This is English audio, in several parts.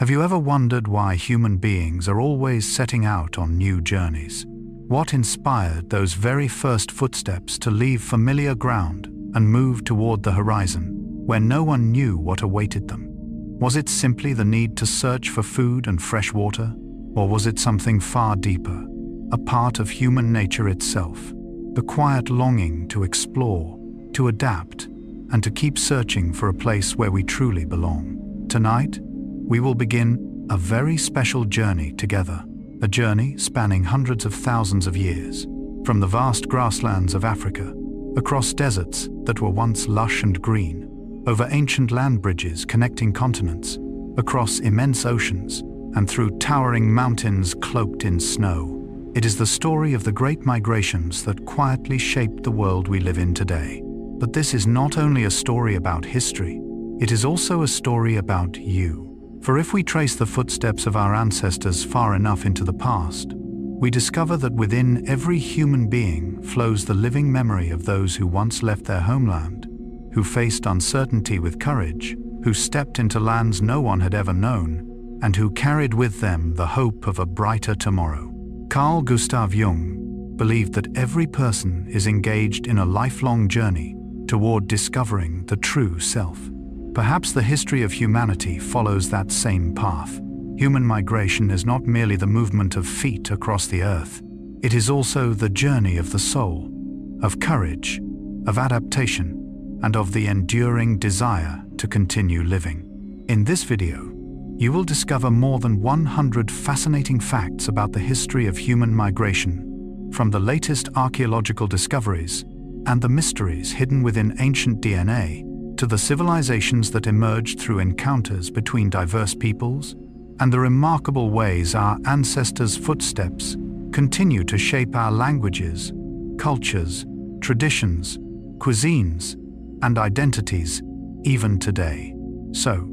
Have you ever wondered why human beings are always setting out on new journeys? What inspired those very first footsteps to leave familiar ground and move toward the horizon, where no one knew what awaited them? Was it simply the need to search for food and fresh water? Or was it something far deeper, a part of human nature itself, the quiet longing to explore, to adapt, and to keep searching for a place where we truly belong? Tonight, we will begin a very special journey together, a journey spanning hundreds of thousands of years, from the vast grasslands of Africa, across deserts that were once lush and green, over ancient land bridges connecting continents, across immense oceans, and through towering mountains cloaked in snow. It is the story of the great migrations that quietly shaped the world we live in today. But this is not only a story about history, it is also a story about you. For if we trace the footsteps of our ancestors far enough into the past, we discover that within every human being flows the living memory of those who once left their homeland, who faced uncertainty with courage, who stepped into lands no one had ever known, and who carried with them the hope of a brighter tomorrow. Carl Gustav Jung believed that every person is engaged in a lifelong journey toward discovering the true self. Perhaps the history of humanity follows that same path. Human migration is not merely the movement of feet across the earth. It is also the journey of the soul, of courage, of adaptation, and of the enduring desire to continue living. In this video, you will discover more than 100 fascinating facts about the history of human migration, from the latest archaeological discoveries and the mysteries hidden within ancient DNA, to the civilizations that emerged through encounters between diverse peoples, and the remarkable ways our ancestors' footsteps continue to shape our languages, cultures, traditions, cuisines, and identities even today. So,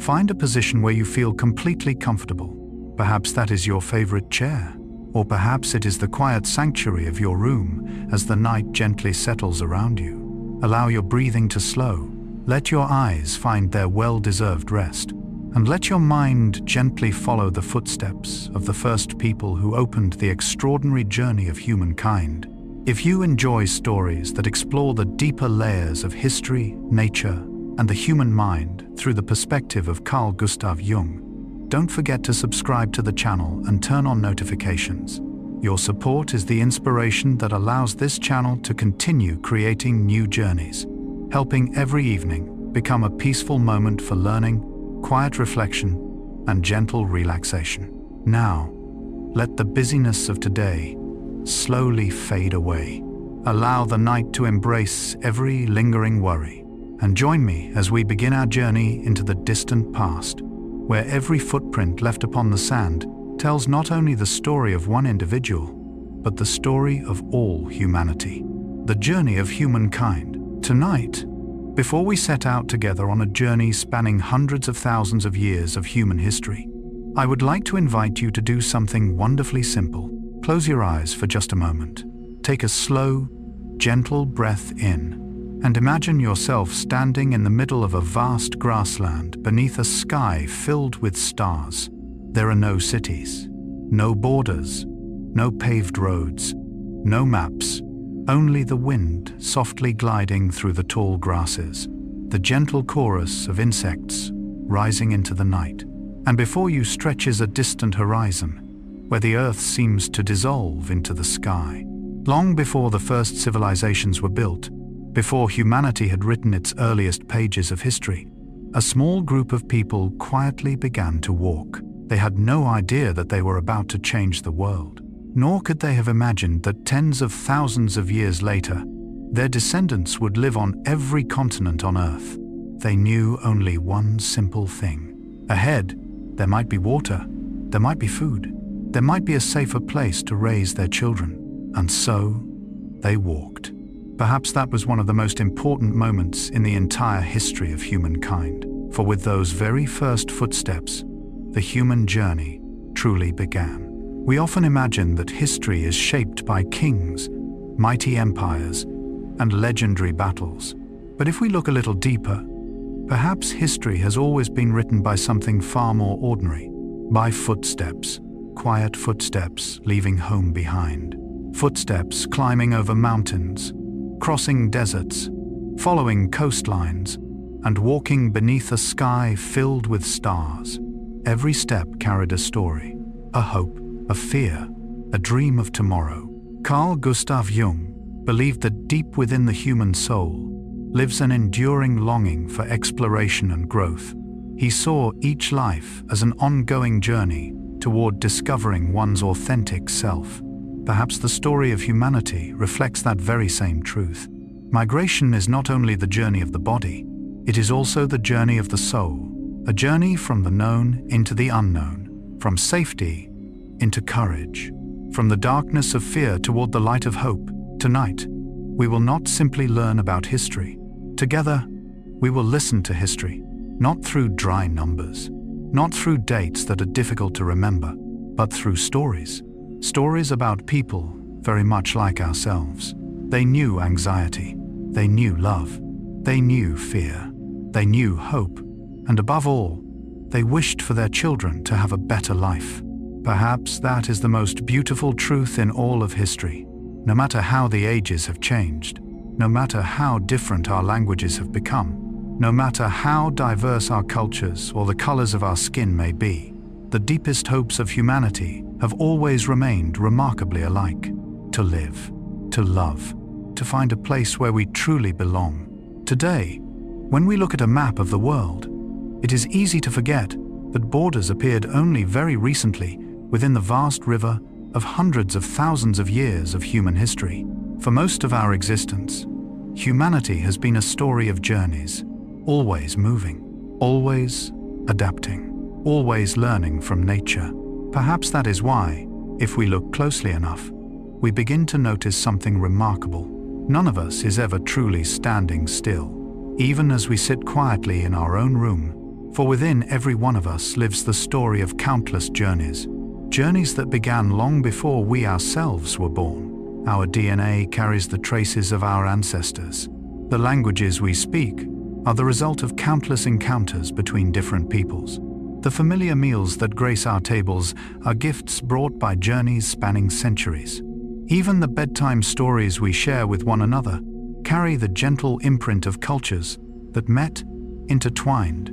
find a position where you feel completely comfortable. Perhaps that is your favorite chair, or perhaps it is the quiet sanctuary of your room as the night gently settles around you. Allow your breathing to slow. Let your eyes find their well-deserved rest, and let your mind gently follow the footsteps of the first people who opened the extraordinary journey of humankind. If you enjoy stories that explore the deeper layers of history, nature, and the human mind through the perspective of Carl Gustav Jung, don't forget to subscribe to the channel and turn on notifications. Your support is the inspiration that allows this channel to continue creating new journeys, helping every evening become a peaceful moment for learning, quiet reflection, and gentle relaxation. Now, let the busyness of today slowly fade away. Allow the night to embrace every lingering worry, and join me as we begin our journey into the distant past, where every footprint left upon the sand tells not only the story of one individual, but the story of all humanity, the journey of humankind. Tonight, before we set out together on a journey spanning hundreds of thousands of years of human history, I would like to invite you to do something wonderfully simple. Close your eyes for just a moment. Take a slow, gentle breath in, and imagine yourself standing in the middle of a vast grassland beneath a sky filled with stars. There are no cities, no borders, no paved roads, no maps. Only the wind softly gliding through the tall grasses, the gentle chorus of insects rising into the night. And before you stretches a distant horizon, where the earth seems to dissolve into the sky. Long before the first civilizations were built, before humanity had written its earliest pages of history, a small group of people quietly began to walk. They had no idea that they were about to change the world. Nor could they have imagined that tens of thousands of years later, their descendants would live on every continent on Earth. They knew only one simple thing. Ahead, there might be water, there might be food, there might be a safer place to raise their children. And so, they walked. Perhaps that was one of the most important moments in the entire history of humankind. For with those very first footsteps, the human journey truly began. We often imagine that history is shaped by kings, mighty empires, and legendary battles. But if we look a little deeper, Perhaps history has always been written by something far more ordinary, by footsteps, quiet footsteps leaving home behind. Footsteps climbing over mountains, crossing deserts, following coastlines, and walking beneath a sky filled with stars. Every step carried a story, a hope, a fear, a dream of tomorrow. Carl Gustav Jung believed that deep within the human soul lives an enduring longing for exploration and growth. He saw each life as an ongoing journey toward discovering one's authentic self. Perhaps the story of humanity reflects that very same truth. Migration is not only the journey of the body, it is also the journey of the soul, a journey from the known into the unknown, from safety into courage, from the darkness of fear toward the light of hope. Tonight, we will not simply learn about history. Together, we will listen to history, not through dry numbers, not through dates that are difficult to remember, but through stories. Stories about people very much like ourselves. They knew anxiety, they knew love, they knew fear, they knew hope, and above all, they wished for their children to have a better life. Perhaps that is the most beautiful truth in all of history. No matter how the ages have changed, no matter how different our languages have become, no matter how diverse our cultures or the colors of our skin may be, the deepest hopes of humanity have always remained remarkably alike: to live, to love, to find a place where we truly belong. Today, when we look at a map of the world, it is easy to forget that borders appeared only very recently within the vast river of hundreds of thousands of years of human history. For most of our existence, humanity has been a story of journeys, always moving, always adapting, always learning from nature. Perhaps that is why, if we look closely enough, we begin to notice something remarkable. None of us is ever truly standing still, even as we sit quietly in our own room, for within every one of us lives the story of countless journeys, journeys that began long before we ourselves were born. Our DNA carries the traces of our ancestors. The languages we speak are the result of countless encounters between different peoples. The familiar meals that grace our tables are gifts brought by journeys spanning centuries. Even the bedtime stories we share with one another carry the gentle imprint of cultures that met, intertwined,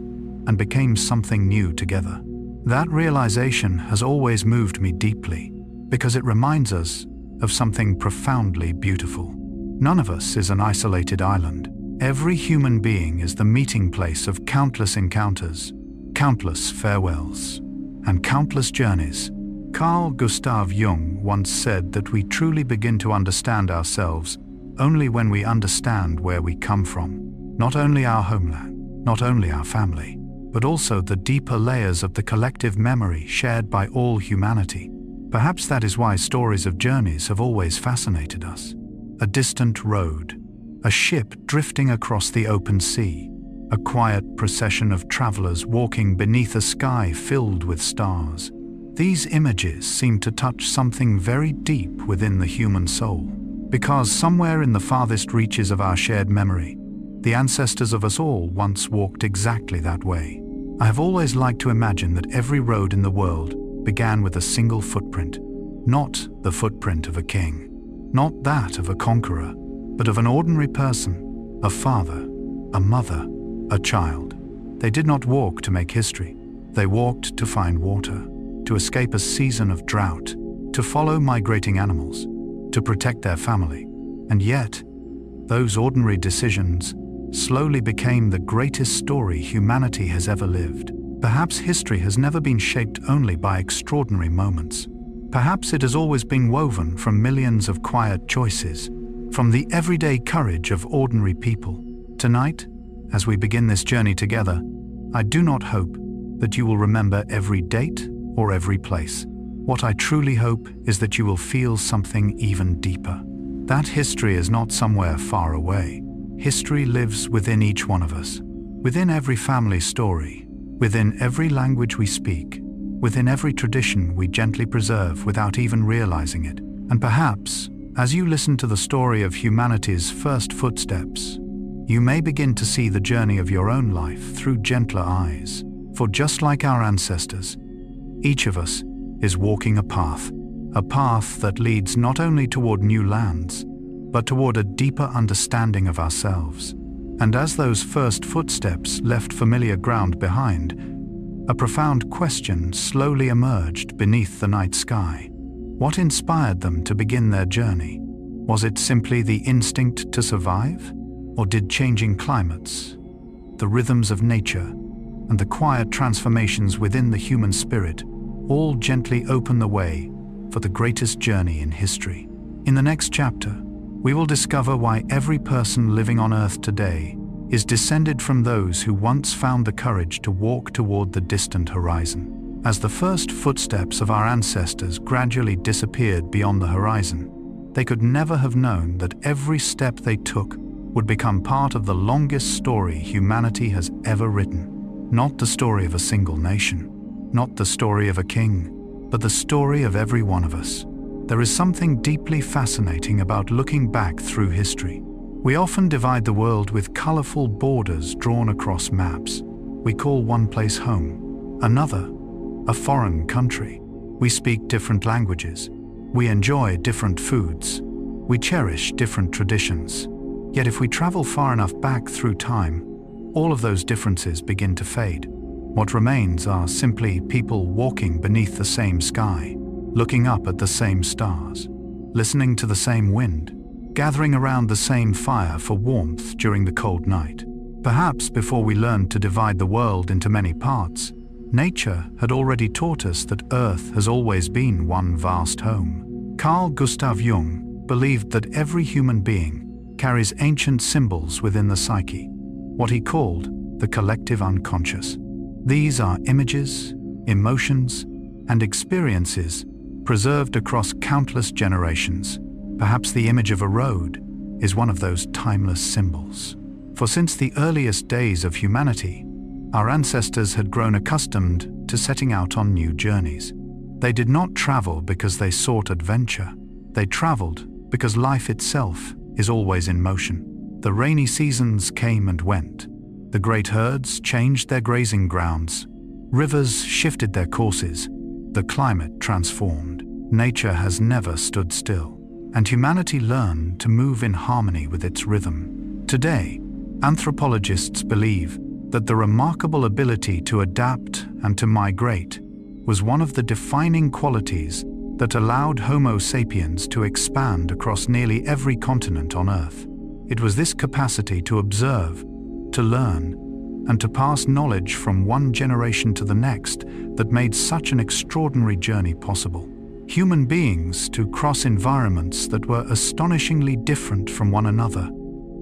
and became something new together. That realization has always moved me deeply, because it reminds us of something profoundly beautiful. None of us is an isolated island. Every human being is the meeting place of countless encounters, countless farewells, and countless journeys. Carl Gustav Jung once said that we truly begin to understand ourselves only when we understand where we come from. Not only our homeland, not only our family, but also the deeper layers of the collective memory shared by all humanity. Perhaps that is why stories of journeys have always fascinated us. A distant road, a ship drifting across the open sea, a quiet procession of travelers walking beneath a sky filled with stars. These images seem to touch something very deep within the human soul, because somewhere in the farthest reaches of our shared memory, the ancestors of us all once walked exactly that way. I have always liked to imagine that every road in the world began with a single footprint, not the footprint of a king, not that of a conqueror, but of an ordinary person, a father, a mother, a child. They did not walk to make history. They walked to find water, to escape a season of drought, to follow migrating animals, to protect their family. And yet, those ordinary decisions slowly became the greatest story humanity has ever lived. Perhaps history has never been shaped only by extraordinary moments. Perhaps it has always been woven from millions of quiet choices, from the everyday courage of ordinary people. Tonight, as we begin this journey together, I do not hope that you will remember every date or every place. What I truly hope is that you will feel something even deeper. That history is not somewhere far away. History lives within each one of us, within every family story, within every language we speak, within every tradition we gently preserve without even realizing it. And perhaps, as you listen to the story of humanity's first footsteps, you may begin to see the journey of your own life through gentler eyes. For just like our ancestors, each of us is walking a path that leads not only toward new lands, but toward a deeper understanding of ourselves. And as those first footsteps left familiar ground behind, a profound question slowly emerged beneath the night sky. What inspired them to begin their journey? Was it simply the instinct to survive? Or did changing climates, the rhythms of nature, and the quiet transformations within the human spirit all gently open the way for the greatest journey in history? In the next chapter, we will discover why every person living on Earth today is descended from those who once found the courage to walk toward the distant horizon. As the first footsteps of our ancestors gradually disappeared beyond the horizon, they could never have known that every step they took would become part of the longest story humanity has ever written. Not the story of a single nation, not the story of a king, but the story of every one of us. There is something deeply fascinating about looking back through history. We often divide the world with colorful borders drawn across maps. We call one place home, another a foreign country. We speak different languages. We enjoy different foods. We cherish different traditions. Yet if we travel far enough back through time, all of those differences begin to fade. What remains are simply people walking beneath the same sky, looking up at the same stars, listening to the same wind, gathering around the same fire for warmth during the cold night. Perhaps before we learned to divide the world into many parts, nature had already taught us that Earth has always been one vast home. Carl Gustav Jung believed that every human being carries ancient symbols within the psyche, what he called the collective unconscious. These are images, emotions, and experiences preserved across countless generations. Perhaps the image of a road is one of those timeless symbols. For since the earliest days of humanity, our ancestors had grown accustomed to setting out on new journeys. They did not travel because they sought adventure. They traveled because life itself is always in motion. The rainy seasons came and went. The great herds changed their grazing grounds. Rivers shifted their courses. The climate transformed. Nature has never stood still, and humanity learned to move in harmony with its rhythm. Today, anthropologists believe that the remarkable ability to adapt and to migrate was one of the defining qualities that allowed Homo sapiens to expand across nearly every continent on Earth. It was this capacity to observe, to learn, and to pass knowledge from one generation to the next that made such an extraordinary journey possible. Human beings to cross environments that were astonishingly different from one another,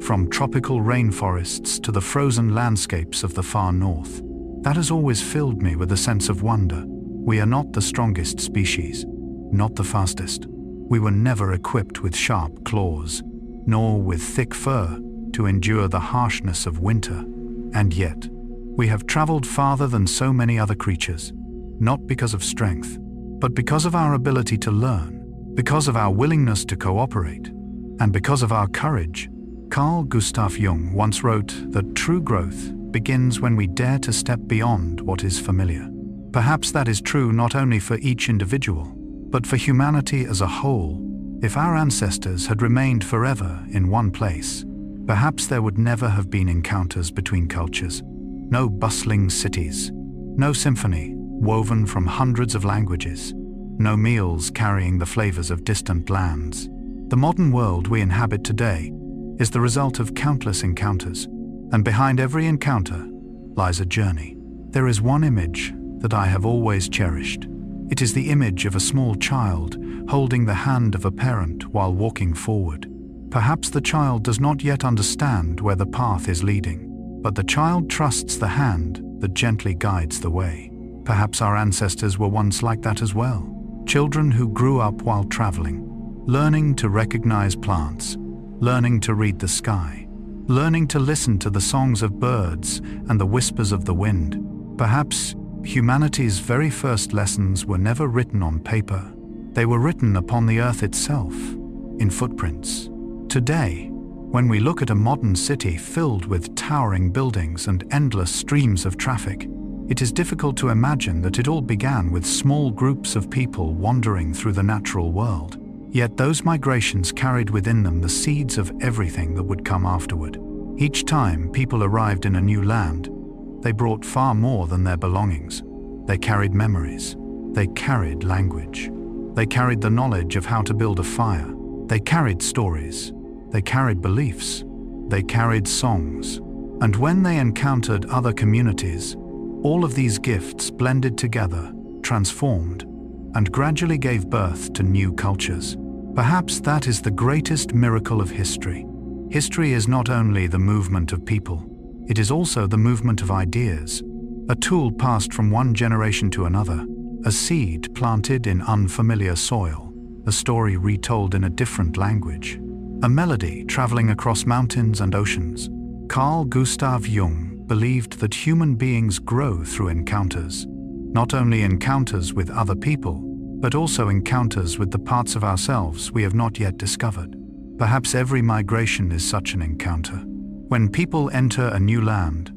from tropical rainforests to the frozen landscapes of the far north. That has always filled me with a sense of wonder. We are not the strongest species, not the fastest. We were never equipped with sharp claws, nor with thick fur to endure the harshness of winter. And yet, we have traveled farther than so many other creatures, not because of strength, but because of our ability to learn, because of our willingness to cooperate, and because of our courage. Carl Gustav Jung once wrote that true growth begins when we dare to step beyond what is familiar. Perhaps that is true not only for each individual, but for humanity as a whole. If our ancestors had remained forever in one place, perhaps there would never have been encounters between cultures. No bustling cities, no symphony woven from hundreds of languages, no meals carrying the flavors of distant lands. The modern world we inhabit today is the result of countless encounters, and behind every encounter lies a journey. There is one image that I have always cherished. It is the image of a small child holding the hand of a parent while walking forward. Perhaps the child does not yet understand where the path is leading, but the child trusts the hand that gently guides the way. Perhaps our ancestors were once like that as well. Children who grew up while traveling, learning to recognize plants, learning to read the sky, learning to listen to the songs of birds and the whispers of the wind. Perhaps humanity's very first lessons were never written on paper. They were written upon the earth itself, in footprints. Today, When we look at a modern city filled with towering buildings and endless streams of traffic, it is difficult to imagine that it all began with small groups of people wandering through the natural world. Yet those migrations carried within them the seeds of everything that would come afterward. Each time people arrived in a new land, they brought far more than their belongings. They carried memories. They carried language. They carried the knowledge of how to build a fire. They carried stories. They carried beliefs. They carried songs. And when they encountered other communities, all of these gifts blended together, transformed, and gradually gave birth to new cultures. Perhaps that is the greatest miracle of history. History is not only the movement of people, it is also the movement of ideas, a tool passed from one generation to another, a seed planted in unfamiliar soil, a story retold in a different language, a melody traveling across mountains and oceans. Carl Gustav Jung believed that human beings grow through encounters, not only encounters with other people, but also encounters with the parts of ourselves we have not yet discovered. Perhaps every migration is such an encounter. When people enter a new land,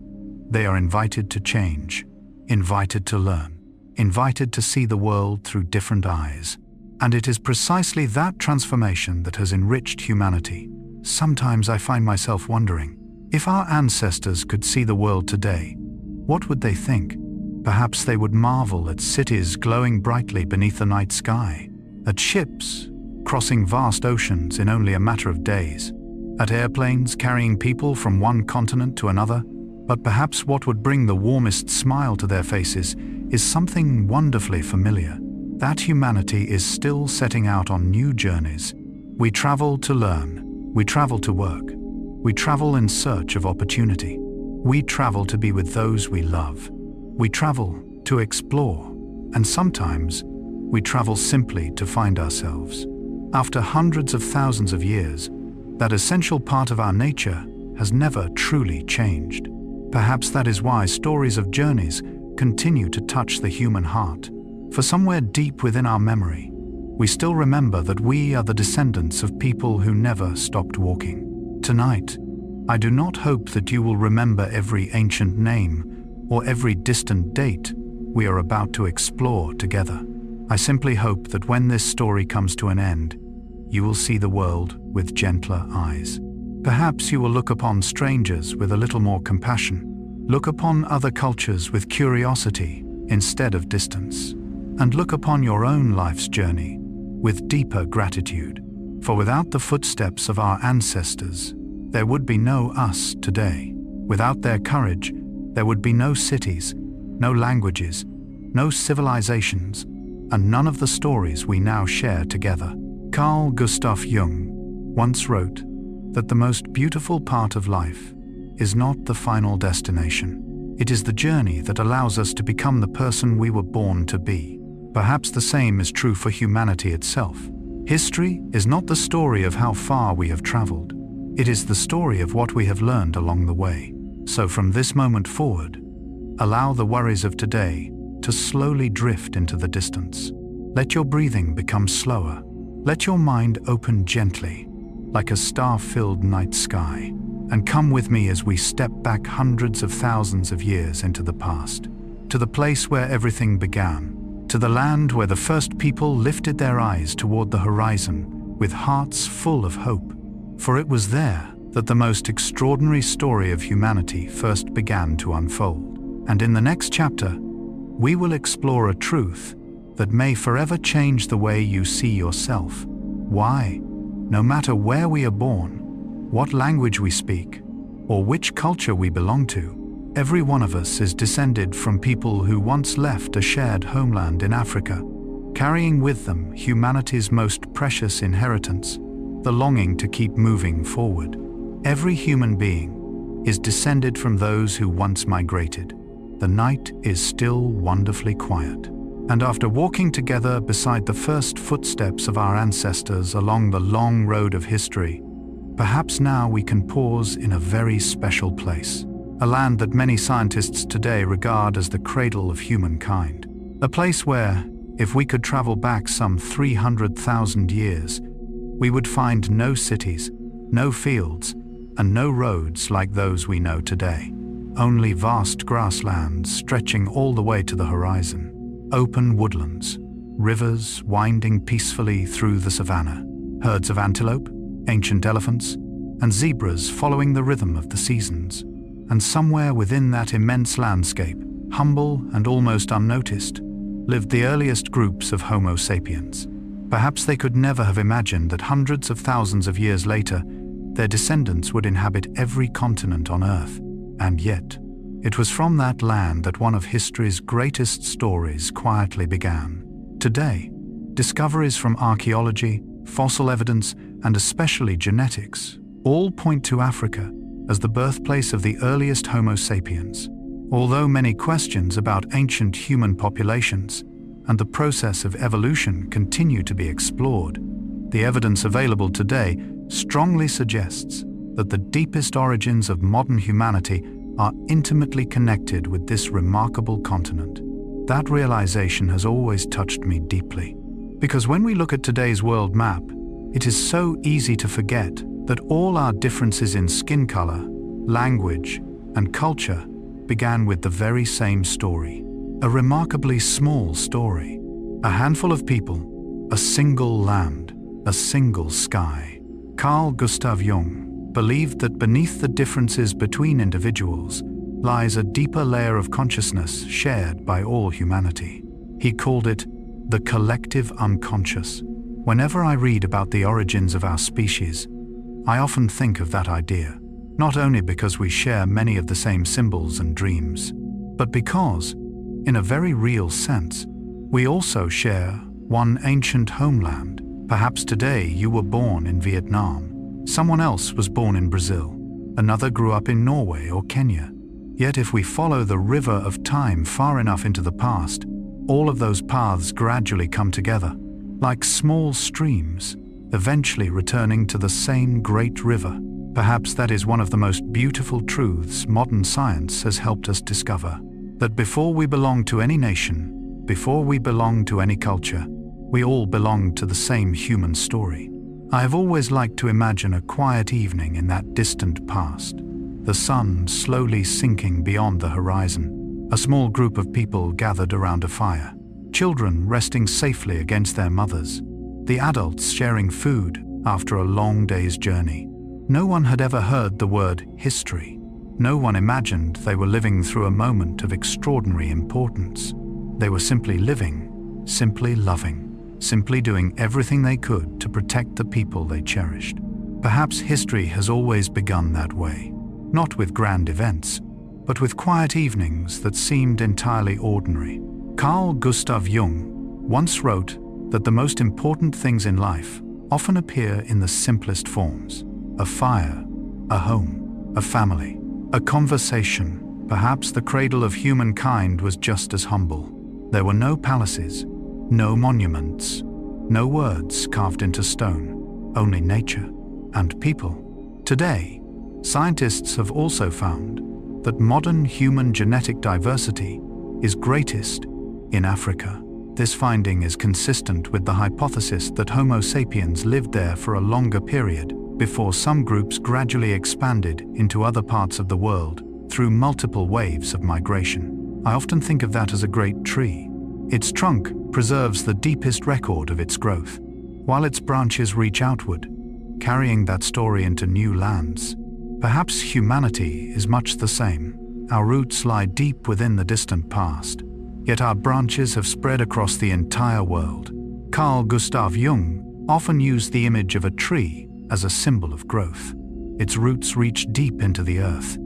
they are invited to change, invited to learn, invited to see the world through different eyes. And it is precisely that transformation that has enriched humanity. Sometimes I find myself wondering, if our ancestors could see the world today, what would they think? Perhaps they would marvel at cities glowing brightly beneath the night sky, at ships crossing vast oceans in only a matter of days, at airplanes carrying people from one continent to another. But perhaps what would bring the warmest smile to their faces is something wonderfully familiar, that humanity is still setting out on new journeys. We travel to learn, we travel to work, we travel in search of opportunity, we travel to be with those we love, we travel to explore, and sometimes we travel simply to find ourselves. After hundreds of thousands of years, that essential part of our nature has never truly changed. Perhaps that is why stories of journeys continue to touch the human heart. For somewhere deep within our memory, we still remember that we are the descendants of people who never stopped walking. Tonight, I do not hope that you will remember every ancient name or every distant date we are about to explore together. I simply hope that when this story comes to an end, you will see the world with gentler eyes. Perhaps you will look upon strangers with a little more compassion, look upon other cultures with curiosity instead of distance, and look upon your own life's journey with deeper gratitude. For without the footsteps of our ancestors, there would be no us today. Without their courage, there would be no cities, no languages, no civilizations, and none of the stories we now share together. Carl Gustav Jung once wrote that the most beautiful part of life is not the final destination. It is the journey that allows us to become the person we were born to be. Perhaps the same is true for humanity itself. History is not the story of how far we have traveled. It is the story of what we have learned along the way. So from this moment forward, allow the worries of today to slowly drift into the distance. Let your breathing become slower. Let your mind open gently, like a star-filled night sky, and come with me as we step back hundreds of thousands of years into the past, to the place where everything began, to the land where the first people lifted their eyes toward the horizon with hearts full of hope. For it was there that the most extraordinary story of humanity first began to unfold. And in the next chapter, we will explore a truth that may forever change the way you see yourself. Why? No matter where we are born, what language we speak, or which culture we belong to, every one of us is descended from people who once left a shared homeland in Africa, carrying with them humanity's most precious inheritance, the longing to keep moving forward. Every human being is descended from those who once migrated. The night is still wonderfully quiet. And after walking together beside the first footsteps of our ancestors along the long road of history, perhaps now we can pause in a very special place, a land that many scientists today regard as the cradle of humankind, a place where, if we could travel back some 300,000 years, we would find no cities, no fields, and no roads like those we know today. Only vast grasslands stretching all the way to the horizon, open woodlands, rivers winding peacefully through the savanna, herds of antelope, ancient elephants, and zebras following the rhythm of the seasons. And somewhere within that immense landscape, humble and almost unnoticed, lived the earliest groups of Homo sapiens. Perhaps they could never have imagined that hundreds of thousands of years later, their descendants would inhabit every continent on Earth. And yet, it was from that land that one of history's greatest stories quietly began. Today, discoveries from archaeology, fossil evidence, and especially genetics all point to Africa as the birthplace of the earliest Homo sapiens. Although many questions about ancient human populations and the process of evolution continue to be explored, the evidence available today strongly suggests that the deepest origins of modern humanity are intimately connected with this remarkable continent. That realization has always touched me deeply, because when we look at today's world map, it is so easy to forget that all our differences in skin color, language, and culture began with the very same story. A remarkably small story. A handful of people, a single land, a single sky. Carl Gustav Jung believed that beneath the differences between individuals lies a deeper layer of consciousness shared by all humanity. He called it the collective unconscious. Whenever I read about the origins of our species, I often think of that idea, not only because we share many of the same symbols and dreams, but because, in a very real sense, we also share one ancient homeland. Perhaps today you were born in Vietnam, someone else was born in Brazil, another grew up in Norway or Kenya. Yet if we follow the river of time far enough into the past, all of those paths gradually come together, like small streams, eventually returning to the same great river. Perhaps that is one of the most beautiful truths modern science has helped us discover, that before we belong to any nation, before we belong to any culture, we all belong to the same human story. I have always liked to imagine a quiet evening in that distant past, the sun slowly sinking beyond the horizon, a small group of people gathered around a fire, children resting safely against their mothers, the adults sharing food after a long day's journey. No one had ever heard the word history. No one imagined they were living through a moment of extraordinary importance. They were simply living, simply loving, simply doing everything they could to protect the people they cherished. Perhaps history has always begun that way, not with grand events, but with quiet evenings that seemed entirely ordinary. Carl Gustav Jung once wrote that the most important things in life often appear in the simplest forms: a fire, a home, a family, a conversation. Perhaps the cradle of humankind was just as humble. There were no palaces, no monuments, no words carved into stone, only nature and people. Today, scientists have also found that modern human genetic diversity is greatest in Africa. This finding is consistent with the hypothesis that Homo sapiens lived there for a longer period before some groups gradually expanded into other parts of the world through multiple waves of migration. I often think of that as a great tree. Its trunk preserves the deepest record of its growth, while its branches reach outward, carrying that story into new lands. Perhaps humanity is much the same. Our roots lie deep within the distant past, yet our branches have spread across the entire world. Carl Gustav Jung often used the image of a tree as a symbol of growth. Its roots reach deep into the earth.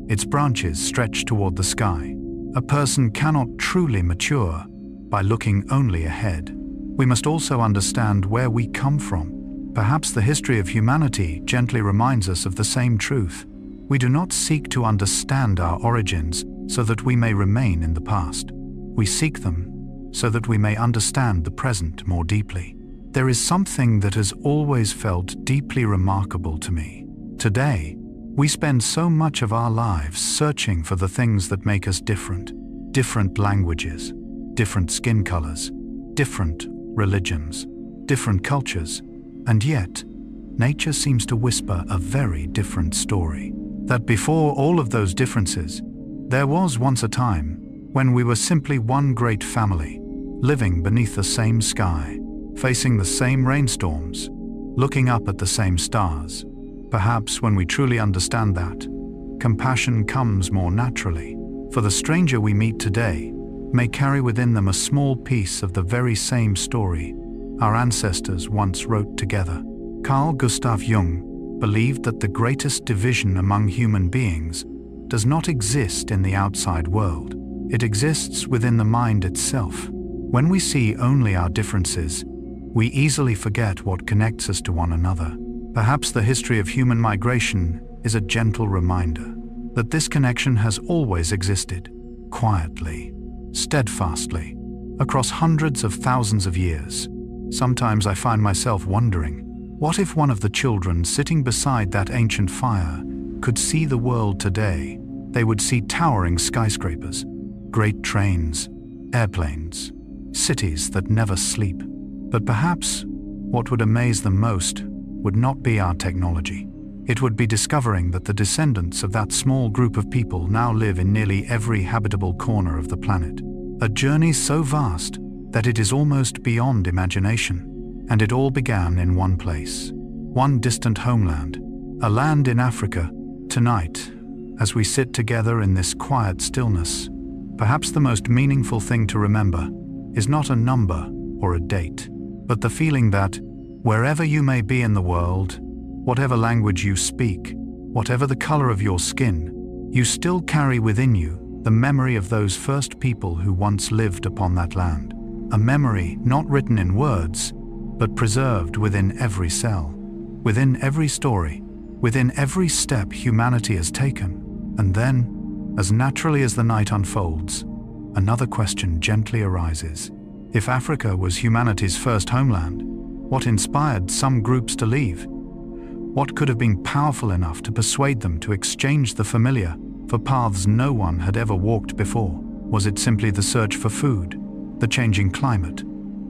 Its branches stretch toward the sky. A person cannot truly mature by looking only ahead. We must also understand where we come from. Perhaps the history of humanity gently reminds us of the same truth. We do not seek to understand our origins so that we may remain in the past. We seek them so that we may understand the present more deeply. There is something that has always felt deeply remarkable to me. Today, we spend so much of our lives searching for the things that make us different. Different languages, different skin colors, different religions, different cultures. And yet, nature seems to whisper a very different story. That before all of those differences, there was once a time when we were simply one great family, living beneath the same sky, facing the same rainstorms, looking up at the same stars. Perhaps when we truly understand that, compassion comes more naturally, for the stranger we meet today may carry within them a small piece of the very same story our ancestors once wrote together. Carl Gustav Jung believed that the greatest division among human beings does not exist in the outside world. It exists within the mind itself. When we see only our differences, we easily forget what connects us to one another. Perhaps the history of human migration is a gentle reminder that this connection has always existed, quietly, steadfastly, across hundreds of thousands of years. Sometimes I find myself wondering, what if one of the children sitting beside that ancient fire could see the world today? They would see towering skyscrapers, great trains, airplanes, cities that never sleep. But perhaps what would amaze them most would not be our technology. It would be discovering that the descendants of that small group of people now live in nearly every habitable corner of the planet. A journey so vast that it is almost beyond imagination. And it all began in one place, one distant homeland, a land in Africa. Tonight, as we sit together in this quiet stillness, perhaps the most meaningful thing to remember is not a number or a date, but the feeling that, wherever you may be in the world, whatever language you speak, whatever the color of your skin, you still carry within you the memory of those first people who once lived upon that land. A memory not written in words, but preserved within every cell, within every story, within every step humanity has taken. And then, as naturally as the night unfolds, another question gently arises. If Africa was humanity's first homeland, what inspired some groups to leave? What could have been powerful enough to persuade them to exchange the familiar for paths no one had ever walked before? Was it simply the search for food, the changing climate?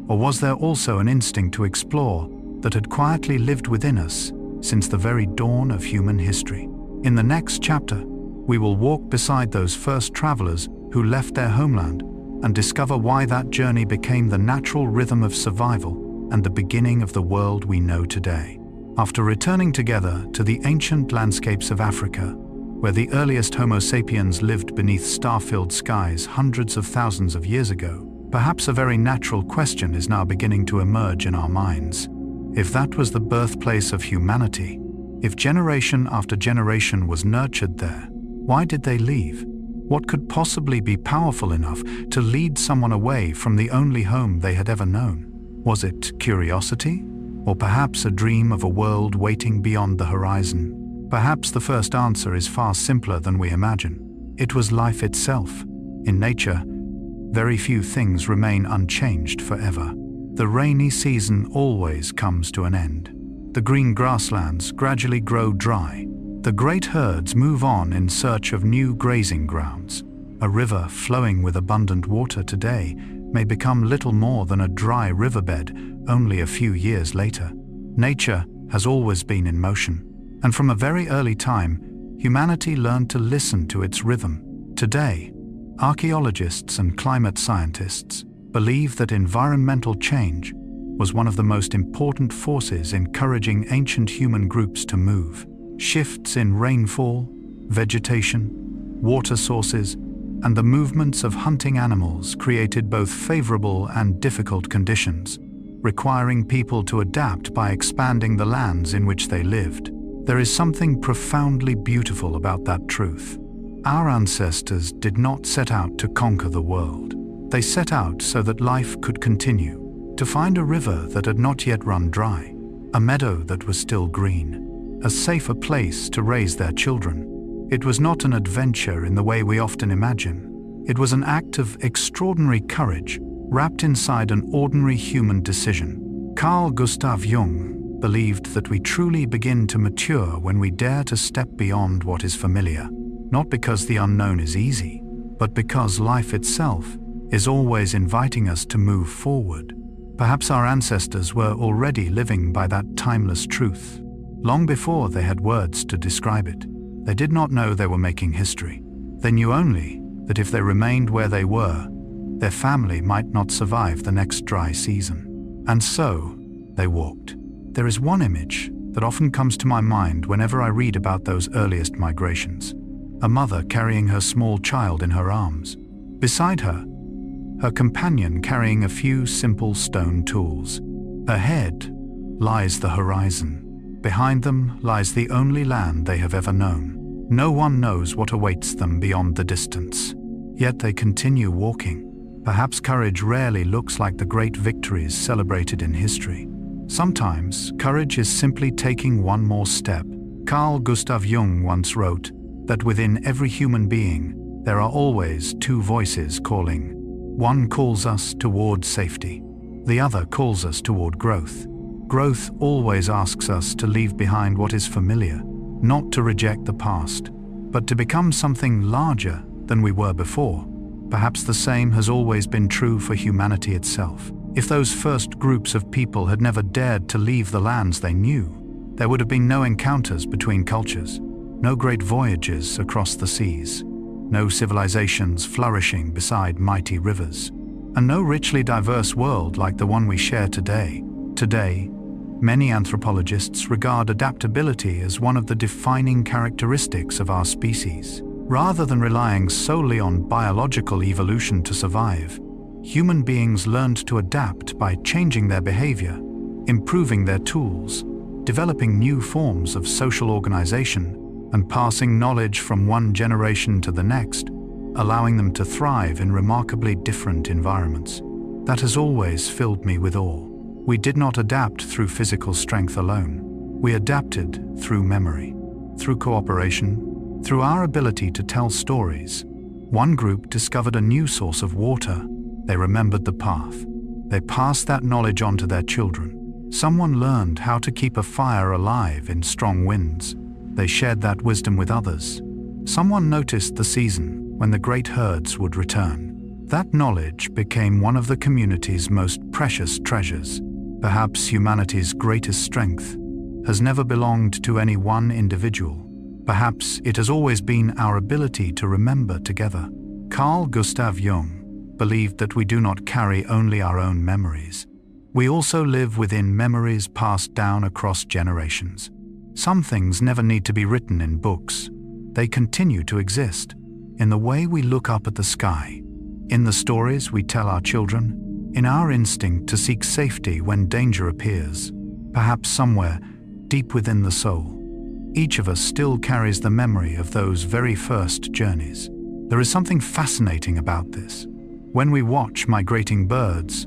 Or was there also an instinct to explore that had quietly lived within us since the very dawn of human history? In the next chapter, we will walk beside those first travelers who left their homeland and discover why that journey became the natural rhythm of survival and the beginning of the world we know today. After returning together to the ancient landscapes of Africa, where the earliest Homo sapiens lived beneath star-filled skies hundreds of thousands of years ago, perhaps a very natural question is now beginning to emerge in our minds. If that was the birthplace of humanity, if generation after generation was nurtured there, why did they leave? What could possibly be powerful enough to lead someone away from the only home they had ever known? Was it curiosity? Or perhaps a dream of a world waiting beyond the horizon? Perhaps the first answer is far simpler than we imagine. It was life itself. In nature, very few things remain unchanged forever. The rainy season always comes to an end. The green grasslands gradually grow dry. The great herds move on in search of new grazing grounds. A river flowing with abundant water today may become little more than a dry riverbed only a few years later. Nature has always been in motion, and from a very early time, humanity learned to listen to its rhythm. Today, archaeologists and climate scientists believe that environmental change was one of the most important forces encouraging ancient human groups to move. Shifts in rainfall, vegetation, water sources, and the movements of hunting animals created both favorable and difficult conditions, requiring people to adapt by expanding the lands in which they lived. There is something profoundly beautiful about that truth. Our ancestors did not set out to conquer the world. They set out so that life could continue, to find a river that had not yet run dry, a meadow that was still green, a safer place to raise their children. It was not an adventure in the way we often imagine. It was an act of extraordinary courage, wrapped inside an ordinary human decision. Carl Gustav Jung believed that we truly begin to mature when we dare to step beyond what is familiar, not because the unknown is easy, but because life itself is always inviting us to move forward. Perhaps our ancestors were already living by that timeless truth. long before they had words to describe it. They did not know they were making history. They knew only that if they remained where they were, their family might not survive the next dry season. And so, they walked. There is one image that often comes to my mind whenever I read about those earliest migrations. A mother carrying her small child in her arms. Beside her, her companion carrying a few simple stone tools. Ahead lies the horizon. Behind them lies the only land they have ever known. No one knows what awaits them beyond the distance. Yet they continue walking. Perhaps courage rarely looks like the great victories celebrated in history. Sometimes, courage is simply taking one more step. Carl Gustav Jung once wrote that within every human being, there are always two voices calling. One calls us toward safety. The other calls us toward growth. Growth always asks us to leave behind what is familiar, not to reject the past, but to become something larger than we were before. Perhaps the same has always been true for humanity itself. If those first groups of people had never dared to leave the lands they knew, there would have been no encounters between cultures, no great voyages across the seas, no civilizations flourishing beside mighty rivers, and no richly diverse world like the one we share today. Today, many anthropologists regard adaptability as one of the defining characteristics of our species. Rather than relying solely on biological evolution to survive, human beings learned to adapt by changing their behavior, improving their tools, developing new forms of social organization, and passing knowledge from one generation to the next, allowing them to thrive in remarkably different environments. That has always filled me with awe. We did not adapt through physical strength alone. We adapted through memory, through cooperation, through our ability to tell stories. One group discovered a new source of water. They remembered the path. They passed that knowledge on to their children. Someone learned how to keep a fire alive in strong winds. They shared that wisdom with others. Someone noticed the season when the great herds would return. That knowledge became one of the community's most precious treasures. Perhaps humanity's greatest strength has never belonged to any one individual. Perhaps it has always been our ability to remember together. Carl Gustav Jung believed that we do not carry only our own memories. We also live within memories passed down across generations. Some things never need to be written in books. They continue to exist in the way we look up at the sky, in the stories we tell our children, in our instinct to seek safety when danger appears. Perhaps somewhere deep within the soul, each of us still carries the memory of those very first journeys. There is something fascinating about this. When we watch migrating birds,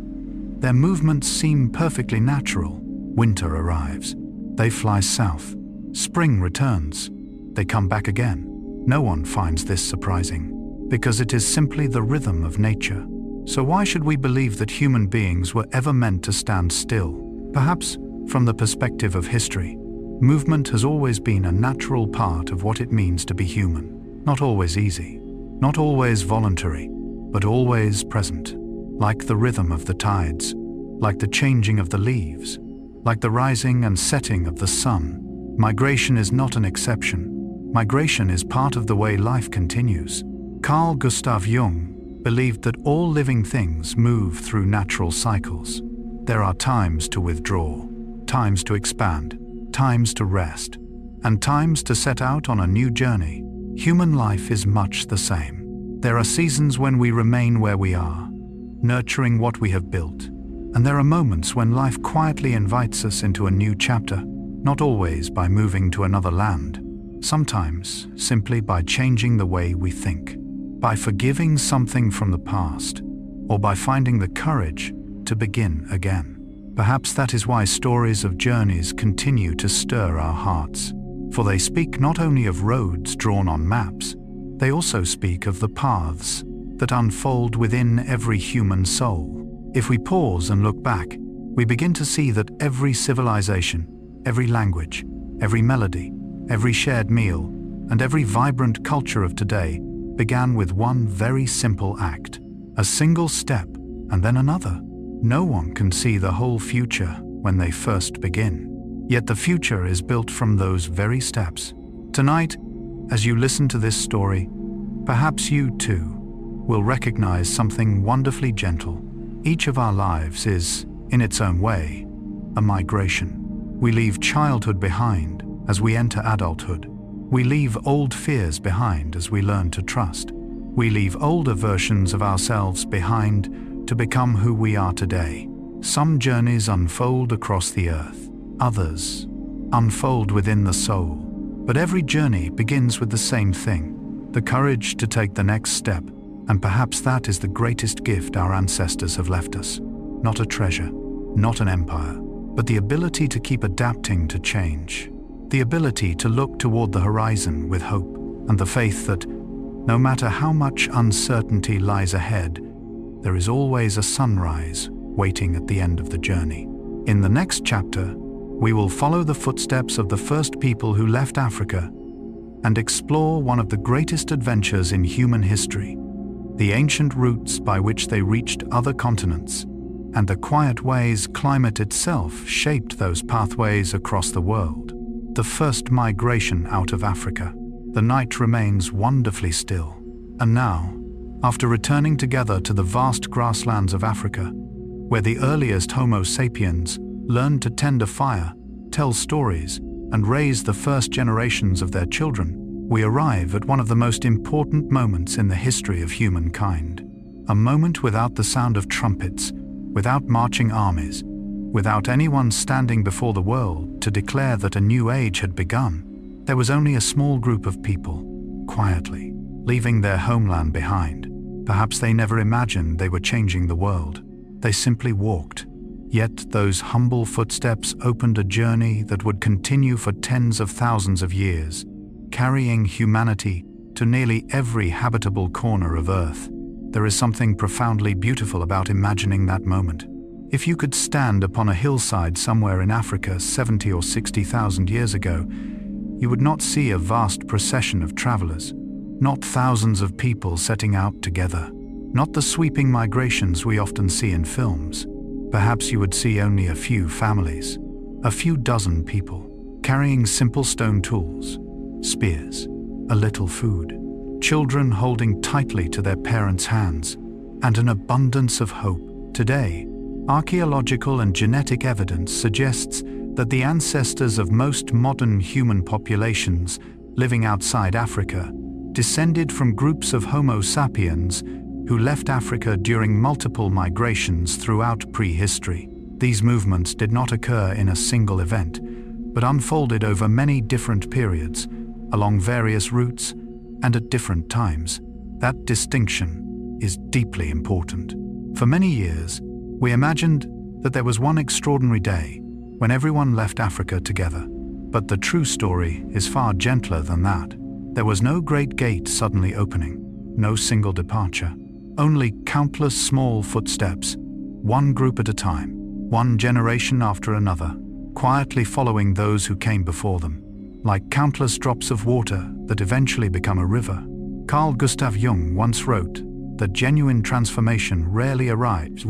their movements seem perfectly natural. Winter arrives. They fly south. Spring returns. They come back again. No one finds this surprising, because it is simply the rhythm of nature. So why should we believe that human beings were ever meant to stand still? Perhaps, from the perspective of history, movement has always been a natural part of what it means to be human. Not always easy, not always voluntary, but always present. Like the rhythm of the tides, like the changing of the leaves, like the rising and setting of the sun. Migration is not an exception. Migration is part of the way life continues. Carl Gustav Jung believed that all living things move through natural cycles. There are times to withdraw, times to expand, times to rest, and times to set out on a new journey. Human life is much the same. There are seasons when we remain where we are, nurturing what we have built. And there are moments when life quietly invites us into a new chapter, not always by moving to another land, sometimes simply by changing the way we think, by forgiving something from the past, or by finding the courage to begin again. Perhaps that is why stories of journeys continue to stir our hearts, for they speak not only of roads drawn on maps, they also speak of the paths that unfold within every human soul. If we pause and look back, we begin to see that every civilization, every language, every melody, every shared meal, and every vibrant culture of today began with one very simple act, a single step, and then another. No one can see the whole future when they first begin. Yet the future is built from those very steps. Tonight, as you listen to this story, perhaps you too will recognize something wonderfully gentle. Each of our lives is, in its own way, a migration. We leave childhood behind as we enter adulthood. We leave old fears behind as we learn to trust. We leave older versions of ourselves behind to become who we are today. Some journeys unfold across the earth, others unfold within the soul. But every journey begins with the same thing: the courage to take the next step. And perhaps that is the greatest gift our ancestors have left us. Not a treasure, not an empire, but the ability to keep adapting to change. The ability to look toward the horizon with hope, and the faith that, no matter how much uncertainty lies ahead, there is always a sunrise waiting at the end of the journey. In the next chapter, we will follow the footsteps of the first people who left Africa and explore one of the greatest adventures in human history: the ancient routes by which they reached other continents, and the quiet ways climate itself shaped those pathways across the world. The first migration out of Africa. The night remains wonderfully still. And now, after returning together to the vast grasslands of Africa, where the earliest Homo sapiens learned to tend a fire, tell stories, and raise the first generations of their children, we arrive at one of the most important moments in the history of humankind. A moment without the sound of trumpets, without marching armies, without anyone standing before the world to declare that a new age had begun. There was only a small group of people, quietly, leaving their homeland behind. Perhaps they never imagined they were changing the world. They simply walked. Yet those humble footsteps opened a journey that would continue for tens of thousands of years, carrying humanity to nearly every habitable corner of Earth. There is something profoundly beautiful about imagining that moment. If you could stand upon a hillside somewhere in Africa 70 or 60,000 years ago, you would not see a vast procession of travelers, not thousands of people setting out together, not the sweeping migrations we often see in films. Perhaps you would see only a few families, a few dozen people, carrying simple stone tools, spears, a little food, children holding tightly to their parents' hands, and an abundance of hope. Today, archaeological and genetic evidence suggests that the ancestors of most modern human populations living outside Africa descended from groups of Homo sapiens who left Africa during multiple migrations throughout prehistory. These movements did not occur in a single event, but unfolded over many different periods, along various routes, and at different times. That distinction is deeply important. For many years, we imagined that there was one extraordinary day when everyone left Africa together. But the true story is far gentler than that. There was no great gate suddenly opening, no single departure. Only countless small footsteps, one group at a time, one generation after another, quietly following those who came before them, like countless drops of water that eventually become a river. Carl Gustav Jung once wrote that genuine transformation rarely arrives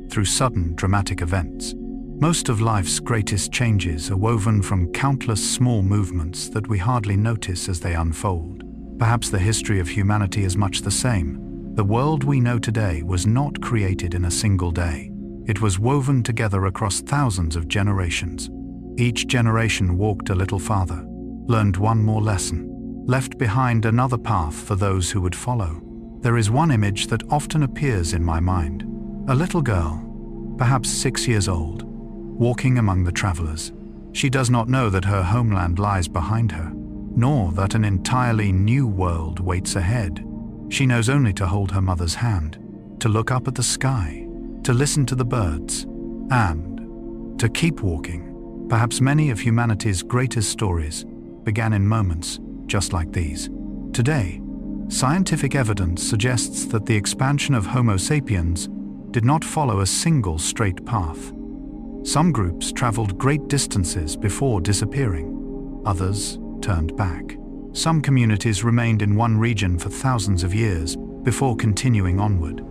through sudden dramatic events. Most of life's greatest changes are woven from countless small movements that we hardly notice as they unfold. Perhaps the history of humanity is much the same. The world we know today was not created in a single day. It was woven together across thousands of generations. Each generation walked a little farther, learned one more lesson, left behind another path for those who would follow. There is one image that often appears in my mind. A little girl, perhaps 6 years old, walking among the travelers. She does not know that her homeland lies behind her, nor that an entirely new world waits ahead. She knows only to hold her mother's hand, to look up at the sky, to listen to the birds, and to keep walking. Perhaps many of humanity's greatest stories began in moments just like these. Today, scientific evidence suggests that the expansion of Homo sapiens did not follow a single straight path. Some groups traveled great distances before disappearing. Others turned back. Some communities remained in one region for thousands of years before continuing onward.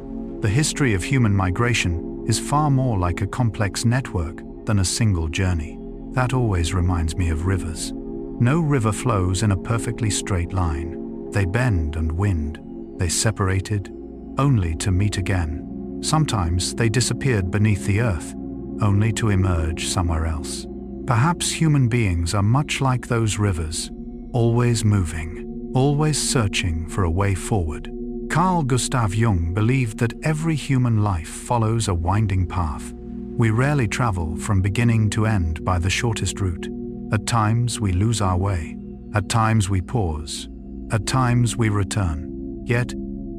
The history of human migration is far more like a complex network than a single journey. That always reminds me of rivers. No river flows in a perfectly straight line. They bend and wind. They separated, only to meet again. Sometimes they disappeared beneath the earth, only to emerge somewhere else. Perhaps human beings are much like those rivers, always moving, always searching for a way forward. Carl Gustav Jung believed that every human life follows a winding path. We rarely travel from beginning to end by the shortest route. At times we lose our way. At times we pause. At times we return. Yet,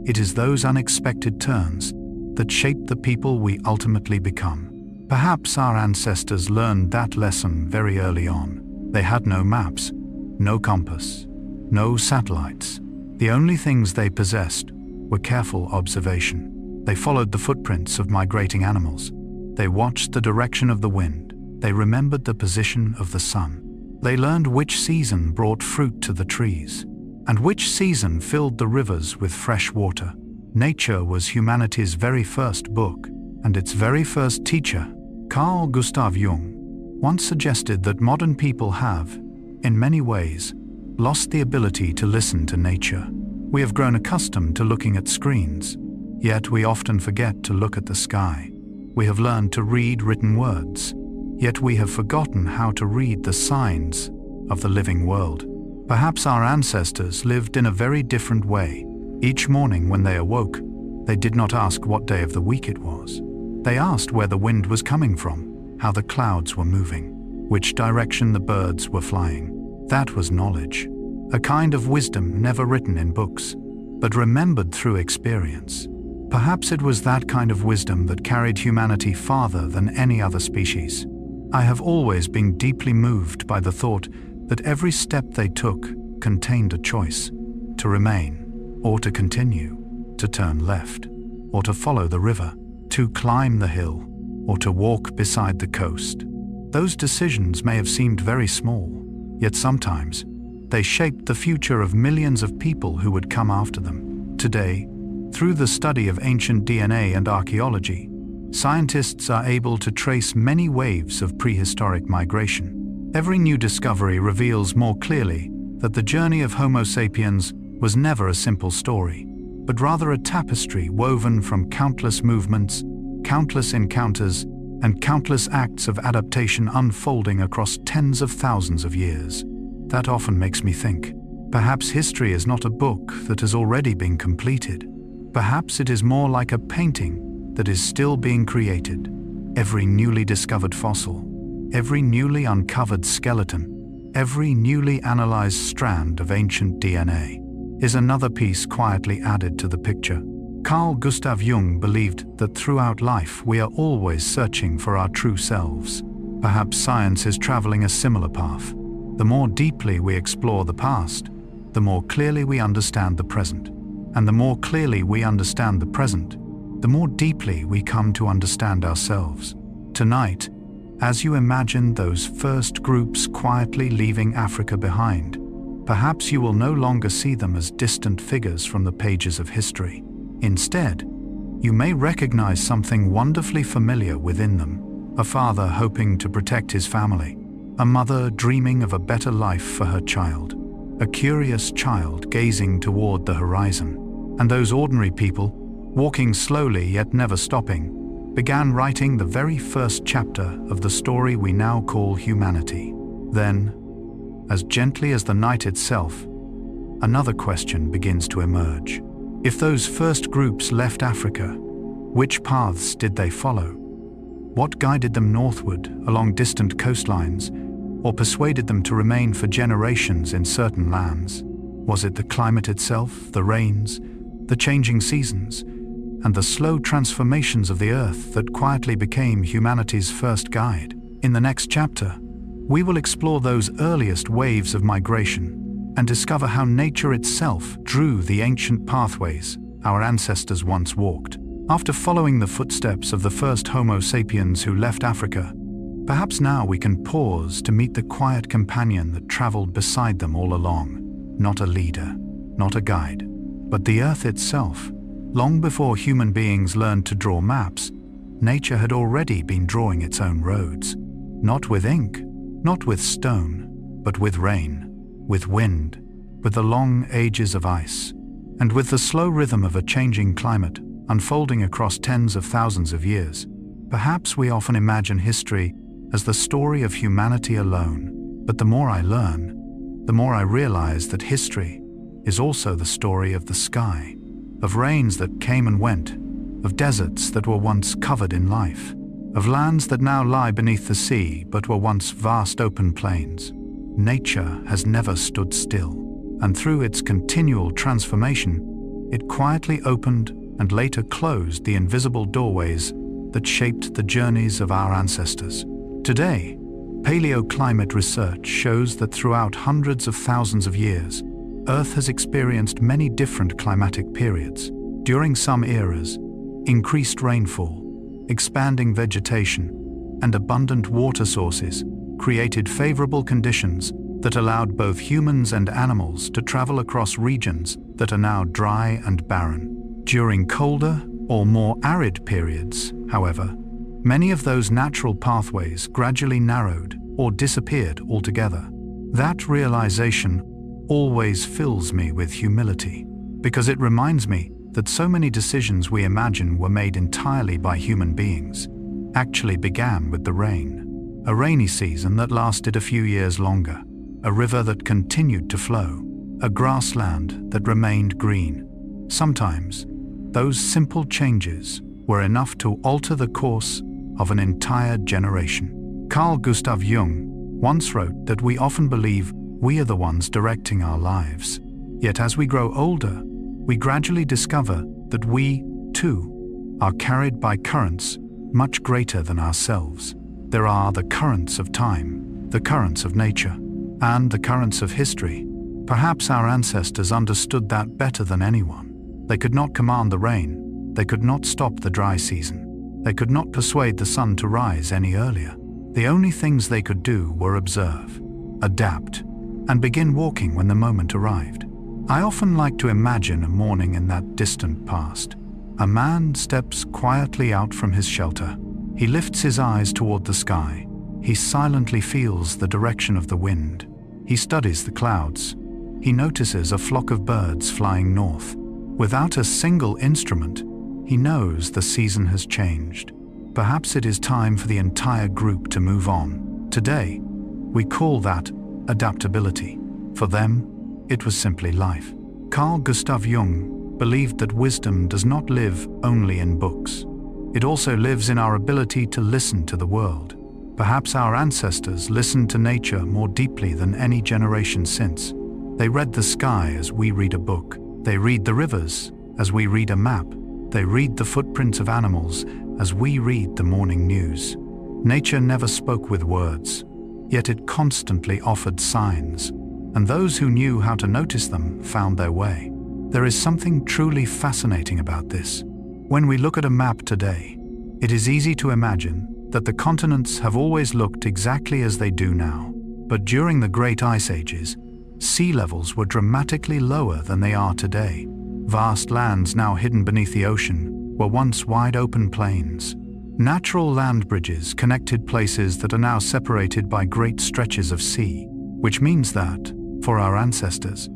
it is those unexpected turns that shape the people we ultimately become. Perhaps our ancestors learned that lesson very early on. They had no maps, no compass, no satellites. The only things they possessed were careful observation. They followed the footprints of migrating animals. They watched the direction of the wind. They remembered the position of the sun. They learned which season brought fruit to the trees, and which season filled the rivers with fresh water. Nature was humanity's very first book, and its very first teacher. Carl Gustav Jung once suggested that modern people have, in many ways, lost the ability to listen to nature. We have grown accustomed to looking at screens, yet we often forget to look at the sky. We have learned to read written words, yet we have forgotten how to read the signs of the living world. Perhaps our ancestors lived in a very different way. Each morning when they awoke, they did not ask what day of the week it was. They asked where the wind was coming from, how the clouds were moving, which direction the birds were flying. That was knowledge, a kind of wisdom never written in books, but remembered through experience. Perhaps it was that kind of wisdom that carried humanity farther than any other species. I have always been deeply moved by the thought that every step they took contained a choice: to remain, or to continue, to turn left, or to follow the river, to climb the hill, or to walk beside the coast. Those decisions may have seemed very small, yet sometimes they shaped the future of millions of people who would come after them. Today, through the study of ancient DNA and archaeology, scientists are able to trace many waves of prehistoric migration. Every new discovery reveals more clearly that the journey of Homo sapiens was never a simple story, but rather a tapestry woven from countless movements, countless encounters, and countless acts of adaptation unfolding across tens of thousands of years. That often makes me think, perhaps history is not a book that has already been completed. Perhaps it is more like a painting that is still being created. Every newly discovered fossil, every newly uncovered skeleton, every newly analyzed strand of ancient DNA is another piece quietly added to the picture. Carl Gustav Jung believed that throughout life we are always searching for our true selves. Perhaps science is traveling a similar path. The more deeply we explore the past, the more clearly we understand the present. And the more clearly we understand the present, the more deeply we come to understand ourselves. Tonight, as you imagine those first groups quietly leaving Africa behind, perhaps you will no longer see them as distant figures from the pages of history. Instead, you may recognize something wonderfully familiar within them: a father hoping to protect his family, a mother dreaming of a better life for her child, a curious child gazing toward the horizon. And those ordinary people, walking slowly yet never stopping, began writing the very first chapter of the story we now call humanity. Then, as gently as the night itself, another question begins to emerge. If those first groups left Africa, which paths did they follow? What guided them northward along distant coastlines, or persuaded them to remain for generations in certain lands? Was it the climate itself, the rains, the changing seasons, and the slow transformations of the earth that quietly became humanity's first guide? In the next chapter, we will explore those earliest waves of migration and discover how nature itself drew the ancient pathways our ancestors once walked. After following the footsteps of the first Homo sapiens who left Africa, perhaps now we can pause to meet the quiet companion that traveled beside them all along. Not a leader, not a guide, but the earth itself. Long before human beings learned to draw maps, nature had already been drawing its own roads. Not with ink, not with stone, but with rain, with wind, with the long ages of ice, and with the slow rhythm of a changing climate unfolding across tens of thousands of years. Perhaps we often imagine history as the story of humanity alone, but the more I learn, the more I realize that history is also the story of the sky, of rains that came and went, of deserts that were once covered in life, of lands that now lie beneath the sea but were once vast open plains. Nature has never stood still, and through its continual transformation, it quietly opened and later closed the invisible doorways that shaped the journeys of our ancestors. Today, paleoclimate research shows that throughout hundreds of thousands of years, Earth has experienced many different climatic periods. During some eras, increased rainfall, expanding vegetation, and abundant water sources created favorable conditions that allowed both humans and animals to travel across regions that are now dry and barren. During colder or more arid periods, however, many of those natural pathways gradually narrowed or disappeared altogether. That realization always fills me with humility, because it reminds me that so many decisions we imagine were made entirely by human beings actually began with the rain. A rainy season that lasted a few years longer, a river that continued to flow, a grassland that remained green. Sometimes, those simple changes were enough to alter the course of an entire generation. Carl Gustav Jung once wrote that we often believe we are the ones directing our lives. Yet as we grow older, we gradually discover that we, too, are carried by currents much greater than ourselves. There are the currents of time, the currents of nature, and the currents of history. Perhaps our ancestors understood that better than anyone. They could not command the rain. They could not stop the dry season. They could not persuade the sun to rise any earlier. The only things they could do were observe, adapt, and begin walking when the moment arrived. I often like to imagine a morning in that distant past. A man steps quietly out from his shelter. He lifts his eyes toward the sky. He silently feels the direction of the wind. He studies the clouds. He notices a flock of birds flying north. Without a single instrument, he knows the season has changed. Perhaps it is time for the entire group to move on. Today, we call that adaptability. For them, it was simply life. Carl Gustav Jung believed that wisdom does not live only in books. It also lives in our ability to listen to the world. Perhaps our ancestors listened to nature more deeply than any generation since. They read the sky as we read a book. They read the rivers as we read a map. They read the footprints of animals as we read the morning news. Nature never spoke with words, yet it constantly offered signs, and those who knew how to notice them found their way. There is something truly fascinating about this. When we look at a map today, it is easy to imagine that the continents have always looked exactly as they do now. But during the Great Ice Ages, sea levels were dramatically lower than they are today. Vast lands now hidden beneath the ocean were once wide open plains. Natural land bridges connected places that are now separated by great stretches of sea, which means that, for our ancestors,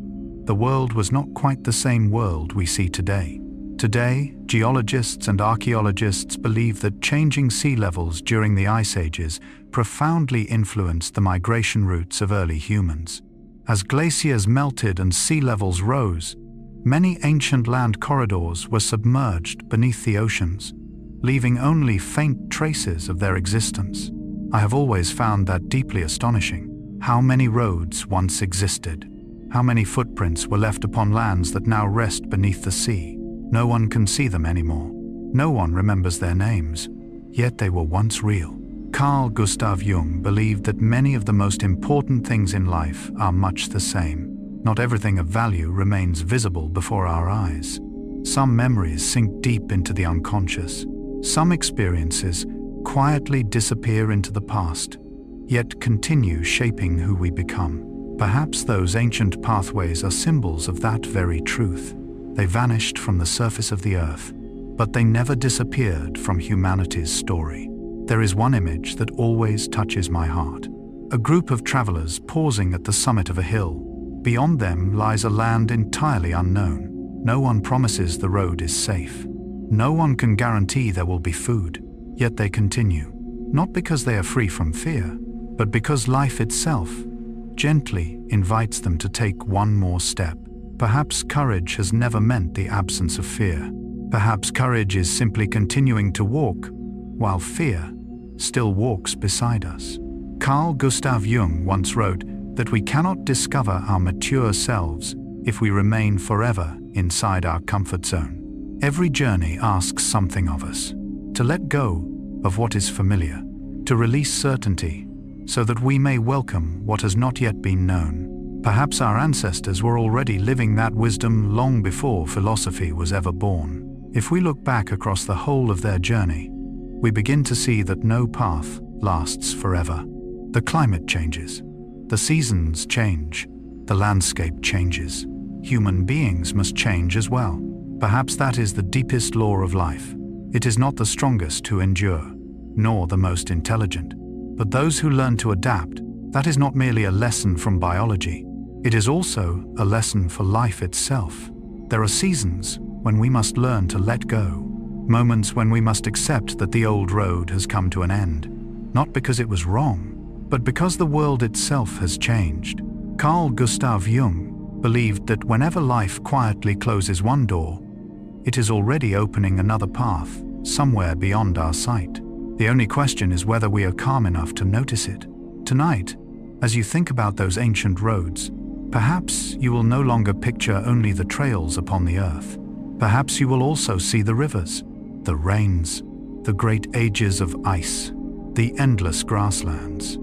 the world was not quite the same world we see today. Today, geologists and archaeologists believe that changing sea levels during the Ice Ages profoundly influenced the migration routes of early humans. As glaciers melted and sea levels rose, many ancient land corridors were submerged beneath the oceans, leaving only faint traces of their existence. I have always found that deeply astonishing. How many roads once existed? How many footprints were left upon lands that now rest beneath the sea? No one can see them anymore. No one remembers their names, yet they were once real. Carl Gustav Jung believed that many of the most important things in life are much the same. Not everything of value remains visible before our eyes. Some memories sink deep into the unconscious. Some experiences quietly disappear into the past, yet continue shaping who we become. Perhaps those ancient pathways are symbols of that very truth. They vanished from the surface of the earth, but they never disappeared from humanity's story. There is one image that always touches my heart. A group of travelers pausing at the summit of a hill. Beyond them lies a land entirely unknown. No one promises the road is safe. No one can guarantee there will be food. Yet they continue, not because they are free from fear, but because life itself gently invites them to take one more step. Perhaps courage has never meant the absence of fear. Perhaps courage is simply continuing to walk, while fear still walks beside us. Carl Gustav Jung once wrote that we cannot discover our mature selves if we remain forever inside our comfort zone. Every journey asks something of us. To let go of what is familiar, to release certainty, so that we may welcome what has not yet been known. Perhaps our ancestors were already living that wisdom long before philosophy was ever born. If we look back across the whole of their journey, we begin to see that no path lasts forever. The climate changes, the seasons change, the landscape changes. Human beings must change as well. Perhaps that is the deepest law of life. It is not the strongest who endure, nor the most intelligent, but those who learn to adapt. That is not merely a lesson from biology. It is also a lesson for life itself. There are seasons when we must learn to let go, moments when we must accept that the old road has come to an end, not because it was wrong, but because the world itself has changed. Carl Gustav Jung believed that whenever life quietly closes one door, it is already opening another path, somewhere beyond our sight. The only question is whether we are calm enough to notice it. Tonight, as you think about those ancient roads, perhaps you will no longer picture only the trails upon the earth. Perhaps you will also see the rivers, the rains, the great ages of ice, the endless grasslands,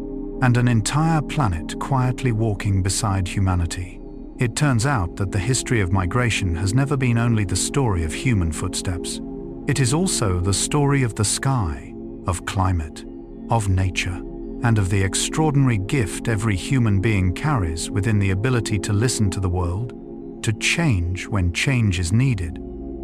and an entire planet quietly walking beside humanity. It turns out that the history of migration has never been only the story of human footsteps. It is also the story of the sky, of climate, of nature, and of the extraordinary gift every human being carries within the ability to listen to the world, to change when change is needed,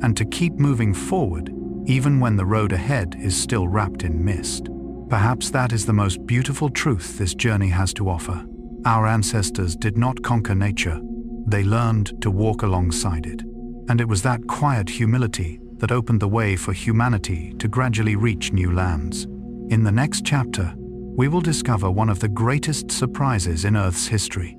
and to keep moving forward even when the road ahead is still wrapped in mist. Perhaps that is the most beautiful truth this journey has to offer. Our ancestors did not conquer nature. They learned to walk alongside it. And it was that quiet humility that opened the way for humanity to gradually reach new lands. In the next chapter, we will discover one of the greatest surprises in Earth's history.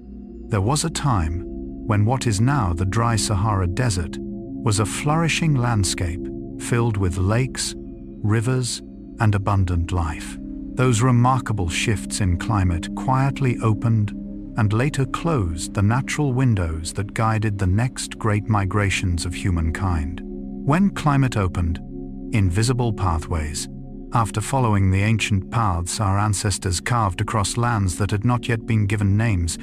There was a time when what is now the dry Sahara Desert was a flourishing landscape filled with lakes, rivers, and abundant life. Those remarkable shifts in climate quietly opened and later closed the natural windows that guided the next great migrations of humankind. When climate opened, invisible pathways, after following the ancient paths our ancestors carved across lands that had not yet been given names,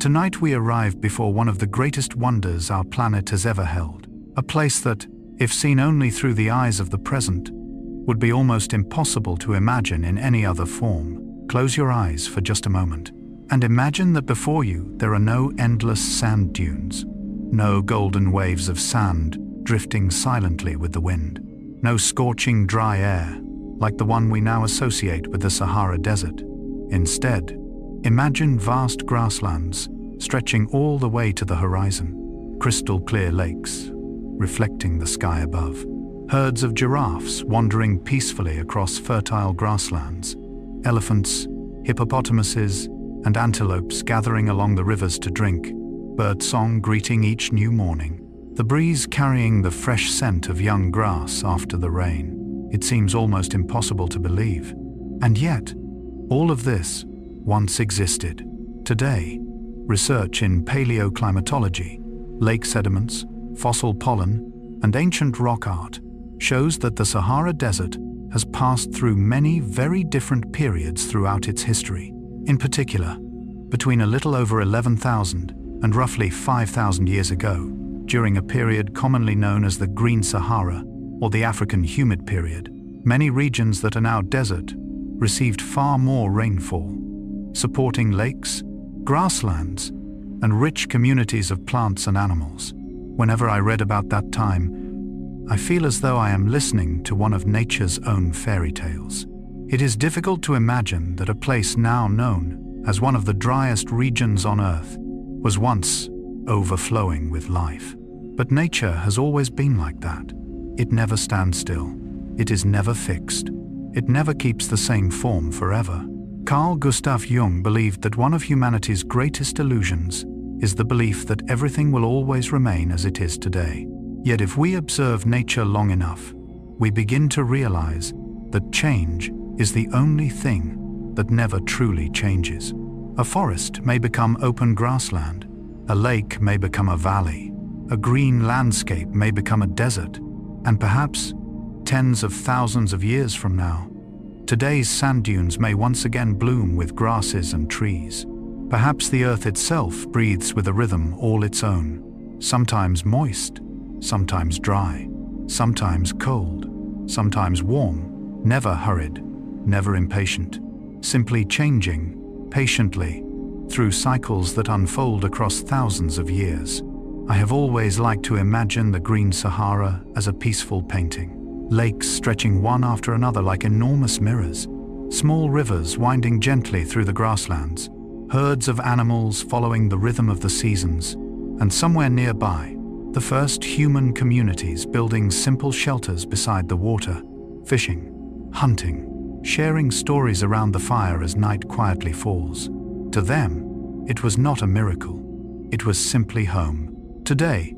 tonight we arrive before one of the greatest wonders our planet has ever held. A place that, if seen only through the eyes of the present, would be almost impossible to imagine in any other form. Close your eyes for just a moment, and imagine that before you there are no endless sand dunes, no golden waves of sand drifting silently with the wind, no scorching dry air like the one we now associate with the Sahara Desert. Instead, imagine vast grasslands stretching all the way to the horizon, crystal clear lakes reflecting the sky above, herds of giraffes wandering peacefully across fertile grasslands, elephants, hippopotamuses, and antelopes gathering along the rivers to drink, birdsong greeting each new morning, the breeze carrying the fresh scent of young grass after the rain. It seems almost impossible to believe. And yet, all of this once existed. Today, research in paleoclimatology, lake sediments, fossil pollen, and ancient rock art shows that the Sahara Desert has passed through many very different periods throughout its history. In particular, between a little over 11,000 and roughly 5,000 years ago, during a period commonly known as the Green Sahara or the African Humid Period, many regions that are now desert received far more rainfall, supporting lakes, grasslands, and rich communities of plants and animals. Whenever I read about that time, I feel as though I am listening to one of nature's own fairy tales. It is difficult to imagine that a place now known as one of the driest regions on Earth, was once overflowing with life. But nature has always been like that. It never stands still. It is never fixed. It never keeps the same form forever. Carl Gustav Jung believed that one of humanity's greatest illusions is the belief that everything will always remain as it is today. Yet if we observe nature long enough, we begin to realize that change is the only thing that never truly changes. A forest may become open grassland, a lake may become a valley, a green landscape may become a desert, and perhaps tens of thousands of years from now, today's sand dunes may once again bloom with grasses and trees. Perhaps the earth itself breathes with a rhythm all its own, sometimes moist, sometimes dry, sometimes cold, sometimes warm, never hurried, never impatient, simply changing, patiently, through cycles that unfold across thousands of years. I have always liked to imagine the Green Sahara as a peaceful painting. Lakes stretching one after another like enormous mirrors, small rivers winding gently through the grasslands, herds of animals following the rhythm of the seasons, and somewhere nearby, the first human communities building simple shelters beside the water, fishing, hunting, sharing stories around the fire as night quietly falls. To them, it was not a miracle. It was simply home. Today,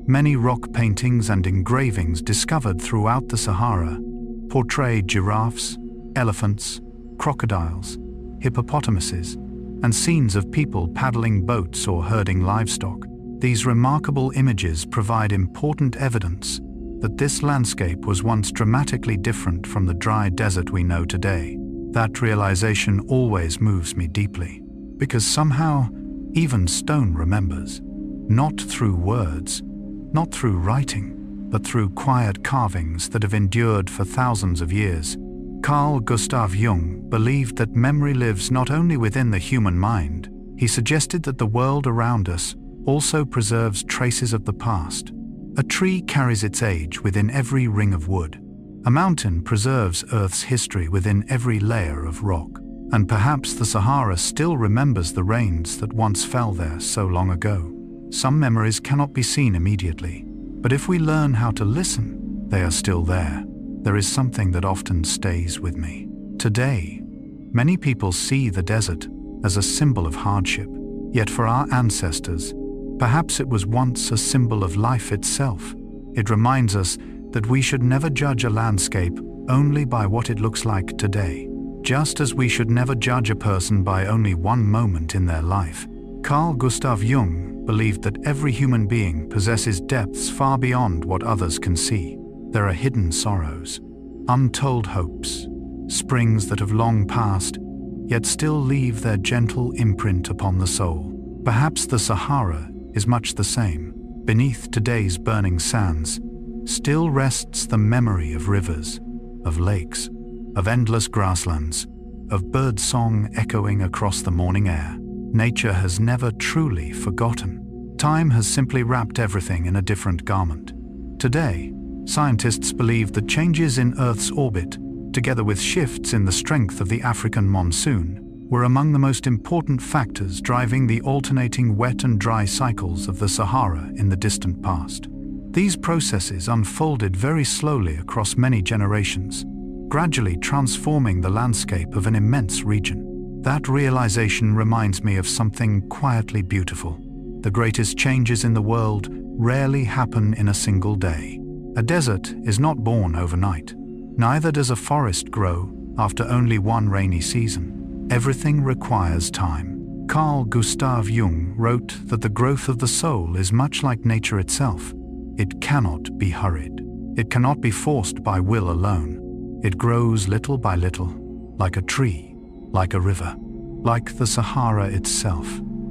many rock paintings and engravings discovered throughout the Sahara portray giraffes, elephants, crocodiles, hippopotamuses, and scenes of people paddling boats or herding livestock. These remarkable images provide important evidence that this landscape was once dramatically different from the dry desert we know today. That realization always moves me deeply, because somehow, even stone remembers. Not through words, not through writing, but through quiet carvings that have endured for thousands of years. Carl Gustav Jung believed that memory lives not only within the human mind. He suggested that the world around us also preserves traces of the past. A tree carries its age within every ring of wood. A mountain preserves Earth's history within every layer of rock. And perhaps the Sahara still remembers the rains that once fell there so long ago. Some memories cannot be seen immediately, but if we learn how to listen, they are still there. There is something that often stays with me. Today, many people see the desert as a symbol of hardship, yet for our ancestors, perhaps it was once a symbol of life itself. It reminds us that we should never judge a landscape only by what it looks like today, just as we should never judge a person by only one moment in their life. Carl Gustav Jung believed that every human being possesses depths far beyond what others can see. There are hidden sorrows, untold hopes, springs that have long passed, yet still leave their gentle imprint upon the soul. Perhaps the Sahara is much the same. Beneath today's burning sands, still rests the memory of rivers, of lakes, of endless grasslands, of bird song echoing across the morning air. Nature has never truly forgotten. Time has simply wrapped everything in a different garment. Today, scientists believe that changes in Earth's orbit, together with shifts in the strength of the African monsoon, were among the most important factors driving the alternating wet and dry cycles of the Sahara in the distant past. These processes unfolded very slowly across many generations, gradually transforming the landscape of an immense region. That realization reminds me of something quietly beautiful. The greatest changes in the world rarely happen in a single day. A desert is not born overnight. Neither does a forest grow after only one rainy season. Everything requires time. Carl Gustav Jung wrote that the growth of the soul is much like nature itself. It cannot be hurried. It cannot be forced by will alone. It grows little by little, like a tree, like a river, like the Sahara itself.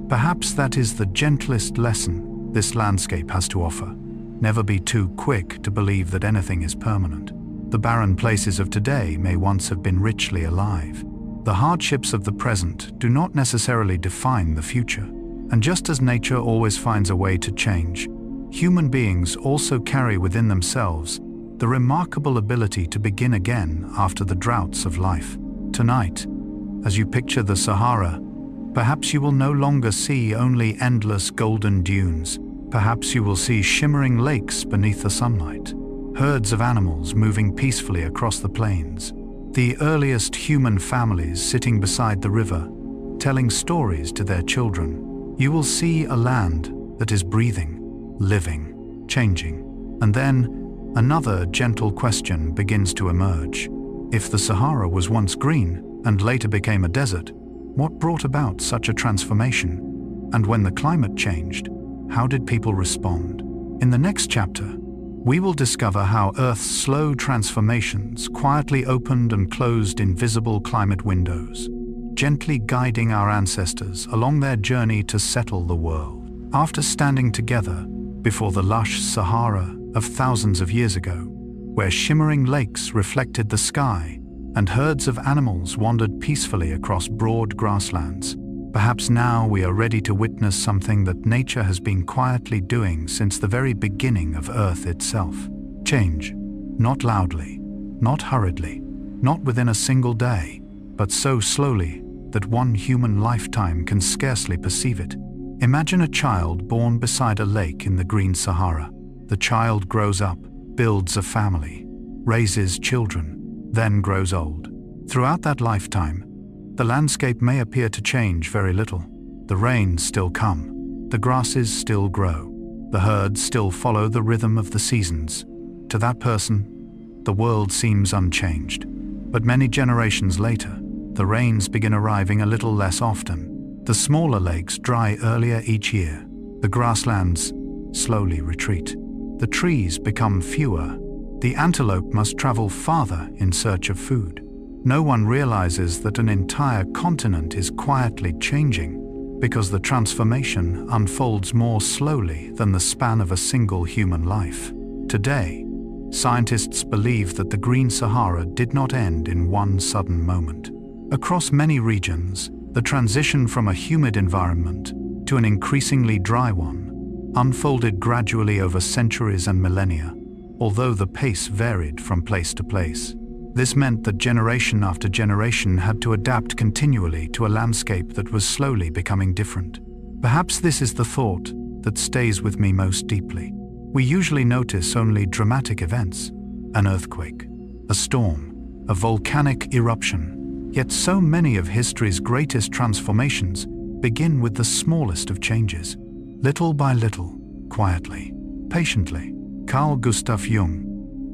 Perhaps that is the gentlest lesson this landscape has to offer. Never be too quick to believe that anything is permanent. The barren places of today may once have been richly alive. The hardships of the present do not necessarily define the future. And just as nature always finds a way to change, human beings also carry within themselves the remarkable ability to begin again after the droughts of life. Tonight, as you picture the Sahara, Perhaps you will no longer see only endless golden dunes. Perhaps you will see shimmering lakes beneath the sunlight, herds of animals moving peacefully across the plains, the earliest human families sitting beside the river, telling stories to their children. You will see a land that is breathing, living, changing. And then another gentle question begins to emerge. If the Sahara was once green and later became a desert, what brought about such a transformation? And when the climate changed, how did people respond? In the next chapter, we will discover how Earth's slow transformations quietly opened and closed invisible climate windows, gently guiding our ancestors along their journey to settle the world. After standing together before the lush Sahara of thousands of years ago, where shimmering lakes reflected the sky and herds of animals wandered peacefully across broad grasslands, perhaps now we are ready to witness something that nature has been quietly doing since the very beginning of Earth itself. Change, not loudly, not hurriedly, not within a single day, but so slowly that one human lifetime can scarcely perceive it. Imagine a child born beside a lake in the green Sahara. The child grows up, builds a family, raises children, then grows old. Throughout that lifetime, the landscape may appear to change very little. The rains still come, the grasses still grow, the herds still follow the rhythm of the seasons. To that person, the world seems unchanged. But many generations later, the rains begin arriving a little less often. The smaller lakes dry earlier each year. The grasslands slowly retreat. The trees become fewer. The antelope must travel farther in search of food. No one realizes that an entire continent is quietly changing because the transformation unfolds more slowly than the span of a single human life. Today, scientists believe that the Green Sahara did not end in one sudden moment. Across many regions, the transition from a humid environment to an increasingly dry one unfolded gradually over centuries and millennia, although the pace varied from place to place. This meant that generation after generation had to adapt continually to a landscape that was slowly becoming different. Perhaps this is the thought that stays with me most deeply. We usually notice only dramatic events, an earthquake, a storm, a volcanic eruption, yet so many of history's greatest transformations begin with the smallest of changes. Little by little, quietly, patiently. Carl Gustav Jung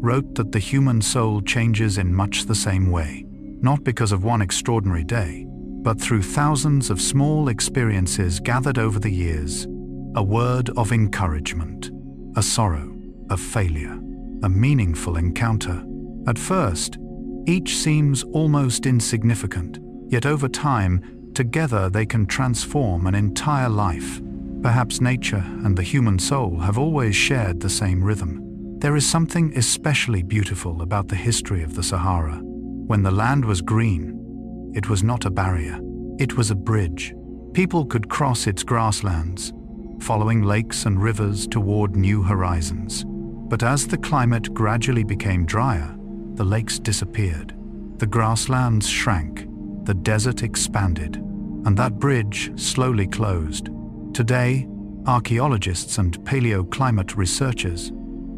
wrote that the human soul changes in much the same way, not because of one extraordinary day, but through thousands of small experiences gathered over the years. A word of encouragement, a sorrow, a failure, a meaningful encounter. At first, each seems almost insignificant, yet over time, together they can transform an entire life. Perhaps nature and the human soul have always shared the same rhythm. There is something especially beautiful about the history of the Sahara. When the land was green, it was not a barrier, it was a bridge. People could cross its grasslands, following lakes and rivers toward new horizons. But as the climate gradually became drier, the lakes disappeared. The grasslands shrank, the desert expanded, and that bridge slowly closed. Today, archaeologists and paleoclimate researchers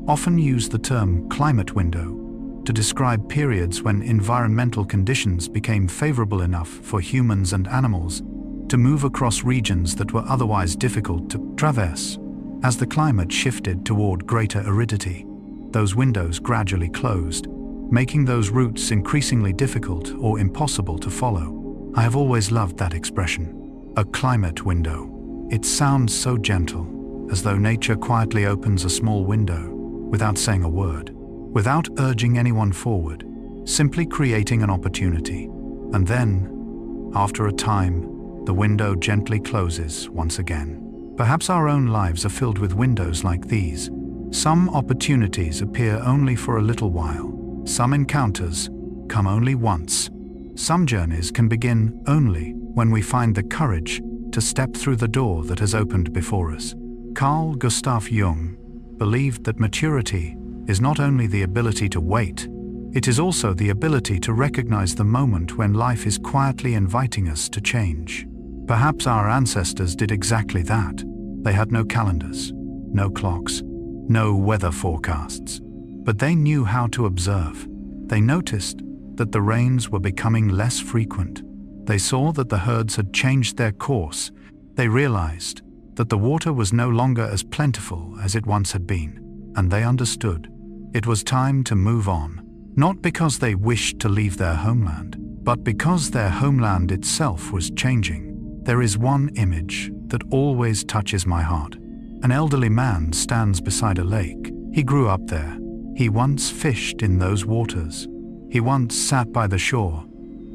often use the term climate window to describe periods when environmental conditions became favorable enough for humans and animals to move across regions that were otherwise difficult to traverse. As the climate shifted toward greater aridity, those windows gradually closed, making those routes increasingly difficult or impossible to follow. I have always loved that expression, a climate window. It sounds so gentle, as though nature quietly opens a small window, without saying a word, without urging anyone forward, simply creating an opportunity. And then, after a time, the window gently closes once again. Perhaps our own lives are filled with windows like these. Some opportunities appear only for a little while. Some encounters come only once. Some journeys can begin only when we find the courage to step through the door that has opened before us. Carl Gustav Jung believed that maturity is not only the ability to wait, it is also the ability to recognize the moment when life is quietly inviting us to change. Perhaps our ancestors did exactly that. They had no calendars, no clocks, no weather forecasts, but they knew how to observe. They noticed that the rains were becoming less frequent. They saw that the herds had changed their course. They realized that the water was no longer as plentiful as it once had been, and they understood it was time to move on, not because they wished to leave their homeland, but because their homeland itself was changing. There is one image that always touches my heart. An elderly man stands beside a lake. He grew up there. He once fished in those waters. He once sat by the shore,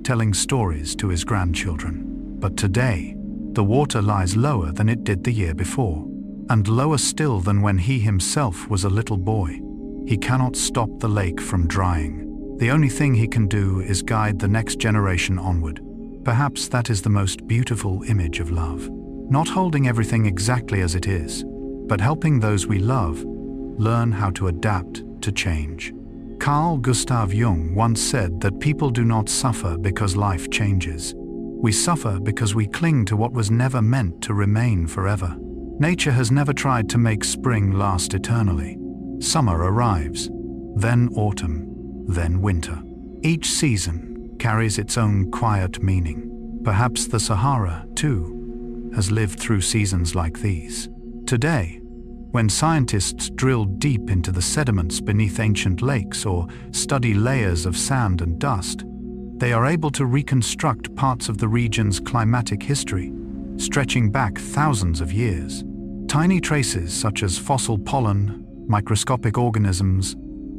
telling stories to his grandchildren. But today, the water lies lower than it did the year before, and lower still than when he himself was a little boy. He cannot stop the lake from drying. The only thing he can do is guide the next generation onward. Perhaps that is the most beautiful image of love. Not holding everything exactly as it is, but helping those we love learn how to adapt to change. Carl Gustav Jung once said that people do not suffer because life changes. We suffer because we cling to what was never meant to remain forever. Nature has never tried to make spring last eternally. Summer arrives, then autumn, then winter. Each season carries its own quiet meaning. Perhaps the Sahara, too, has lived through seasons like these. Today, when scientists drill deep into the sediments beneath ancient lakes or study layers of sand and dust, they are able to reconstruct parts of the region's climatic history, stretching back thousands of years. Tiny traces such as fossil pollen, microscopic organisms,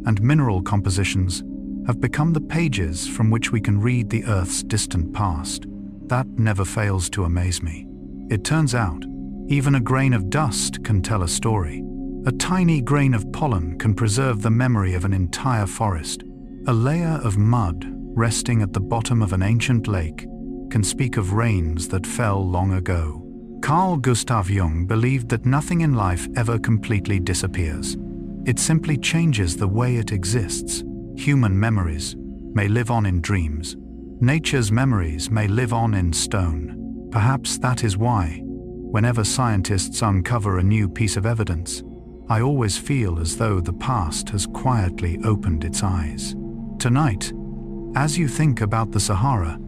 and mineral compositions have become the pages from which we can read the Earth's distant past. That never fails to amaze me. It turns out, even a grain of dust can tell a story. A tiny grain of pollen can preserve the memory of an entire forest. A layer of mud resting at the bottom of an ancient lake can speak of rains that fell long ago. Carl Gustav Jung believed that nothing in life ever completely disappears. It simply changes the way it exists. Human memories may live on in dreams. Nature's memories may live on in stone. Perhaps that is why, whenever scientists uncover a new piece of evidence, I always feel as though the past has quietly opened its eyes. Tonight, as you think about the Sahara,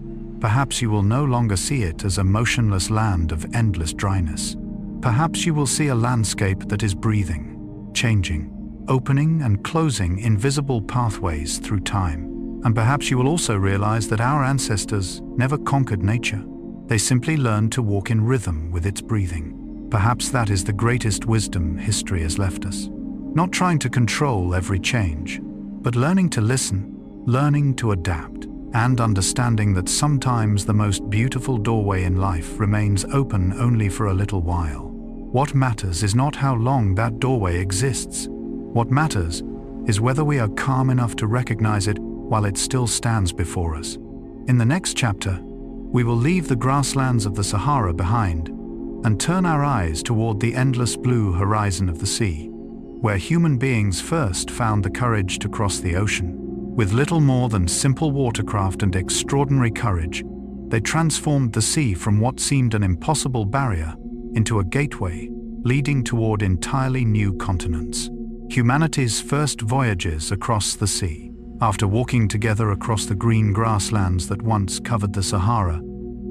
perhaps you will no longer see it as a motionless land of endless dryness. Perhaps you will see a landscape that is breathing, changing, opening and closing invisible pathways through time. And perhaps you will also realize that our ancestors never conquered nature. They simply learned to walk in rhythm with its breathing. Perhaps that is the greatest wisdom history has left us. Not trying to control every change, but learning to listen, learning to adapt, and understanding that sometimes the most beautiful doorway in life remains open only for a little while. What matters is not how long that doorway exists. What matters is whether we are calm enough to recognize it while it still stands before us. In the next chapter, we will leave the grasslands of the Sahara behind and turn our eyes toward the endless blue horizon of the sea, where human beings first found the courage to cross the ocean. With little more than simple watercraft and extraordinary courage, they transformed the sea from what seemed an impossible barrier into a gateway leading toward entirely new continents. Humanity's first voyages across the sea. After walking together across the green grasslands that once covered the Sahara,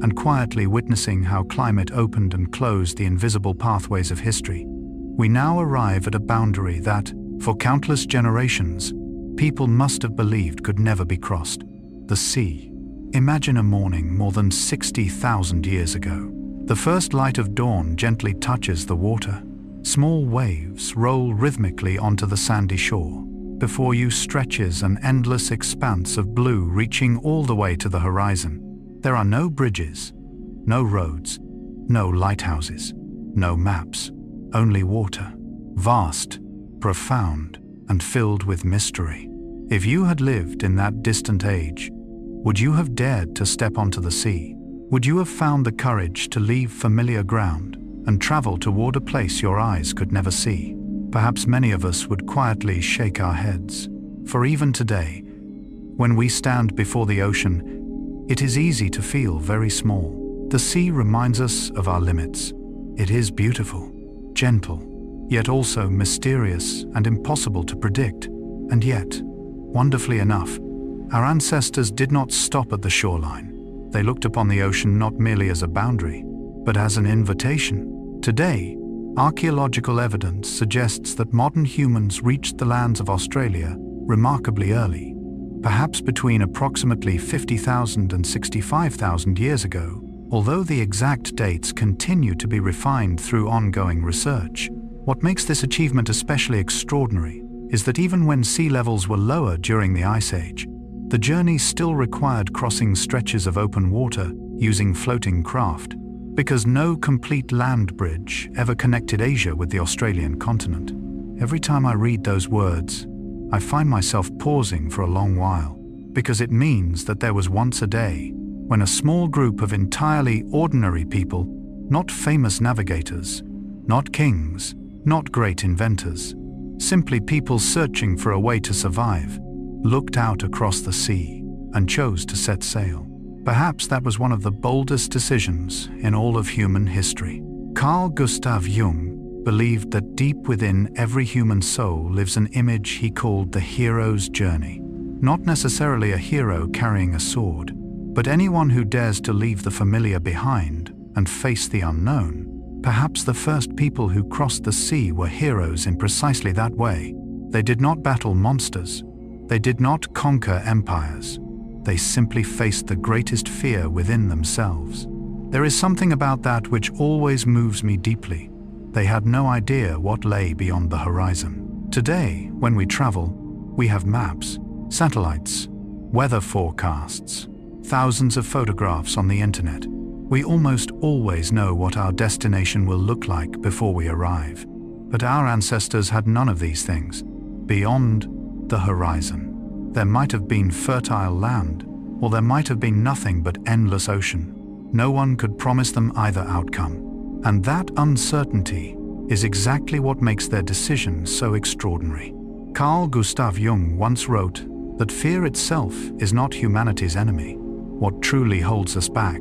and quietly witnessing how climate opened and closed the invisible pathways of history, we now arrive at a boundary that, for countless generations, people must have believed could never be crossed: the sea. Imagine a morning more than 60,000 years ago. The first light of dawn gently touches the water. Small waves roll rhythmically onto the sandy shore. Before you stretches an endless expanse of blue reaching all the way to the horizon. There are no bridges, no roads, no lighthouses, no maps, only water. Vast, profound, and filled with mystery. If you had lived in that distant age, would you have dared to step onto the sea? Would you have found the courage to leave familiar ground and travel toward a place your eyes could never see? Perhaps many of us would quietly shake our heads, for even today, when we stand before the ocean, it is easy to feel very small. The sea reminds us of our limits. It is beautiful, gentle, yet also mysterious and impossible to predict. And yet, wonderfully enough, our ancestors did not stop at the shoreline. They looked upon the ocean not merely as a boundary, but as an invitation. Today, archaeological evidence suggests that modern humans reached the lands of Australia remarkably early, perhaps between approximately 50,000 and 65,000 years ago, although the exact dates continue to be refined through ongoing research. What makes this achievement especially extraordinary is that even when sea levels were lower during the Ice Age, the journey still required crossing stretches of open water using floating craft, because no complete land bridge ever connected Asia with the Australian continent. Every time I read those words, I find myself pausing for a long while, because it means that there was once a day when a small group of entirely ordinary people, not famous navigators, not kings, not great inventors, simply people searching for a way to survive, looked out across the sea and chose to set sail. Perhaps that was one of the boldest decisions in all of human history. Carl Gustav Jung believed that deep within every human soul lives an image he called the hero's journey. Not necessarily a hero carrying a sword, but anyone who dares to leave the familiar behind and face the unknown. Perhaps the first people who crossed the sea were heroes in precisely that way. They did not battle monsters. They did not conquer empires. They simply faced the greatest fear within themselves. There is something about that which always moves me deeply. They had no idea what lay beyond the horizon. Today, when we travel, we have maps, satellites, weather forecasts, thousands of photographs on the internet. We almost always know what our destination will look like before we arrive. But our ancestors had none of these things. Beyond the horizon, there might have been fertile land, or there might have been nothing but endless ocean. No one could promise them either outcome. And that uncertainty is exactly what makes their decision so extraordinary. Carl Gustav Jung once wrote that fear itself is not humanity's enemy. What truly holds us back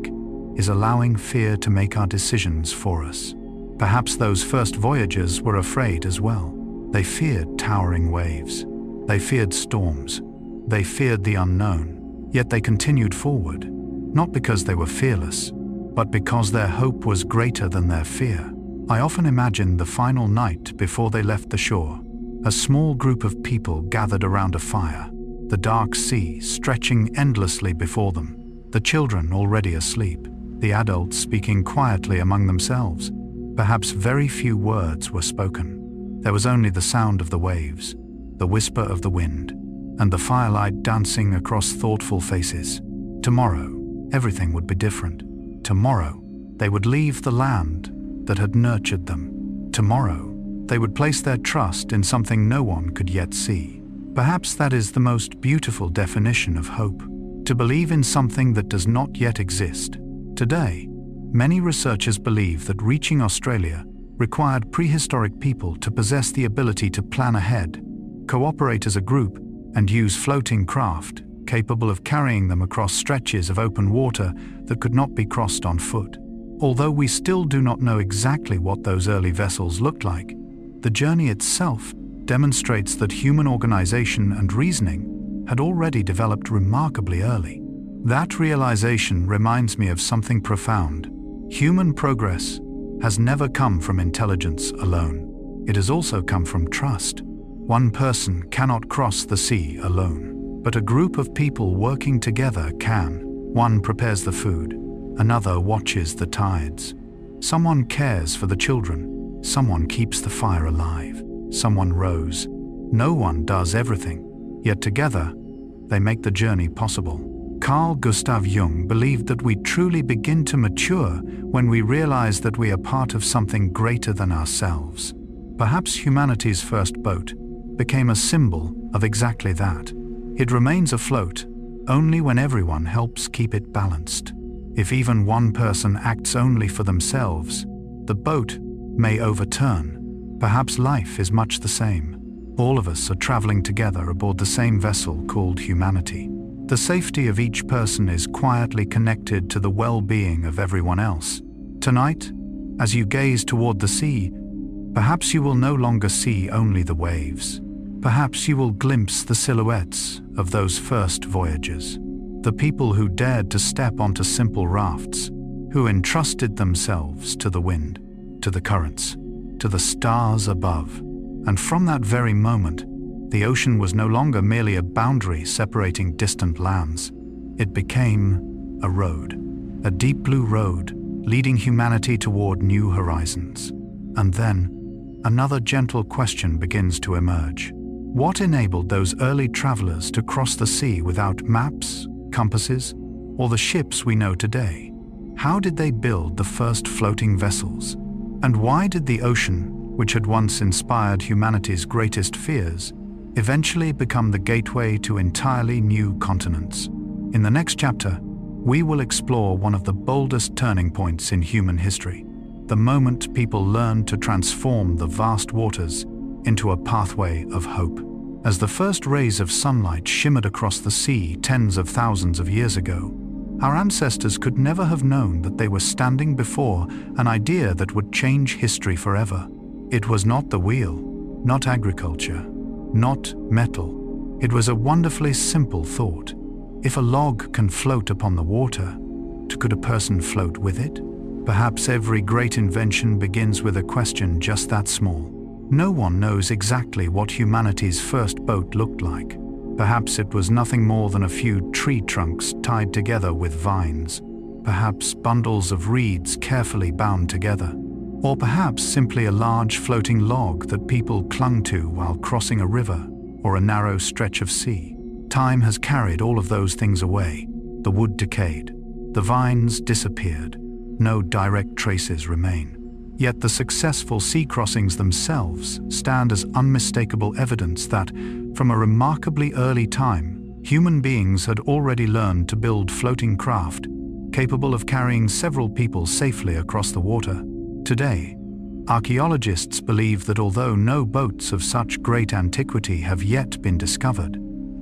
is allowing fear to make our decisions for us. Perhaps those first voyagers were afraid as well. They feared towering waves. They feared storms. They feared the unknown. Yet they continued forward, not because they were fearless, but because their hope was greater than their fear. I often imagine the final night before they left the shore. A small group of people gathered around a fire, the dark sea stretching endlessly before them, the children already asleep, the adults speaking quietly among themselves. Perhaps very few words were spoken. There was only the sound of the waves, the whisper of the wind, and the firelight dancing across thoughtful faces. Tomorrow, everything would be different. Tomorrow, they would leave the land that had nurtured them. Tomorrow, they would place their trust in something no one could yet see. Perhaps that is the most beautiful definition of hope, to believe in something that does not yet exist. Today, many researchers believe that reaching Australia required prehistoric people to possess the ability to plan ahead, cooperate as a group, and use floating craft capable of carrying them across stretches of open water that could not be crossed on foot. Although we still do not know exactly what those early vessels looked like, the journey itself demonstrates that human organization and reasoning had already developed remarkably early. That realization reminds me of something profound. Human progress has never come from intelligence alone. It has also come from trust. One person cannot cross the sea alone, but a group of people working together can. One prepares the food, another watches the tides. Someone cares for the children, someone keeps the fire alive, someone rows. No one does everything, yet together they make the journey possible. Carl Gustav Jung believed that we truly begin to mature when we realize that we are part of something greater than ourselves. Perhaps humanity's first boat became a symbol of exactly that. It remains afloat only when everyone helps keep it balanced. If even one person acts only for themselves, the boat may overturn. Perhaps life is much the same. All of us are traveling together aboard the same vessel called humanity. The safety of each person is quietly connected to the well-being of everyone else. Tonight, as you gaze toward the sea, perhaps you will no longer see only the waves. Perhaps you will glimpse the silhouettes of those first voyagers, the people who dared to step onto simple rafts, who entrusted themselves to the wind, to the currents, to the stars above. And from that very moment, the ocean was no longer merely a boundary separating distant lands. It became a road, a deep blue road leading humanity toward new horizons. And then, another gentle question begins to emerge. What enabled those early travelers to cross the sea without maps, compasses, or the ships we know today? How did they build the first floating vessels? And why did the ocean, which had once inspired humanity's greatest fears, eventually become the gateway to entirely new continents? In the next chapter, we will explore one of the boldest turning points in human history, the moment people learned to transform the vast waters into a pathway of hope. As the first rays of sunlight shimmered across the sea tens of thousands of years ago, our ancestors could never have known that they were standing before an idea that would change history forever. It was not the wheel, not agriculture, not metal. It was a wonderfully simple thought. If a log can float upon the water, could a person float with it? Perhaps every great invention begins with a question just that small. No one knows exactly what humanity's first boat looked like. Perhaps it was nothing more than a few tree trunks tied together with vines. Perhaps bundles of reeds carefully bound together. Or perhaps simply a large floating log that people clung to while crossing a river or a narrow stretch of sea. Time has carried all of those things away. The wood decayed. The vines disappeared. No direct traces remain. Yet the successful sea crossings themselves stand as unmistakable evidence that, from a remarkably early time, human beings had already learned to build floating craft, capable of carrying several people safely across the water. Today, archaeologists believe that although no boats of such great antiquity have yet been discovered,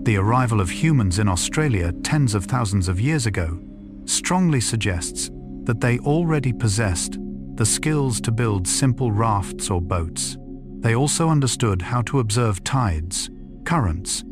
the arrival of humans in Australia tens of thousands of years ago strongly suggests that they already possessed the skills to build simple rafts or boats. They also understood how to observe tides, currents,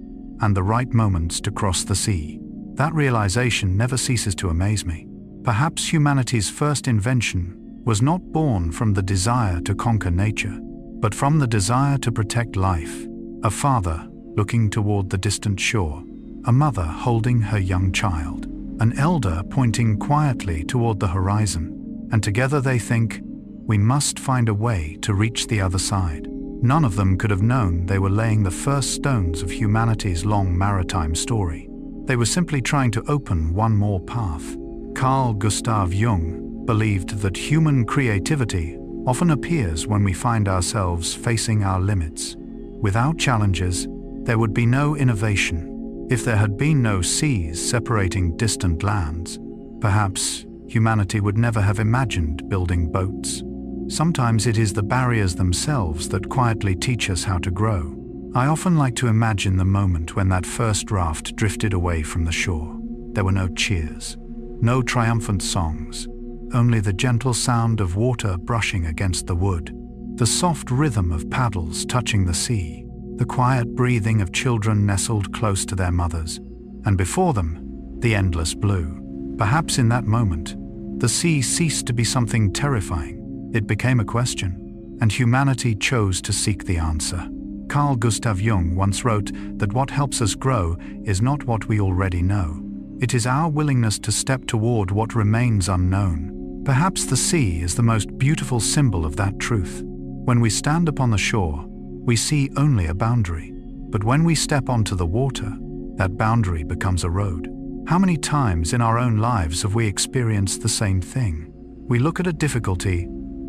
and the right moments to cross the sea. That realization never ceases to amaze me. Perhaps humanity's first invention was not born from the desire to conquer nature, but from the desire to protect life. A father looking toward the distant shore, a mother holding her young child, an elder pointing quietly toward the horizon, and together they think, we must find a way to reach the other side. None of them could have known they were laying the first stones of humanity's long maritime story. They were simply trying to open one more path. Carl Gustav Jung believed that human creativity often appears when we find ourselves facing our limits. Without challenges, there would be no innovation. If there had been no seas separating distant lands, perhaps humanity would never have imagined building boats. Sometimes it is the barriers themselves that quietly teach us how to grow. I often like to imagine the moment when that first raft drifted away from the shore. There were no cheers, no triumphant songs, only the gentle sound of water brushing against the wood, the soft rhythm of paddles touching the sea, the quiet breathing of children nestled close to their mothers, and before them, the endless blue. Perhaps in that moment, the sea ceased to be something terrifying. It became a question, and humanity chose to seek the answer. Carl Gustav Jung once wrote that what helps us grow is not what we already know. It is our willingness to step toward what remains unknown. Perhaps the sea is the most beautiful symbol of that truth. When we stand upon the shore, we see only a boundary. But when we step onto the water, that boundary becomes a road. How many times in our own lives have we experienced the same thing? We look at a difficulty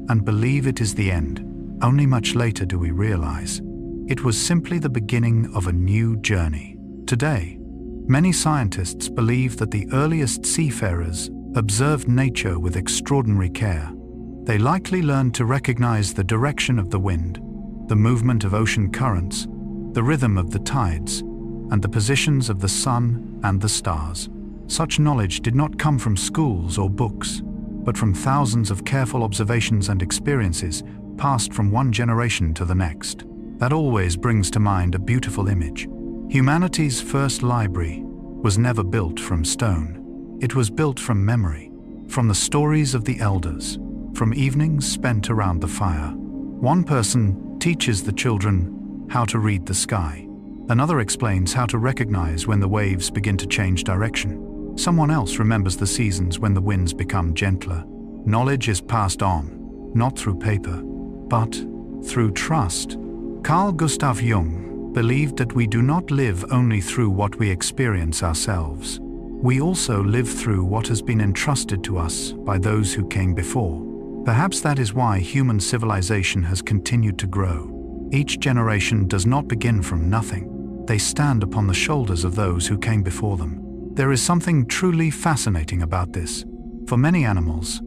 and believe it is the end. Only much later do we realize it was simply the beginning of a new journey. Today, many scientists believe that the earliest seafarers observed nature with extraordinary care. They likely learned to recognize the direction of the wind, the movement of ocean currents, the rhythm of the tides, and the positions of the sun and the stars. Such knowledge did not come from schools or books, but from thousands of careful observations and experiences passed from one generation to the next. That always brings to mind a beautiful image. Humanity's first library was never built from stone. It was built from memory, from the stories of the elders, from evenings spent around the fire. One person teaches the children how to read the sky. Another explains how to recognize when the waves begin to change direction. Someone else remembers the seasons when the winds become gentler. Knowledge is passed on, not through paper, but through trust. Carl Gustav Jung believed that we do not live only through what we experience ourselves. We also live through what has been entrusted to us by those who came before. Perhaps that is why human civilization has continued to grow. Each generation does not begin from nothing. They stand upon the shoulders of those who came before them. There is something truly fascinating about this. For many animals,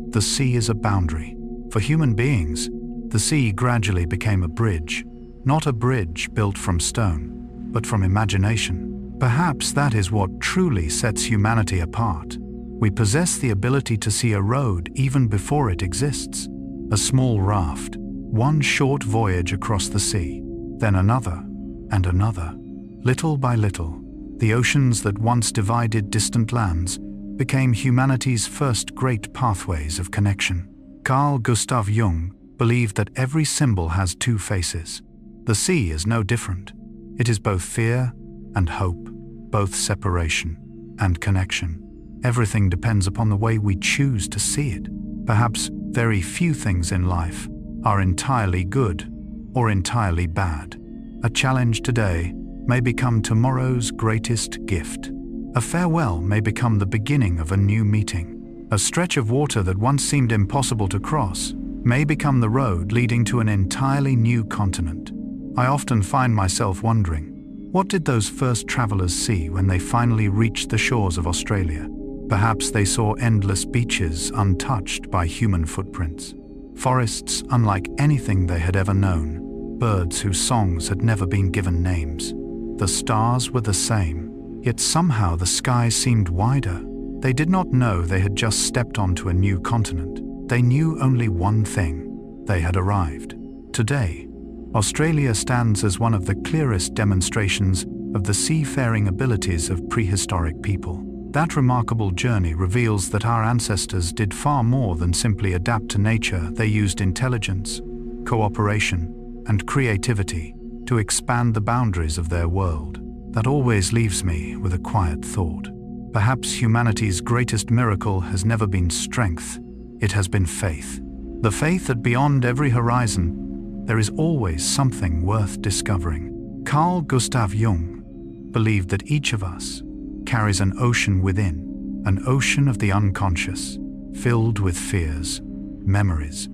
the sea is a boundary. For human beings, the sea gradually became a bridge. Not a bridge built from stone, but from imagination. Perhaps that is what truly sets humanity apart. We possess the ability to see a road even before it exists. A small raft, one short voyage across the sea, then another and another. Little by little, the oceans that once divided distant lands became humanity's first great pathways of connection. Carl Gustav Jung believed that every symbol has two faces. The sea is no different. It is both fear and hope, both separation and connection. Everything depends upon the way we choose to see it. Perhaps very few things in life are entirely good or entirely bad. A challenge today may become tomorrow's greatest gift. A farewell may become the beginning of a new meeting. A stretch of water that once seemed impossible to cross may become the road leading to an entirely new continent. I often find myself wondering, what did those first travelers see when they finally reached the shores of Australia? Perhaps they saw endless beaches untouched by human footprints, forests unlike anything they had ever known, birds whose songs had never been given names. The stars were the same, yet somehow the sky seemed wider. They did not know they had just stepped onto a new continent. They knew only one thing: they had arrived. Today, Australia stands as one of the clearest demonstrations of the seafaring abilities of prehistoric people. That remarkable journey reveals that our ancestors did far more than simply adapt to nature. They used intelligence, cooperation, and creativity to expand the boundaries of their world. That always leaves me with a quiet thought. Perhaps humanity's greatest miracle has never been strength, it has been faith. The faith that beyond every horizon, there is always something worth discovering. Carl Gustav Jung believed that each of us carries an ocean within, an ocean of the unconscious, filled with fears, memories,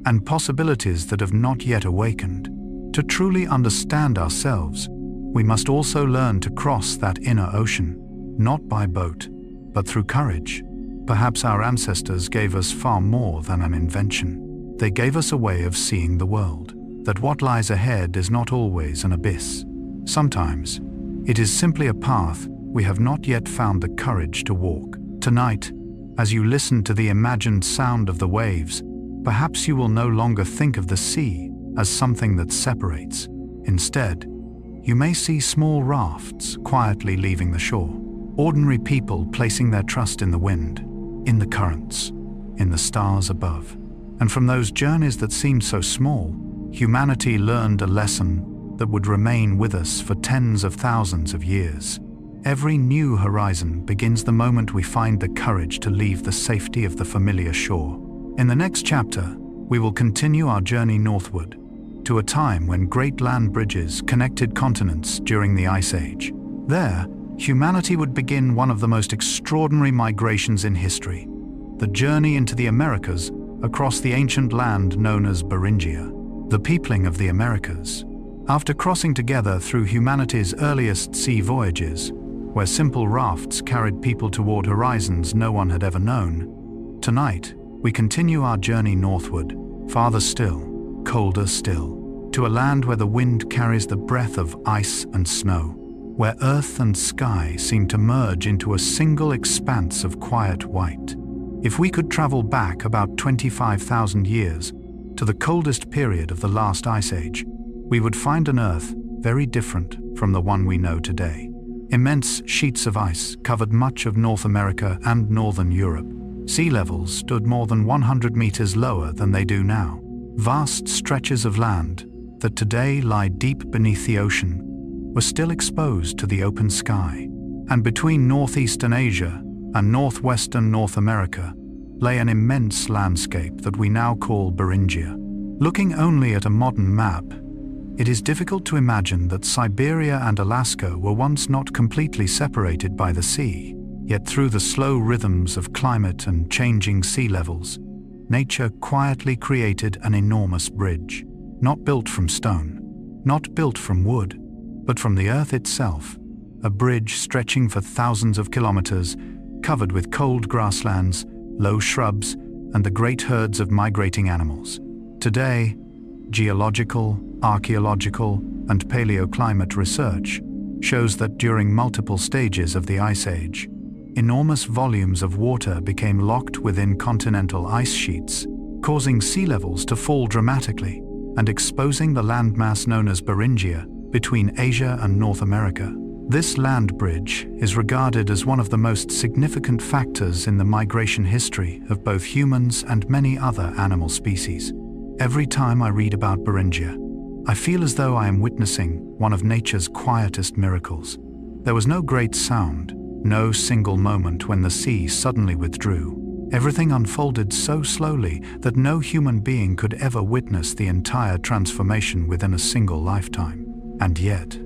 and possibilities that have not yet awakened. To truly understand ourselves, we must also learn to cross that inner ocean, not by boat, but through courage. Perhaps our ancestors gave us far more than an invention. They gave us a way of seeing the world, that what lies ahead is not always an abyss. Sometimes, it is simply a path we have not yet found the courage to walk. Tonight, as you listen to the imagined sound of the waves, perhaps you will no longer think of the sea as something that separates. Instead, you may see small rafts quietly leaving the shore, ordinary people placing their trust in the wind, in the currents, in the stars above. And from those journeys that seemed so small, humanity learned a lesson that would remain with us for tens of thousands of years. Every new horizon begins the moment we find the courage to leave the safety of the familiar shore. In the next chapter, we will continue our journey northward, to a time when great land bridges connected continents during the Ice Age. There, humanity would begin one of the most extraordinary migrations in history, the journey into the Americas across the ancient land known as Beringia, the peopling of the Americas. After crossing together through humanity's earliest sea voyages, where simple rafts carried people toward horizons no one had ever known, tonight we continue our journey northward, farther still, colder still, to a land where the wind carries the breath of ice and snow, where earth and sky seem to merge into a single expanse of quiet white. If we could travel back about 25,000 years to the coldest period of the last ice age, we would find an Earth very different from the one we know today. Immense sheets of ice covered much of North America and northern Europe. Sea levels stood more than 100 meters lower than they do now. Vast stretches of land that today lie deep beneath the ocean were still exposed to the open sky. And between northeastern Asia and northwestern North America lay an immense landscape that we now call Beringia. Looking only at a modern map, it is difficult to imagine that Siberia and Alaska were once not completely separated by the sea. Yet through the slow rhythms of climate and changing sea levels, nature quietly created an enormous bridge, not built from stone, not built from wood, but from the earth itself, a bridge stretching for thousands of kilometers, covered with cold grasslands, low shrubs, and the great herds of migrating animals. Today, geological, archaeological, and paleoclimate research shows that during multiple stages of the Ice Age, enormous volumes of water became locked within continental ice sheets, causing sea levels to fall dramatically and exposing the landmass known as Beringia between Asia and North America. This land bridge is regarded as one of the most significant factors in the migration history of both humans and many other animal species. Every time I read about Beringia, I feel as though I am witnessing one of nature's quietest miracles. There was no great sound, no single moment when the sea suddenly withdrew. Everything unfolded so slowly that no human being could ever witness the entire transformation within a single lifetime. And yet,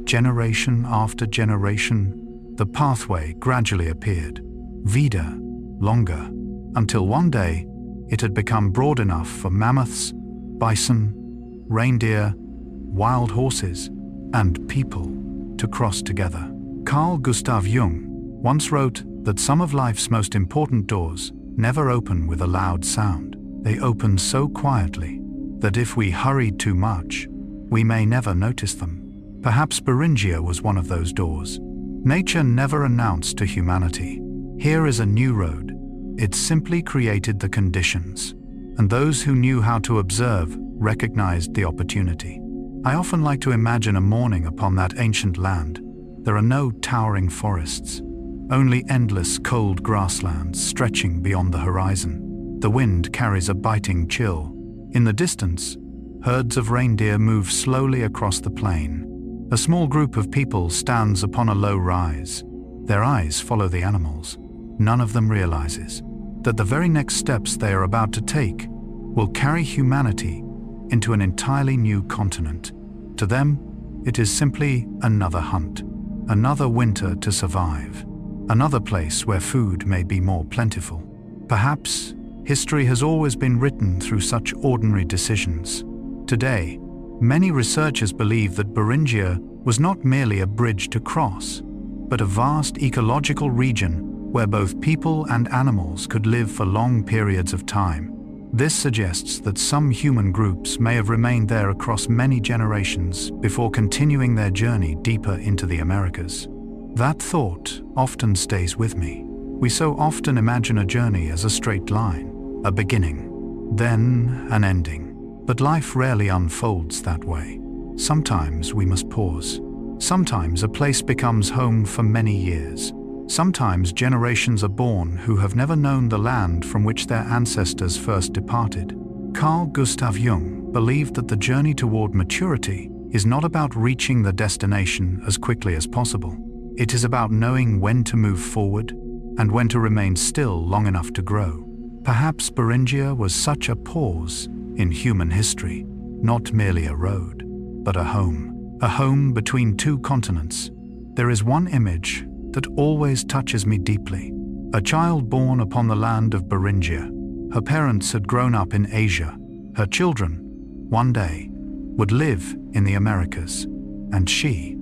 generation after generation, the pathway gradually appeared, wider, longer, until one day it had become broad enough for mammoths, bison, reindeer, wild horses, and people to cross together. Carl Gustav Jung once wrote that some of life's most important doors never open with a loud sound. They open so quietly that if we hurried too much, we may never notice them. Perhaps Beringia was one of those doors. Nature never announced to humanity, "Here is a new road." It simply created the conditions, and those who knew how to observe recognized the opportunity. I often like to imagine a morning upon that ancient land. There are no towering forests, only endless cold grasslands stretching beyond the horizon. The wind carries a biting chill. In the distance, herds of reindeer move slowly across the plain. A small group of people stands upon a low rise. Their eyes follow the animals. None of them realizes that the very next steps they are about to take will carry humanity into an entirely new continent. To them, it is simply another hunt, another winter to survive, another place where food may be more plentiful. Perhaps history has always been written through such ordinary decisions. Today, many researchers believe that Beringia was not merely a bridge to cross, but a vast ecological region where both people and animals could live for long periods of time. This suggests that some human groups may have remained there across many generations before continuing their journey deeper into the Americas. That thought often stays with me. We so often imagine a journey as a straight line, a beginning, then an ending. But life rarely unfolds that way. Sometimes we must pause. Sometimes a place becomes home for many years. Sometimes generations are born who have never known the land from which their ancestors first departed. Carl Gustav Jung believed that the journey toward maturity is not about reaching the destination as quickly as possible. It is about knowing when to move forward and when to remain still long enough to grow. Perhaps Beringia was such a pause in human history, not merely a road, but a home between two continents. There is one image that always touches me deeply. A child born upon the land of Beringia. Her parents had grown up in Asia. Her children, one day, would live in the Americas. And she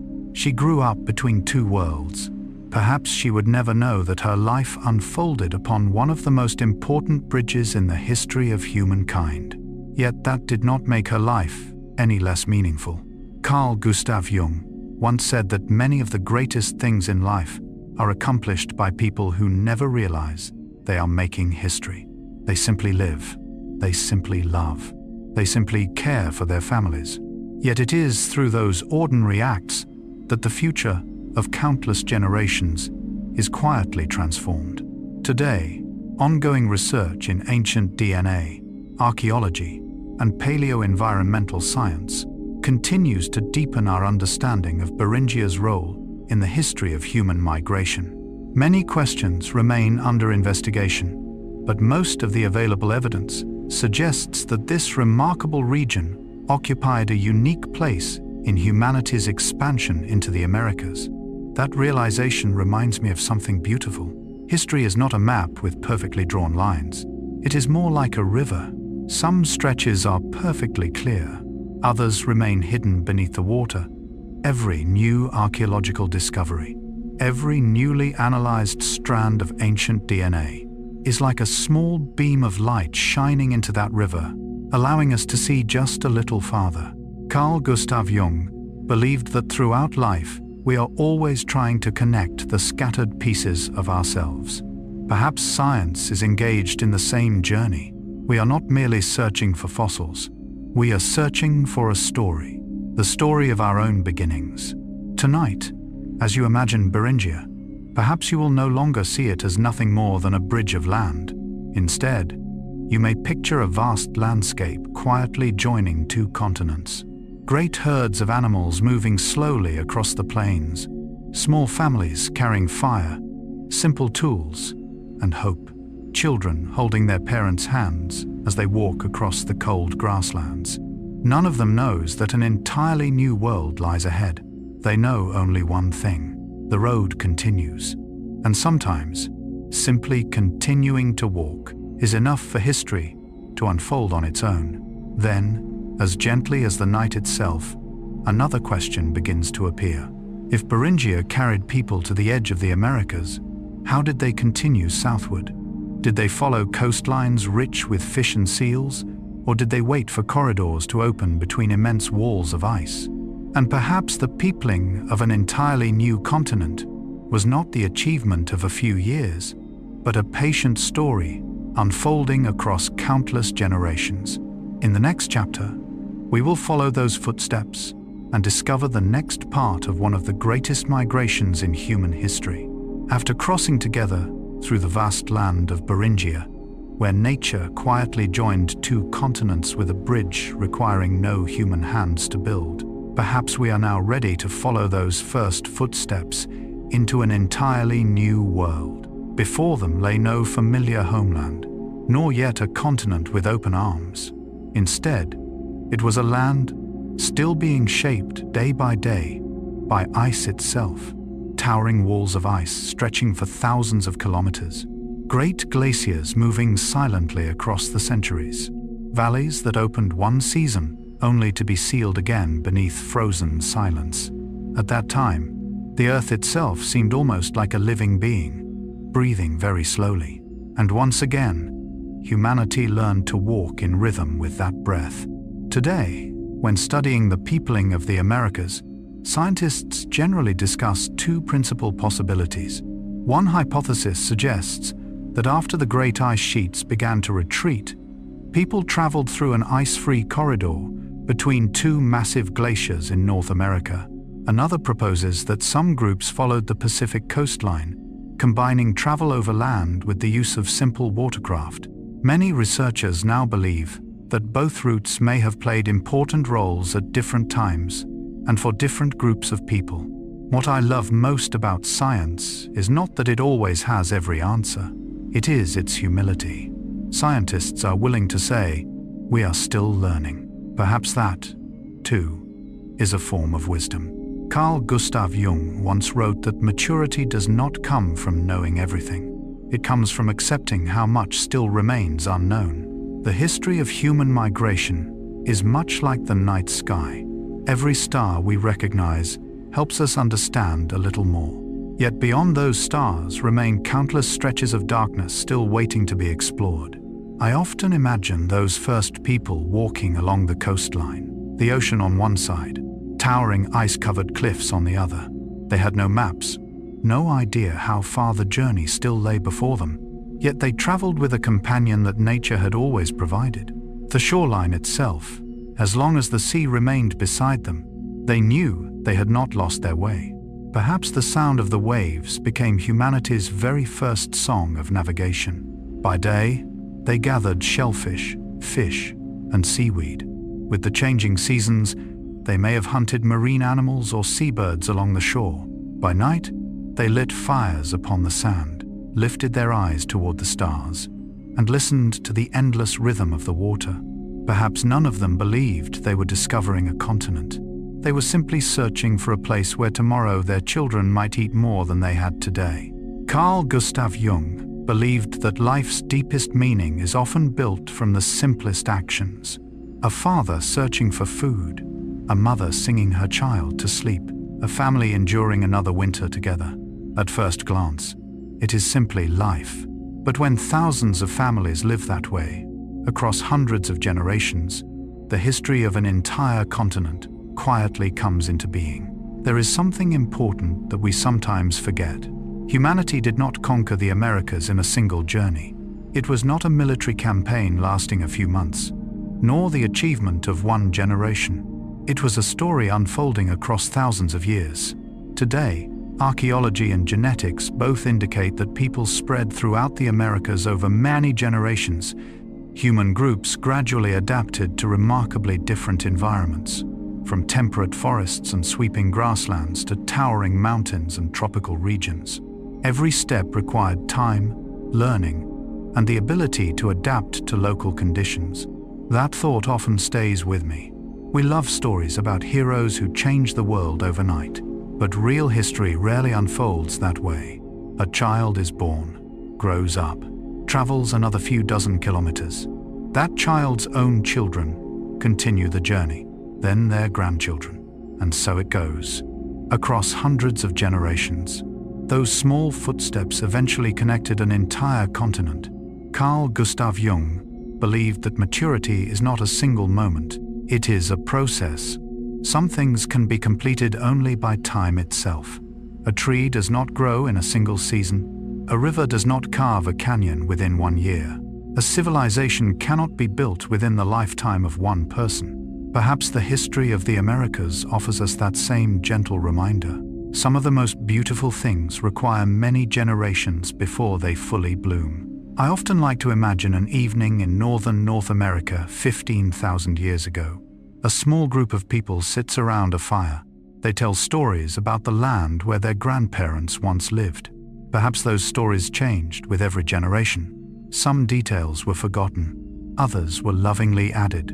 grew up between two worlds. Perhaps she would never know that her life unfolded upon one of the most important bridges in the history of humankind. Yet that did not make her life any less meaningful. Carl Gustav Jung once said that many of the greatest things in life are accomplished by people who never realize they are making history. They simply live. They simply love. They simply care for their families. Yet it is through those ordinary acts that the future of countless generations is quietly transformed. Today, ongoing research in ancient DNA, archaeology, and paleo-environmental science continues to deepen our understanding of Beringia's role in the history of human migration. Many questions remain under investigation, but most of the available evidence suggests that this remarkable region occupied a unique place in humanity's expansion into the Americas. That realization reminds me of something beautiful. History is not a map with perfectly drawn lines. It is more like a river. Some stretches are perfectly clear, others remain hidden beneath the water. Every new archaeological discovery, every newly analyzed strand of ancient DNA, is like a small beam of light shining into that river, allowing us to see just a little farther. Carl Gustav Jung believed that throughout life, we are always trying to connect the scattered pieces of ourselves. Perhaps science is engaged in the same journey. We are not merely searching for fossils. We are searching for a story, the story of our own beginnings. Tonight, as you imagine Beringia, perhaps you will no longer see it as nothing more than a bridge of land. Instead, you may picture a vast landscape quietly joining two continents. Great herds of animals moving slowly across the plains, small families carrying fire, simple tools, and hope. Children holding their parents' hands as they walk across the cold grasslands. None of them knows that an entirely new world lies ahead. They know only one thing: the road continues. And sometimes, simply continuing to walk is enough for history to unfold on its own. Then, as gently as the night itself, another question begins to appear. If Beringia carried people to the edge of the Americas, how did they continue southward? Did they follow coastlines rich with fish and seals, or did they wait for corridors to open between immense walls of ice? And perhaps the peopling of an entirely new continent was not the achievement of a few years, but a patient story unfolding across countless generations. In the next chapter, we will follow those footsteps and discover the next part of one of the greatest migrations in human history. After crossing together through the vast land of Beringia, where nature quietly joined two continents with a bridge requiring no human hands to build, perhaps we are now ready to follow those first footsteps into an entirely new world. Before them lay no familiar homeland, nor yet a continent with open arms. Instead, it was a land still being shaped day by day by ice itself, towering walls of ice stretching for thousands of kilometers, great glaciers moving silently across the centuries, valleys that opened one season only to be sealed again beneath frozen silence. At that time, the earth itself seemed almost like a living being, breathing very slowly. And once again, humanity learned to walk in rhythm with that breath. Today, when studying the peopling of the Americas, scientists generally discuss two principal possibilities. One hypothesis suggests that after the great ice sheets began to retreat, people traveled through an ice-free corridor between two massive glaciers in North America. Another proposes that some groups followed the Pacific coastline, combining travel over land with the use of simple watercraft. Many researchers now believe that both routes may have played important roles at different times and for different groups of people. What I love most about science is not that it always has every answer. It is its humility. Scientists are willing to say, we are still learning. Perhaps that, too, is a form of wisdom. Carl Gustav Jung once wrote that maturity does not come from knowing everything. It comes from accepting how much still remains unknown. The history of human migration is much like the night sky. Every star we recognize helps us understand a little more. Yet beyond those stars remain countless stretches of darkness still waiting to be explored. I often imagine those first people walking along the coastline, the ocean on one side, towering ice-covered cliffs on the other. They had no maps, no idea how far the journey still lay before them, yet they traveled with a companion that nature had always provided. The shoreline itself, as long as the sea remained beside them, they knew they had not lost their way. Perhaps the sound of the waves became humanity's very first song of navigation. By day, they gathered shellfish, fish, and seaweed. With the changing seasons, they may have hunted marine animals or seabirds along the shore. By night, they lit fires upon the sand, lifted their eyes toward the stars, and listened to the endless rhythm of the water. Perhaps none of them believed they were discovering a continent. They were simply searching for a place where tomorrow their children might eat more than they had today. Carl Gustav Jung believed that life's deepest meaning is often built from the simplest actions. A father searching for food, a mother singing her child to sleep, a family enduring another winter together. At first glance, it is simply life. But when thousands of families live that way, across hundreds of generations, the history of an entire continent quietly comes into being. There is something important that we sometimes forget. Humanity did not conquer the Americas in a single journey. It was not a military campaign lasting a few months, nor the achievement of one generation. It was a story unfolding across thousands of years. Today, archaeology and genetics both indicate that people spread throughout the Americas over many generations. Human groups gradually adapted to remarkably different environments, from temperate forests and sweeping grasslands to towering mountains and tropical regions. Every step required time, learning, and the ability to adapt to local conditions. That thought often stays with me. We love stories about heroes who changed the world overnight, but real history rarely unfolds that way. A child is born, grows up, travels another few dozen kilometers. That child's own children continue the journey, then their grandchildren, and so it goes. Across hundreds of generations, those small footsteps eventually connected an entire continent. Carl Gustav Jung believed that maturity is not a single moment, it is a process. Some things can be completed only by time itself. A tree does not grow in a single season. A river does not carve a canyon within 1 year. A civilization cannot be built within the lifetime of one person. Perhaps the history of the Americas offers us that same gentle reminder. Some of the most beautiful things require many generations before they fully bloom. I often like to imagine an evening in northern North America 15,000 years ago. A small group of people sits around a fire. They tell stories about the land where their grandparents once lived. Perhaps those stories changed with every generation. Some details were forgotten, others were lovingly added,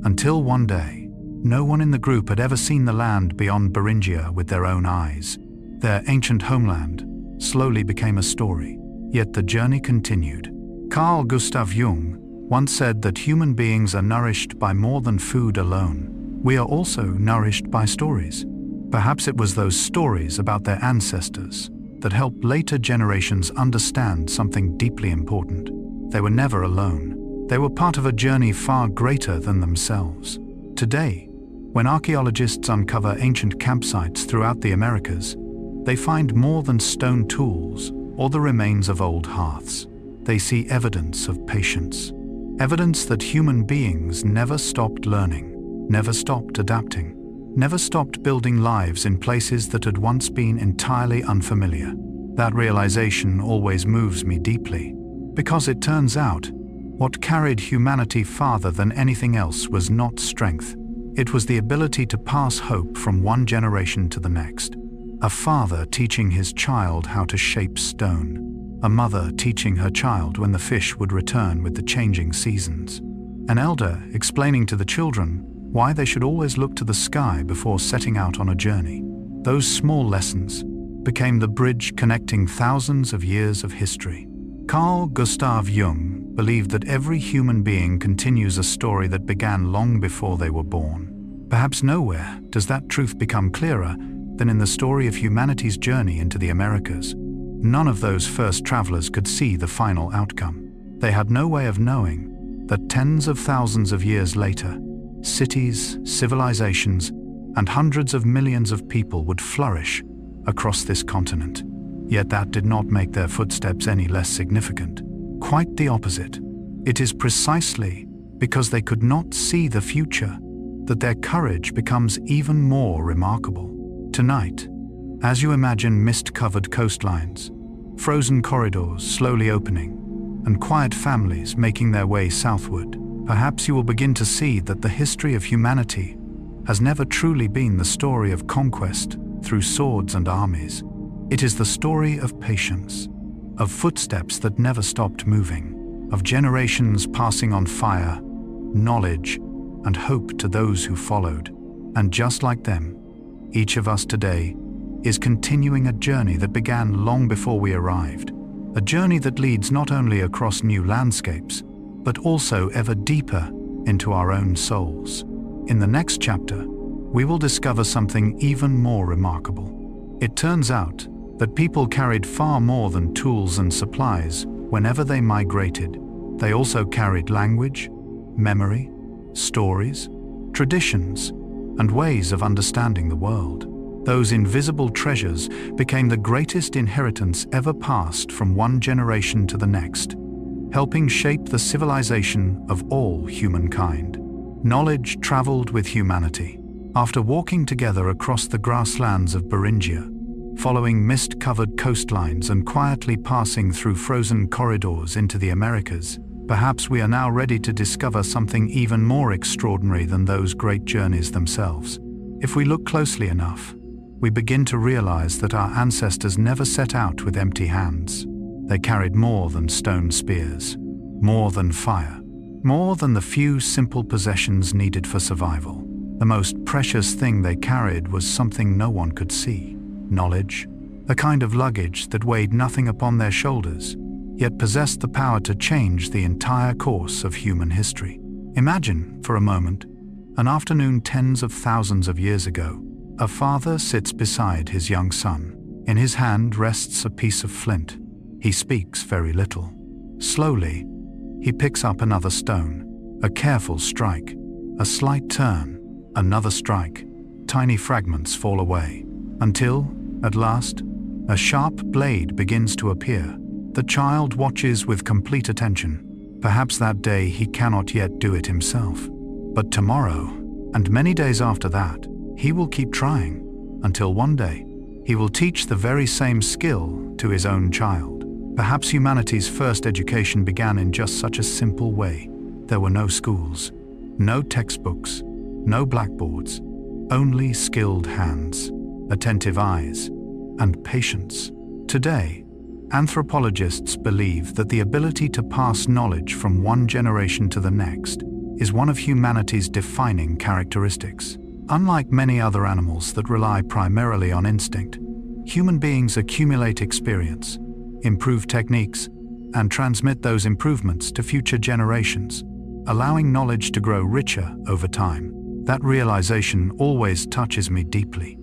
until one day, no one in the group had ever seen the land beyond Beringia with their own eyes. Their ancient homeland slowly became a story, yet the journey continued. Carl Gustav Jung once said that human beings are nourished by more than food alone. We are also nourished by stories. Perhaps it was those stories about their ancestors that helped later generations understand something deeply important. They were never alone. They were part of a journey far greater than themselves. Today, when archaeologists uncover ancient campsites throughout the Americas, they find more than stone tools or the remains of old hearths. They see evidence of patience, evidence that human beings never stopped learning, never stopped adapting, never stopped building lives in places that had once been entirely unfamiliar. That realization always moves me deeply, because it turns out, what carried humanity farther than anything else was not strength. It was the ability to pass hope from one generation to the next. A father teaching his child how to shape stone. A mother teaching her child when the fish would return with the changing seasons. An elder explaining to the children why they should always look to the sky before setting out on a journey. Those small lessons became the bridge connecting thousands of years of history. Carl Gustav Jung believed that every human being continues a story that began long before they were born. Perhaps nowhere does that truth become clearer than in the story of humanity's journey into the Americas. None of those first travelers could see the final outcome. They had no way of knowing that tens of thousands of years later, cities, civilizations, and hundreds of millions of people would flourish across this continent. Yet that did not make their footsteps any less significant. Quite the opposite. It is precisely because they could not see the future that their courage becomes even more remarkable. Tonight, as you imagine mist-covered coastlines, frozen corridors slowly opening, and quiet families making their way southward, perhaps you will begin to see that the history of humanity has never truly been the story of conquest through swords and armies. It is the story of patience, of footsteps that never stopped moving, of generations passing on fire, knowledge, and hope to those who followed. And just like them, each of us today is continuing a journey that began long before we arrived, a journey that leads not only across new landscapes, but also ever deeper into our own souls. In the next chapter, we will discover something even more remarkable. It turns out that people carried far more than tools and supplies whenever they migrated. They also carried language, memory, stories, traditions, and ways of understanding the world. Those invisible treasures became the greatest inheritance ever passed from one generation to the next, helping shape the civilization of all humankind. Knowledge traveled with humanity. After walking together across the grasslands of Beringia, following mist-covered coastlines and quietly passing through frozen corridors into the Americas, perhaps we are now ready to discover something even more extraordinary than those great journeys themselves. If we look closely enough, we begin to realize that our ancestors never set out with empty hands. They carried more than stone spears, more than fire, more than the few simple possessions needed for survival. The most precious thing they carried was something no one could see: knowledge, a kind of luggage that weighed nothing upon their shoulders, yet possessed the power to change the entire course of human history. Imagine, for a moment, an afternoon tens of thousands of years ago. A father sits beside his young son. In his hand rests a piece of flint. He speaks very little. Slowly, he picks up another stone. A careful strike, a slight turn, another strike. Tiny fragments fall away, until, at last, a sharp blade begins to appear. The child watches with complete attention. Perhaps that day he cannot yet do it himself. But tomorrow, and many days after that, he will keep trying, until one day, he will teach the very same skill to his own child. Perhaps humanity's first education began in just such a simple way. There were no schools, no textbooks, no blackboards, only skilled hands, attentive eyes, and patience. Today, anthropologists believe that the ability to pass knowledge from one generation to the next is one of humanity's defining characteristics. Unlike many other animals that rely primarily on instinct, human beings accumulate experience, improve techniques, and transmit those improvements to future generations, allowing knowledge to grow richer over time. That realization always touches me deeply.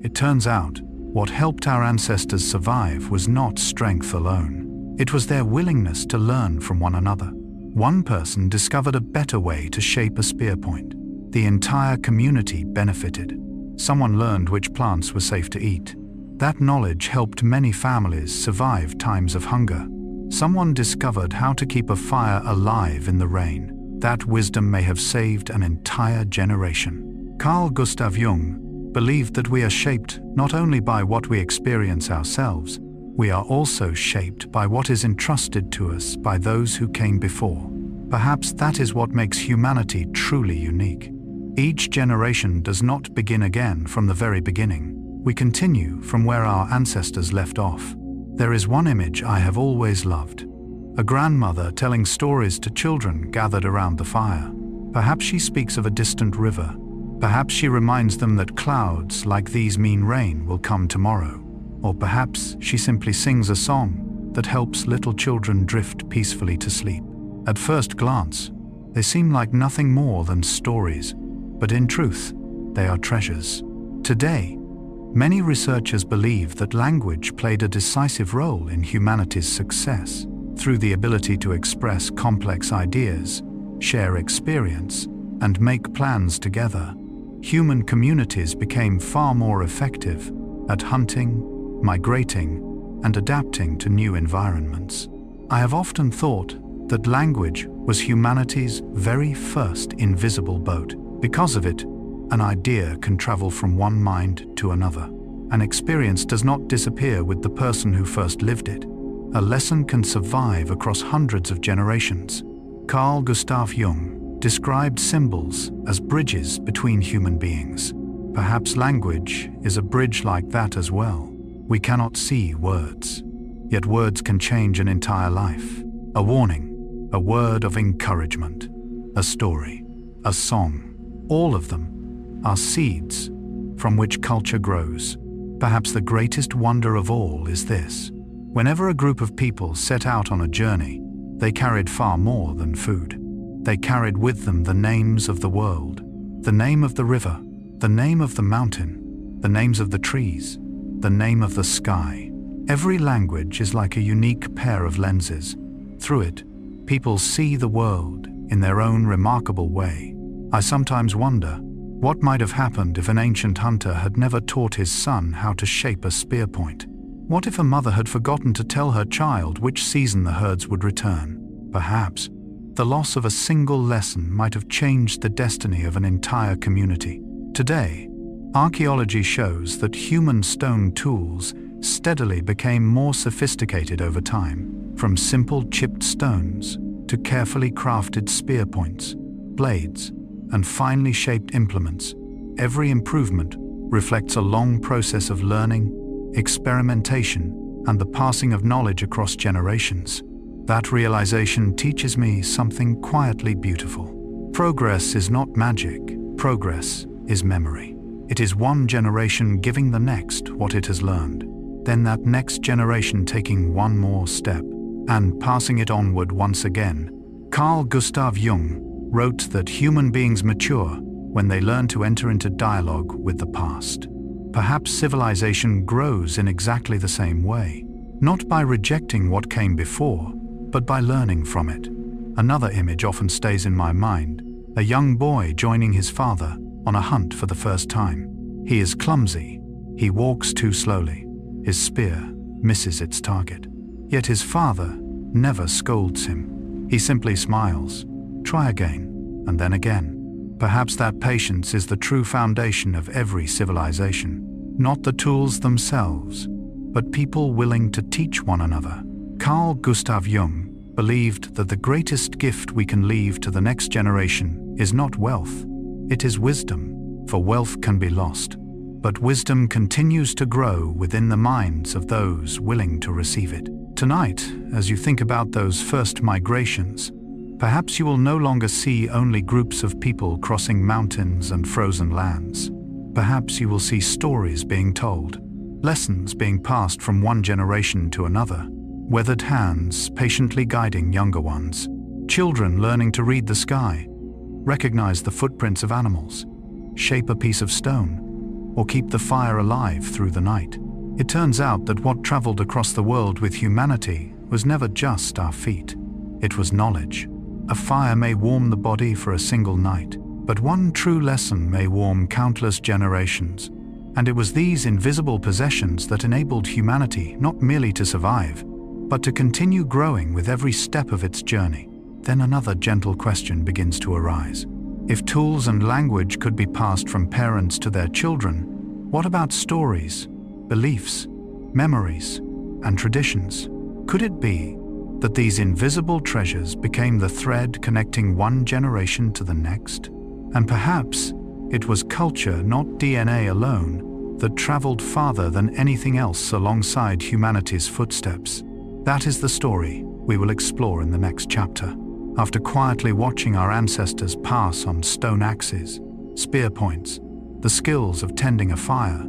It turns out, what helped our ancestors survive was not strength alone. It was their willingness to learn from one another. One person discovered a better way to shape a spear point. The entire community benefited. Someone learned which plants were safe to eat. That knowledge helped many families survive times of hunger. Someone discovered how to keep a fire alive in the rain. That wisdom may have saved an entire generation. Carl Gustav Jung believed that we are shaped not only by what we experience ourselves, we are also shaped by what is entrusted to us by those who came before. Perhaps that is what makes humanity truly unique. Each generation does not begin again from the very beginning. We continue from where our ancestors left off. There is one image I have always loved: a grandmother telling stories to children gathered around the fire. Perhaps she speaks of a distant river. Perhaps she reminds them that clouds like these mean rain will come tomorrow. Or perhaps she simply sings a song that helps little children drift peacefully to sleep. At first glance, they seem like nothing more than stories, but in truth, they are treasures. Today, many researchers believe that language played a decisive role in humanity's success. Through the ability to express complex ideas, share experience, and make plans together, human communities became far more effective at hunting, migrating, and adapting to new environments. I have often thought that language was humanity's very first invisible boat. Because of it, an idea can travel from one mind to another. An experience does not disappear with the person who first lived it. A lesson can survive across hundreds of generations. Carl Gustav Jung described symbols as bridges between human beings. Perhaps language is a bridge like that as well. We cannot see words, yet words can change an entire life. A warning, a word of encouragement, a story, a song, all of them are seeds from which culture grows. Perhaps the greatest wonder of all is this. Whenever a group of people set out on a journey, they carried far more than food. They carried with them the names of the world, the name of the river, the name of the mountain, the names of the trees, the name of the sky. Every language is like a unique pair of lenses. Through it, people see the world in their own remarkable way. I sometimes wonder what might have happened if an ancient hunter had never taught his son how to shape a spear point. What if a mother had forgotten to tell her child which season the herds would return? Perhaps the loss of a single lesson might have changed the destiny of an entire community. Today, archaeology shows that human stone tools steadily became more sophisticated over time, from simple chipped stones to carefully crafted spear points, blades, and finely shaped implements. Every improvement reflects a long process of learning, experimentation, and the passing of knowledge across generations. That realization teaches me something quietly beautiful. Progress is not magic. Progress is memory. It is one generation giving the next what it has learned, then that next generation taking one more step and passing it onward once again. Carl Gustav Jung wrote that human beings mature when they learn to enter into dialogue with the past. Perhaps civilization grows in exactly the same way, not by rejecting what came before, but by learning from it. Another image often stays in my mind, a young boy joining his father on a hunt for the first time. He is clumsy, he walks too slowly, his spear misses its target. Yet his father never scolds him. He simply smiles. Try again, and then again. Perhaps that patience is the true foundation of every civilization. Not the tools themselves, but people willing to teach one another. Carl Gustav Jung believed that the greatest gift we can leave to the next generation is not wealth, it is wisdom, for wealth can be lost. But wisdom continues to grow within the minds of those willing to receive it. Tonight, as you think about those first migrations, perhaps you will no longer see only groups of people crossing mountains and frozen lands. Perhaps you will see stories being told, lessons being passed from one generation to another, weathered hands patiently guiding younger ones, children learning to read the sky, recognize the footprints of animals, shape a piece of stone, or keep the fire alive through the night. It turns out that what traveled across the world with humanity was never just our feet. It was knowledge. A fire may warm the body for a single night, but one true lesson may warm countless generations. And it was these invisible possessions that enabled humanity not merely to survive, but to continue growing with every step of its journey. Then another gentle question begins to arise. If tools and language could be passed from parents to their children, what about stories, beliefs, memories, and traditions? Could it be that these invisible treasures became the thread connecting one generation to the next? And perhaps it was culture, not DNA alone, that traveled farther than anything else alongside humanity's footsteps. That is the story we will explore in the next chapter. After quietly watching our ancestors pass on stone axes, spear points, the skills of tending a fire,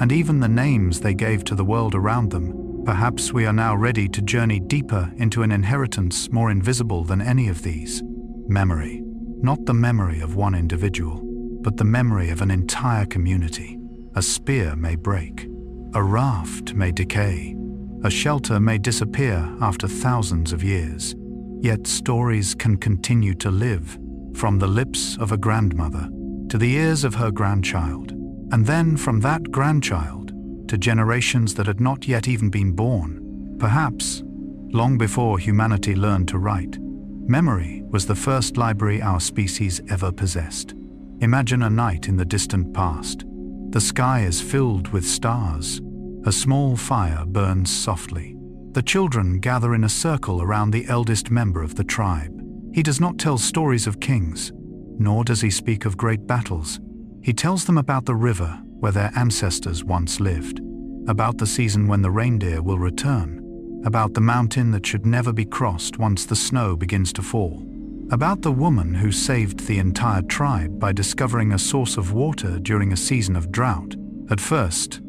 and even the names they gave to the world around them, perhaps we are now ready to journey deeper into an inheritance more invisible than any of these. Memory. Not the memory of one individual, but the memory of an entire community. A spear may break, a raft may decay, a shelter may disappear after thousands of years, yet stories can continue to live from the lips of a grandmother to the ears of her grandchild, and then from that grandchild to generations that had not yet even been born. Perhaps, long before humanity learned to write, memory was the first library our species ever possessed. Imagine a night in the distant past. The sky is filled with stars. A small fire burns softly. The children gather in a circle around the eldest member of the tribe. He does not tell stories of kings, nor does he speak of great battles. He tells them about the river where their ancestors once lived, about the season when the reindeer will return, about the mountain that should never be crossed once the snow begins to fall, about the woman who saved the entire tribe by discovering a source of water during a season of drought. At first,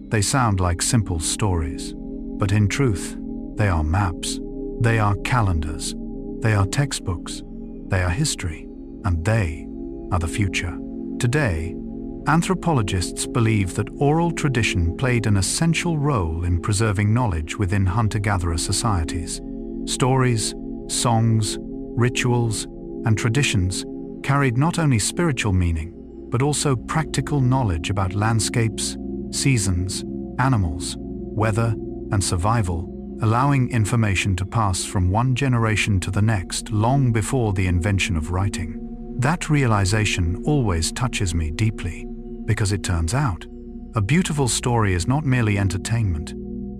they sound like simple stories, but in truth, they are maps, they are calendars, they are textbooks, they are history, and they are the future. Today, anthropologists believe that oral tradition played an essential role in preserving knowledge within hunter-gatherer societies. Stories, songs, rituals, and traditions carried not only spiritual meaning, but also practical knowledge about landscapes, seasons, animals, weather, and survival, allowing information to pass from one generation to the next long before the invention of writing. That realization always touches me deeply, because it turns out, a beautiful story is not merely entertainment,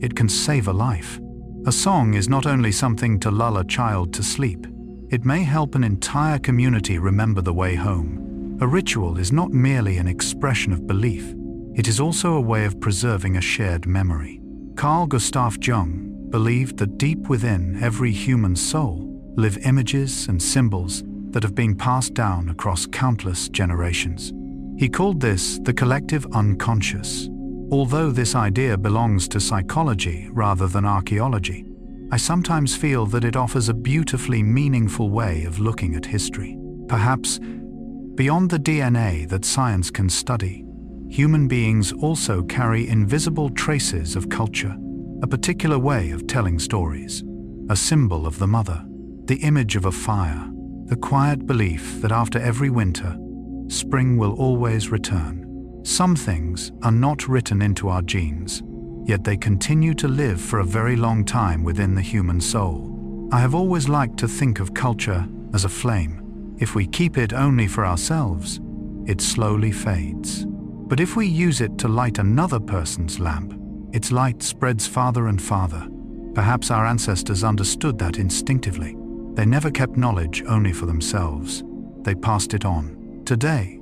it can save a life. A song is not only something to lull a child to sleep, it may help an entire community remember the way home. A ritual is not merely an expression of belief, it is also a way of preserving a shared memory. Carl Gustav Jung believed that deep within every human soul live images and symbols that have been passed down across countless generations. He called this the collective unconscious. Although this idea belongs to psychology rather than archaeology, I sometimes feel that it offers a beautifully meaningful way of looking at history. Perhaps, beyond the DNA that science can study, human beings also carry invisible traces of culture, a particular way of telling stories, a symbol of the mother, the image of a fire, the quiet belief that after every winter, spring will always return. Some things are not written into our genes, yet they continue to live for a very long time within the human soul. I have always liked to think of culture as a flame. If we keep it only for ourselves, it slowly fades. But if we use it to light another person's lamp, its light spreads farther and farther. Perhaps our ancestors understood that instinctively. They never kept knowledge only for themselves. They passed it on. Today,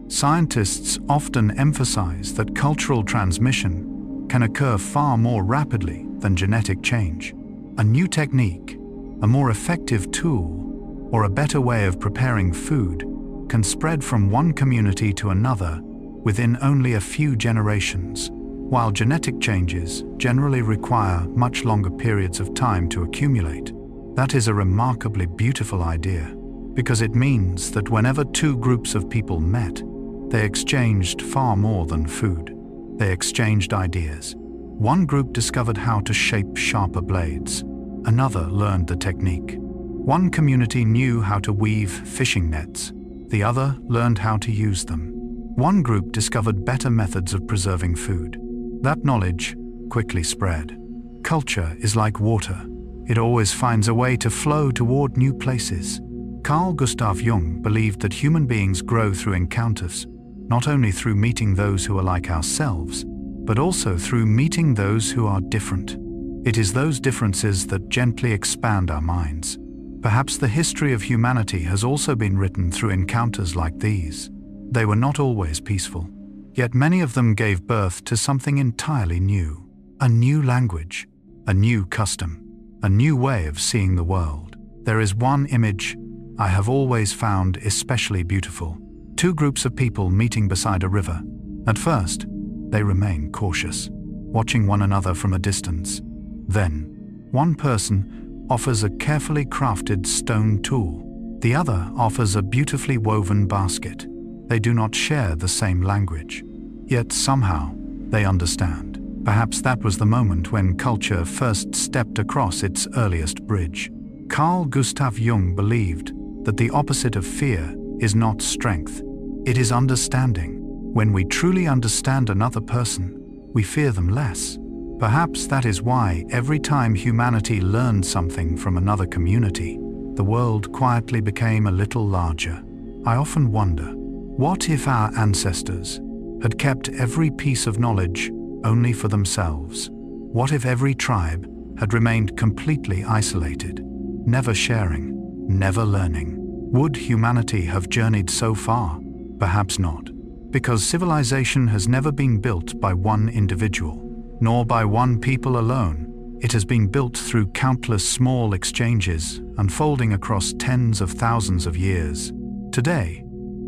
scientists often emphasize that cultural transmission can occur far more rapidly than genetic change. A new technique, a more effective tool, or a better way of preparing food can spread from one community to another within only a few generations, while genetic changes generally require much longer periods of time to accumulate. That is a remarkably beautiful idea, because it means that whenever two groups of people met, they exchanged far more than food. They exchanged ideas. One group discovered how to shape sharper blades. Another learned the technique. One community knew how to weave fishing nets. The other learned how to use them. One group discovered better methods of preserving food. That knowledge quickly spread. Culture is like water. It always finds a way to flow toward new places. Carl Gustav Jung believed that human beings grow through encounters, not only through meeting those who are like ourselves, but also through meeting those who are different. It is those differences that gently expand our minds. Perhaps the history of humanity has also been written through encounters like these. They were not always peaceful, yet many of them gave birth to something entirely new. A new language, a new custom, a new way of seeing the world. There is one image I have always found especially beautiful. Two groups of people meeting beside a river. At first, they remain cautious, watching one another from a distance. Then, one person offers a carefully crafted stone tool. The other offers a beautifully woven basket. They do not share the same language, yet somehow they understand. Perhaps that was the moment when culture first stepped across its earliest bridge. Carl Gustav Jung believed that the opposite of fear is not strength, It is understanding. When we truly understand another person, we fear them less. Perhaps that is why every time humanity learned something from another community, the world quietly became a little larger. I often wonder, what if our ancestors had kept every piece of knowledge only for themselves? What if every tribe had remained completely isolated, never sharing, never learning? Would humanity have journeyed so far? Perhaps not. Because civilization has never been built by one individual, nor by one people alone. It has been built through countless small exchanges, unfolding across tens of thousands of years. Today,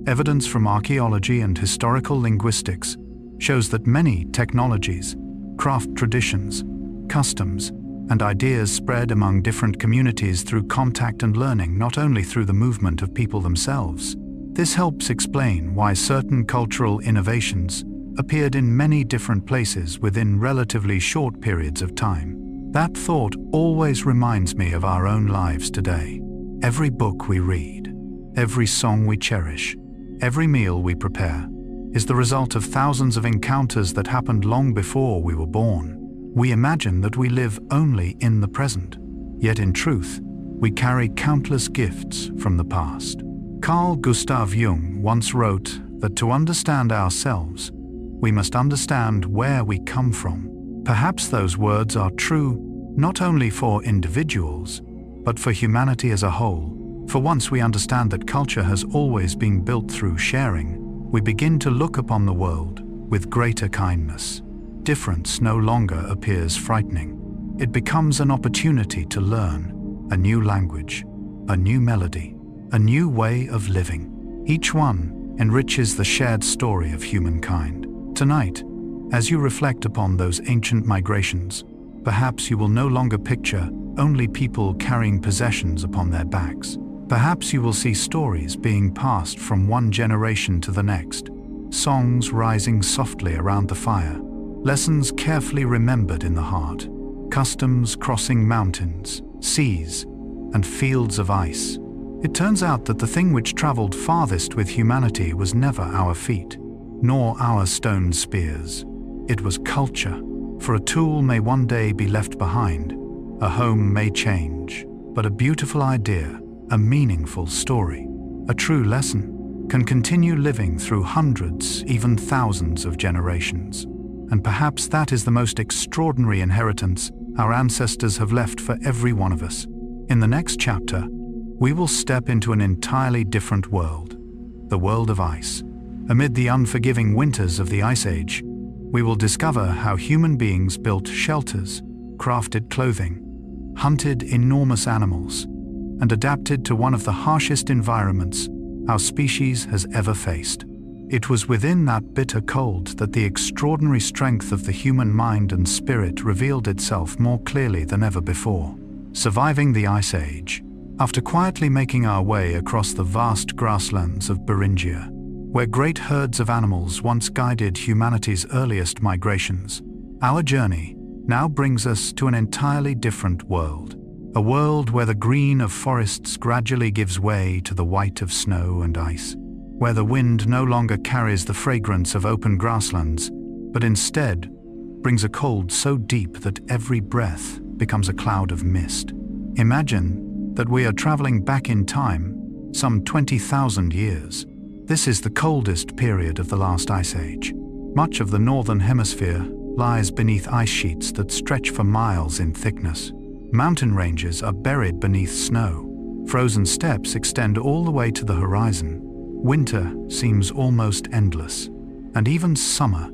evidence from archaeology and historical linguistics shows that many technologies, craft traditions, customs, and ideas spread among different communities through contact and learning, not only through the movement of people themselves. This helps explain why certain cultural innovations appeared in many different places within relatively short periods of time. That thought always reminds me of our own lives today. Every book we read, every song we cherish, every meal we prepare, is the result of thousands of encounters that happened long before we were born. We imagine that we live only in the present, yet in truth, we carry countless gifts from the past. Carl Gustav Jung once wrote that to understand ourselves, we must understand where we come from. Perhaps those words are true not only for individuals, but for humanity as a whole. For once we understand that culture has always been built through sharing, we begin to look upon the world with greater kindness. Difference no longer appears frightening. It becomes an opportunity to learn a new language, a new melody, a new way of living. Each one enriches the shared story of humankind. Tonight, as you reflect upon those ancient migrations, perhaps you will no longer picture only people carrying possessions upon their backs. Perhaps you will see stories being passed from one generation to the next, songs rising softly around the fire, lessons carefully remembered in the heart, customs crossing mountains, seas, and fields of ice. It turns out that the thing which traveled farthest with humanity was never our feet, nor our stone spears. It was culture, for a tool may one day be left behind, a home may change, but a beautiful idea, a meaningful story, a true lesson, can continue living through hundreds, even thousands of generations. And perhaps that is the most extraordinary inheritance our ancestors have left for every one of us. In the next chapter, we will step into an entirely different world, the world of ice. Amid the unforgiving winters of the Ice Age, we will discover how human beings built shelters, crafted clothing, hunted enormous animals, and adapted to one of the harshest environments our species has ever faced. It was within that bitter cold that the extraordinary strength of the human mind and spirit revealed itself more clearly than ever before. Surviving the Ice Age, after quietly making our way across the vast grasslands of Beringia, where great herds of animals once guided humanity's earliest migrations, our journey now brings us to an entirely different world. A world where the green of forests gradually gives way to the white of snow and ice, where the wind no longer carries the fragrance of open grasslands, but instead brings a cold so deep that every breath becomes a cloud of mist. Imagine that we are traveling back in time, some 20,000 years. This is the coldest period of the last ice age. Much of the northern hemisphere lies beneath ice sheets that stretch for miles in thickness. Mountain ranges are buried beneath snow. Frozen steppes extend all the way to the horizon. Winter seems almost endless, and even summer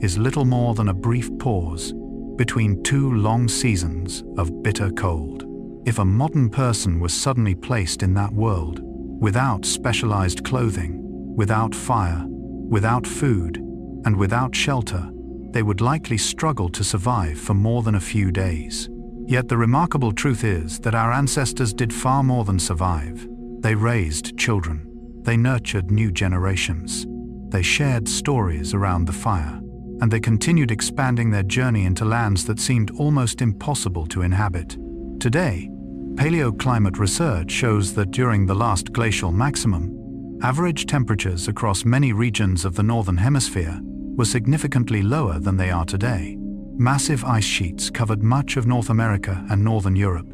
is little more than a brief pause between two long seasons of bitter cold. If a modern person was suddenly placed in that world, without specialized clothing, without fire, without food, and without shelter, they would likely struggle to survive for more than a few days. Yet the remarkable truth is that our ancestors did far more than survive. They raised children. They nurtured new generations. They shared stories around the fire, and they continued expanding their journey into lands that seemed almost impossible to inhabit. Today, paleoclimate research shows that during the last glacial maximum, Average temperatures across many regions of the Northern Hemisphere were significantly lower than they are today. Massive ice sheets covered much of North America and Northern Europe,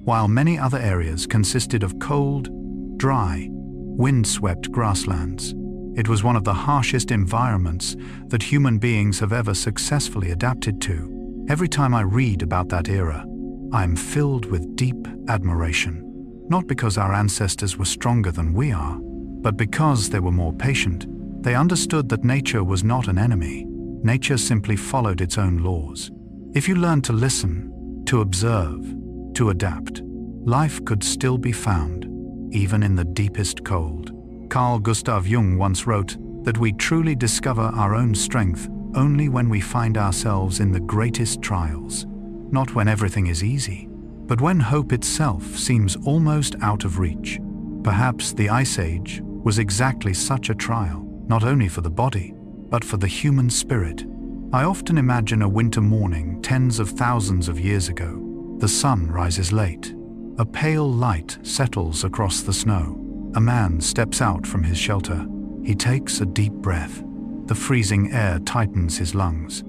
while many other areas consisted of cold, dry, wind-swept grasslands. It was one of the harshest environments that human beings have ever successfully adapted to. Every time I read about that era, I am filled with deep admiration. Not because our ancestors were stronger than we are, but because they were more patient. They understood that nature was not an enemy. Nature simply followed its own laws. If you learn to listen, to observe, to adapt, life could still be found, even in the deepest cold. Carl Gustav Jung once wrote that we truly discover our own strength only when we find ourselves in the greatest trials. Not when everything is easy, but when hope itself seems almost out of reach. Perhaps the Ice Age was exactly such a trial, not only for the body, but for the human spirit. I often imagine a winter morning tens of thousands of years ago. The sun rises late. A pale light settles across the snow. A man steps out from his shelter. He takes a deep breath. The freezing air tightens his lungs.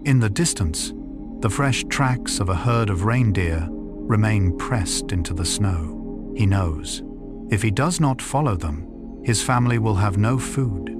In the distance, the fresh tracks of a herd of reindeer remain pressed into the snow. He knows, if he does not follow them, his family will have no food.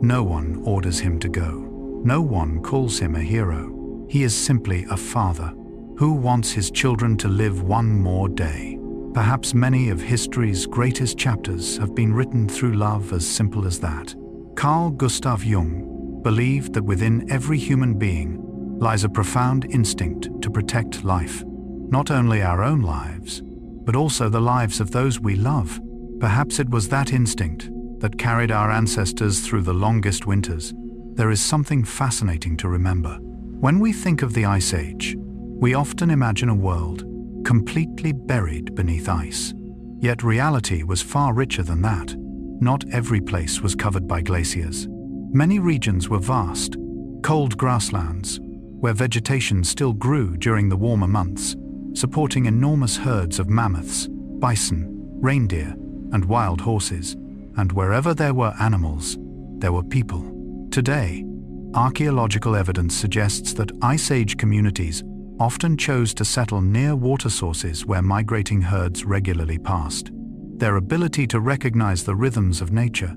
No one orders him to go. No one calls him a hero. He is simply a father who wants his children to live one more day. Perhaps many of history's greatest chapters have been written through love as simple as that. Carl Gustav Jung believed that within every human being lies a profound instinct to protect life, not only our own lives, but also the lives of those we love. Perhaps it was that instinct that carried our ancestors through the longest winters. There is something fascinating to remember. When we think of the Ice Age, we often imagine a world completely buried beneath ice. Yet reality was far richer than that. Not every place was covered by glaciers. Many regions were vast, cold grasslands, where vegetation still grew during the warmer months, supporting enormous herds of mammoths, bison, reindeer, and wild horses. And wherever there were animals, there were people. Today, archaeological evidence suggests that Ice Age communities often chose to settle near water sources where migrating herds regularly passed. Their ability to recognize the rhythms of nature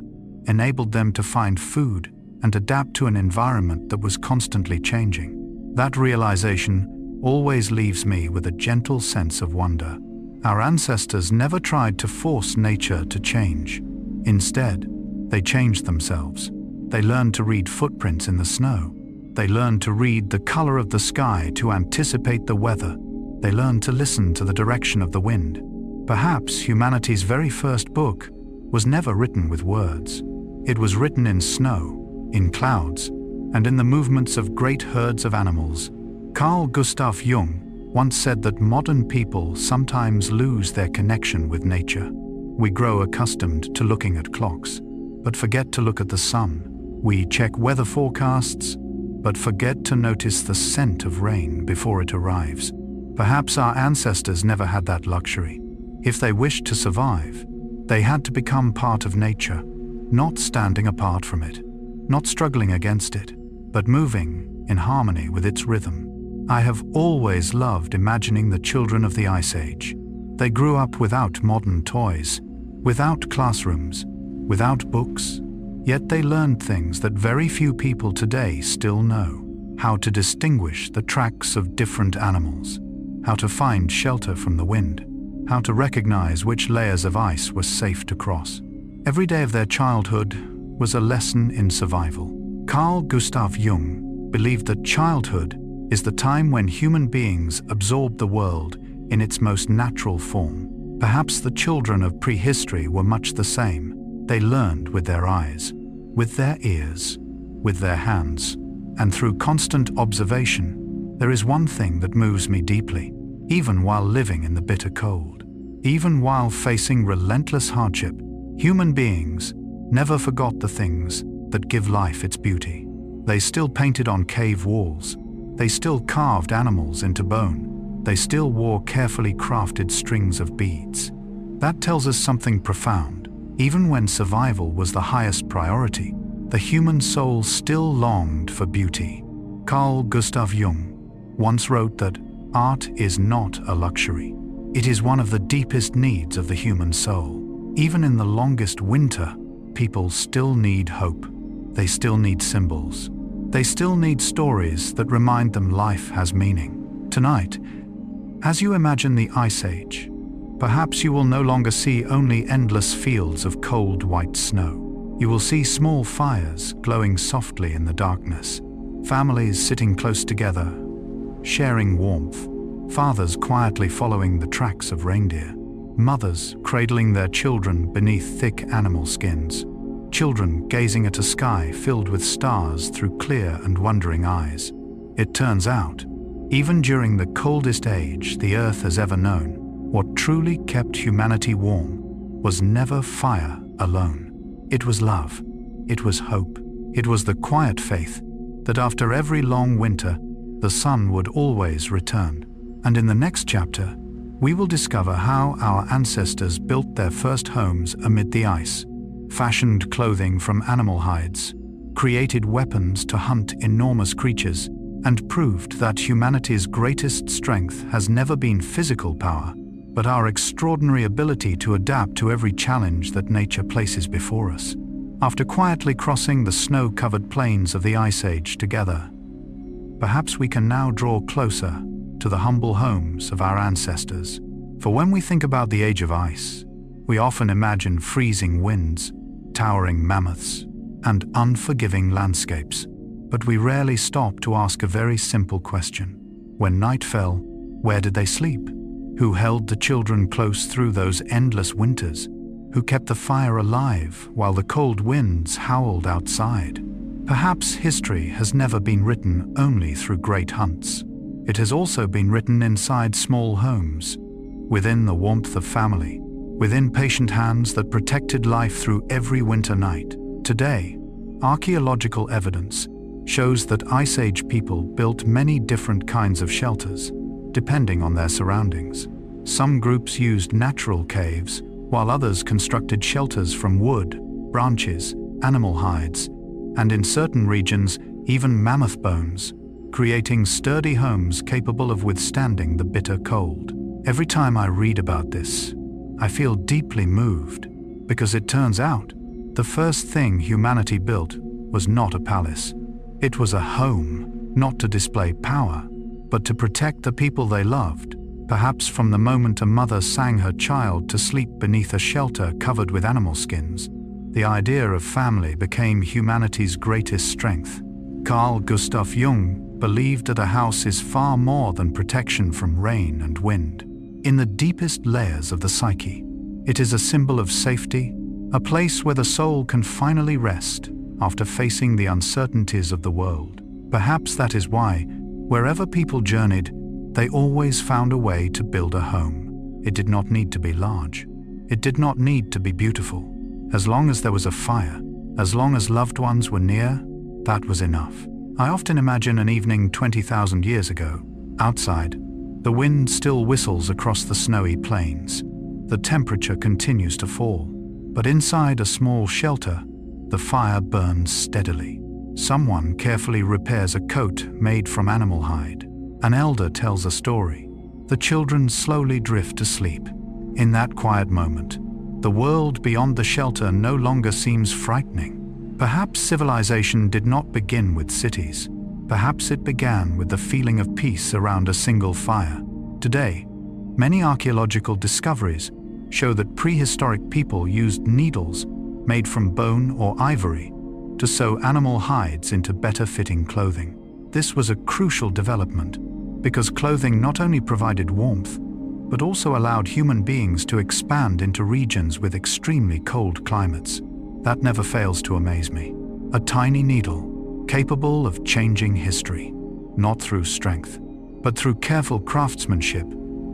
enabled them to find food and adapt to an environment that was constantly changing. That realization always leaves me with a gentle sense of wonder. Our ancestors never tried to force nature to change. Instead, they changed themselves. They learned to read footprints in the snow. They learned to read the color of the sky to anticipate the weather. They learned to listen to the direction of the wind. Perhaps humanity's very first book was never written with words. It was written in snow, in clouds, and in the movements of great herds of animals. Carl Gustav Jung once said that modern people sometimes lose their connection with nature. We grow accustomed to looking at clocks, but forget to look at the sun. We check weather forecasts, but forget to notice the scent of rain before it arrives. Perhaps our ancestors never had that luxury. If they wished to survive, they had to become part of nature, not standing apart from it, not struggling against it, but moving in harmony with its rhythm. I have always loved imagining the children of the Ice Age. They grew up without modern toys, without classrooms, without books, yet they learned things that very few people today still know. How to distinguish the tracks of different animals, how to find shelter from the wind, how to recognize which layers of ice were safe to cross. Every day of their childhood was a lesson in survival. Carl Gustav Jung believed that childhood is the time when human beings absorb the world in its most natural form. Perhaps the children of prehistory were much the same. They learned with their eyes, with their ears, with their hands, and through constant observation. There is one thing that moves me deeply, even while living in the bitter cold. Even while facing relentless hardship, human beings never forgot the things that give life its beauty. They still painted on cave walls. They still carved animals into bone. They still wore carefully crafted strings of beads. That tells us something profound. Even when survival was the highest priority, the human soul still longed for beauty. Carl Gustav Jung once wrote that art is not a luxury. It is one of the deepest needs of the human soul. Even in the longest winter, people still need hope. They still need symbols. They still need stories that remind them life has meaning. Tonight, as you imagine the Ice Age, perhaps you will no longer see only endless fields of cold white snow. You will see small fires glowing softly in the darkness, families sitting close together, sharing warmth, fathers quietly following the tracks of reindeer, mothers cradling their children beneath thick animal skins, children gazing at a sky filled with stars through clear and wondering eyes. It turns out, even during the coldest age the Earth has ever known, what truly kept humanity warm was never fire alone. It was love. It was hope. It was the quiet faith that after every long winter, the sun would always return. And in the next chapter, we will discover how our ancestors built their first homes amid the ice, fashioned clothing from animal hides, created weapons to hunt enormous creatures, and proved that humanity's greatest strength has never been physical power, but our extraordinary ability to adapt to every challenge that nature places before us. After quietly crossing the snow-covered plains of the Ice Age together, perhaps we can now draw closer to the humble homes of our ancestors. For when we think about the Age of Ice, we often imagine freezing winds, towering mammoths, and unforgiving landscapes. But we rarely stop to ask a very simple question. When night fell, where did they sleep? Who held the children close through those endless winters? Who kept the fire alive while the cold winds howled outside? Perhaps history has never been written only through great hunts. It has also been written inside small homes, within the warmth of family, within patient hands that protected life through every winter night. Today, archaeological evidence shows that Ice Age people built many different kinds of shelters, depending on their surroundings. Some groups used natural caves, while others constructed shelters from wood, branches, animal hides, and in certain regions, even mammoth bones, creating sturdy homes capable of withstanding the bitter cold. Every time I read about this, I feel deeply moved, because it turns out the first thing humanity built was not a palace. It was a home, not to display power, but to protect the people they loved. Perhaps from the moment a mother sang her child to sleep beneath a shelter covered with animal skins, the idea of family became humanity's greatest strength. Carl Gustav Jung believed that a house is far more than protection from rain and wind. In the deepest layers of the psyche, it is a symbol of safety, a place where the soul can finally rest after facing the uncertainties of the world. Perhaps that is why, wherever people journeyed, they always found a way to build a home. It did not need to be large. It did not need to be beautiful. As long as there was a fire, as long as loved ones were near, that was enough. I often imagine an evening 20,000 years ago. Outside, the wind still whistles across the snowy plains. The temperature continues to fall. But inside a small shelter, the fire burns steadily. Someone carefully repairs a coat made from animal hide. An elder tells a story. The children slowly drift to sleep. In that quiet moment, the world beyond the shelter no longer seems frightening. Perhaps civilization did not begin with cities. Perhaps it began with the feeling of peace around a single fire. Today, many archaeological discoveries show that prehistoric people used needles made from bone or ivory to sew animal hides into better-fitting clothing. This was a crucial development because clothing not only provided warmth, but also allowed human beings to expand into regions with extremely cold climates. That never fails to amaze me. A tiny needle, capable of changing history, not through strength, but through careful craftsmanship.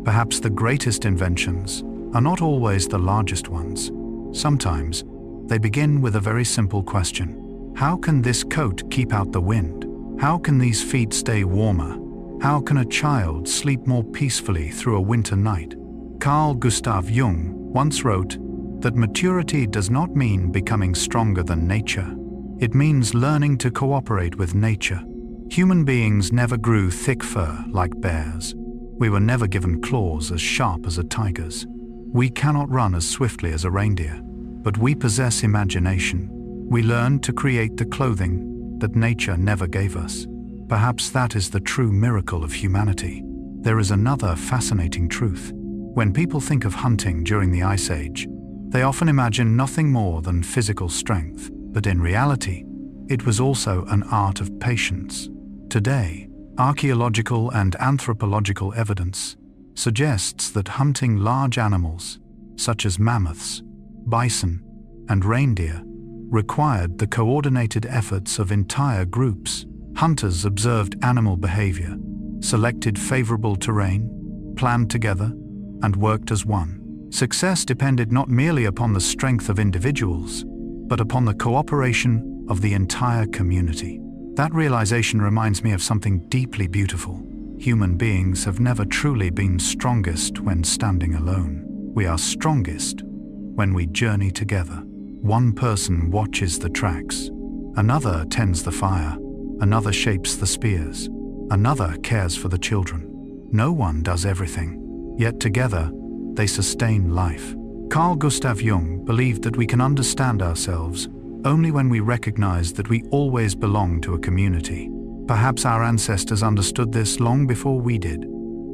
Perhaps the greatest inventions are not always the largest ones. Sometimes, they begin with a very simple question. How can this coat keep out the wind? How can these feet stay warmer? How can a child sleep more peacefully through a winter night? Carl Gustav Jung once wrote, that maturity does not mean becoming stronger than nature. It means learning to cooperate with nature. Human beings never grew thick fur like bears. We were never given claws as sharp as a tiger's. We cannot run as swiftly as a reindeer, but we possess imagination. We learned to create the clothing that nature never gave us. Perhaps that is the true miracle of humanity. There is another fascinating truth. When people think of hunting during the Ice Age, they often imagine nothing more than physical strength, but in reality, it was also an art of patience. Today, archaeological and anthropological evidence suggests that hunting large animals, such as mammoths, bison, and reindeer, required the coordinated efforts of entire groups. Hunters observed animal behavior, selected favorable terrain, planned together, and worked as one. Success depended not merely upon the strength of individuals, but upon the cooperation of the entire community. That realization reminds me of something deeply beautiful. Human beings have never truly been strongest when standing alone. We are strongest when we journey together. One person watches the tracks, another tends the fire, another shapes the spears, another cares for the children. No one does everything, yet together they sustain life. Carl Gustav Jung believed that we can understand ourselves only when we recognize that we always belong to a community. Perhaps our ancestors understood this long before we did.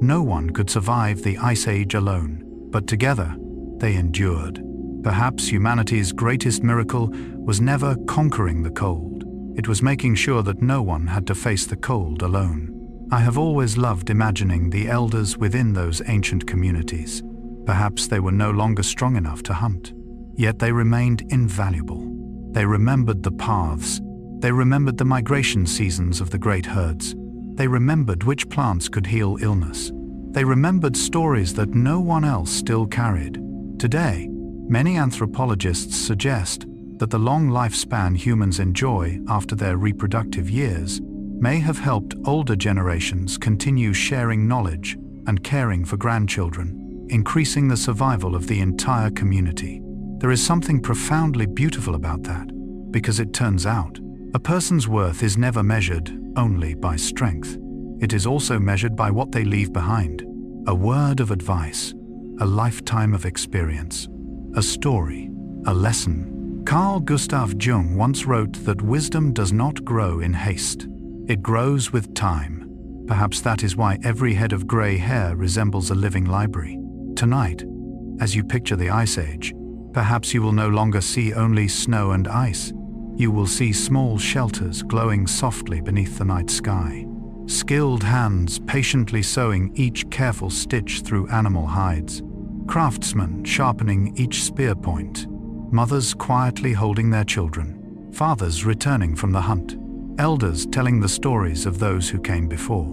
No one could survive the Ice Age alone, but together they endured. Perhaps humanity's greatest miracle was never conquering the cold. It was making sure that no one had to face the cold alone. I have always loved imagining the elders within those ancient communities. Perhaps they were no longer strong enough to hunt, yet they remained invaluable. They remembered the paths. They remembered the migration seasons of the great herds. They remembered which plants could heal illness. They remembered stories that no one else still carried. Today, many anthropologists suggest that the long lifespan humans enjoy after their reproductive years may have helped older generations continue sharing knowledge and caring for grandchildren, increasing the survival of the entire community. There is something profoundly beautiful about that, because it turns out a person's worth is never measured only by strength. It is also measured by what they leave behind. A word of advice, a lifetime of experience, a story, a lesson. Carl Gustav Jung once wrote that wisdom does not grow in haste. It grows with time. Perhaps that is why every head of grey hair resembles a living library. Tonight, as you picture the Ice Age, perhaps you will no longer see only snow and ice. You will see small shelters glowing softly beneath the night sky. Skilled hands patiently sewing each careful stitch through animal hides. Craftsmen sharpening each spear point. Mothers quietly holding their children. Fathers returning from the hunt. Elders telling the stories of those who came before.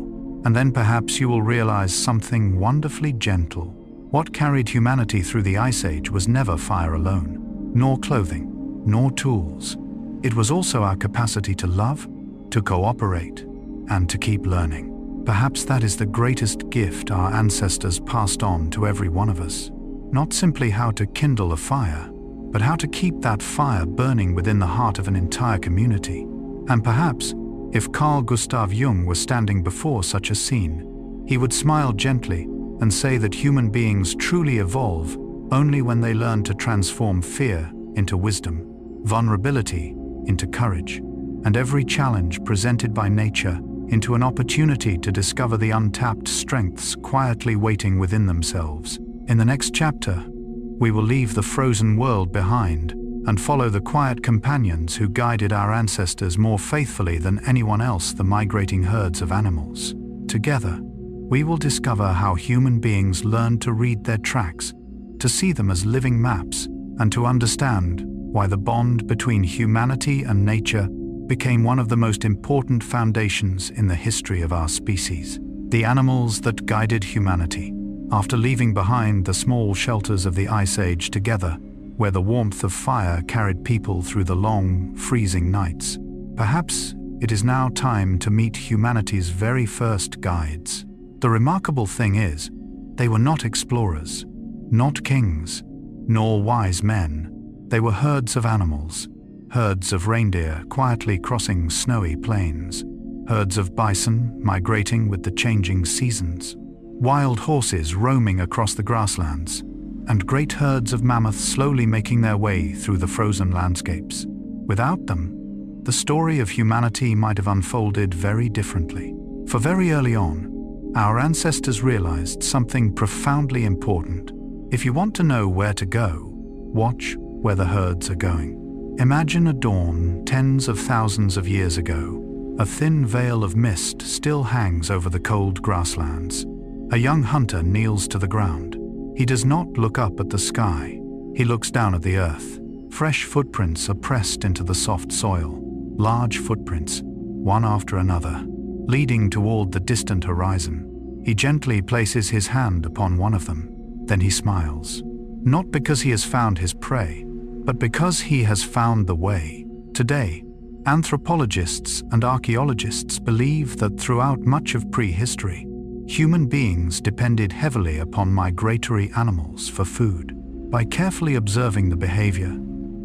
And then perhaps you will realize something wonderfully gentle. What carried humanity through the Ice Age was never fire alone, nor clothing, nor tools. It was also our capacity to love, to cooperate, and to keep learning. Perhaps that is the greatest gift our ancestors passed on to every one of us. Not simply how to kindle a fire, but how to keep that fire burning within the heart of an entire community. And perhaps, if Carl Gustav Jung were standing before such a scene, he would smile gently and say that human beings truly evolve only when they learn to transform fear into wisdom, vulnerability into courage, and every challenge presented by nature into an opportunity to discover the untapped strengths quietly waiting within themselves. In the next chapter, we will leave the frozen world behind and follow the quiet companions who guided our ancestors more faithfully than anyone else, the migrating herds of animals. Together, we will discover how human beings learned to read their tracks, to see them as living maps, and to understand why the bond between humanity and nature became one of the most important foundations in the history of our species. The animals that guided humanity, after leaving behind the small shelters of the Ice Age together, where the warmth of fire carried people through the long, freezing nights. Perhaps it is now time to meet humanity's very first guides. The remarkable thing is, they were not explorers, not kings, nor wise men. They were herds of animals, herds of reindeer quietly crossing snowy plains, herds of bison migrating with the changing seasons, wild horses roaming across the grasslands, and great herds of mammoths slowly making their way through the frozen landscapes. Without them, the story of humanity might have unfolded very differently. For very early on, our ancestors realized something profoundly important. If you want to know where to go, watch where the herds are going. Imagine a dawn tens of thousands of years ago. A thin veil of mist still hangs over the cold grasslands. A young hunter kneels to the ground. He does not look up at the sky. He looks down at the earth. Fresh footprints are pressed into the soft soil. Large footprints, one after another, leading toward the distant horizon. He gently places his hand upon one of them. Then he smiles. Not because he has found his prey, but because he has found the way. Today, anthropologists and archaeologists believe that throughout much of prehistory, human beings depended heavily upon migratory animals for food. By carefully observing the behavior,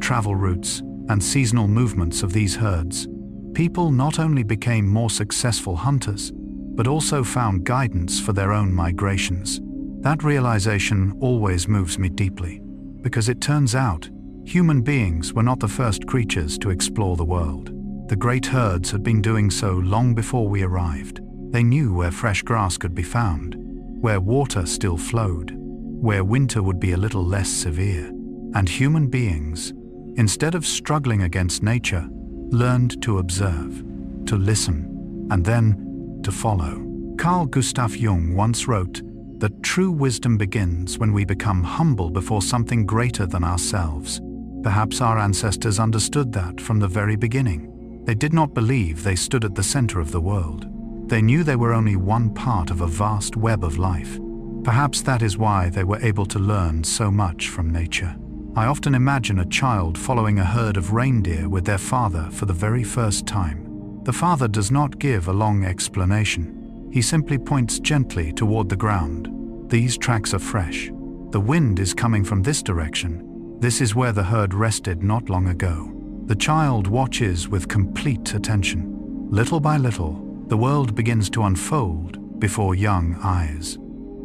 travel routes, and seasonal movements of these herds, people not only became more successful hunters, but also found guidance for their own migrations. That realization always moves me deeply, because it turns out human beings were not the first creatures to explore the world. The great herds had been doing so long before we arrived. They knew where fresh grass could be found, where water still flowed, where winter would be a little less severe. And human beings, instead of struggling against nature, learned to observe, to listen, and then to follow. Carl Gustav Jung once wrote that true wisdom begins when we become humble before something greater than ourselves. Perhaps our ancestors understood that from the very beginning. They did not believe they stood at the center of the world. They knew they were only one part of a vast web of life. Perhaps that is why they were able to learn so much from nature. I often imagine a child following a herd of reindeer with their father for the very first time. The father does not give a long explanation. He simply points gently toward the ground. These tracks are fresh. The wind is coming from this direction. This is where the herd rested not long ago. The child watches with complete attention. Little by little, the world begins to unfold before young eyes.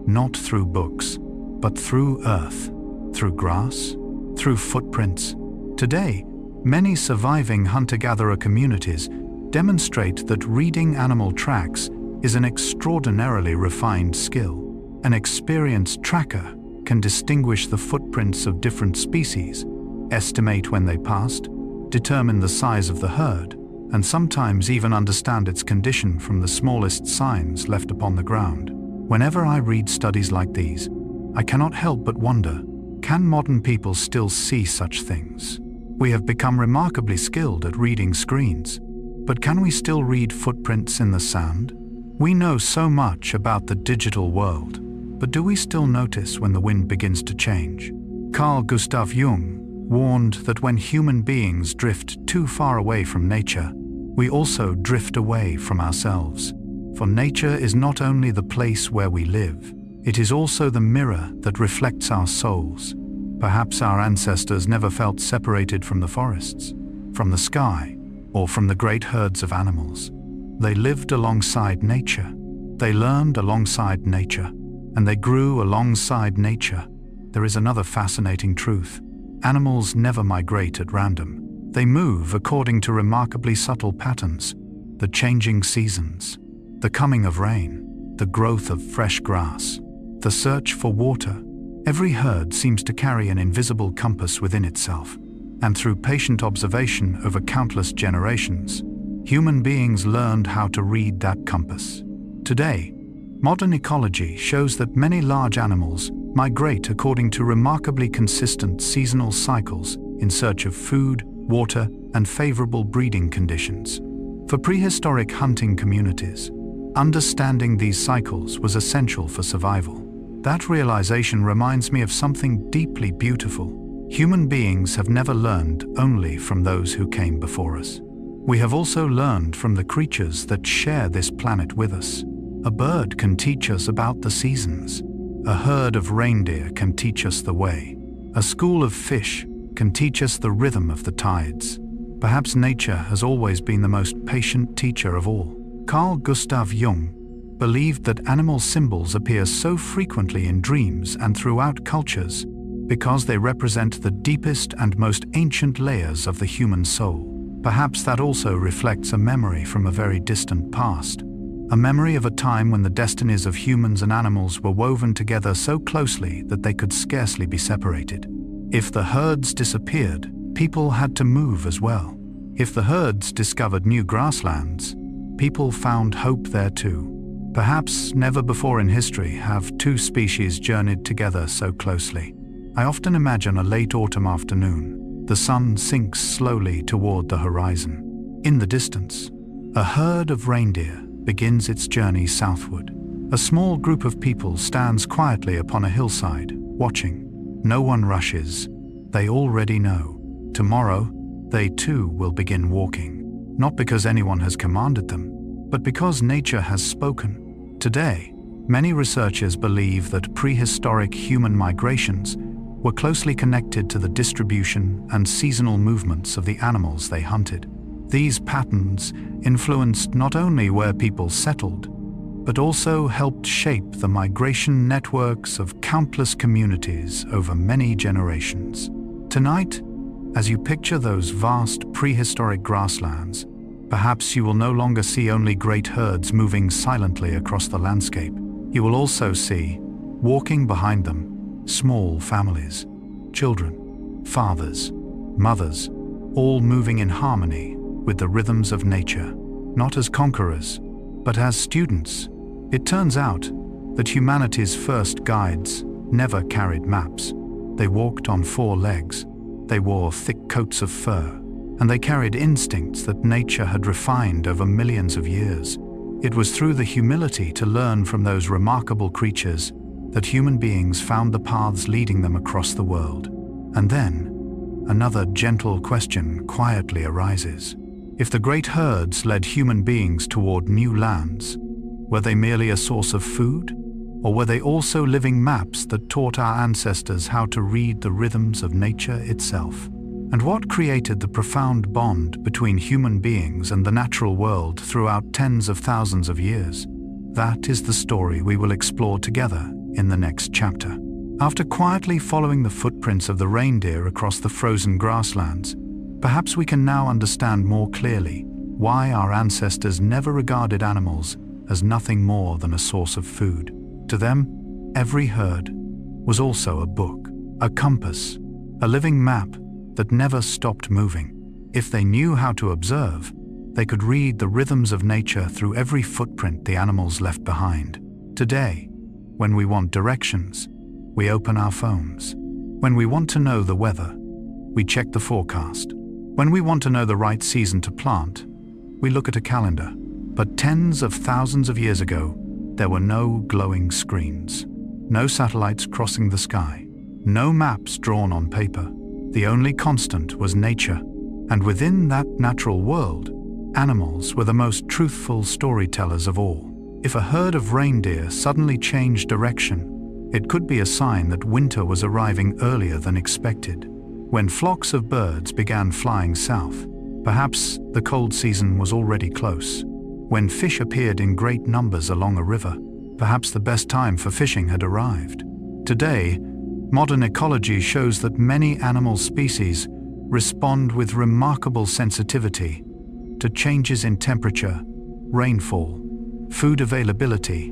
Not through books, but through earth, through grass, through footprints. Today, many surviving hunter-gatherer communities demonstrate that reading animal tracks is an extraordinarily refined skill. An experienced tracker can distinguish the footprints of different species, estimate when they passed, determine the size of the herd, and sometimes even understand its condition from the smallest signs left upon the ground. Whenever I read studies like these, I cannot help but wonder, can modern people still see such things? We have become remarkably skilled at reading screens, but can we still read footprints in the sand? We know so much about the digital world, but do we still notice when the wind begins to change? Carl Gustav Jung warned that when human beings drift too far away from nature, we also drift away from ourselves. For nature is not only the place where we live, it is also the mirror that reflects our souls. Perhaps our ancestors never felt separated from the forests, from the sky, or from the great herds of animals. They lived alongside nature. They learned alongside nature, and they grew alongside nature. There is another fascinating truth. Animals never migrate at random. They move according to remarkably subtle patterns, the changing seasons, the coming of rain, the growth of fresh grass, the search for water. Every herd seems to carry an invisible compass within itself, and through patient observation over countless generations, human beings learned how to read that compass. Today, modern ecology shows that many large animals migrate according to remarkably consistent seasonal cycles in search of food, water, and favorable breeding conditions. For prehistoric hunting communities, understanding these cycles was essential for survival. That realization reminds me of something deeply beautiful. Human beings have never learned only from those who came before us. We have also learned from the creatures that share this planet with us. A bird can teach us about the seasons. A herd of reindeer can teach us the way. A school of fish can teach us the rhythm of the tides. Perhaps nature has always been the most patient teacher of all. Carl Gustav Jung believed that animal symbols appear so frequently in dreams and throughout cultures because they represent the deepest and most ancient layers of the human soul. Perhaps that also reflects a memory from a very distant past, a memory of a time when the destinies of humans and animals were woven together so closely that they could scarcely be separated. If the herds disappeared, people had to move as well. If the herds discovered new grasslands, people found hope there too. Perhaps never before in history have two species journeyed together so closely. I often imagine a late autumn afternoon. The sun sinks slowly toward the horizon. In the distance, a herd of reindeer begins its journey southward. A small group of people stands quietly upon a hillside, watching. No one rushes. They already know. Tomorrow, they too will begin walking. Not because anyone has commanded them, but because nature has spoken. Today, many researchers believe that prehistoric human migrations were closely connected to the distribution and seasonal movements of the animals they hunted. These patterns influenced not only where people settled, but also helped shape the migration networks of countless communities over many generations. Tonight, as you picture those vast prehistoric grasslands, perhaps you will no longer see only great herds moving silently across the landscape. You will also see, walking behind them, small families, children, fathers, mothers, all moving in harmony with the rhythms of nature, not as conquerors, but as students. It turns out that humanity's first guides never carried maps. They walked on four legs, they wore thick coats of fur, and they carried instincts that nature had refined over millions of years. It was through the humility to learn from those remarkable creatures that human beings found the paths leading them across the world. And then, another gentle question quietly arises. If the great herds led human beings toward new lands, were they merely a source of food? Or were they also living maps that taught our ancestors how to read the rhythms of nature itself? And what created the profound bond between human beings and the natural world throughout tens of thousands of years? That is the story we will explore together in the next chapter. After quietly following the footprints of the reindeer across the frozen grasslands, perhaps we can now understand more clearly why our ancestors never regarded animals as nothing more than a source of food. To them, every herd was also a book, a compass, a living map that never stopped moving. If they knew how to observe, they could read the rhythms of nature through every footprint the animals left behind. Today, when we want directions, we open our phones. When we want to know the weather, we check the forecast. When we want to know the right season to plant, we look at a calendar. But tens of thousands of years ago, there were no glowing screens, no satellites crossing the sky, no maps drawn on paper. The only constant was nature, and within that natural world, animals were the most truthful storytellers of all. If a herd of reindeer suddenly changed direction, it could be a sign that winter was arriving earlier than expected. When flocks of birds began flying south, perhaps the cold season was already close. When fish appeared in great numbers along a river, perhaps the best time for fishing had arrived. Today, modern ecology shows that many animal species respond with remarkable sensitivity to changes in temperature, rainfall, food availability,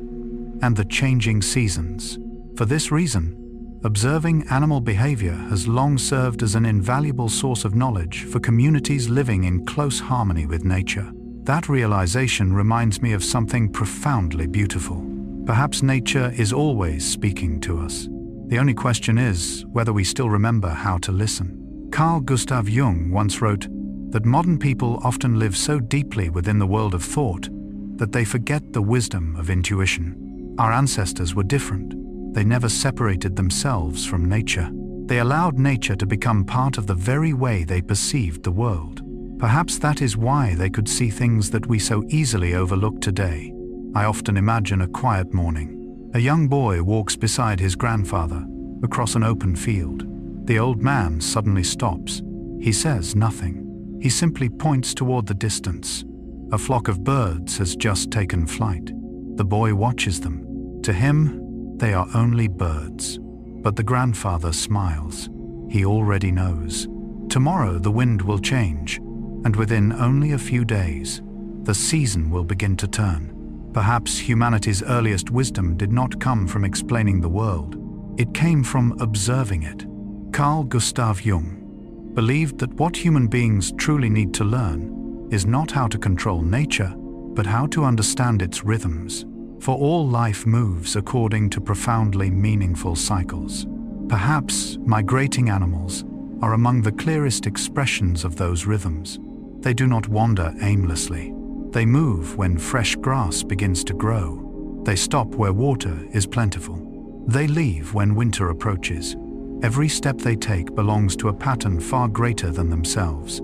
and the changing seasons. For this reason, observing animal behavior has long served as an invaluable source of knowledge for communities living in close harmony with nature. That realization reminds me of something profoundly beautiful. Perhaps nature is always speaking to us. The only question is whether we still remember how to listen. Carl Gustav Jung once wrote that modern people often live so deeply within the world of thought that they forget the wisdom of intuition. Our ancestors were different. They never separated themselves from nature. They allowed nature to become part of the very way they perceived the world. Perhaps that is why they could see things that we so easily overlook today. I often imagine a quiet morning. A young boy walks beside his grandfather across an open field. The old man suddenly stops. He says nothing. He simply points toward the distance. A flock of birds has just taken flight. The boy watches them. To him, they are only birds. But the grandfather smiles. He already knows. Tomorrow the wind will change, and within only a few days, the season will begin to turn. Perhaps humanity's earliest wisdom did not come from explaining the world. It came from observing it. Carl Gustav Jung believed that what human beings truly need to learn is not how to control nature, but how to understand its rhythms. For all life moves according to profoundly meaningful cycles. Perhaps migrating animals are among the clearest expressions of those rhythms. They do not wander aimlessly. They move when fresh grass begins to grow. They stop where water is plentiful. They leave when winter approaches. Every step they take belongs to a pattern far greater than themselves.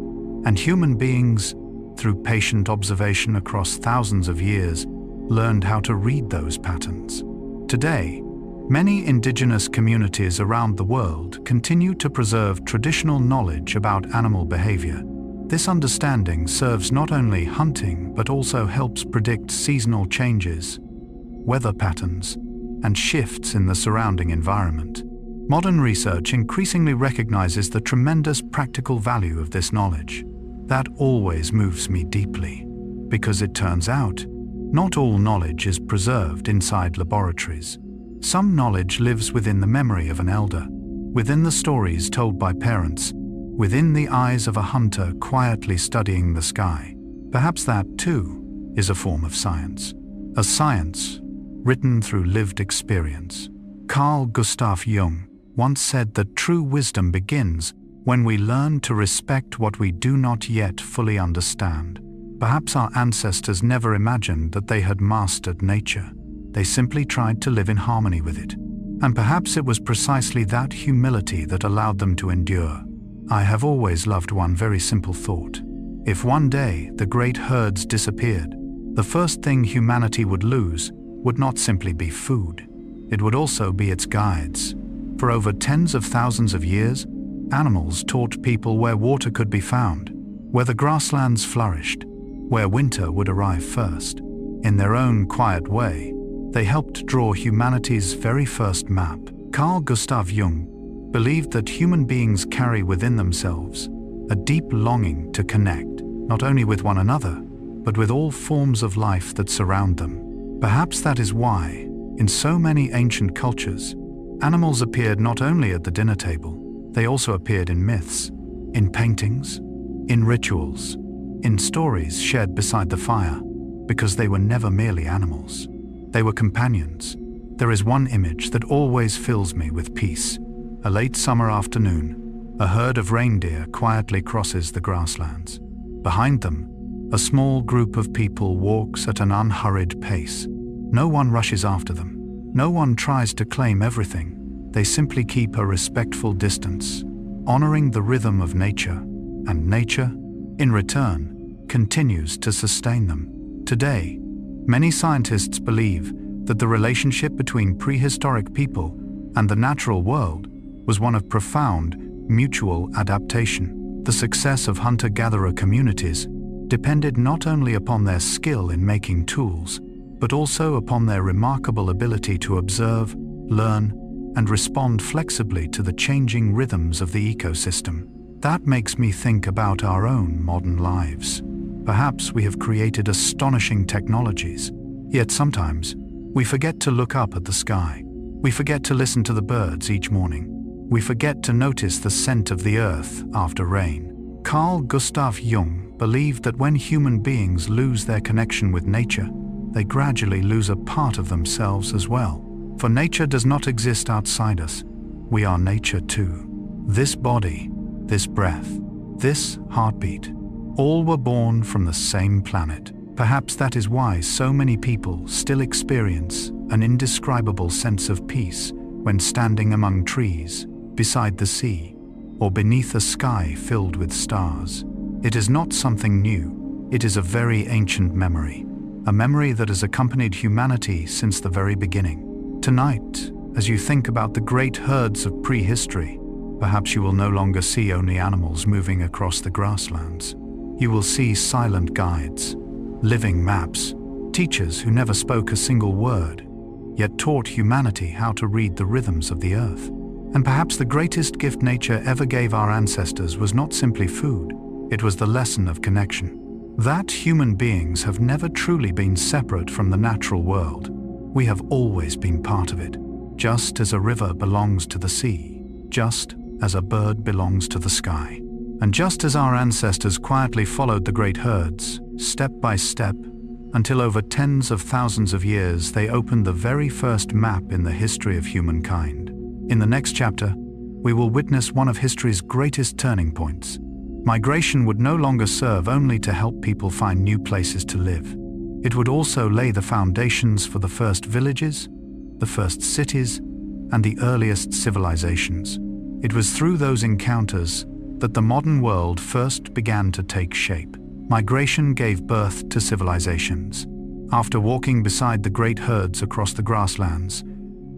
And human beings, through patient observation across thousands of years, learned how to read those patterns. Today, many indigenous communities around the world continue to preserve traditional knowledge about animal behavior. This understanding serves not only hunting but also helps predict seasonal changes, weather patterns, and shifts in the surrounding environment. Modern research increasingly recognizes the tremendous practical value of this knowledge. That always moves me deeply, because it turns out, not all knowledge is preserved inside laboratories. Some knowledge lives within the memory of an elder, within the stories told by parents, within the eyes of a hunter quietly studying the sky. Perhaps that, too, is a form of science. A science written through lived experience. Carl Gustav Jung once said that true wisdom begins when we learn to respect what we do not yet fully understand. Perhaps our ancestors never imagined that they had mastered nature. They simply tried to live in harmony with it. And perhaps it was precisely that humility that allowed them to endure. I have always loved one very simple thought. If one day the great herds disappeared, the first thing humanity would lose would not simply be food. It would also be its guides. For over tens of thousands of years, animals taught people where water could be found, where the grasslands flourished, where winter would arrive first. In their own quiet way, they helped draw humanity's very first map. Carl Gustav Jung believed that human beings carry within themselves a deep longing to connect, not only with one another, but with all forms of life that surround them. Perhaps that is why, in so many ancient cultures, animals appeared not only at the dinner table, they also appeared in myths, in paintings, in rituals, in stories shared beside the fire, because they were never merely animals. They were companions. There is one image that always fills me with peace. A late summer afternoon, a herd of reindeer quietly crosses the grasslands. Behind them, a small group of people walks at an unhurried pace. No one rushes after them. No one tries to claim everything. They simply keep a respectful distance, honoring the rhythm of nature, and nature, in return, continues to sustain them. Today, many scientists believe that the relationship between prehistoric people and the natural world was one of profound mutual adaptation. The success of hunter-gatherer communities depended not only upon their skill in making tools, but also upon their remarkable ability to observe, learn, and respond flexibly to the changing rhythms of the ecosystem. That makes me think about our own modern lives. Perhaps we have created astonishing technologies, yet sometimes we forget to look up at the sky. We forget to listen to the birds each morning. We forget to notice the scent of the earth after rain. Carl Gustav Jung believed that when human beings lose their connection with nature, they gradually lose a part of themselves as well. For nature does not exist outside us. We are nature too. This body, this breath, this heartbeat, all were born from the same planet. Perhaps that is why so many people still experience an indescribable sense of peace when standing among trees, beside the sea, or beneath a sky filled with stars. It is not something new. It is a very ancient memory, a memory that has accompanied humanity since the very beginning. Tonight, as you think about the great herds of prehistory, Perhaps you will no longer see only animals moving across the grasslands. You will see silent guides, living maps, teachers who never spoke a single word, yet taught humanity how to read the rhythms of the earth. And perhaps the greatest gift nature ever gave our ancestors was not simply food, it was the lesson of connection. That human beings have never truly been separate from the natural world. We have always been part of it, just as a river belongs to the sea, just as a bird belongs to the sky. And just as our ancestors quietly followed the great herds, step by step, until over tens of thousands of years they opened the very first map in the history of humankind. In the next chapter, we will witness one of history's greatest turning points. Migration would no longer serve only to help people find new places to live. It would also lay the foundations for the first villages, the first cities, and the earliest civilizations. It was through those encounters that the modern world first began to take shape. Migration gave birth to civilizations. After walking beside the great herds across the grasslands,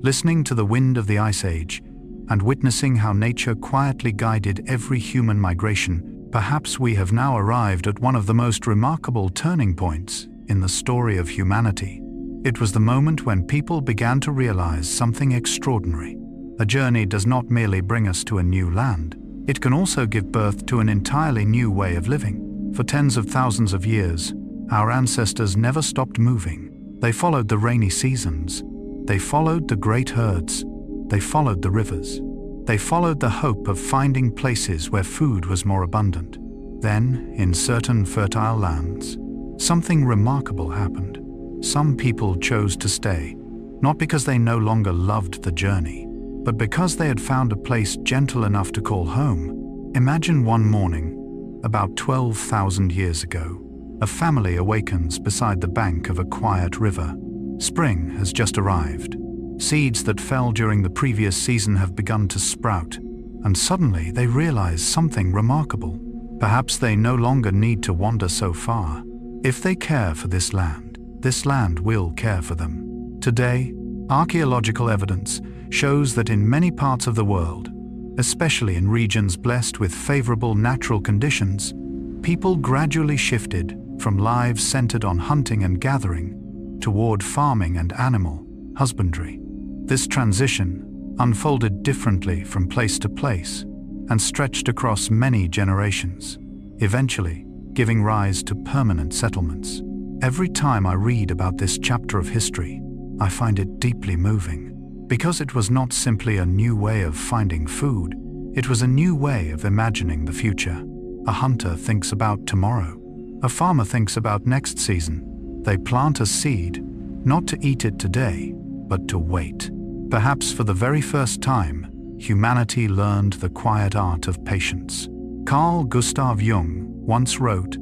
listening to the wind of the Ice Age, and witnessing how nature quietly guided every human migration, perhaps we have now arrived at one of the most remarkable turning points in the story of humanity. It was the moment when people began to realize something extraordinary. A journey does not merely bring us to a new land, it can also give birth to an entirely new way of living. For tens of thousands of years, our ancestors never stopped moving. They followed the rainy seasons. They followed the great herds. They followed the rivers. They followed the hope of finding places where food was more abundant. Then, in certain fertile lands, something remarkable happened. Some people chose to stay, not because they no longer loved the journey, but because they had found a place gentle enough to call home. Imagine one morning, about 12,000 years ago, a family awakens beside the bank of a quiet river. Spring has just arrived. Seeds that fell during the previous season have begun to sprout, and suddenly they realize something remarkable. Perhaps they no longer need to wander so far. If they care for this land will care for them. Today, archaeological evidence shows that in many parts of the world, especially in regions blessed with favorable natural conditions, people gradually shifted from lives centered on hunting and gathering toward farming and animal husbandry. This transition unfolded differently from place to place and stretched across many generations, eventually giving rise to permanent settlements. Every time I read about this chapter of history, I find it deeply moving, because it was not simply a new way of finding food, it was a new way of imagining the future. A hunter thinks about tomorrow. A farmer thinks about next season. They plant a seed, not to eat it today, but to wait. Perhaps for the very first time, humanity learned the quiet art of patience. Carl Gustav Jung once wrote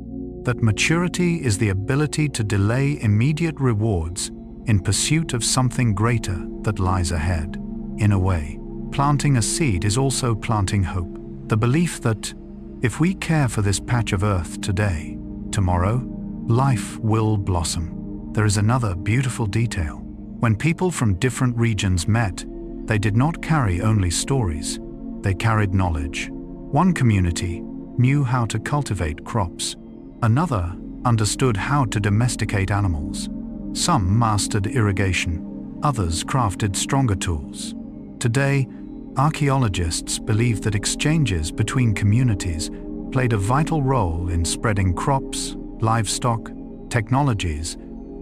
that maturity is the ability to delay immediate rewards in pursuit of something greater that lies ahead. In a way, planting a seed is also planting hope. The belief that if we care for this patch of earth today, tomorrow, life will blossom. There is another beautiful detail. When people from different regions met, they did not carry only stories, they carried knowledge. One community knew how to cultivate crops. Another understood how to domesticate animals. Some mastered irrigation, others crafted stronger tools. Today, archaeologists believe that exchanges between communities played a vital role in spreading crops, livestock, technologies,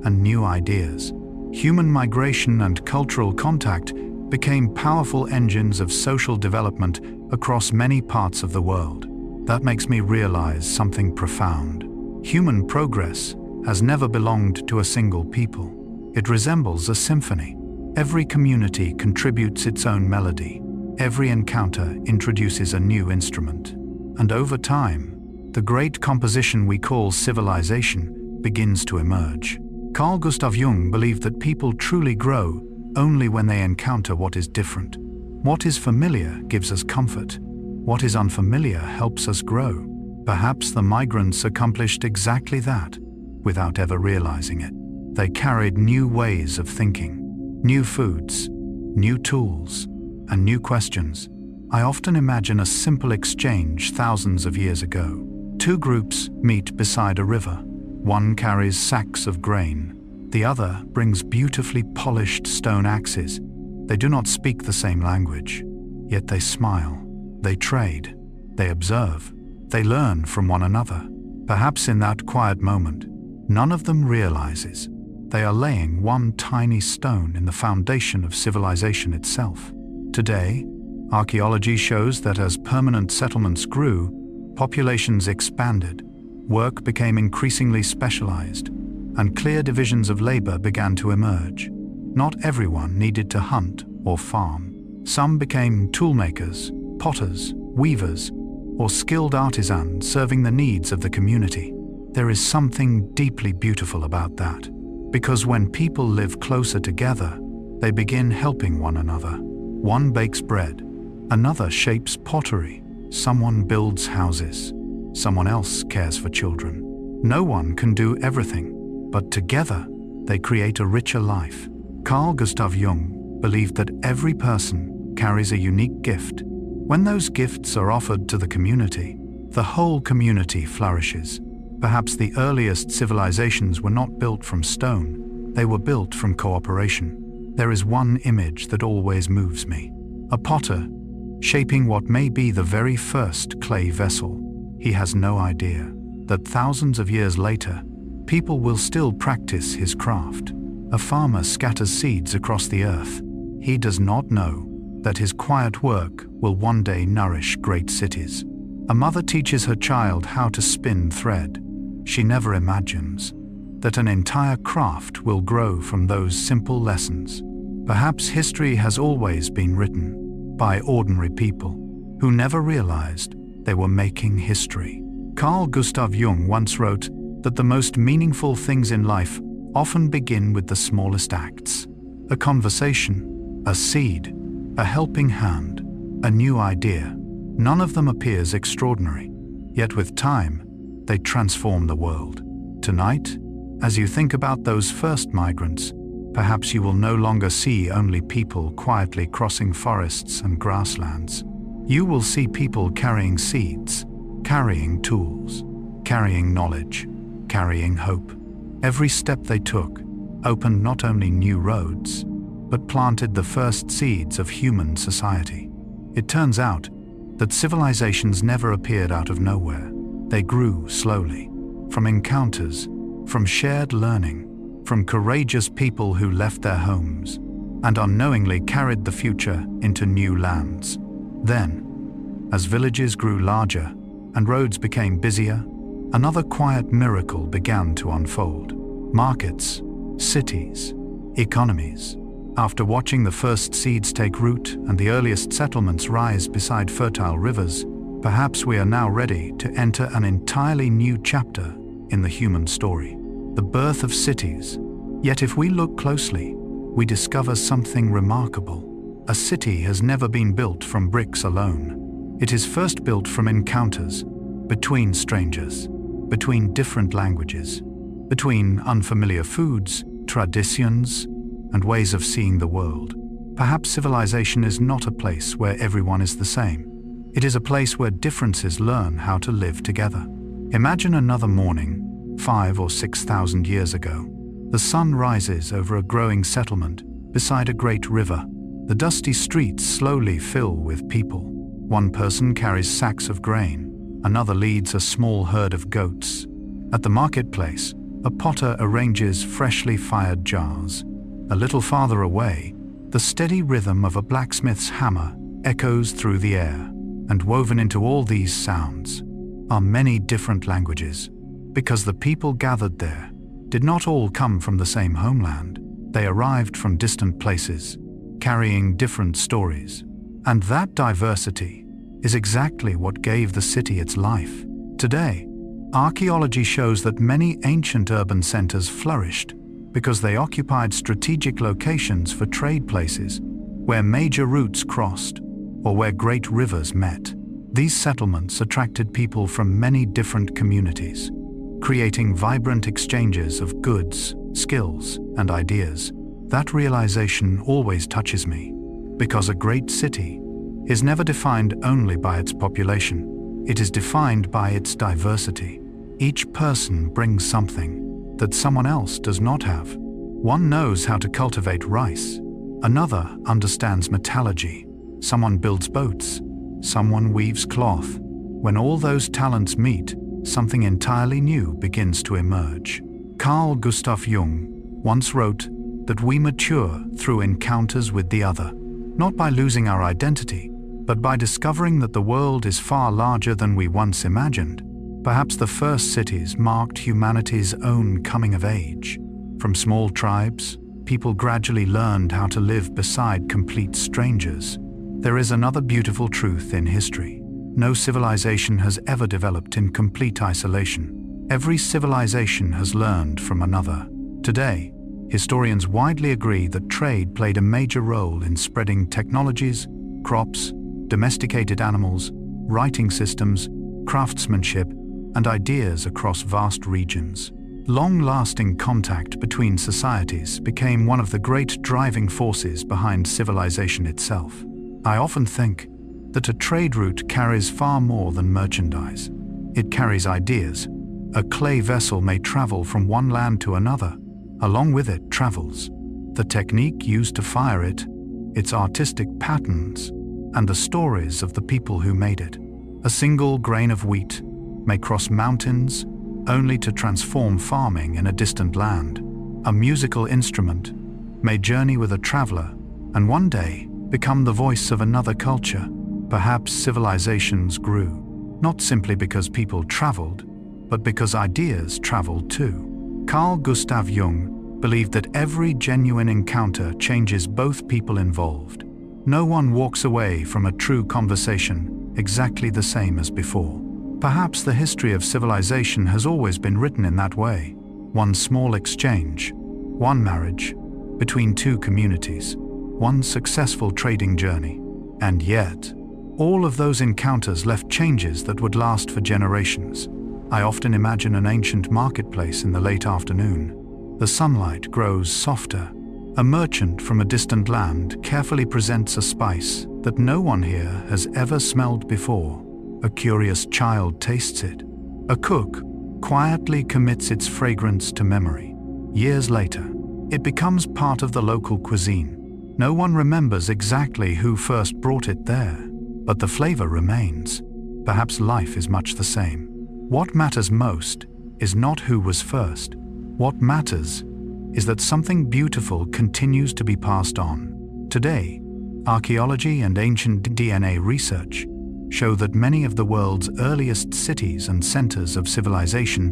and new ideas. Human migration and cultural contact became powerful engines of social development across many parts of the world. That makes me realize something profound. Human progress has never belonged to a single people. It resembles a symphony. Every community contributes its own melody. Every encounter introduces a new instrument. And over time, the great composition we call civilization begins to emerge. Carl Gustav Jung believed that people truly grow only when they encounter what is different. What is familiar gives us comfort. What is unfamiliar helps us grow. Perhaps the migrants accomplished exactly that, without ever realizing it. They carried new ways of thinking, new foods, new tools, and new questions. I often imagine a simple exchange thousands of years ago. Two groups meet beside a river. One carries sacks of grain. The other brings beautifully polished stone axes. They do not speak the same language, yet they smile. They trade. They observe. They learn from one another. Perhaps in that quiet moment, none of them realizes they are laying one tiny stone in the foundation of civilization itself. Today, archaeology shows that as permanent settlements grew, populations expanded, work became increasingly specialized, and clear divisions of labor began to emerge. Not everyone needed to hunt or farm. Some became toolmakers, potters, weavers, or skilled artisans serving the needs of the community. There is something deeply beautiful about that, because when people live closer together, they begin helping one another. One bakes bread, another shapes pottery, someone builds houses, someone else cares for children. No one can do everything, but together they create a richer life. Carl Gustav Jung believed that every person carries a unique gift. When those gifts are offered to the community, the whole community flourishes. Perhaps the earliest civilizations were not built from stone, they were built from cooperation. There is one image that always moves me. A potter, shaping what may be the very first clay vessel. He has no idea that thousands of years later, people will still practice his craft. A farmer scatters seeds across the earth. He does not know that his quiet work will one day nourish great cities. A mother teaches her child how to spin thread. She never imagines that an entire craft will grow from those simple lessons. Perhaps history has always been written by ordinary people who never realized they were making history. Carl Gustav Jung once wrote that the most meaningful things in life often begin with the smallest acts. A conversation, a seed, a helping hand, a new idea. None of them appears extraordinary, yet with time, they transform the world. Tonight, as you think about those first migrants, perhaps you will no longer see only people quietly crossing forests and grasslands. You will see people carrying seeds, carrying tools, carrying knowledge, carrying hope. Every step they took opened not only new roads, but planted the first seeds of human society. It turns out that civilizations never appeared out of nowhere. They grew slowly, from encounters, from shared learning, from courageous people who left their homes and unknowingly carried the future into new lands. Then, as villages grew larger and roads became busier, another quiet miracle began to unfold. Markets, cities, economies. After watching the first seeds take root and the earliest settlements rise beside fertile rivers, perhaps we are now ready to enter an entirely new chapter in the human story, the birth of cities. Yet if we look closely, we discover something remarkable. A city has never been built from bricks alone. It is first built from encounters, between strangers, between different languages, between unfamiliar foods, traditions, and ways of seeing the world. Perhaps civilization is not a place where everyone is the same. It is a place where differences learn how to live together. Imagine another morning, 5,000 or 6,000 years ago. The sun rises over a growing settlement beside a great river. The dusty streets slowly fill with people. One person carries sacks of grain, another leads a small herd of goats. At the marketplace, a potter arranges freshly fired jars. A little farther away, the steady rhythm of a blacksmith's hammer echoes through the air, and woven into all these sounds are many different languages, because the people gathered there did not all come from the same homeland. They arrived from distant places, carrying different stories. And that diversity is exactly what gave the city its life. Today, archaeology shows that many ancient urban centers flourished because they occupied strategic locations for trade places where major routes crossed or where great rivers met. These settlements attracted people from many different communities, creating vibrant exchanges of goods, skills, and ideas. That realization always touches me, because a great city is never defined only by its population. It is defined by its diversity. Each person brings something that someone else does not have. One knows how to cultivate rice. Another understands metallurgy. Someone builds boats. Someone weaves cloth. When all those talents meet, something entirely new begins to emerge. Carl Gustav Jung once wrote that we mature through encounters with the other, not by losing our identity, but by discovering that the world is far larger than we once imagined. Perhaps the first cities marked humanity's own coming of age. From small tribes, people gradually learned how to live beside complete strangers. There is another beautiful truth in history. No civilization has ever developed in complete isolation. Every civilization has learned from another. Today, historians widely agree that trade played a major role in spreading technologies, crops, domesticated animals, writing systems, craftsmanship, and ideas across vast regions. Long-lasting contact between societies became one of the great driving forces behind civilization itself. I often think that a trade route carries far more than merchandise. It carries ideas. A clay vessel may travel from one land to another. Along with it travels the technique used to fire it, its artistic patterns, and the stories of the people who made it. A single grain of wheat may cross mountains only to transform farming in a distant land. A musical instrument may journey with a traveler and one day become the voice of another culture. Perhaps civilizations grew, not simply because people traveled, but because ideas traveled too. Carl Gustav Jung believed that every genuine encounter changes both people involved. No one walks away from a true conversation exactly the same as before. Perhaps the history of civilization has always been written in that way. One small exchange, one marriage between two communities, one successful trading journey. And yet, all of those encounters left changes that would last for generations. I often imagine an ancient marketplace in the late afternoon. The sunlight grows softer. A merchant from a distant land carefully presents a spice that no one here has ever smelled before. A curious child tastes it. A cook quietly commits its fragrance to memory. Years later, it becomes part of the local cuisine. No one remembers exactly who first brought it there, but the flavor remains. Perhaps life is much the same. What matters most is not who was first. What matters is that something beautiful continues to be passed on. Today, archaeology and ancient DNA research show that many of the world's earliest cities and centers of civilization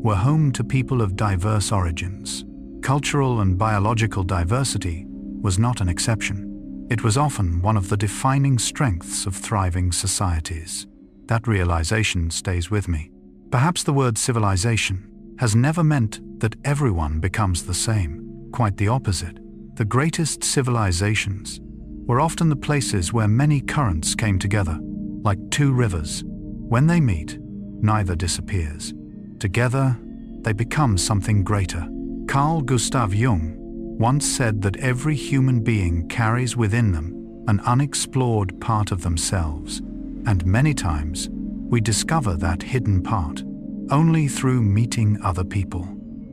were home to people of diverse origins. Cultural and biological diversity was not an exception. It was often one of the defining strengths of thriving societies. That realization stays with me. Perhaps the word civilization has never meant that everyone becomes the same. Quite the opposite. The greatest civilizations were often the places where many currents came together, like two rivers. When they meet, neither disappears. Together, they become something greater. Carl Gustav Jung once said that every human being carries within them an unexplored part of themselves, and many times we discover that hidden part only through meeting other people.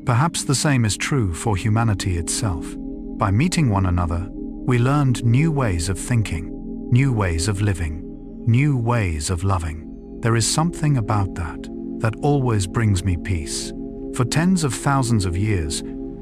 Perhaps the same is true for humanity itself. By meeting one another, we learned new ways of thinking, new ways of living, new ways of loving. There is something about that always brings me peace. For tens of thousands of years,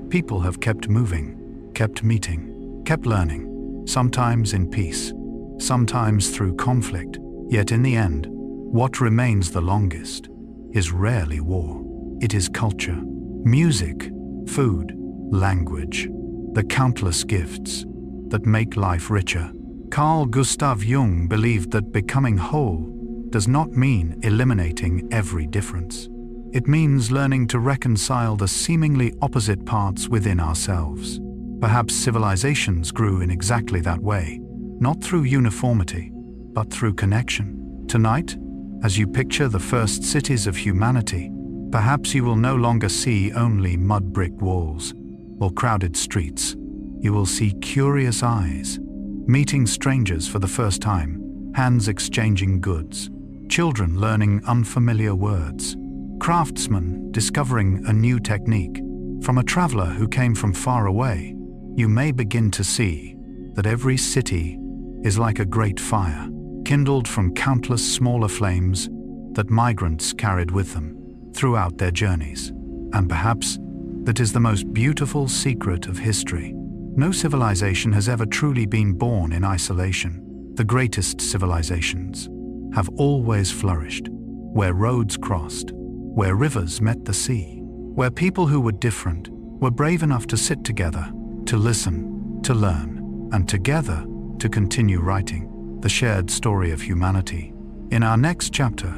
people have kept moving, kept meeting, kept learning, sometimes in peace, sometimes through conflict. Yet in the end, what remains the longest is rarely war. It is culture, music, food, language, the countless gifts that make life richer. Carl Gustav Jung believed that becoming whole does not mean eliminating every difference. It means learning to reconcile the seemingly opposite parts within ourselves. Perhaps civilizations grew in exactly that way, not through uniformity, but through connection. Tonight, as you picture the first cities of humanity, perhaps you will no longer see only mud brick walls or crowded streets. You will see curious eyes, meeting strangers for the first time, hands exchanging goods, children learning unfamiliar words, craftsmen discovering a new technique. From a traveler who came from far away, you may begin to see that every city is like a great fire, kindled from countless smaller flames that migrants carried with them throughout their journeys. And perhaps that is the most beautiful secret of history. No civilization has ever truly been born in isolation. The greatest civilizations have always flourished where roads crossed, where rivers met the sea, where people who were different were brave enough to sit together, to listen, to learn, and together to continue writing the shared story of humanity. In our next chapter,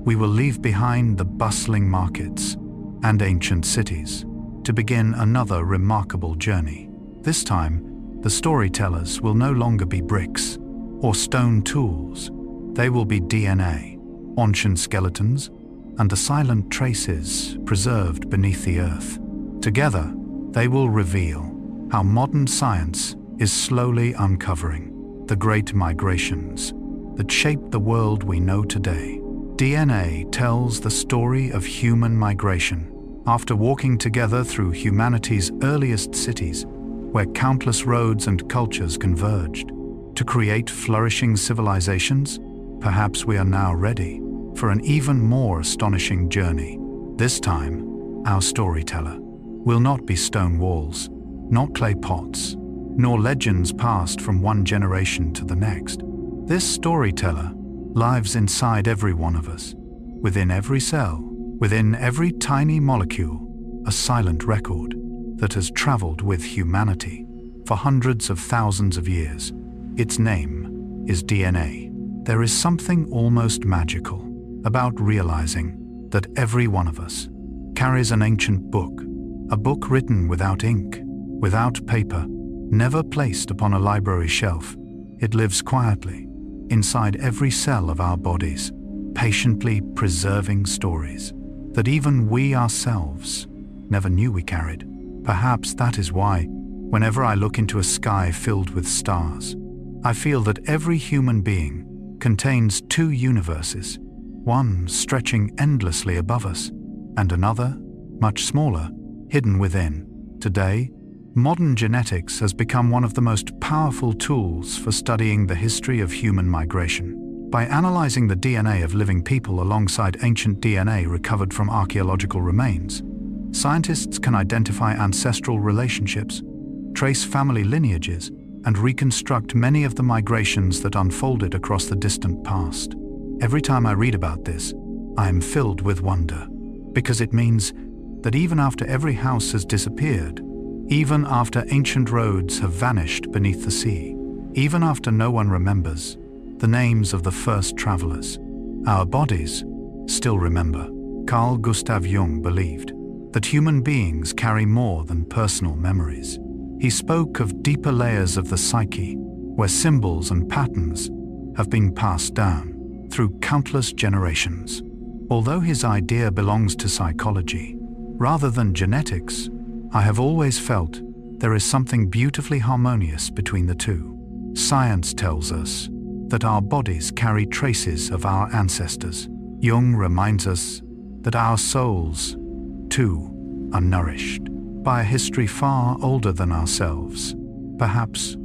we will leave behind the bustling markets and ancient cities to begin another remarkable journey. This time, the storytellers will no longer be bricks or stone tools. They will be DNA, ancient skeletons, and the silent traces preserved beneath the earth. Together, they will reveal how modern science is slowly uncovering the great migrations that shaped the world we know today. DNA tells the story of human migration. After walking together through humanity's earliest cities, where countless roads and cultures converged to create flourishing civilizations, perhaps we are now ready for an even more astonishing journey. This time, our storyteller will not be stone walls, not clay pots, nor legends passed from one generation to the next. This storyteller lives inside every one of us, within every cell, within every tiny molecule, a silent record that has traveled with humanity for hundreds of thousands of years. Its name is DNA. There is something almost magical about realizing that every one of us carries an ancient book, a book written without ink, without paper, never placed upon a library shelf. It lives quietly inside every cell of our bodies, patiently preserving stories that even we ourselves never knew we carried. Perhaps that is why, whenever I look into a sky filled with stars, I feel that every human being contains two universes, one stretching endlessly above us, and another, much smaller, hidden within. Today, modern genetics has become one of the most powerful tools for studying the history of human migration. By analyzing the DNA of living people alongside ancient DNA recovered from archaeological remains, scientists can identify ancestral relationships, trace family lineages, and reconstruct many of the migrations that unfolded across the distant past. Every time I read about this, I am filled with wonder, because it means that even after every house has disappeared, even after ancient roads have vanished beneath the sea, even after no one remembers the names of the first travelers, our bodies still remember. Carl Gustav Jung believed that human beings carry more than personal memories. He spoke of deeper layers of the psyche, where symbols and patterns have been passed down through countless generations. Although his idea belongs to psychology rather than genetics, I have always felt there is something beautifully harmonious between the two. Science tells us that our bodies carry traces of our ancestors. Jung reminds us that our souls, too, are nourished by a history far older than ourselves. Perhaps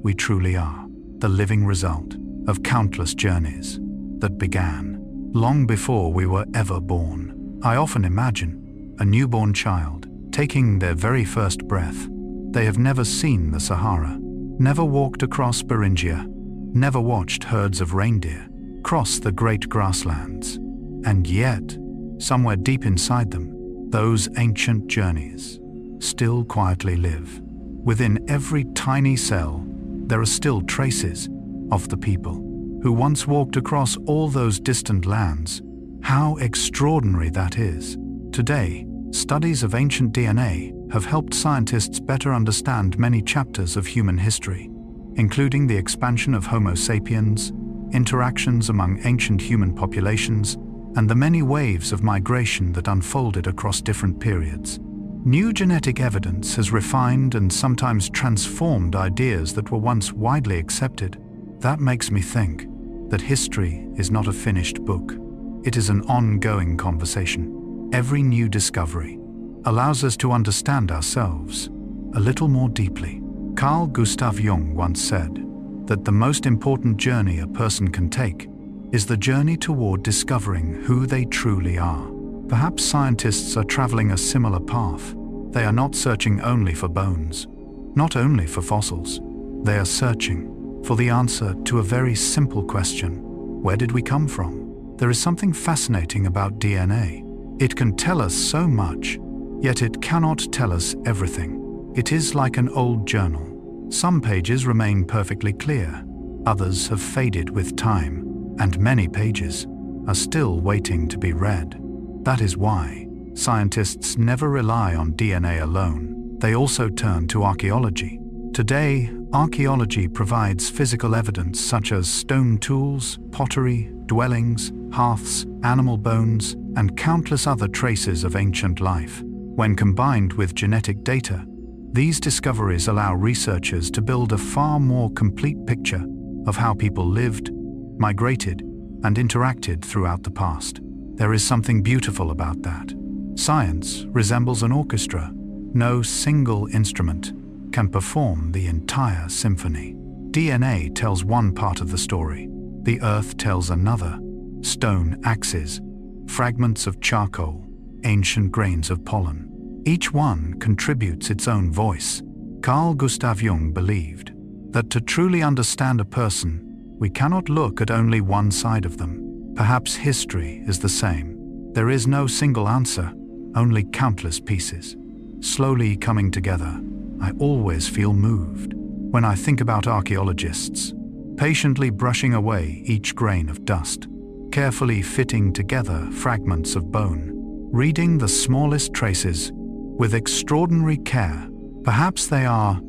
we truly are the living result of countless journeys that began long before we were ever born. I often imagine a newborn child taking their very first breath. They have never seen the Sahara, never walked across Beringia, never watched herds of reindeer cross the great grasslands. And yet, somewhere deep inside them, those ancient journeys still quietly live. Within every tiny cell, there are still traces of the people who once walked across all those distant lands. How extraordinary that is. Today, studies of ancient DNA have helped scientists better understand many chapters of human history, including the expansion of Homo sapiens, interactions among ancient human populations, and the many waves of migration that unfolded across different periods. New genetic evidence has refined and sometimes transformed ideas that were once widely accepted. That makes me think, that history is not a finished book. It is an ongoing conversation. Every new discovery allows us to understand ourselves a little more deeply. Carl Gustav Jung once said that the most important journey a person can take is the journey toward discovering who they truly are. Perhaps scientists are traveling a similar path. They are not searching only for bones, not only for fossils. They are searching for the answer to a very simple question: where did we come from? There is something fascinating about DNA. It can tell us so much, yet it cannot tell us everything. It is like an old journal. Some pages remain perfectly clear, others have faded with time, and many pages are still waiting to be read. That is why scientists never rely on DNA alone. They also turn to archaeology. Today, archaeology provides physical evidence such as stone tools, pottery, dwellings, hearths, animal bones, and countless other traces of ancient life. When combined with genetic data, these discoveries allow researchers to build a far more complete picture of how people lived, migrated, and interacted throughout the past. There is something beautiful about that. Science resembles an orchestra. No single instrument can perform the entire symphony. DNA tells one part of the story. The earth tells another. Stone axes, fragments of charcoal, ancient grains of pollen. Each one contributes its own voice. Carl Gustav Jung believed that to truly understand a person, we cannot look at only one side of them. Perhaps history is the same. There is no single answer, only countless pieces, slowly coming together. I always feel moved when I think about archaeologists, patiently brushing away each grain of dust, carefully fitting together fragments of bone, reading the smallest traces with extraordinary care. Perhaps they are,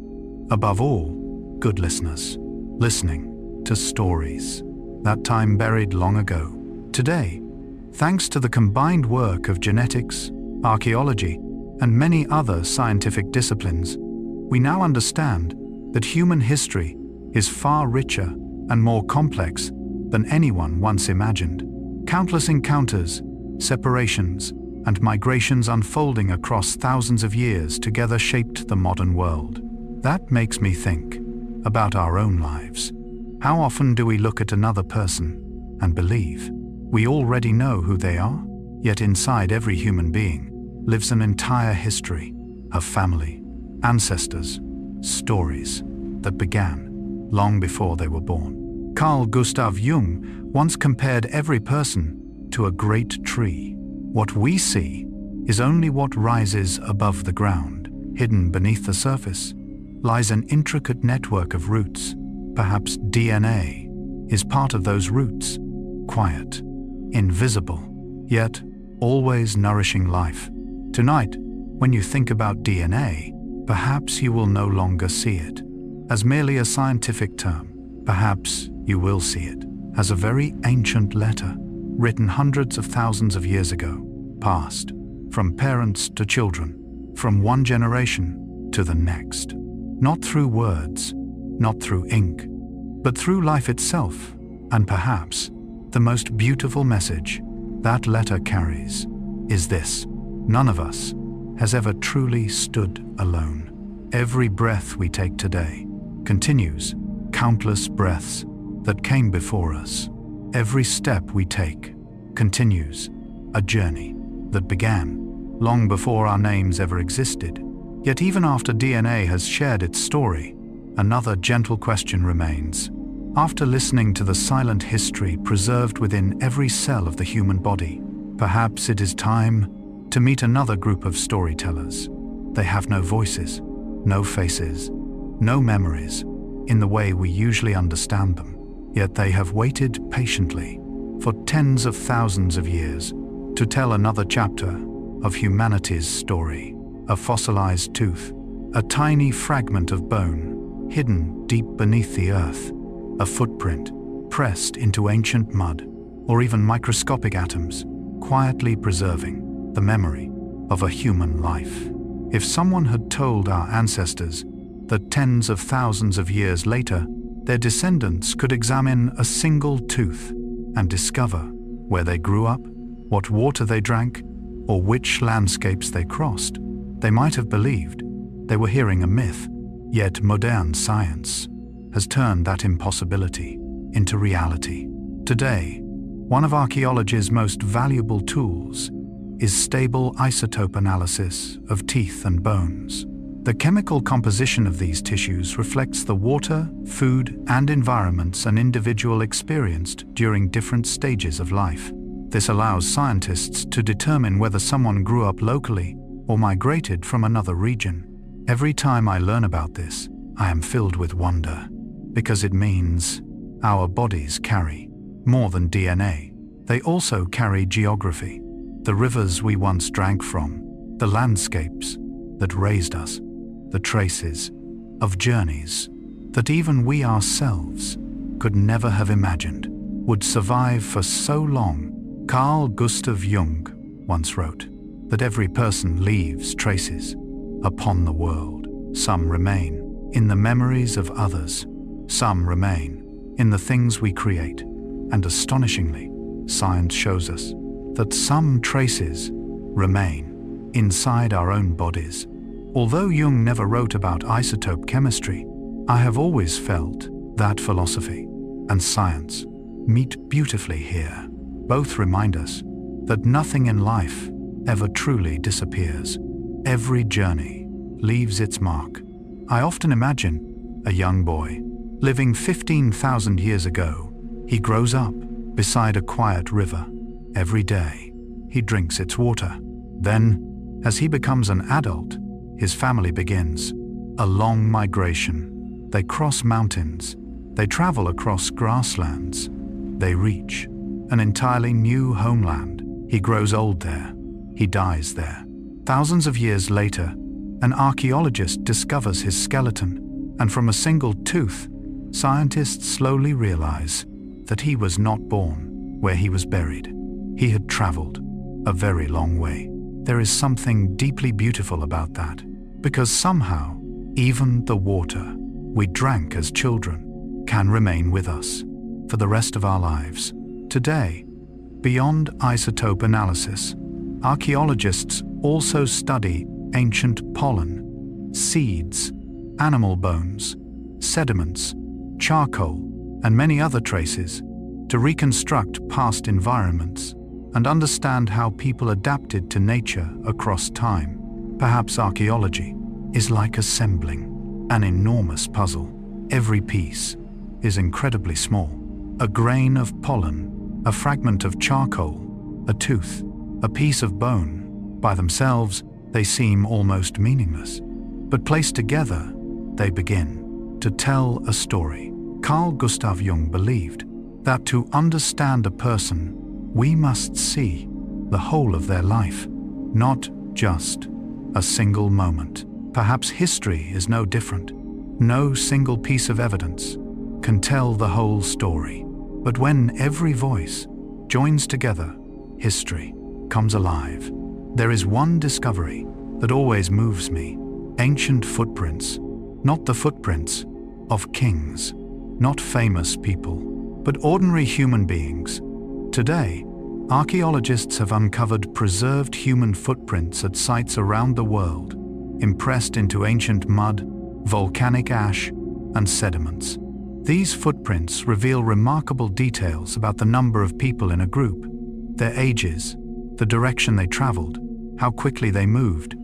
above all, good listeners, listening to stories that time buried long ago. Today, thanks to the combined work of genetics, archaeology, and many other scientific disciplines, we now understand that human history is far richer and more complex than anyone once imagined. Countless encounters, separations, and migrations unfolding across thousands of years together shaped the modern world. That makes me think about our own lives. How often do we look at another person and believe we already know who they are? Yet inside every human being lives an entire history, a family, ancestors, stories that began long before they were born. Carl Gustav Jung once compared every person to a great tree. What we see is only what rises above the ground. Hidden beneath the surface lies an intricate network of roots. Perhaps DNA is part of those roots, quiet, invisible, yet always nourishing life. Tonight, when you think about DNA, perhaps you will no longer see it as merely a scientific term. Perhaps you will see it as a very ancient letter, written hundreds of thousands of years ago, passed from parents to children, from one generation to the next. Not through words, not through ink, but through life itself. And perhaps the most beautiful message that letter carries is this: none of us has ever truly stood alone. Every breath we take today continues countless breaths that came before us. Every step we take continues a journey that began long before our names ever existed. Yet even after DNA has shared its story, another gentle question remains. After listening to the silent history preserved within every cell of the human body, perhaps it is time to meet another group of storytellers. They have no voices, no faces, no memories in the way we usually understand them. Yet they have waited patiently for tens of thousands of years to tell another chapter of humanity's story. A fossilized tooth, a tiny fragment of bone hidden deep beneath the earth, a footprint pressed into ancient mud, or even microscopic atoms quietly preserving the memory of a human life. If someone had told our ancestors that tens of thousands of years later their descendants could examine a single tooth and discover where they grew up, what water they drank, or which landscapes they crossed. They might have believed they were hearing a myth, yet modern science has turned that impossibility into reality. Today, one of archaeology's most valuable tools is stable isotope analysis of teeth and bones. The chemical composition of these tissues reflects the water, food, and environments an individual experienced during different stages of life. This allows scientists to determine whether someone grew up locally or migrated from another region. Every time I learn about this, I am filled with wonder, because it means our bodies carry more than DNA. They also carry geography, the rivers we once drank from, the landscapes that raised us, the traces of journeys that even we ourselves could never have imagined would survive for so long. Carl Gustav Jung once wrote that every person leaves traces upon the world. Some remain in the memories of others, some remain in the things we create, and astonishingly, science shows us that some traces remain inside our own bodies. Although Jung never wrote about isotope chemistry, I have always felt that philosophy and science meet beautifully here. Both remind us that nothing in life ever truly disappears. Every journey leaves its mark. I often imagine a young boy living 15,000 years ago. He grows up beside a quiet river. Every day, he drinks its water. Then, as he becomes an adult, his family begins a long migration. They cross mountains. They travel across grasslands. They reach an entirely new homeland. He grows old there. He dies there. Thousands of years later, an archaeologist discovers his skeleton, and from a single tooth, scientists slowly realize that he was not born where he was buried. He had traveled a very long way. There is something deeply beautiful about that, because somehow, even the water we drank as children can remain with us for the rest of our lives. Today, beyond isotope analysis, archaeologists also study ancient pollen, seeds, animal bones, sediments, charcoal, and many other traces to reconstruct past environments and understand how people adapted to nature across time. Perhaps archaeology is like assembling an enormous puzzle. Every piece is incredibly small. A grain of pollen, a fragment of charcoal, a tooth, a piece of bone. By themselves, they seem almost meaningless. But placed together, they begin to tell a story. Carl Gustav Jung believed that to understand a person, we must see the whole of their life, not just a single moment. Perhaps history is no different. No single piece of evidence can tell the whole story. But when every voice joins together, history comes alive. There is one discovery that always moves me. Ancient footprints, not the footprints of kings, not famous people, but ordinary human beings. Today, archaeologists have uncovered preserved human footprints at sites around the world, impressed into ancient mud, volcanic ash, and sediments. These footprints reveal remarkable details about the number of people in a group, their ages, the direction they traveled, how quickly they moved,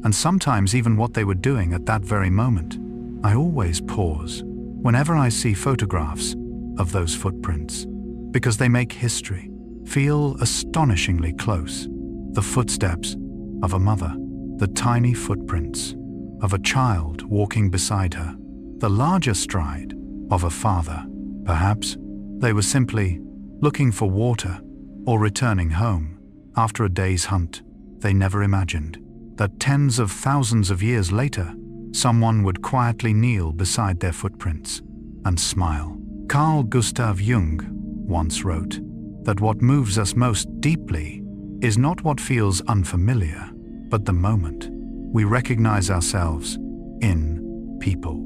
and sometimes even what they were doing at that very moment. I always pause whenever I see photographs of those footprints, because they make history feel astonishingly close. The footsteps of a mother, the tiny footprints of a child walking beside her, the larger stride of a father. Perhaps they were simply looking for water or returning home after a day's hunt. They never imagined that tens of thousands of years later, someone would quietly kneel beside their footprints and smile. Carl Gustav Jung once wrote that what moves us most deeply is not what feels unfamiliar, but the moment we recognize ourselves in people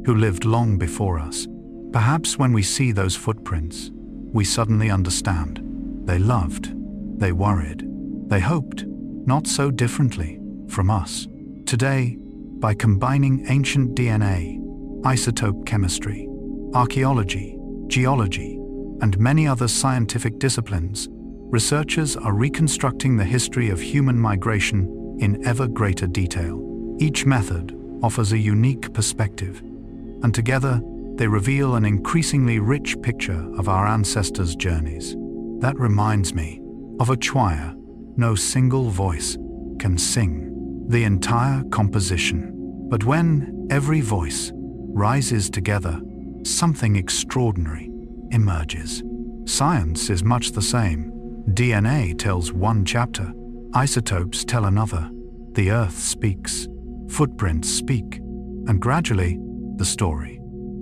who lived long before us. Perhaps when we see those footprints, we suddenly understand. They loved, they worried, they hoped, not so differently from us. Today, by combining ancient DNA, isotope chemistry, archaeology, geology, and many other scientific disciplines, researchers are reconstructing the history of human migration in ever greater detail. Each method offers a unique perspective, and together they reveal an increasingly rich picture of our ancestors' journeys. That reminds me of a choir. No single voice can sing the entire composition, but when every voice rises together, something extraordinary emerges. Science is much the same. DNA tells one chapter, isotopes tell another. The Earth speaks, footprints speak, and gradually the story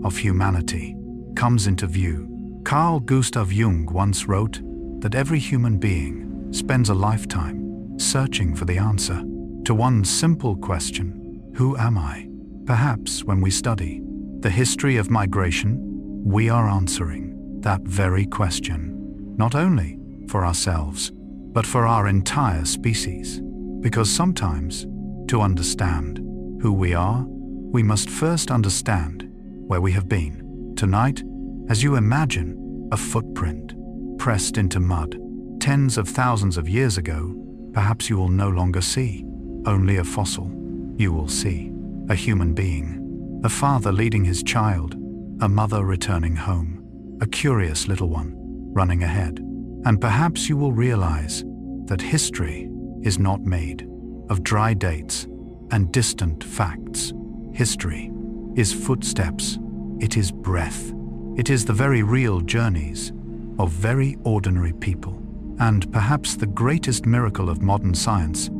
of humanity comes into view. Carl Gustav Jung once wrote that every human being spends a lifetime searching for the answer to one simple question: who am I? Perhaps when we study the history of migration, we are answering that very question, not only for ourselves, but for our entire species. Because sometimes, to understand who we are, we must first understand where we have been. Tonight, as you imagine a footprint pressed into mud tens of thousands of years ago, perhaps you will no longer see only a fossil. You will see a human being, a father leading his child, a mother returning home, a curious little one running ahead. And perhaps you will realize that history is not made of dry dates and distant facts. History is footsteps, it is breath, it is the very real journeys of very ordinary people. And perhaps the greatest miracle of modern science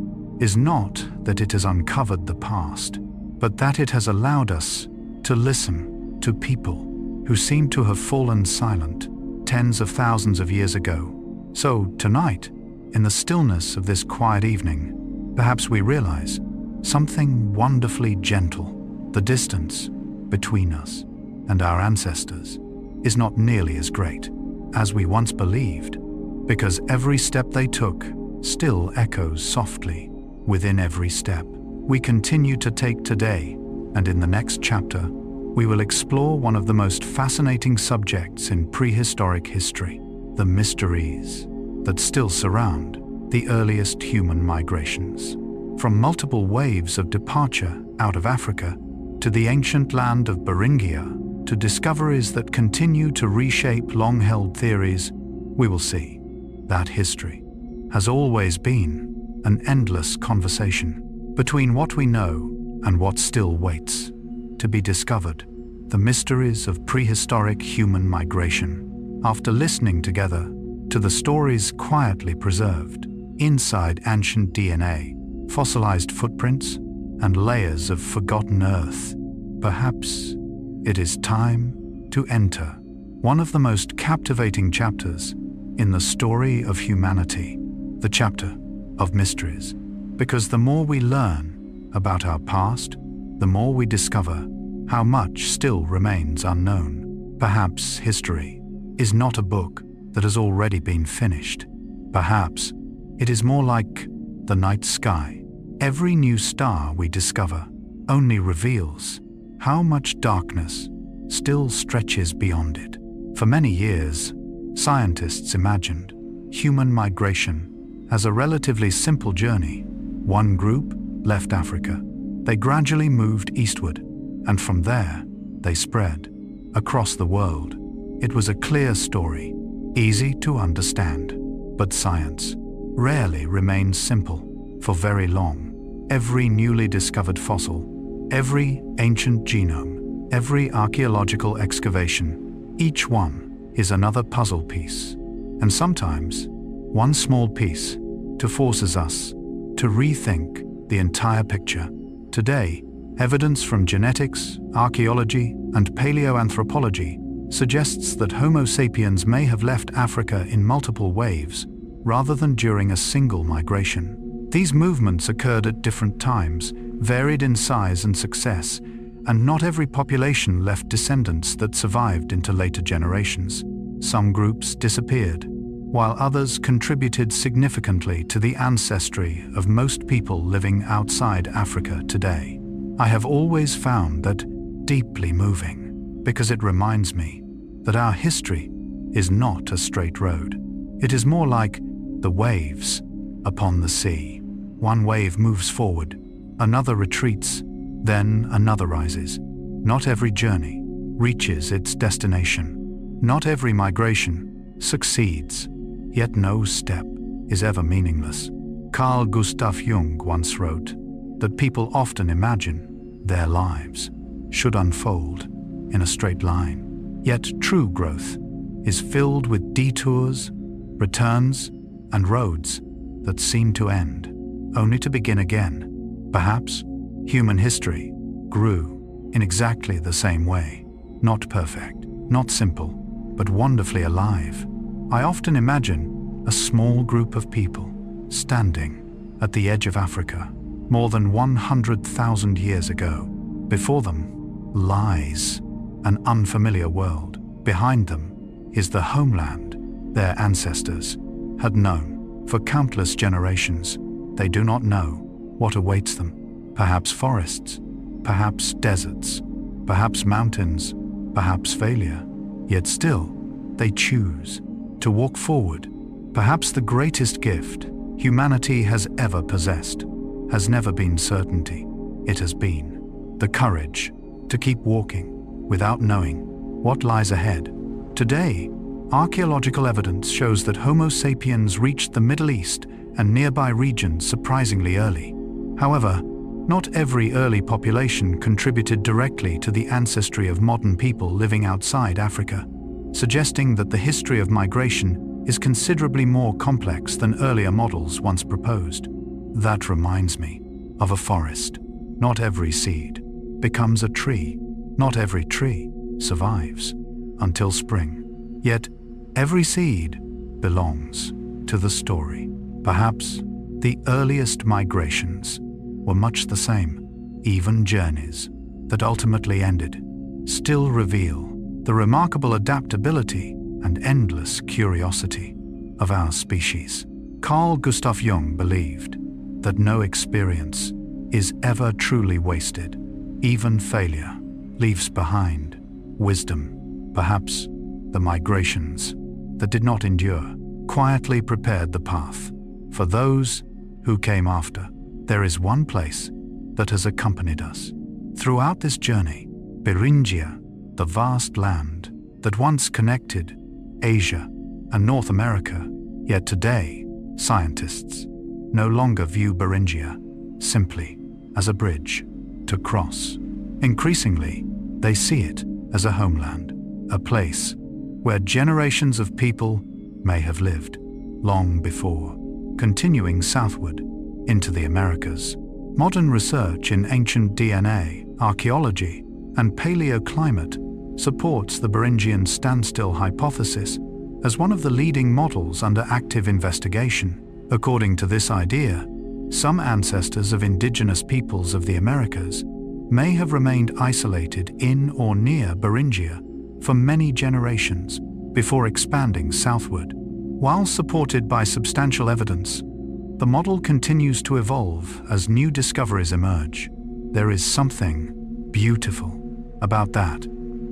is not that it has uncovered the past, but that it has allowed us to listen to people who seem to have fallen silent tens of thousands of years ago. So tonight, in the stillness of this quiet evening, perhaps we realize something wonderfully gentle. The distance between us and our ancestors is not nearly as great as we once believed, because every step they took still echoes softly within every step we continue to take today. And in the next chapter, we will explore one of the most fascinating subjects in prehistoric history: the mysteries that still surround the earliest human migrations. From multiple waves of departure out of Africa to the ancient land of Beringia, to discoveries that continue to reshape long-held theories, we will see that history has always been an endless conversation between what we know and what still waits to be discovered. The mysteries of prehistoric human migration. After listening together to the stories quietly preserved inside ancient DNA, fossilized footprints, and layers of forgotten earth, perhaps it is time to enter one of the most captivating chapters in the story of humanity, the chapter of mysteries. Because the more we learn about our past, the more we discover how much still remains unknown. Perhaps history is not a book that has already been finished. Perhaps it is more like the night sky. Every new star we discover only reveals how much darkness still stretches beyond it. For many years, scientists imagined human migration as a relatively simple journey. One group left Africa. They gradually moved eastward, and from there, they spread across the world. It was a clear story, easy to understand. But science rarely remains simple for very long. Every newly discovered fossil, every ancient genome, every archaeological excavation, each one is another puzzle piece. And sometimes, one small piece forces us to rethink the entire picture. Today, evidence from genetics, archaeology, and paleoanthropology suggests that Homo sapiens may have left Africa in multiple waves, rather than during a single migration. These movements occurred at different times, varied in size and success, and not every population left descendants that survived into later generations. Some groups disappeared, while others contributed significantly to the ancestry of most people living outside Africa today. I have always found that deeply moving, because it reminds me that our history is not a straight road. It is more like the waves upon the sea. One wave moves forward, another retreats, then another rises. Not every journey reaches its destination. Not every migration succeeds, yet no step is ever meaningless. Carl Gustav Jung once wrote that people often imagine their lives should unfold in a straight line. Yet true growth is filled with detours, returns, and roads that seem to end, only to begin again. Perhaps human history grew in exactly the same way. Not perfect, not simple, but wonderfully alive. I often imagine a small group of people standing at the edge of Africa more than 100,000 years ago. Before them lies an unfamiliar world. Behind them is the homeland their ancestors had known for countless generations. They do not know what awaits them. Perhaps forests, perhaps deserts, perhaps mountains, perhaps failure. Yet still, they choose to walk forward. Perhaps the greatest gift humanity has ever possessed has never been certainty. It has been the courage to keep walking without knowing what lies ahead. Today, archaeological evidence shows that Homo sapiens reached the Middle East and nearby regions surprisingly early. However, not every early population contributed directly to the ancestry of modern people living outside Africa, suggesting that the history of migration is considerably more complex than earlier models once proposed. That reminds me of a forest. Not every seed becomes a tree. Not every tree survives until spring. Yet, every seed belongs to the story. Perhaps the earliest migrations were much the same. Even journeys that ultimately ended still reveal the remarkable adaptability and endless curiosity of our species. Carl Gustav Jung believed that no experience is ever truly wasted. Even failure leaves behind wisdom. Perhaps the migrations that did not endure quietly prepared the path for those who came after. There is one place that has accompanied us throughout this journey: Beringia, the vast land that once connected Asia and North America. Yet today, scientists no longer view Beringia simply as a bridge to cross. Increasingly, they see it as a homeland, a place where generations of people may have lived long before. Continuing southward into the Americas, modern research in ancient DNA, archaeology, and paleoclimate supports the Beringian standstill hypothesis as one of the leading models under active investigation. According to this idea, some ancestors of indigenous peoples of the Americas may have remained isolated in or near Beringia for many generations before expanding southward. While supported by substantial evidence, the model continues to evolve as new discoveries emerge. There is something beautiful about that,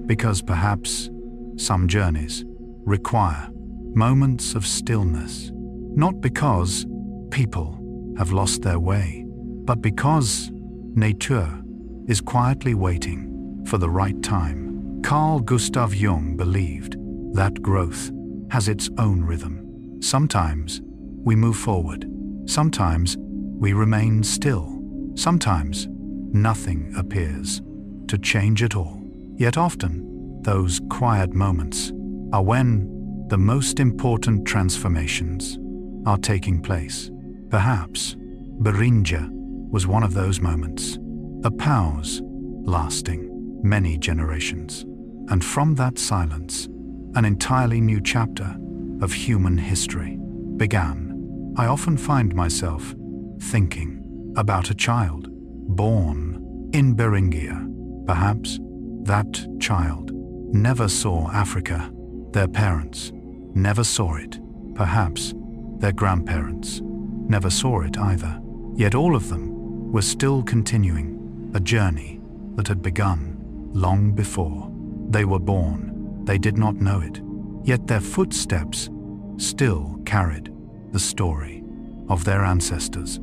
because perhaps some journeys require moments of stillness, not because people have lost their way, but because nature is quietly waiting for the right time. Carl Gustav Jung believed that growth has its own rhythm. Sometimes we move forward, sometimes we remain still, sometimes nothing appears to change at all. Yet often, those quiet moments are when the most important transformations are taking place. Perhaps Beringia was one of those moments, a pause lasting many generations. And from that silence, an entirely new chapter of human history began. I often find myself thinking about a child born in Beringia, Perhaps that child never saw Africa. Their parents never saw it. Perhaps their grandparents never saw it either. Yet all of them were still continuing a journey that had begun long before they were born. They did not know it, yet their footsteps still carried the story of their ancestors.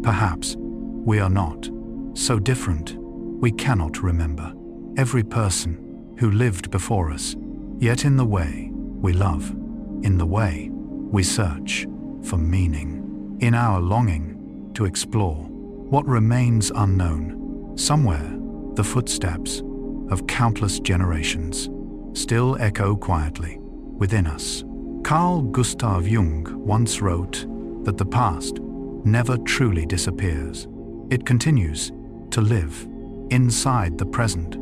Perhaps we are not so different. We cannot remember every person who lived before us, yet in the way we love, in the way we search for meaning, in our longing to explore what remains unknown, somewhere the footsteps of countless generations still echo quietly within us. Carl Gustav Jung once wrote that the past never truly disappears. It continues to live inside the present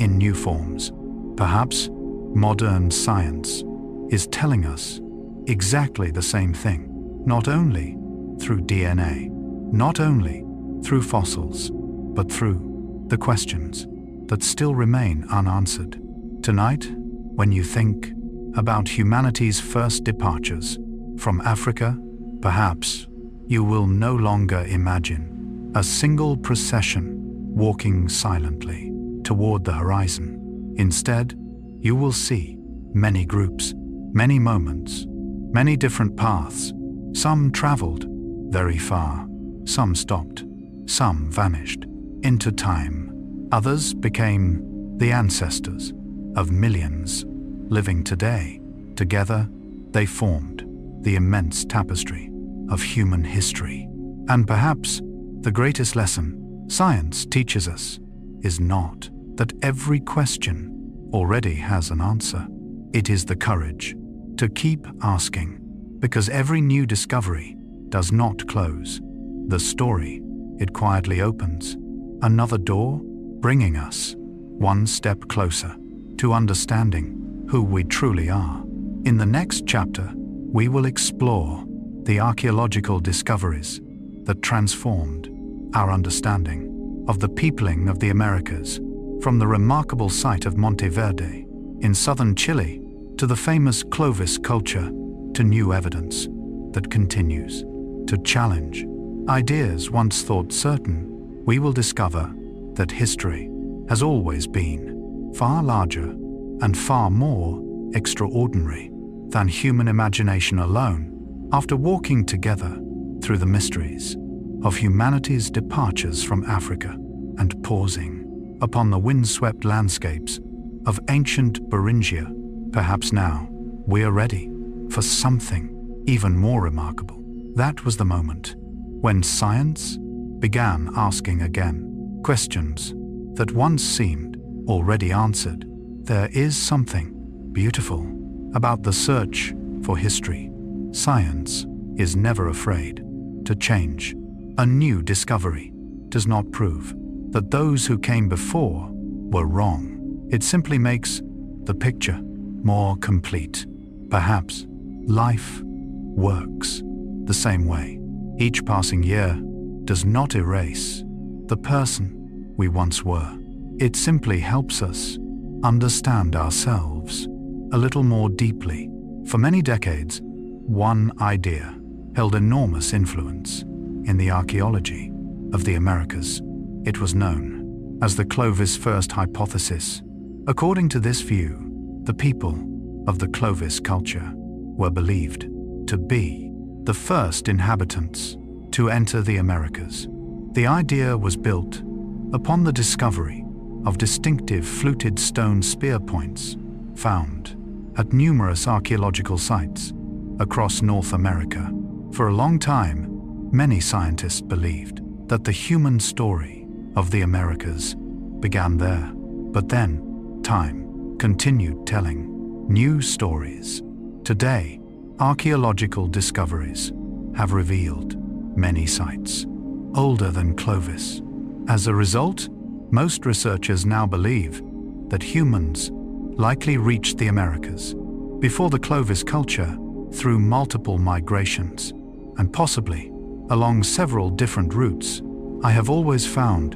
in new forms. Perhaps modern science is telling us exactly the same thing, not only through DNA, not only through fossils, but through the questions that still remain unanswered. Tonight, when you think about humanity's first departures from Africa, perhaps you will no longer imagine a single procession walking silently toward the horizon. Instead, you will see many groups, many moments, many different paths. Some traveled very far, some stopped, some vanished into time. Others became the ancestors of millions living today. Together, they formed the immense tapestry of human history. And perhaps the greatest lesson science teaches us is not that every question already has an answer. It is the courage to keep asking, because every new discovery does not close the story. It quietly opens another door, bringing us one step closer to understanding who we truly are. In the next chapter, we will explore the archaeological discoveries that transformed our understanding of the peopling of the Americas, from the remarkable site of Monte Verde in southern Chile to the famous Clovis culture, to new evidence that continues to challenge ideas once thought certain. We will discover that history has always been far larger and far more extraordinary than human imagination alone. After walking together through the mysteries of humanity's departures from Africa and pausing upon the windswept landscapes of ancient Beringia, perhaps now we are ready for something even more remarkable. That was the moment when science began asking again questions that once seemed already answered. There is something beautiful about the search for history. Science is never afraid to change. A new discovery does not prove that those who came before were wrong. It simply makes the picture more complete. Perhaps life works the same way. Each passing year does not erase the person we once were. It simply helps us understand ourselves a little more deeply. For many decades, one idea held enormous influence in the archaeology of the Americas. It was known as the Clovis First hypothesis. According to this view, the people of the Clovis culture were believed to be the first inhabitants to enter the Americas. The idea was built upon the discovery of distinctive fluted stone spear points found at numerous archaeological sites across North America. For a long time, many scientists believed that the human story of the Americas began there. But then, time continued telling new stories. Today, archaeological discoveries have revealed many sites older than Clovis. As a result, most researchers now believe that humans likely reached the Americas before the Clovis culture through multiple migrations and possibly along several different routes. I have always found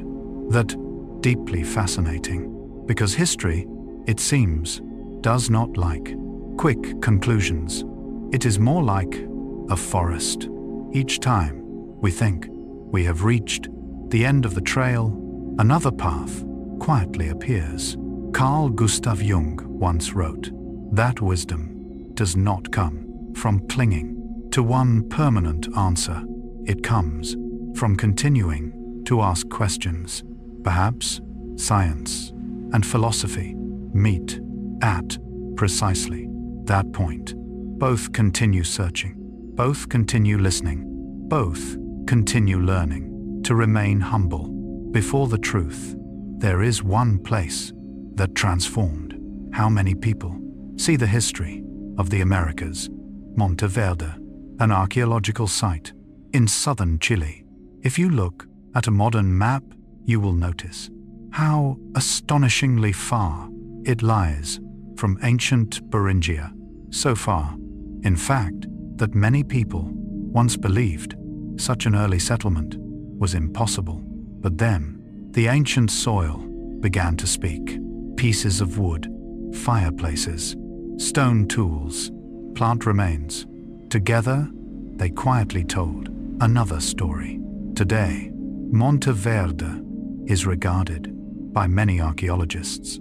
that deeply fascinating, because history, it seems, does not like quick conclusions. It is more like a forest. Each time we think we have reached the end of the trail, another path quietly appears. Carl Gustav Jung once wrote that wisdom does not come from clinging to one permanent answer. It comes from continuing to ask questions. Perhaps science and philosophy meet at precisely that point. Both continue searching, both continue listening, both continue learning to remain humble before the truth. There is one place that transformed how many people see the history of the Americas: Monteverde, an archaeological site in southern Chile. If you look at a modern map, you will notice how astonishingly far it lies from ancient Beringia. So far, in fact, that many people once believed such an early settlement was impossible. But then, the ancient soil began to speak. Pieces of wood, fireplaces, stone tools, plant remains. Together, they quietly told another story. Today, Monteverde is regarded by many archaeologists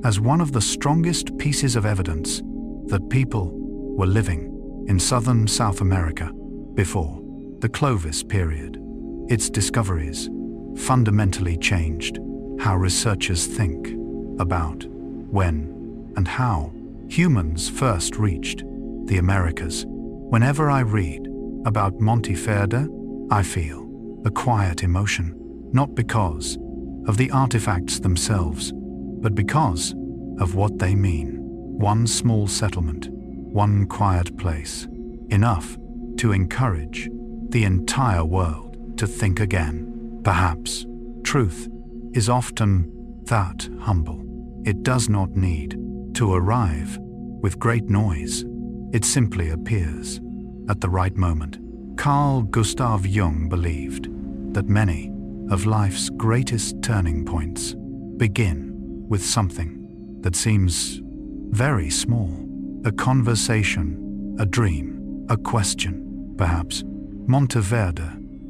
as one of the strongest pieces of evidence that people were living in southern South America before the Clovis period. Its discoveries fundamentally changed how researchers think about when and how humans first reached the Americas. Whenever I read about Monteverde, I feel a quiet emotion, not because of the artifacts themselves, but because of what they mean. One small settlement, one quiet place, enough to encourage the entire world to think again. Perhaps truth is often that humble. It does not need to arrive with great noise. It simply appears at the right moment. Carl Gustav Jung believed that many of life's greatest turning points begin with something that seems very small. A conversation, a dream, a question. Perhaps Monteverde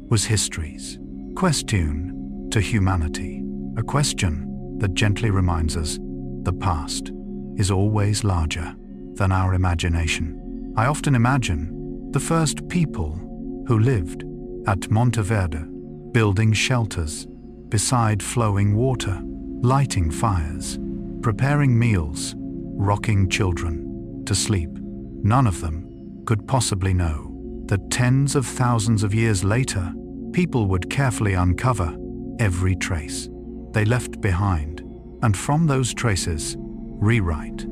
was history's question to humanity, a question that gently reminds us the past is always larger than our imagination. I often imagine the first people who lived at Monteverde, building shelters beside flowing water, lighting fires, preparing meals, rocking children to sleep. None of them could possibly know that tens of thousands of years later, people would carefully uncover every trace they left behind, and from those traces, rewrite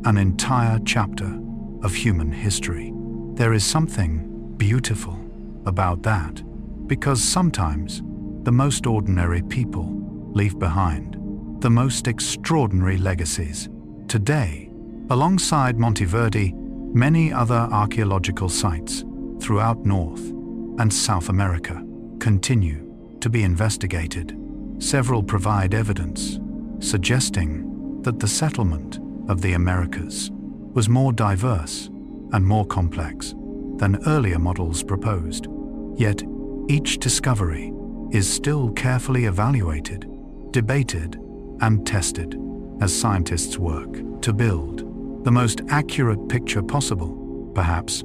an entire chapter of human history. There is something beautiful about that, because sometimes the most ordinary people leave behind the most extraordinary legacies. Today, alongside Monteverde, many other archaeological sites throughout North and South America continue to be investigated. Several provide evidence suggesting that the settlement of the Americas was more diverse and more complex than earlier models proposed. Yet, each discovery is still carefully evaluated, debated, and tested as scientists work to build the most accurate picture possible. Perhaps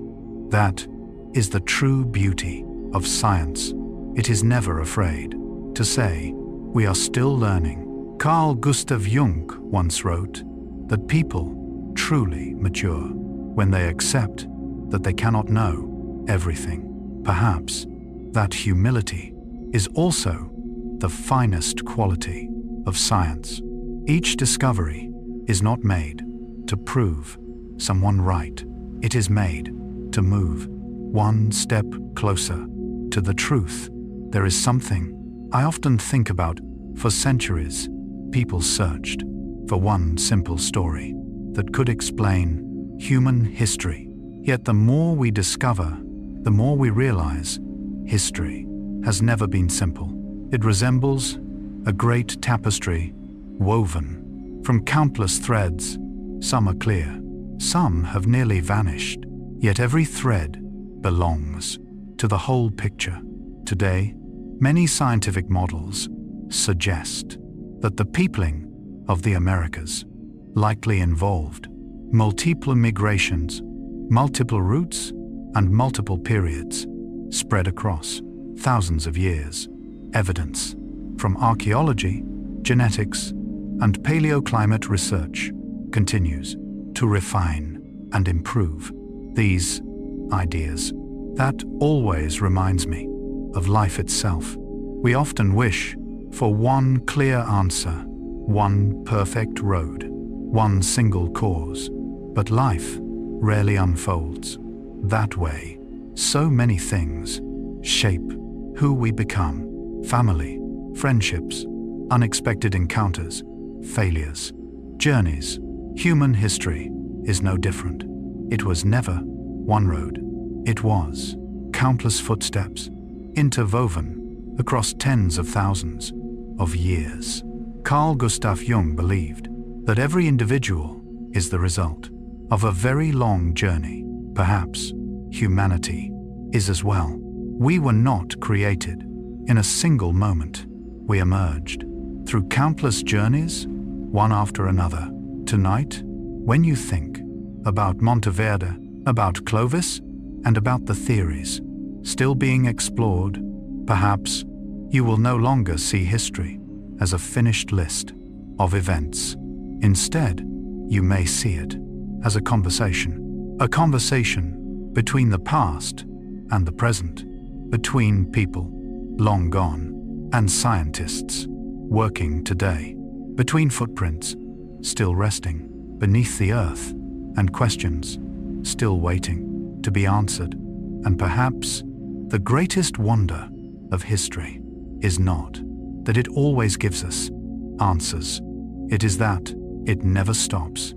that is the true beauty of science. It is never afraid to say, "We are still learning." Carl Gustav Jung once wrote that people truly mature when they accept that they cannot know everything. Perhaps that humility is also the finest quality of science. Each discovery is not made to prove someone right. It is made to move one step closer to the truth. There is something I often think about. For centuries, people searched for one simple story that could explain human history. Yet the more we discover, the more we realize history has never been simple. It resembles a great tapestry woven from countless threads. Some are clear, some have nearly vanished, yet every thread belongs to the whole picture. Today, many scientific models suggest that the peopling of the Americas likely involved multiple migrations, multiple routes, and multiple periods spread across thousands of years. Evidence from archaeology, genetics, and paleoclimate research continues to refine and improve these ideas. That always reminds me of life itself. We often wish for one clear answer, one perfect road, one single cause, but life rarely unfolds that way. So many things shape who we become: family, friendships, unexpected encounters, failures, journeys. Human history is no different. It was never one road. It was countless footsteps, interwoven across tens of thousands of years. Carl Gustav Jung believed that every individual is the result of a very long journey. Perhaps humanity is as well. We were not created in a single moment. We emerged through countless journeys, one after another. Tonight, when you think about Monteverde, about Clovis, and about the theories still being explored, perhaps you will no longer see history as a finished list of events. Instead, you may see it as a conversation between the past and the present, between people long gone and scientists working today, between footprints still resting beneath the earth and questions still waiting to be answered. And perhaps the greatest wonder of history is not that it always gives us answers. It is that it never stops,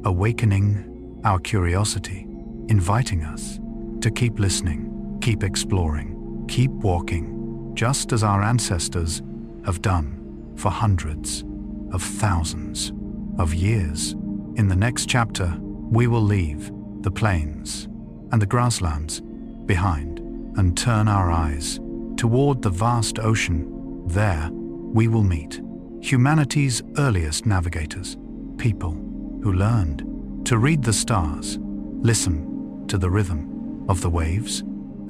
awakening our curiosity, inviting us to keep listening, keep exploring, keep walking, just as our ancestors have done for hundreds of thousands of years. In the next chapter, we will leave the plains and the grasslands behind and turn our eyes toward the vast ocean. There, we will meet humanity's earliest navigators, people who learned to read the stars, listen to the rhythm of the waves,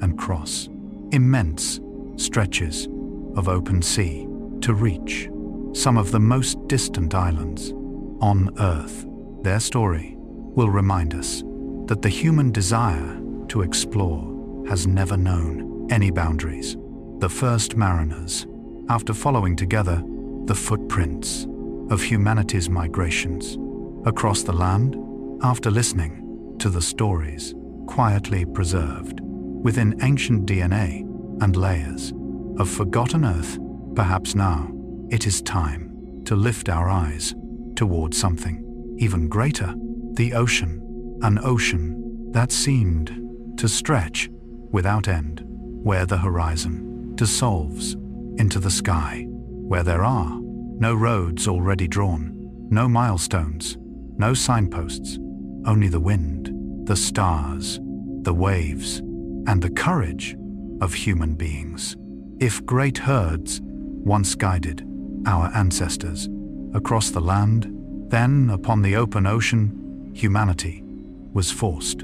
and cross immense stretches of open sea to reach some of the most distant islands on Earth. Their story will remind us that the human desire to explore has never known any boundaries. The first mariners, after following together the footprints of humanity's migrations across the land, after listening to the stories quietly preserved within ancient DNA and layers of forgotten Earth, perhaps now it is time to lift our eyes toward something even greater: the ocean, an ocean that seemed to stretch without end, where the horizon dissolves into the sky, where there are no roads already drawn, no milestones, no signposts, only the wind, the stars, the waves, and the courage of human beings. If great herds once guided our ancestors across the land, then upon the open ocean, humanity was forced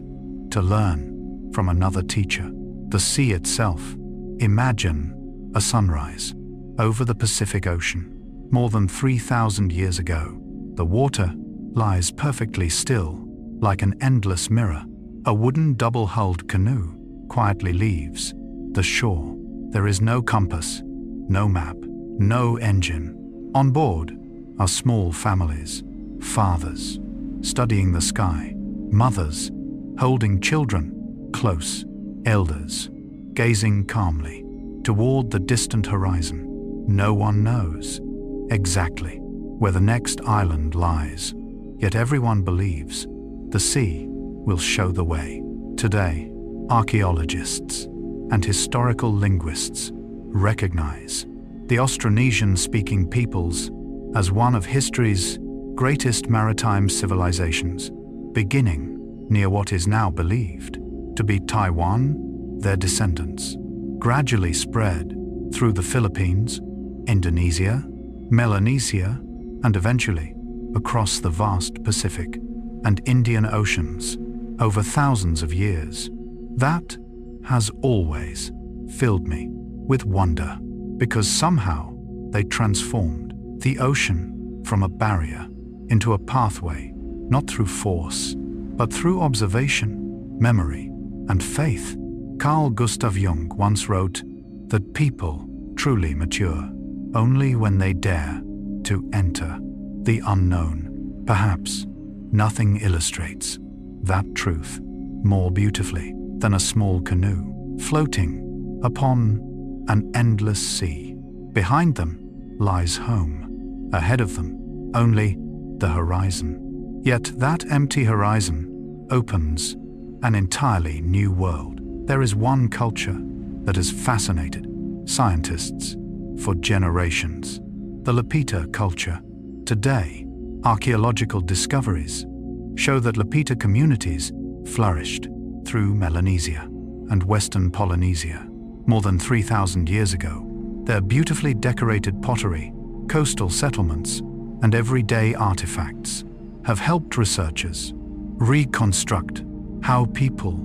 to learn from another teacher, the sea itself. Imagine a sunrise over the Pacific Ocean. More than 3,000 years ago, the water lies perfectly still, like an endless mirror. A wooden double-hulled canoe quietly leaves the shore. There is no compass, no map, no engine. On board are small families, fathers studying the sky, mothers holding children close, elders gazing calmly toward the distant horizon. No one knows exactly where the next island lies, yet everyone believes the sea will show the way. Today, archaeologists and historical linguists recognize the Austronesian-speaking peoples as one of history's greatest maritime civilizations, beginning near what is now believed to be Taiwan. Their descendants gradually spread through the Philippines, Indonesia, Melanesia, and eventually across the vast Pacific and Indian Oceans over thousands of years. That has always filled me with wonder, because somehow they transformed the ocean from a barrier into a pathway, not through force, but through observation, memory, and faith. Carl Gustav Jung once wrote that people truly mature only when they dare to enter the unknown. Perhaps nothing illustrates that truth more beautifully than a small canoe floating upon an endless sea. Behind them lies home. Ahead of them, only the horizon. Yet that empty horizon opens an entirely new world. There is one culture that has fascinated scientists for generations: the Lapita culture. Today, archaeological discoveries show that Lapita communities flourished through Melanesia and Western Polynesia more than 3,000 years ago. Their beautifully decorated pottery, coastal settlements, and everyday artifacts have helped researchers reconstruct how people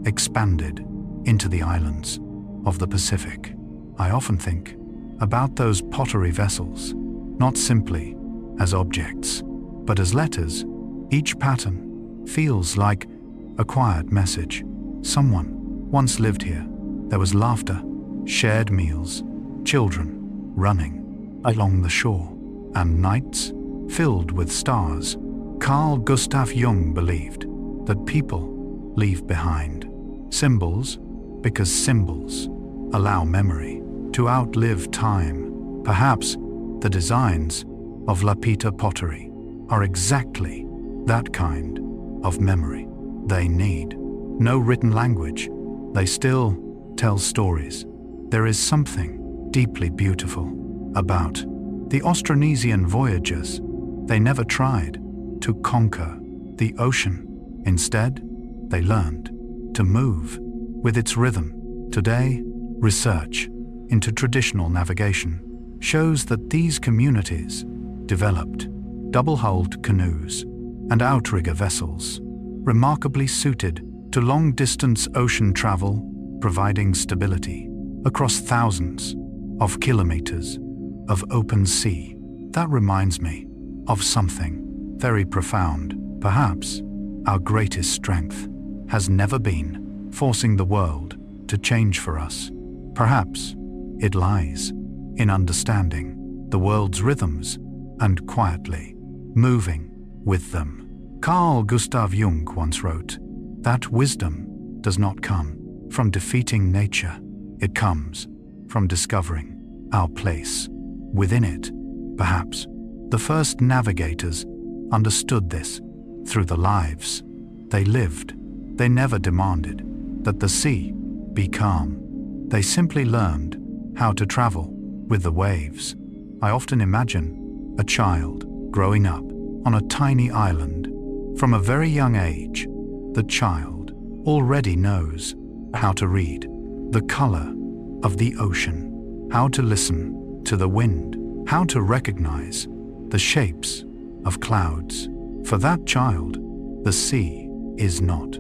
expanded into the islands of the Pacific. I often think about those pottery vessels, not simply as objects, but as letters. Each pattern feels like a quiet message. Someone once lived here. There was laughter, shared meals, children running along the shore, and nights filled with stars. Carl Gustav Jung believed that people leave behind symbols because symbols allow memory to outlive time. Perhaps the designs of Lapita pottery are exactly that kind of memory. They need no written language. They still tell stories. There is something deeply beautiful about the Austronesian voyagers. They never tried to conquer the ocean. Instead, they learned to move with its rhythm. Today, research into traditional navigation shows that these communities developed double-hulled canoes and outrigger vessels, remarkably suited to long-distance ocean travel, providing stability across thousands of kilometers of open sea. That reminds me of something very profound. Perhaps our greatest strength has never been forcing the world to change for us. Perhaps it lies in understanding the world's rhythms and quietly moving with them. Carl Gustav Jung once wrote that wisdom does not come from defeating nature. It comes from discovering our place within it. Perhaps the first navigators understood this through the lives they lived. They never demanded that the sea be calm. They simply learned how to travel with the waves. I often imagine a child growing up on a tiny island. From a very young age, the child already knows how to read the color of the ocean, how to listen to the wind, how to recognize the shapes of clouds. For that child, the sea is not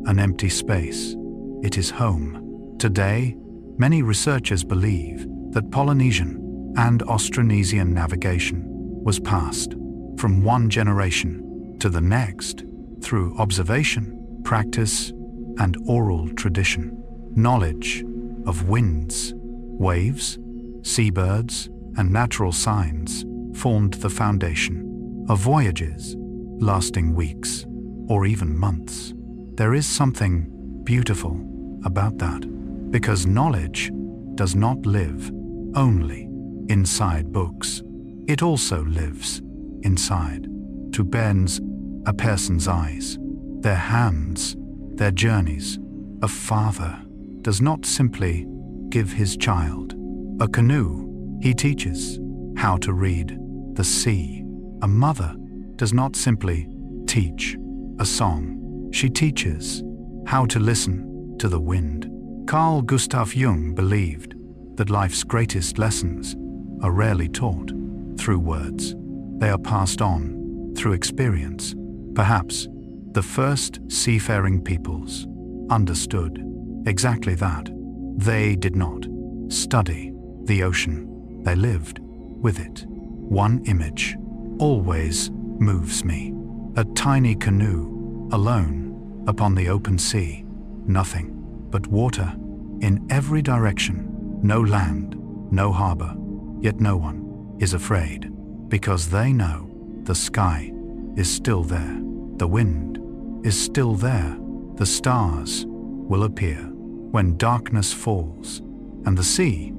an empty space. It is home. Today, many researchers believe that Polynesian and Austronesian navigation was passed from one generation to the next through observation, practice, and oral tradition. Knowledge of winds, waves, seabirds, and natural signs formed the foundation of voyages lasting weeks or even months. There is something beautiful about that, because knowledge does not live only inside books. It also lives inside, to Ben's, a person's eyes, their hands, their journeys. A father does not simply give his child a canoe. He teaches how to read the sea. A mother does not simply teach a song. She teaches how to listen to the wind. Carl Gustav Jung believed that life's greatest lessons are rarely taught through words. They are passed on through experience. Perhaps the first seafaring peoples understood exactly that. They did not study the ocean. They lived with it. One image always moves me. A tiny canoe, alone upon the open sea. Nothing but water in every direction. No land, no harbor. Yet no one is afraid, because they know the sky is still there. The wind is still there. The stars will appear when darkness falls. And the sea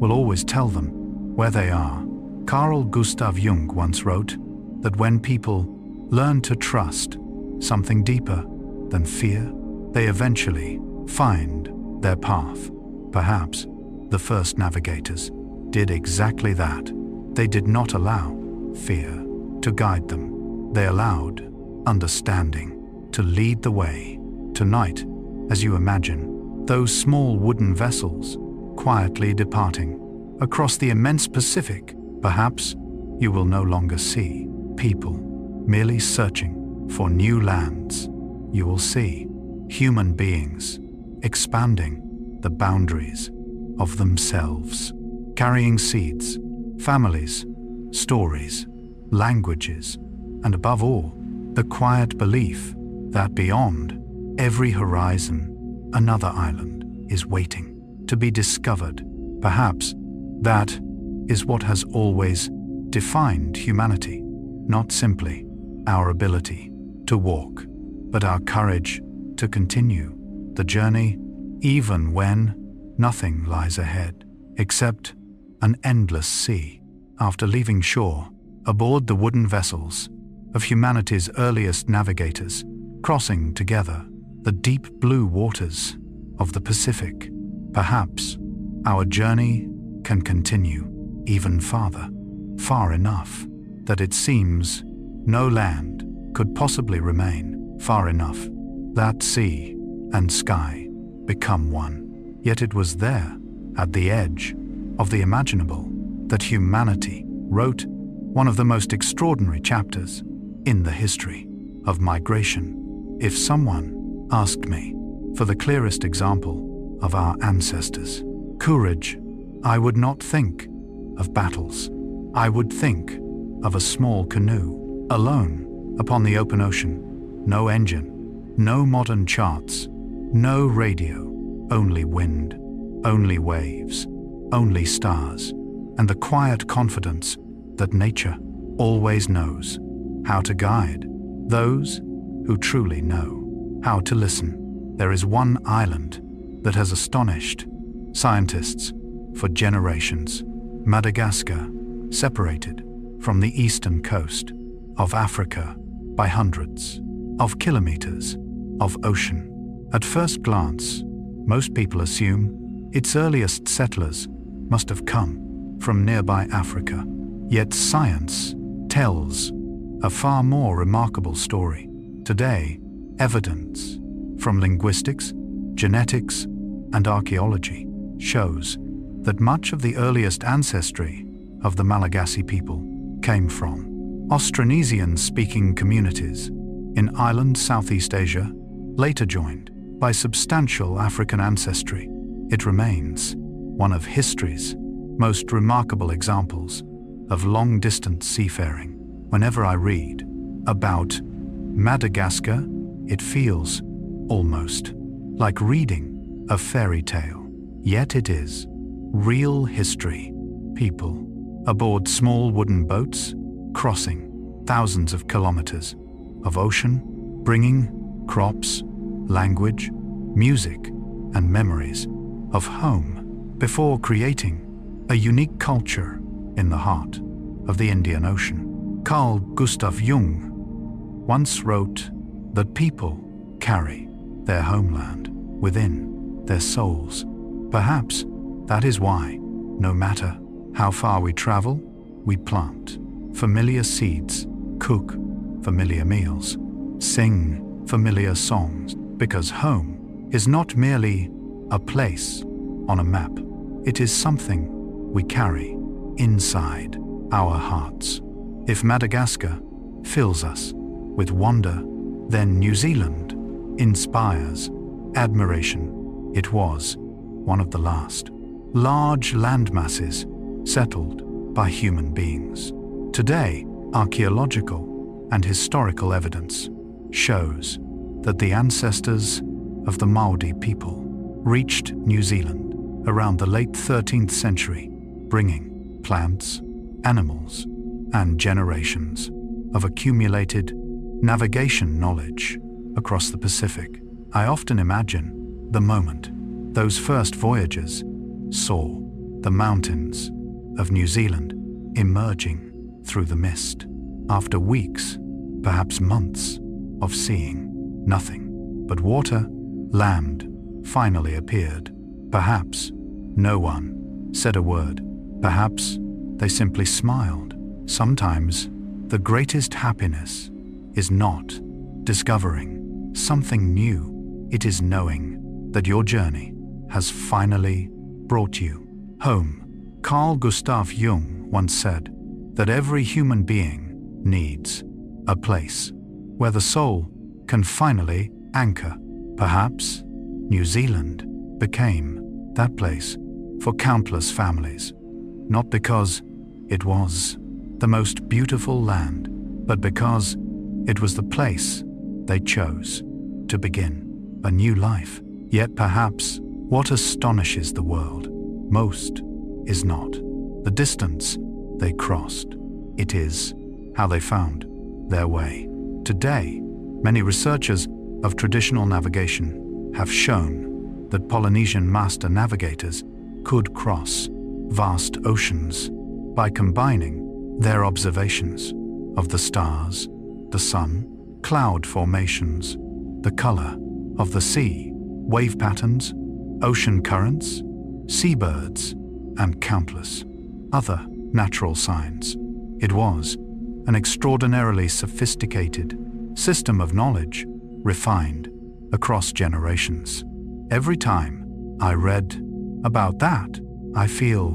will always tell them where they are. Carl Gustav Jung once wrote that when people learn to trust something deeper than fear, they eventually find their path. Perhaps the first navigators did exactly that. They did not allow fear to guide them. They allowed understanding to lead the way. Tonight, as you imagine those small wooden vessels quietly departing across the immense Pacific, perhaps you will no longer see people merely searching for new lands. You will see human beings expanding the boundaries of themselves, carrying seeds, families, stories, languages, and above all, the quiet belief that beyond every horizon, another island is waiting to be discovered. Perhaps that is what has always defined humanity, not simply our ability to walk, but our courage to continue the journey even when nothing lies ahead except an endless sea. After leaving shore, aboard the wooden vessels of humanity's earliest navigators, crossing together the deep blue waters of the Pacific, perhaps our journey can continue even farther, far enough that it seems no land could possibly remain, far enough that sea and sky become one. Yet it was there, at the edge of the imaginable, that humanity wrote one of the most extraordinary chapters in the history of migration. If someone asked me for the clearest example of our ancestors' courage, I would not think of battles. I would think of a small canoe, alone upon the open ocean. No engine, no modern charts, no radio, only wind, only waves, only stars, and the quiet confidence that nature always knows how to guide those who truly know how to listen. There is one island that has astonished scientists for generations: Madagascar, separated from the eastern coast of Africa by hundreds of kilometers of ocean. At first glance, most people assume its earliest settlers must have come from nearby Africa. Yet science tells a far more remarkable story. Today, evidence from linguistics, genetics, and archaeology shows that much of the earliest ancestry of the Malagasy people came from Austronesian-speaking communities in island Southeast Asia, later joined by substantial African ancestry. It remains one of history's most remarkable examples of long-distance seafaring. Whenever I read about Madagascar, it feels almost like reading a fairy tale. Yet it is real history. People aboard small wooden boats, crossing thousands of kilometers of ocean, bringing crops, language, music, and memories of home before creating a unique culture in the heart of the Indian Ocean. Carl Gustav Jung once wrote that people carry their homeland within their souls. Perhaps that is why No matter how far we travel, we plant familiar seeds, cook familiar meals, sing familiar songs, because home is not merely a place on a map. It is something we carry inside our hearts. If Madagascar fills us with wonder, then New Zealand inspires admiration. It was one of the last large landmasses settled by human beings. Today, archaeological and historical evidence shows that the ancestors of the Maori people reached New Zealand around the late 13th century, bringing plants, animals, and generations of accumulated navigation knowledge across the Pacific. I often imagine the moment those first voyagers saw the mountains of New Zealand emerging through the mist. After weeks, perhaps months, of seeing nothing but water, land finally appeared. Perhaps no one said a word. Perhaps they simply smiled. Sometimes the greatest happiness is not discovering something new. It is knowing that your journey has finally brought you home. Carl Gustav Jung once said that every human being needs a place where the soul can finally anchor. Perhaps New Zealand became that place for countless families, not because it was the most beautiful land, but because it was the place they chose to begin a new life. Yet perhaps what astonishes the world most is not the distance they crossed. It is how they found their way. Today, many researchers of traditional navigation have shown that Polynesian master navigators could cross vast oceans by combining their observations of the stars, the sun, cloud formations, the color of the sea, wave patterns, ocean currents, seabirds, and countless other natural signs. It was an extraordinarily sophisticated system of knowledge, refined across generations. Every time I read about that, I feel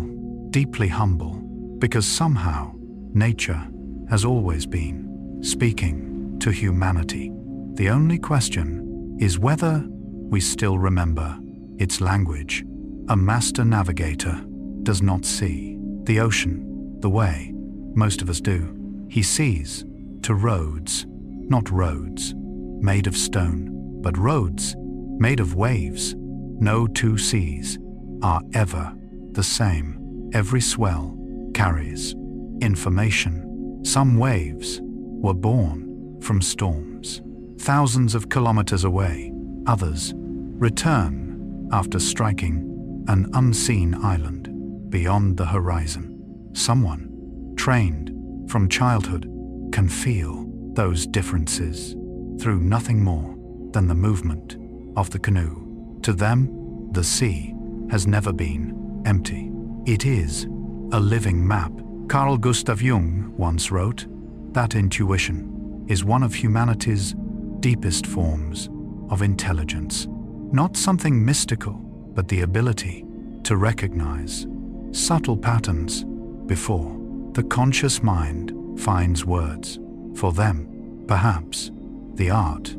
deeply humble, because somehow nature has always been speaking to humanity. The only question is whether we still remember its language. A master navigator does not see the ocean the way most of us do. He sees to roads, not roads made of stone, but roads made of waves. No two seas are ever the same. Every swell carries information. Some waves were born from storms thousands of kilometers away. Others return after striking an unseen island beyond the horizon. Someone trained from childhood can feel those differences through nothing more than the movement of the canoe. To them, the sea has never been empty. It is a living map. Carl Gustav Jung once wrote that intuition is one of humanity's deepest forms of intelligence. Not something mystical, but the ability to recognize subtle patterns before the conscious mind finds words for them. Perhaps the art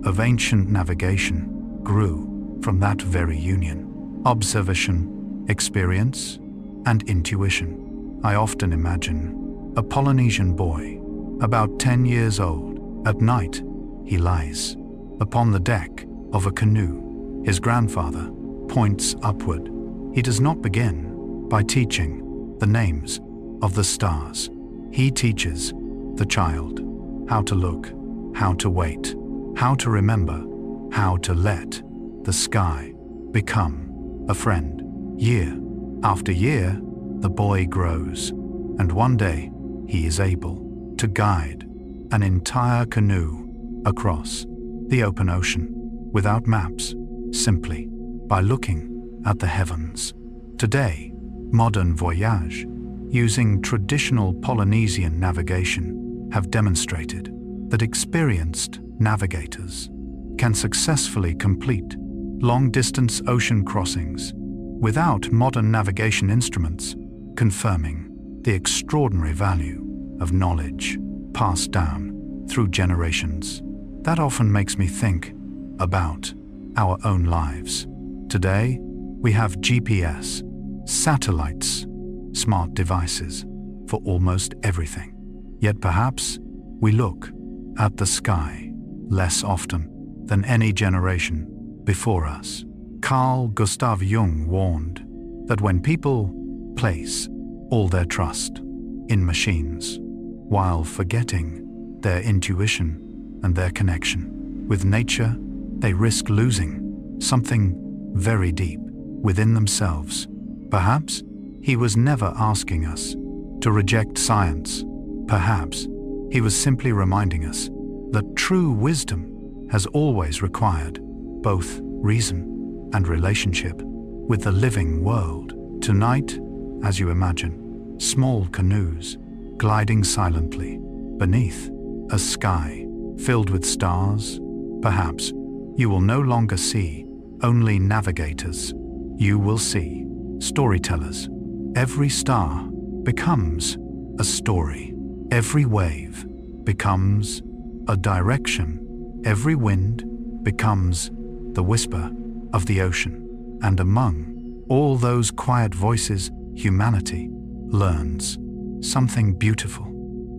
of ancient navigation grew from that very union: observation, experience, and intuition. I often imagine a Polynesian boy, about 10 years old. At night, he lies upon the deck of a canoe. His grandfather points upward. He does not begin by teaching the names of the stars. He teaches the child how to look, how to wait, how to remember, how to let the sky become a friend. Year after year, the boy grows, and one day he is able to guide an entire canoe across the open ocean without maps, simply by looking at the heavens. Today, Modern voyage, using traditional Polynesian navigation, have demonstrated that experienced navigators can successfully complete long-distance ocean crossings without modern navigation instruments, confirming the extraordinary value of knowledge passed down through generations. That often makes me think about our own lives. Today, we have GPS, satellites, smart devices for almost everything. Yet perhaps we look at the sky less often than any generation before us. Carl Gustav Jung warned that when people place all their trust in machines while forgetting their intuition and their connection with nature, they risk losing something very deep within themselves. Perhaps he was never asking us to reject science. Perhaps he was simply reminding us that true wisdom has always required both reason and relationship with the living world. Tonight, as you imagine, small canoes gliding silently beneath a sky filled with stars, perhaps you will no longer see only navigators. You will see storytellers. Every star becomes a story. Every wave becomes a direction. Every wind becomes the whisper of the ocean. And among all those quiet voices, humanity learns something beautiful,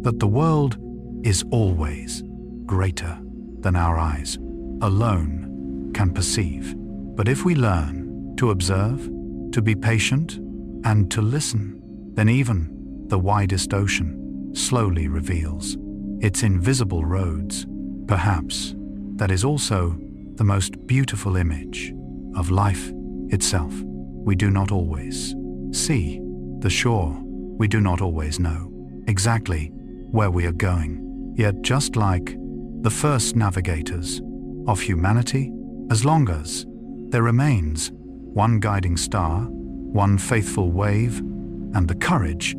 that the world is always greater than our eyes alone can perceive. But if we learn to observe, to be patient, and to listen, then even the widest ocean slowly reveals its invisible roads. Perhaps that is also the most beautiful image of life itself. We do not always see the shore. We do not always know exactly where we are going. Yet just like the first navigators of humanity, as long as there remains one guiding star, one faithful wave, and the courage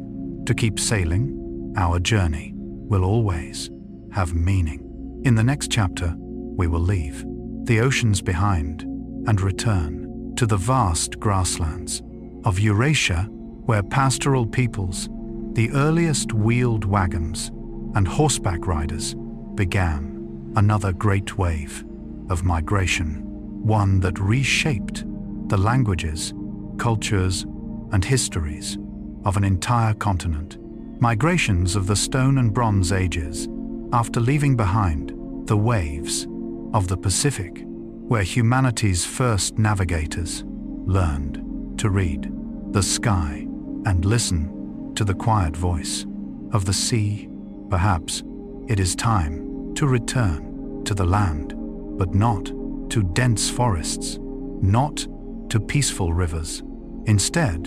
to keep sailing, our journey will always have meaning. In the next chapter, we will leave the oceans behind and return to the vast grasslands of Eurasia, where pastoral peoples, the earliest wheeled wagons and horseback riders, began another great wave of migration, one that reshaped the languages, cultures, and histories of an entire continent. Migrations of the Stone and Bronze Ages, after leaving behind the waves of the Pacific, where humanity's first navigators learned to read the sky and listen to the quiet voice of the sea. Perhaps it is time to return to the land, but not to dense forests, not to peaceful rivers, instead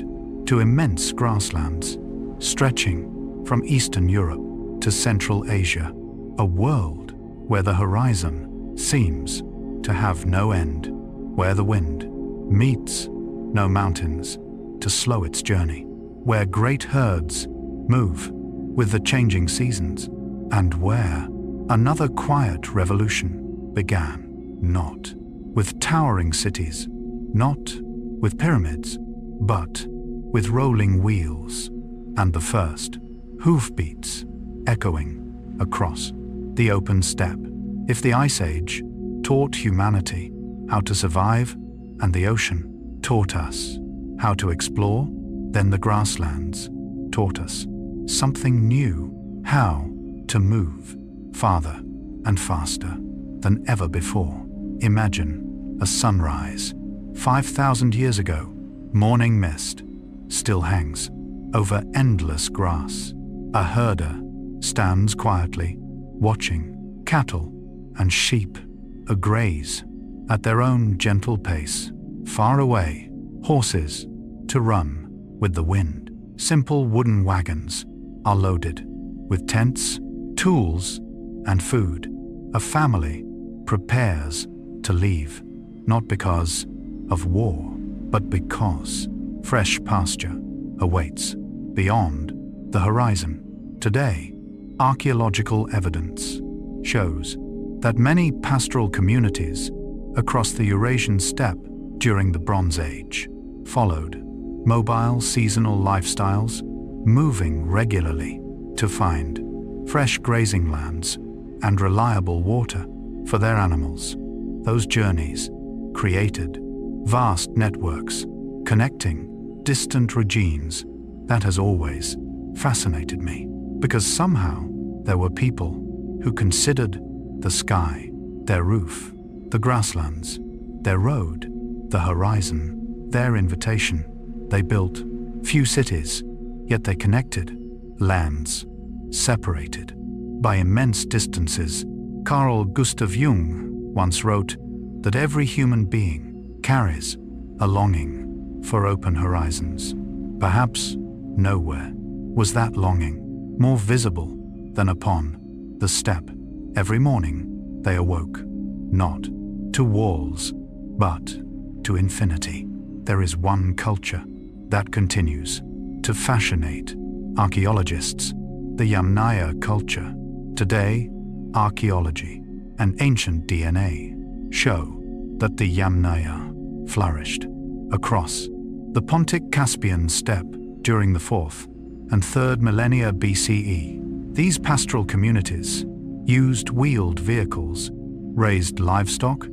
to immense grasslands stretching from Eastern Europe to Central Asia, a world where the horizon seems to have no end, where the wind meets no mountains to slow its journey, where great herds move with the changing seasons, and where another quiet revolution began, not with towering cities, not with pyramids, but with rolling wheels and the first hoofbeats echoing across the open steppe. If the Ice Age taught humanity how to survive and the ocean taught us how to explore, then the grasslands taught us something new, how to move farther and faster than ever before. Imagine a sunrise 5,000 years ago. Morning mist still hangs over endless grass. A herder stands quietly watching cattle and sheep graze at their own gentle pace. Far away, horses to run with the wind. Simple wooden wagons are loaded with tents, tools, and food. A family prepares to leave, not because of war, but because fresh pasture awaits beyond the horizon. Today, archaeological evidence shows that many pastoral communities across the Eurasian steppe during the Bronze Age followed mobile seasonal lifestyles, moving regularly to find fresh grazing lands and reliable water for their animals. Those journeys created vast networks connecting distant regions. That has always fascinated me, because somehow there were people who considered the sky their roof, the grasslands their road, the horizon their invitation. They built few cities, yet they connected lands separated by immense distances. Carl Gustav Jung once wrote that every human being carries a longing for open horizons. Perhaps nowhere was that longing more visible than upon the steppe. Every morning they awoke, not to walls, but to infinity. There is one culture that continues to fascinate archaeologists, the Yamnaya culture. Today, archaeology and ancient DNA show that the Yamnaya flourished across the Pontic-Caspian steppe during the 4th and 3rd millennia BCE. These pastoral communities used wheeled vehicles, raised livestock,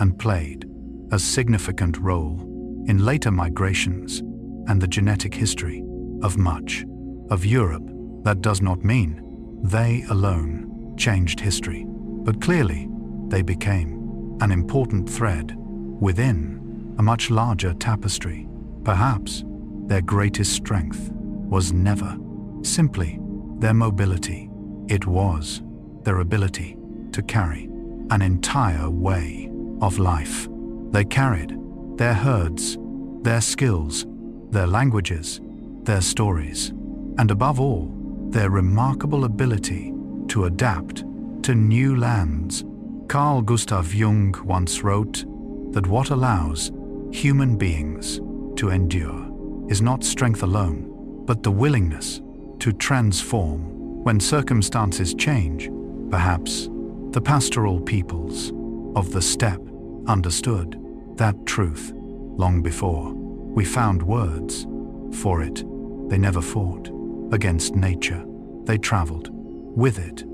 and played a significant role in later migrations and the genetic history of much of Europe. That does not mean they alone changed history, but clearly they became an important thread within a much larger tapestry. Perhaps their greatest strength was never simply their mobility. It was their ability to carry an entire way of life. They carried their herds, their skills, their languages, their stories, and above all, their remarkable ability to adapt to new lands. Carl Gustav Jung once wrote that what allows human beings to endure is not strength alone, but the willingness to transform when circumstances change. Perhaps the pastoral peoples of the steppe understood that truth long before we found words for it. They never fought against nature. They traveled with it.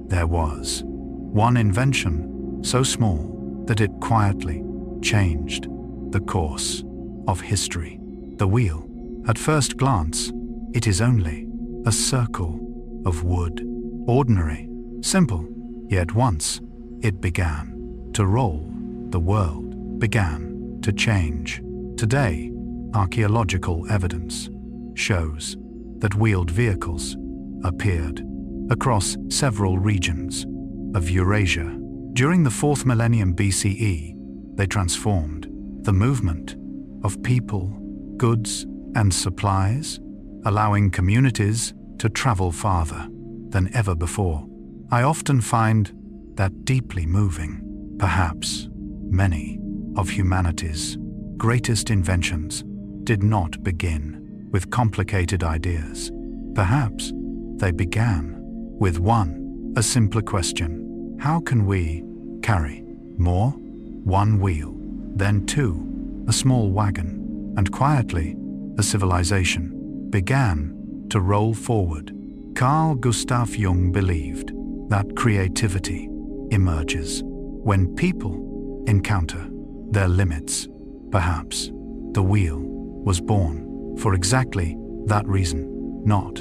There was one invention so small that it quietly changed the course of history: the wheel. At first glance, it is only a circle of wood. Ordinary, simple, yet once it began to roll, the world began to change. Today, archaeological evidence shows that wheeled vehicles appeared across several regions of Eurasia. During the 4th millennium BCE, they transformed the movement of people, goods, and supplies, allowing communities to travel farther than ever before. I often find that deeply moving. Perhaps many of humanity's greatest inventions did not begin with complicated ideas. Perhaps they began with a simpler question: how can we carry more? One wheel, then two, a small wagon, and quietly a civilization began to roll forward. Carl Gustav Jung believed that creativity emerges when people encounter their limits. Perhaps the wheel was born for exactly that reason, not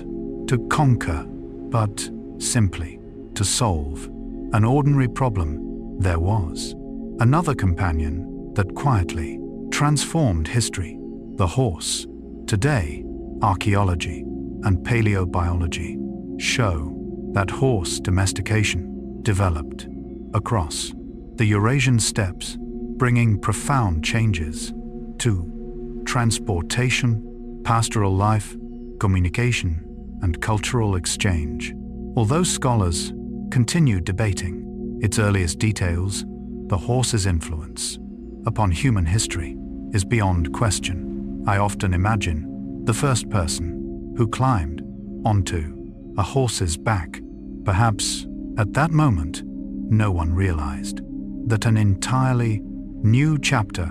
to conquer, but simply to solve an ordinary problem. There was another companion that quietly transformed history: the horse. Today, archaeology and paleobiology show that horse domestication developed across the Eurasian steppes, bringing profound changes to transportation, pastoral life, communication, and cultural exchange. Although scholars continue debating its earliest details, the horse's influence upon human history is beyond question. I often imagine the first person who climbed onto a horse's back. Perhaps at that moment, no one realized that an entirely new chapter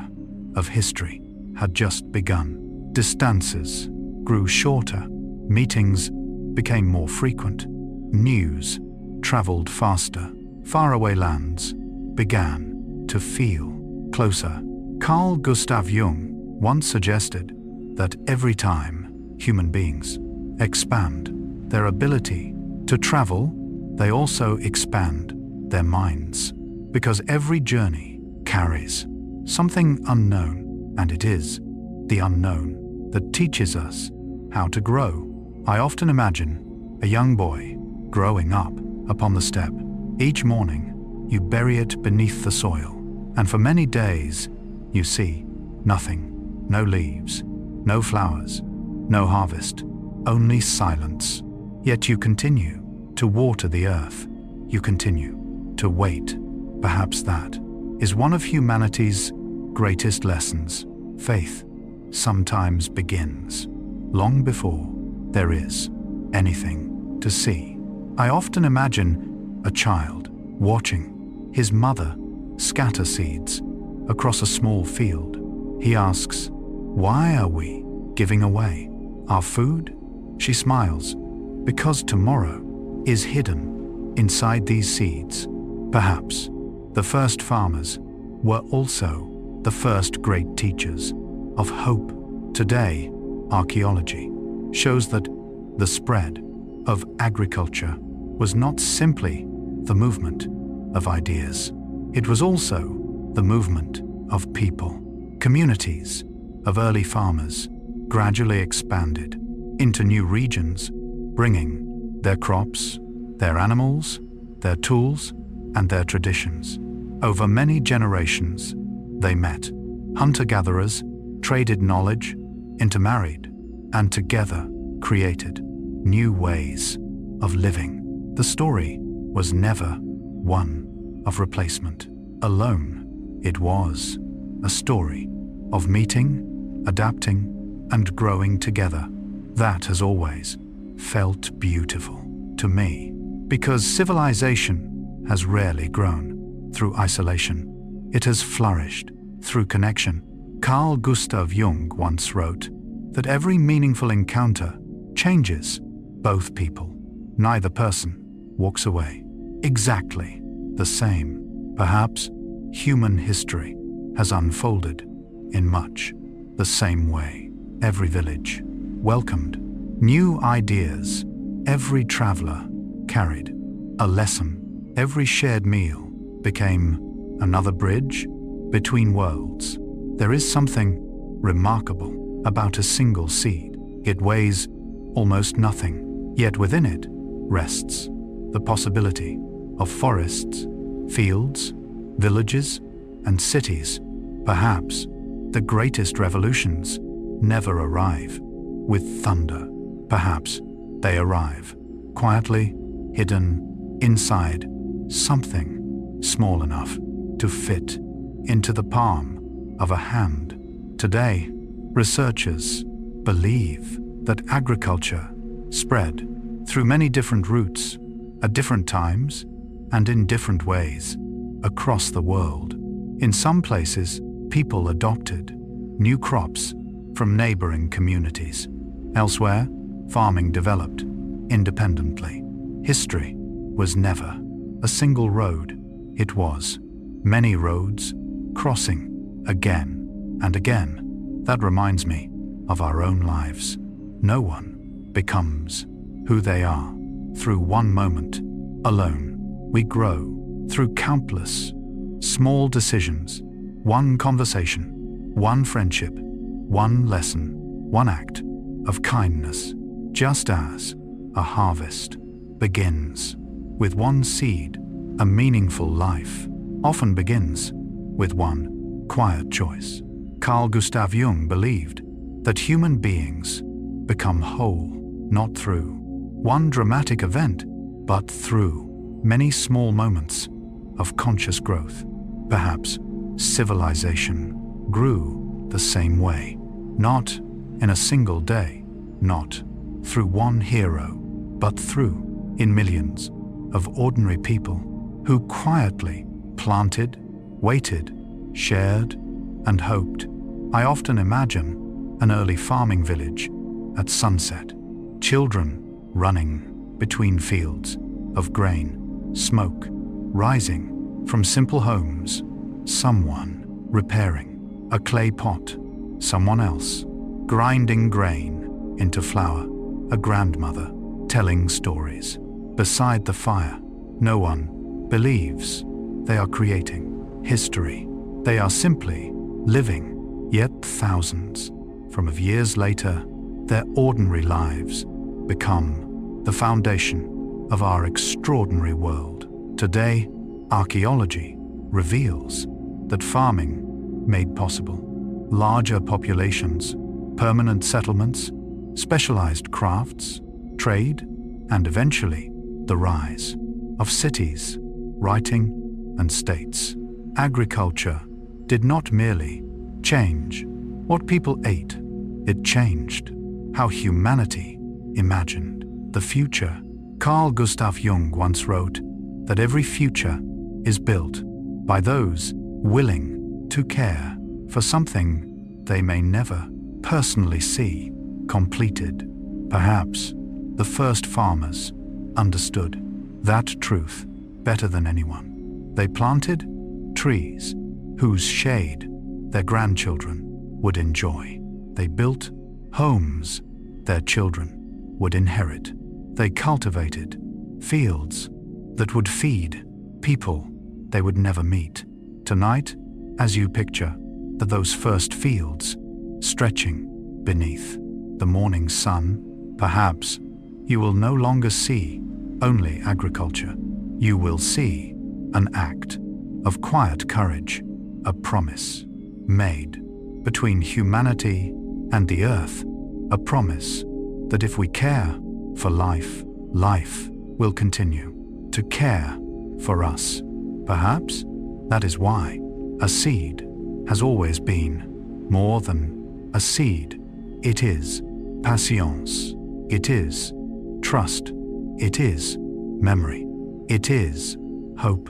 of history had just begun. Distances grew shorter, meetings became more frequent, news traveled faster, faraway lands began to feel closer. Carl Gustav Jung once suggested that every time human beings expand their ability to travel, they also expand their minds, because every journey carries something unknown, and it is the unknown that teaches us how to grow. I often imagine a young boy growing up upon the step. Each morning, you bury it beneath the soil, and for many days, you see nothing, no leaves, no flowers, no harvest, only silence. Yet you continue to water the earth. You continue to wait. Perhaps that is one of humanity's greatest lessons. Faith sometimes begins long before there is anything to see. I often imagine a child watching his mother scatter seeds across a small field. He asks, "Why are we giving away our food?" She smiles, "Because tomorrow is hidden inside these seeds." Perhaps the first farmers were also the first great teachers of hope. Today, archaeology shows that the spread of agriculture was not simply the movement of ideas. It was also the movement of people. Communities of early farmers gradually expanded into new regions, bringing their crops, their animals, their tools, and their traditions. Over many generations, they met. Hunter-gatherers traded knowledge, intermarried, and together created new ways of living. The story was never one of replacement alone. It was a story of meeting, adapting, and growing together. That has always felt beautiful to me, because civilization has rarely grown through isolation. It has flourished through connection. Carl Gustav Jung once wrote that every meaningful encounter changes both people. Neither person walks away exactly the same. Perhaps human history has unfolded in much the same way. Every village welcomed new ideas. Every traveler carried a lesson. Every shared meal became another bridge between worlds. There is something remarkable about a single seed. It weighs almost nothing, yet within it rests the possibility of forests, fields, villages, and cities. Perhaps the greatest revolutions never arrive with thunder. Perhaps they arrive quietly, hidden inside something small enough to fit into the palm of a hand. Today, researchers believe that agriculture spread through many different routes at different times and in different ways across the world. In some places, people adopted new crops from neighboring communities. Elsewhere, farming developed independently. History was never a single road. It was many roads crossing again and again. That reminds me of our own lives. No one becomes who they are through one moment alone. We grow through countless small decisions, one conversation, one friendship, one lesson, one act of kindness. Just as a harvest begins with one seed, a meaningful life often begins with one quiet choice. Carl Gustav Jung believed that human beings become whole not through one dramatic event, but through many small moments of conscious growth. Perhaps civilization grew the same way, not in a single day, not through one hero, but through, in millions, of ordinary people who quietly planted, waited, shared, and hoped. I often imagine an early farming village at sunset, children running between fields of grain, smoke rising from simple homes, someone repairing a clay pot, someone else grinding grain into flour, a grandmother telling stories beside the fire. No one believes they are creating history. They are simply living, yet thousands of years later, their ordinary lives become the foundation of our extraordinary world. Today, archaeology reveals that farming made possible larger populations, permanent settlements, specialized crafts, trade, and eventually the rise of cities, writing, and states. Agriculture did not merely change what people ate, it changed how humanity imagined the future. Carl Gustav Jung once wrote that every future is built by those willing to care for something they may never personally see completed. Perhaps the first farmers understood that truth better than anyone. They planted trees whose shade their grandchildren would enjoy. They built homes their children would inherit. They cultivated fields that would feed people they would never meet. Tonight, as you picture those first fields stretching beneath the morning sun, perhaps you will no longer see only agriculture. You will see an act of quiet courage, a promise made between humanity and the earth, a promise that if we care for life, life will continue to care for us. Perhaps that is why a seed has always been more than a seed. It is patience, it is trust, it is memory, it is hope,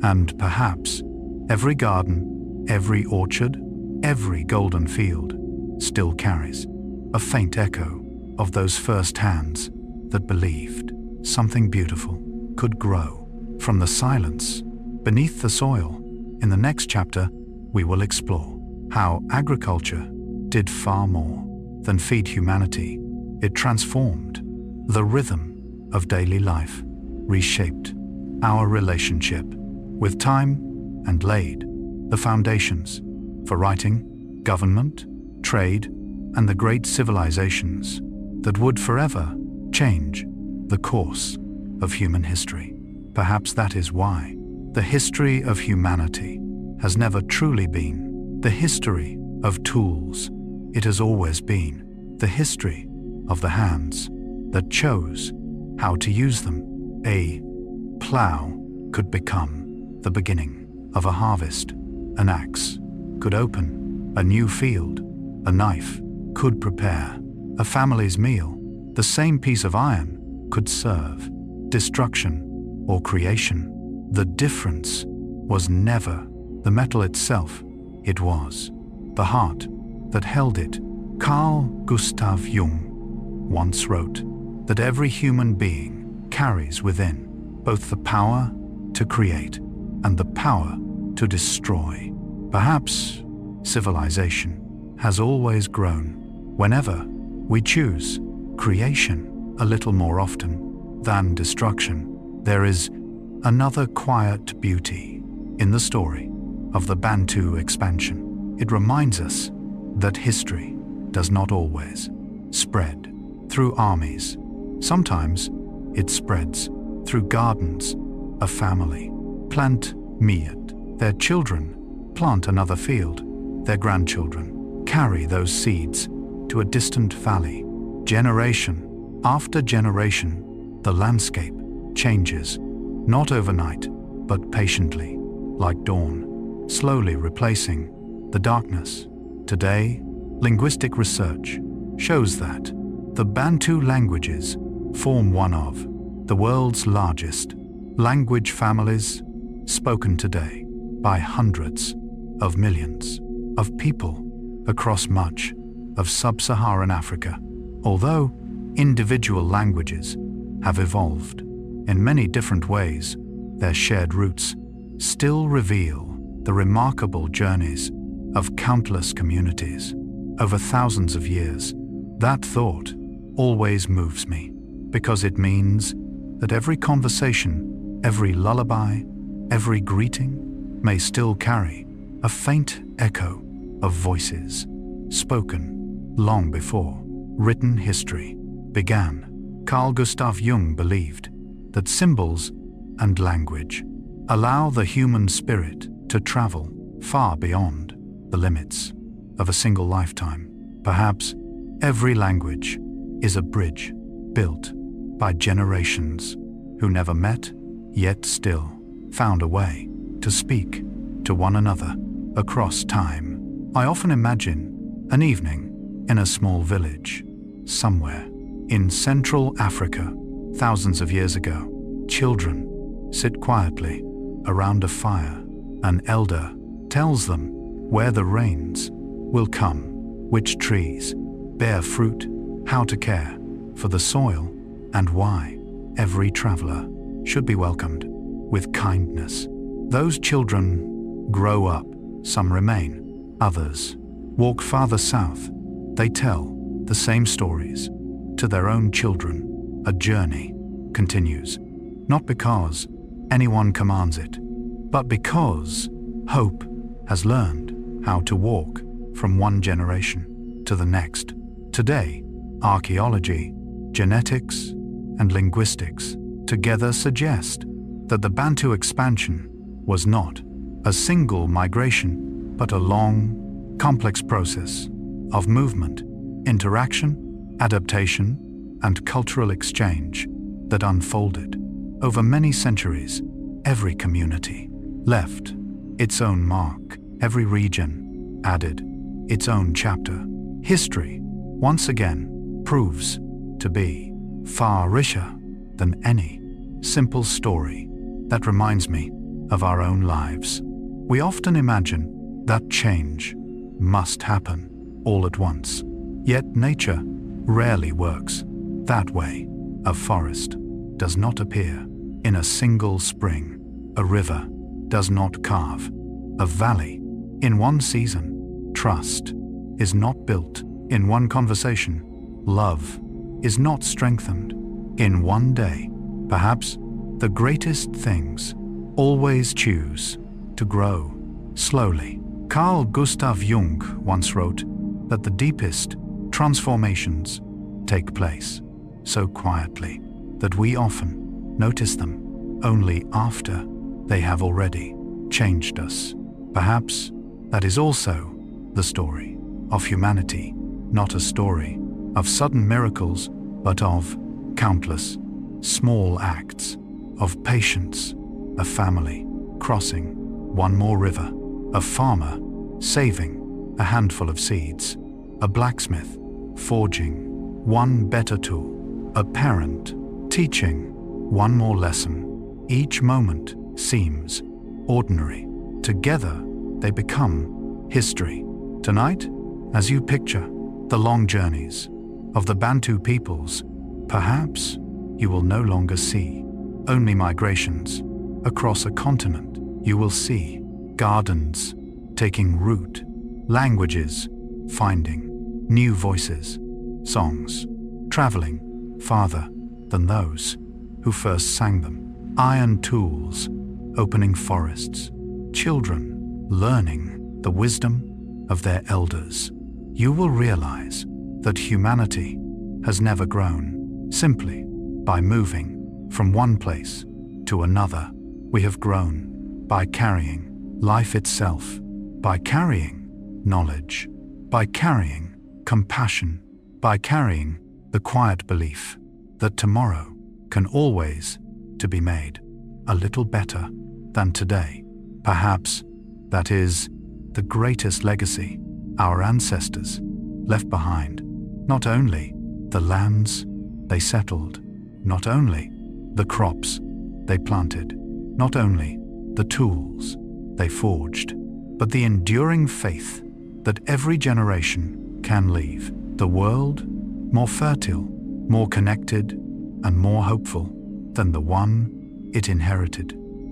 and perhaps every garden, every orchard, every golden field still carries a faint echo of those first hands that believed something beautiful could grow from the silence beneath the soil. In the next chapter, we will explore how agriculture did far more than feed humanity. It transformed the rhythm of daily life, reshaped our relationship with time, and laid the foundations for writing, government, trade, and the great civilizations that would forever change the course of human history. Perhaps that is why the history of humanity has never truly been the history of tools. It has always been the history of the hands that chose how to use them. A plow could become the beginning of a harvest. An axe could open a new field. A knife could prepare a family's meal. The same piece of iron could serve destruction or creation. The difference was never the metal itself, it was the heart that held it. Carl Gustav Jung once wrote that every human being carries within both the power to create and the power to destroy. Perhaps civilization has always grown whenever we choose creation a little more often than destruction. There is another quiet beauty in the story of the Bantu expansion. It reminds us that history does not always spread through armies. Sometimes it spreads through gardens. A family plant miyat, their children plant another field, their grandchildren carry those seeds to a distant valley. Generation after generation, the landscape changes, not overnight, but patiently, like dawn, slowly replacing the darkness. Today, linguistic research shows that The Bantu languages form one of the world's largest language families, spoken today by hundreds of millions of people across much of sub-Saharan Africa. Although individual languages have evolved in many different ways, their shared roots still reveal the remarkable journeys of countless communities over thousands of years. That thought always moves me, because it means that every conversation, every lullaby, every greeting may still carry a faint echo of voices spoken long before written history began. Carl Gustav Jung believed that symbols and language allow the human spirit to travel far beyond the limits of a single lifetime. Perhaps every language is a bridge built by generations who never met, yet still found a way to speak to one another across time. I often imagine an evening in a small village somewhere in Central Africa, thousands of years ago. Children sit quietly around a fire. An elder tells them where the rains will come, which trees bear fruit, how to care for the soil, and why every traveler should be welcomed with kindness. Those children grow up, some remain, others walk farther south. They tell the same stories to their own children. A journey continues, not because anyone commands it, but because hope has learned how to walk from one generation to the next. Today, archaeology, genetics, and linguistics together suggest that the Bantu expansion was not a single migration, but a long, complex process of movement, interaction, adaptation, and cultural exchange that unfolded over many centuries. Every community left its own mark. Every region added its own chapter. History, once again, proves to be far richer than any simple story. That reminds me of our own lives. We often imagine that change must happen all at once. Yet nature rarely works that way. A forest does not appear in a single spring. A river does not carve a valley in one season. Trust is not built in one conversation. Love is not strengthened in one day. Perhaps the greatest things always choose to grow slowly. Carl Gustav Jung once wrote that the deepest transformations take place so quietly that we often notice them only after they have already changed us. Perhaps that is also the story of humanity, not a story of sudden miracles, but of countless small acts of patience. A family crossing one more river, a farmer saving a handful of seeds, a blacksmith forging one better tool, a parent teaching one more lesson. Each moment seems ordinary. Together they become history. Tonight, as you picture the long journeys of the Bantu peoples, perhaps you will no longer see only migrations across a continent. You will see gardens taking root, languages finding new voices, songs traveling farther than those who first sang them, iron tools opening forests, children learning the wisdom of their elders. You will realize that humanity has never grown simply by moving from one place to another. We have grown by carrying life itself, by carrying knowledge, by carrying compassion, by carrying the quiet belief that tomorrow can always to be made a little better than today. Perhaps that is the greatest legacy our ancestors left behind, not only the lands they settled, not only the crops they planted, not only the tools they forged, but the enduring faith that every generation can leave the world more fertile, more connected, and more hopeful than the one it inherited.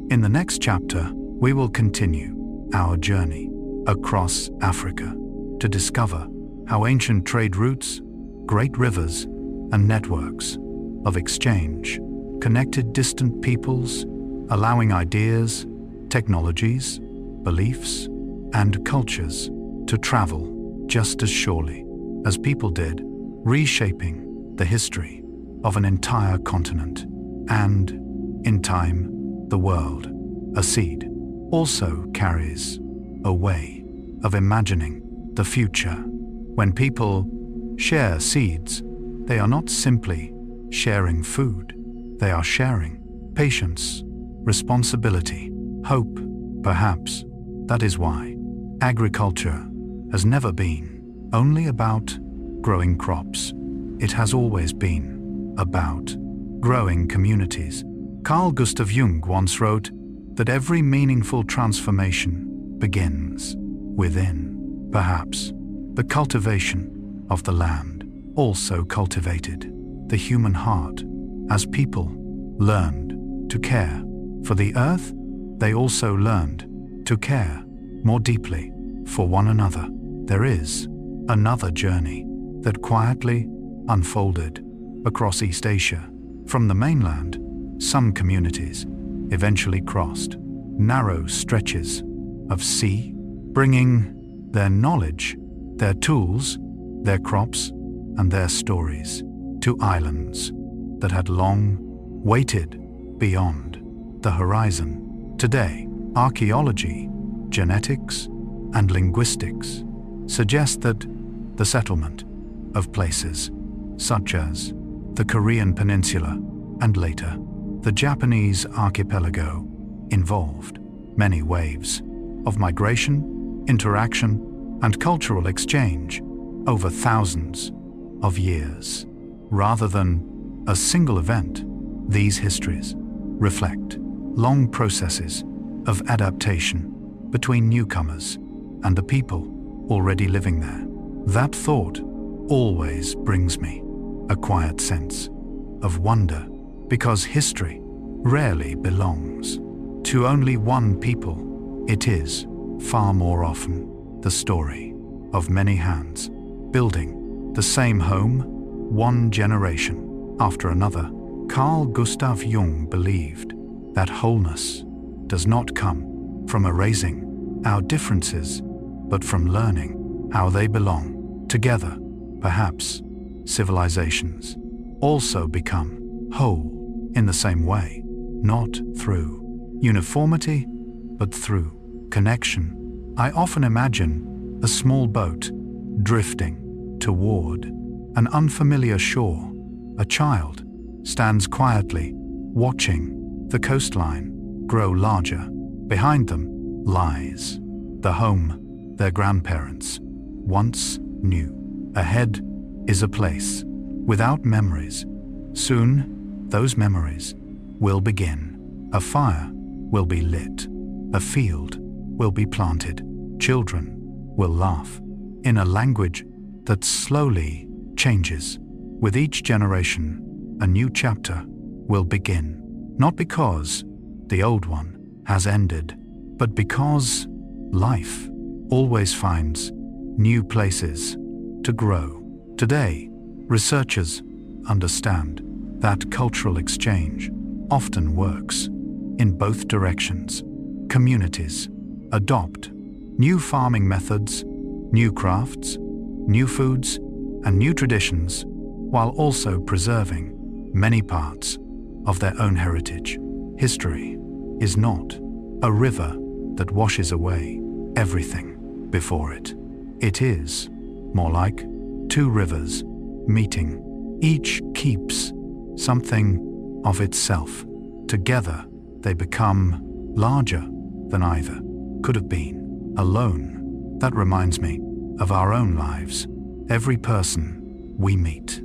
In the next chapter, we will continue our journey across Africa to discover how ancient trade routes, great rivers, and networks of exchange connected distant peoples, allowing ideas, technologies, beliefs, and cultures to travel just as surely as people did, reshaping the history of an entire continent and, in time, the world. A seed also carries a way of imagining the future. When people share seeds, they are not simply sharing food. They are sharing patience, responsibility, hope. Perhaps that is why agriculture has never been only about growing crops. It has always been about growing communities. Carl Gustav Jung once wrote that every meaningful transformation begins within. Perhaps the cultivation of the land also cultivated the human heart. As people learned to care for the earth, they also learned to care more deeply for one another. There is another journey that quietly unfolded across East Asia. From the mainland, some communities eventually crossed narrow stretches of sea, bringing their knowledge, their tools, their crops, and their stories to islands that had long waited beyond the horizon. Today, archaeology, genetics, and linguistics suggest that the settlement of places such as the Korean Peninsula and later the Japanese archipelago involved many waves of migration, interaction, and cultural exchange over thousands of years. Rather than a single event, these histories reflect long processes of adaptation between newcomers and the people already living there. That thought always brings me a quiet sense of wonder, because history rarely belongs to only one people. It is far more often the story of many hands building the same home, one generation after another. Carl Gustav Jung believed that wholeness does not come from erasing our differences, but from learning how they belong together. Perhaps civilizations also become whole in the same way, not through uniformity, but through connection. I often imagine a small boat drifting toward an unfamiliar shore. A child stands quietly, watching the coastline grow larger. Behind them lies the home their grandparents once knew. Ahead is a place without memories. Soon, those memories will begin. A fire will be lit. A field will be planted. Children will laugh in a language that slowly changes. With each generation, a new chapter will begin. Not because the old one has ended, but because life always finds new places to grow. Today, researchers understand that cultural exchange often works in both directions. Communities adopt new farming methods, new crafts, new foods, and new traditions, while also preserving many parts of their own heritage. History is not a river that washes away everything before it. It is more like two rivers meeting. Each keeps something of itself. Together, they become larger than either could have been alone. That reminds me of our own lives. Every person we meet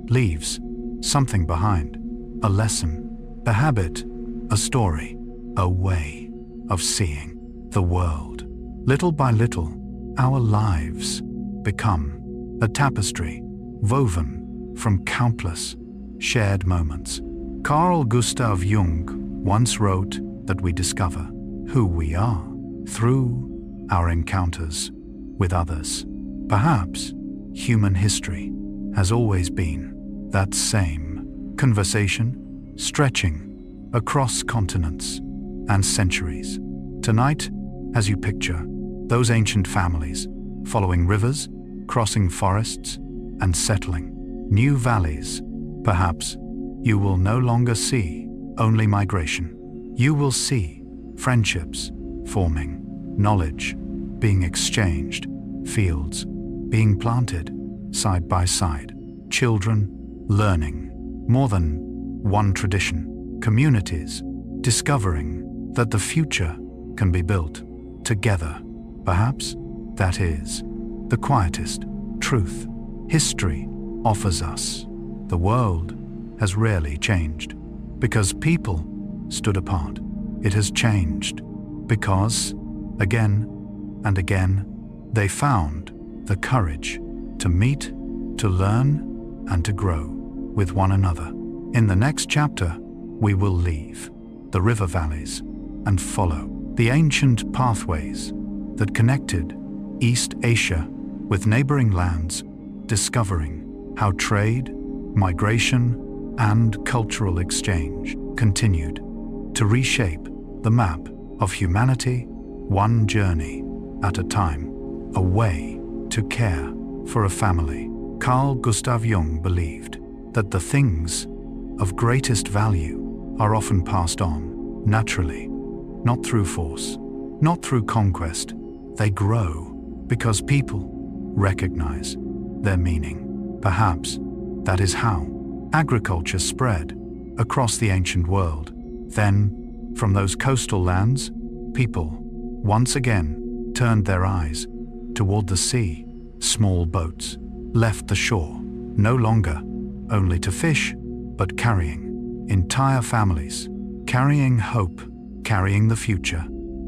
leaves something behind, a lesson, a habit, a story, a way of seeing the world. Little by little, our lives become a tapestry woven from countless shared moments. Carl Gustav Jung once wrote that we discover who we are through our encounters with others. Perhaps human history has always been that same conversation, stretching across continents and centuries. Tonight, as you picture those ancient families following rivers, crossing forests, and settling new valleys, perhaps you will no longer see only migration. You will see friendships forming, knowledge being exchanged, fields being planted side by side, children learning more than one tradition, communities discovering that the future can be built together. Perhaps that is the quietest truth history offers us. The world has rarely changed because people stood apart. It has changed because, again and again, they found the courage to meet, to learn, and to grow with one another. In the next chapter, we will leave the river valleys and follow the ancient pathways that connected East Asia with neighboring lands, discovering how trade, migration, and cultural exchange continued to reshape the map of humanity, one journey at a time, a way to care for a family. Carl Gustav Jung believed that the things of greatest value are often passed on naturally, not through force, not through conquest. They grow because people recognize their meaning. Perhaps that is how agriculture spread across the ancient world. Then, from those coastal lands, people once again turned their eyes toward the sea. Small boats left the shore, no longer only to fish, but carrying entire families, carrying hope, carrying the future.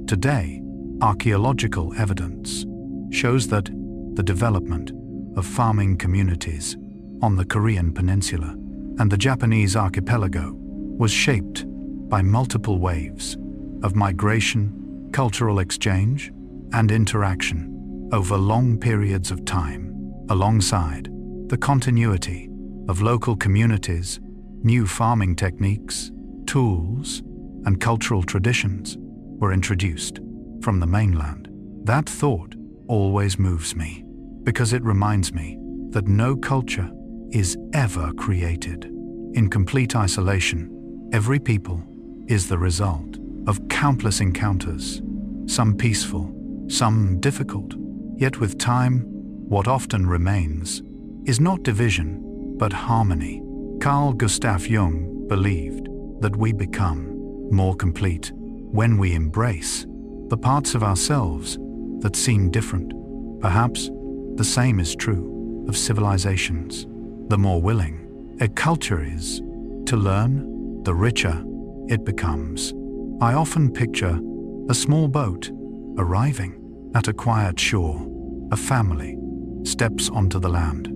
Today, archaeological evidence shows that the development of farming communities on the Korean peninsula and the Japanese archipelago was shaped by multiple waves of migration, cultural exchange, and interaction over long periods of time. Alongside the continuity of local communities, new farming techniques, tools, and cultural traditions were introduced from the mainland. That thought always moves me because it reminds me that no culture is ever created in complete isolation. Every people is the result of countless encounters, some peaceful, some difficult. Yet with time, what often remains is not division, but harmony. Carl Gustav Jung believed that we become more complete when we embrace the parts of ourselves that seem different. Perhaps the same is true of civilizations. The more willing a culture is to learn, the richer it becomes. I often picture a small boat arriving at a quiet shore. A family steps onto the land.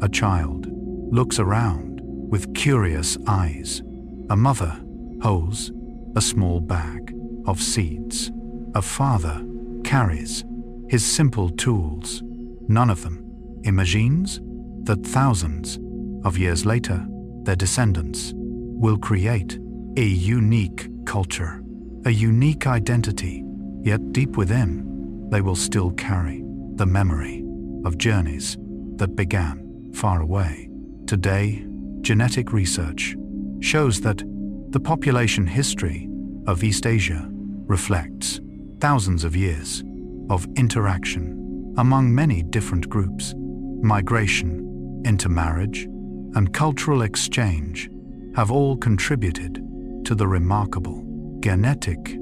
A child looks around with curious eyes. A mother holds a small bag of seeds. A father carries his simple tools. None of them imagines that thousands of years later, their descendants will create a unique culture, a unique identity, yet deep within, they will still carry the memory of journeys that began far away. Today, genetic research shows that the population history of East Asia reflects thousands of years of interaction among many different groups. Migration, intermarriage, and cultural exchange have all contributed to the remarkable genetic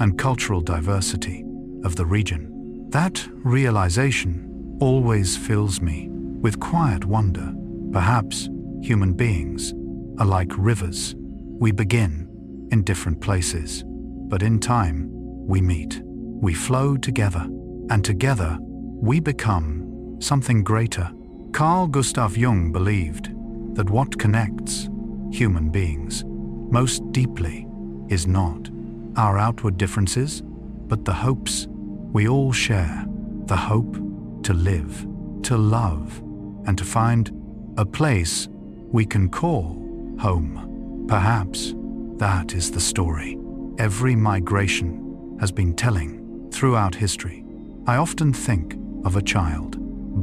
and cultural diversity of the region. That realization always fills me with quiet wonder. Perhaps human beings are like rivers. We begin in different places, but in time we meet. We flow together, and together we become something greater. Carl Gustav Jung believed that what connects human beings most deeply is not our outward differences, but the hopes we all share. The hope to live, to love, and to find a place we can call home. Perhaps that is the story every migration has been telling throughout history. I often think of a child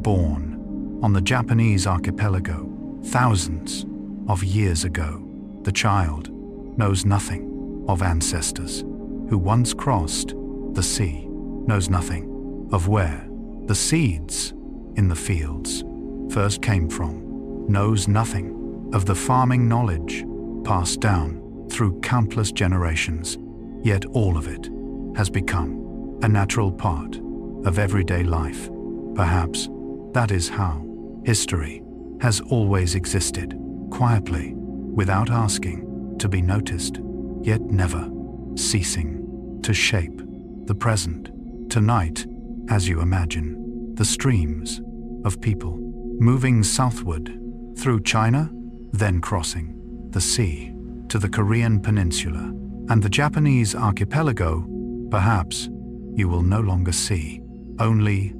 born on the Japanese archipelago thousands of years ago. The child knows nothing of ancestors who once crossed the sea, knows nothing of where the seeds in the fields first came from, knows nothing of the farming knowledge passed down through countless generations, yet all of it has become a natural part of everyday life. Perhaps that is how history has always existed, quietly, without asking to be noticed, yet never ceasing to shape the present. Tonight, as you imagine, the streams of people moving southward through China, then crossing the sea to the Korean peninsula and the Japanese archipelago, perhaps you will no longer see only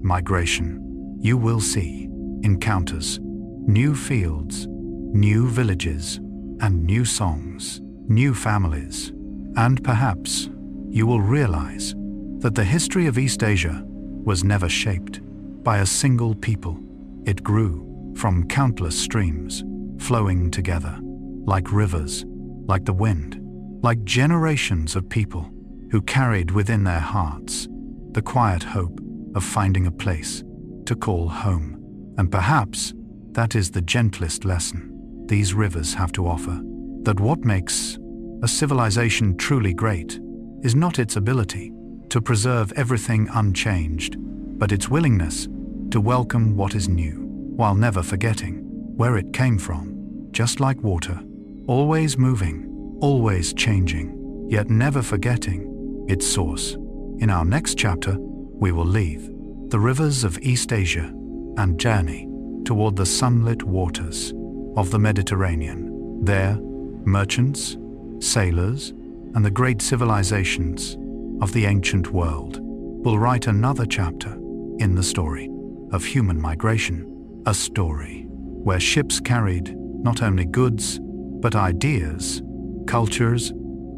migration. You will see encounters, new fields, new villages, and new songs, new families. And perhaps you will realize that the history of East Asia was never shaped by a single people. It grew from countless streams flowing together, like rivers, like the wind, like generations of people who carried within their hearts the quiet hope of finding a place to call home. And perhaps that is the gentlest lesson these rivers have to offer, that what makes a civilization truly great is not its ability to preserve everything unchanged, but its willingness to welcome what is new, while never forgetting where it came from. Just like water, always moving, always changing, yet never forgetting its source. In our next chapter, we will leave the rivers of East Asia and journey toward the sunlit waters of the Mediterranean. There, merchants, sailors, and the great civilizations of the ancient world will write another chapter in the story of human migration, a story where ships carried not only goods, but ideas, cultures,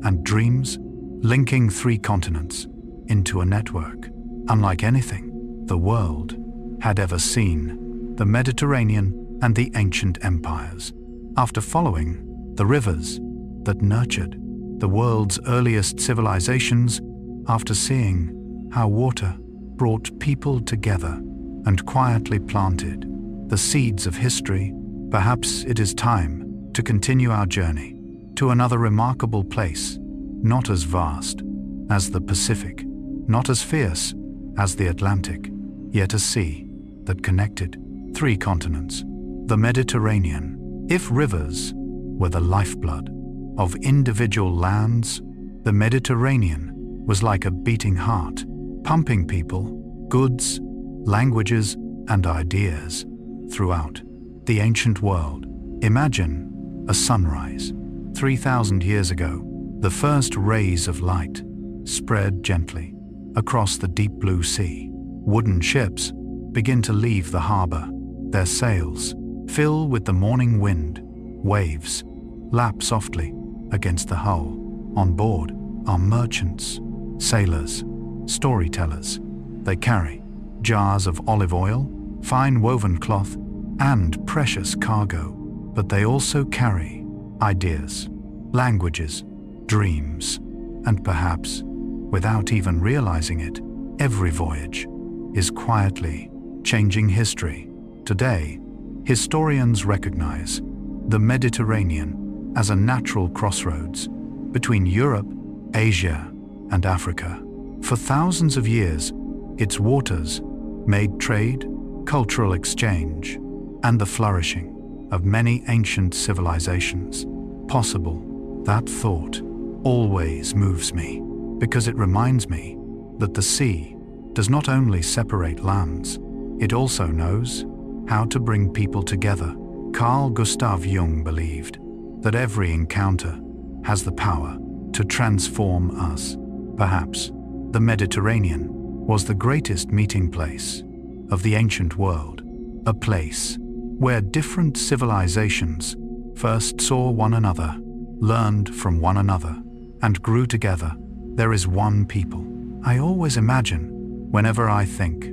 and dreams, linking 3 continents into a network unlike anything the world had ever seen. The Mediterranean and the ancient empires. After following the rivers that nurtured the world's earliest civilizations, after seeing how water brought people together and quietly planted the seeds of history, perhaps it is time to continue our journey to another remarkable place, not as vast as the Pacific, not as fierce as the Atlantic, yet a sea that connected 3 continents, the Mediterranean. If rivers were the lifeblood of individual lands, the Mediterranean was like a beating heart, pumping people, goods, languages, and ideas throughout the ancient world. Imagine a sunrise. 3,000 years ago, the first rays of light spread gently across the deep blue sea. Wooden ships begin to leave the harbor, their sails fill with the morning wind. Waves lap softly against the hull. On board are merchants, sailors, storytellers. They carry jars of olive oil, fine woven cloth, and precious cargo, but they also carry ideas, languages, dreams, and perhaps, without even realizing it, every voyage is quietly changing history. Today, historians recognize the Mediterranean as a natural crossroads between Europe, Asia, and Africa. For thousands of years, its waters made trade, cultural exchange, and the flourishing of many ancient civilizations possible. That thought always moves me because it reminds me that the sea does not only separate lands, it also knows how to bring people together. Carl Gustav Jung believed that every encounter has the power to transform us. Perhaps the Mediterranean was the greatest meeting place of the ancient world, a place where different civilizations first saw one another, learned from one another, and grew together. There is one people I always imagine whenever I think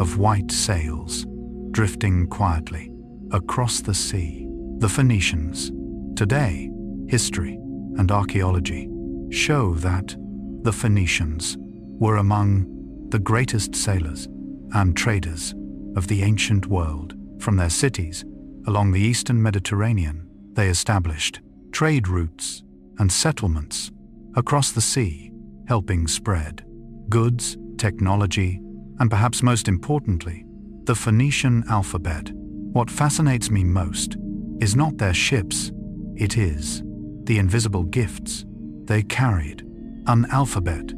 of white sails drifting quietly across the sea. The Phoenicians. Today, history and archaeology show that the Phoenicians were among the greatest sailors and traders of the ancient world. From their cities along the eastern Mediterranean, they established trade routes and settlements across the sea, helping spread goods, technology, and perhaps most importantly, the Phoenician alphabet. What fascinates me most is not their ships, it is the invisible gifts they carried. An alphabet,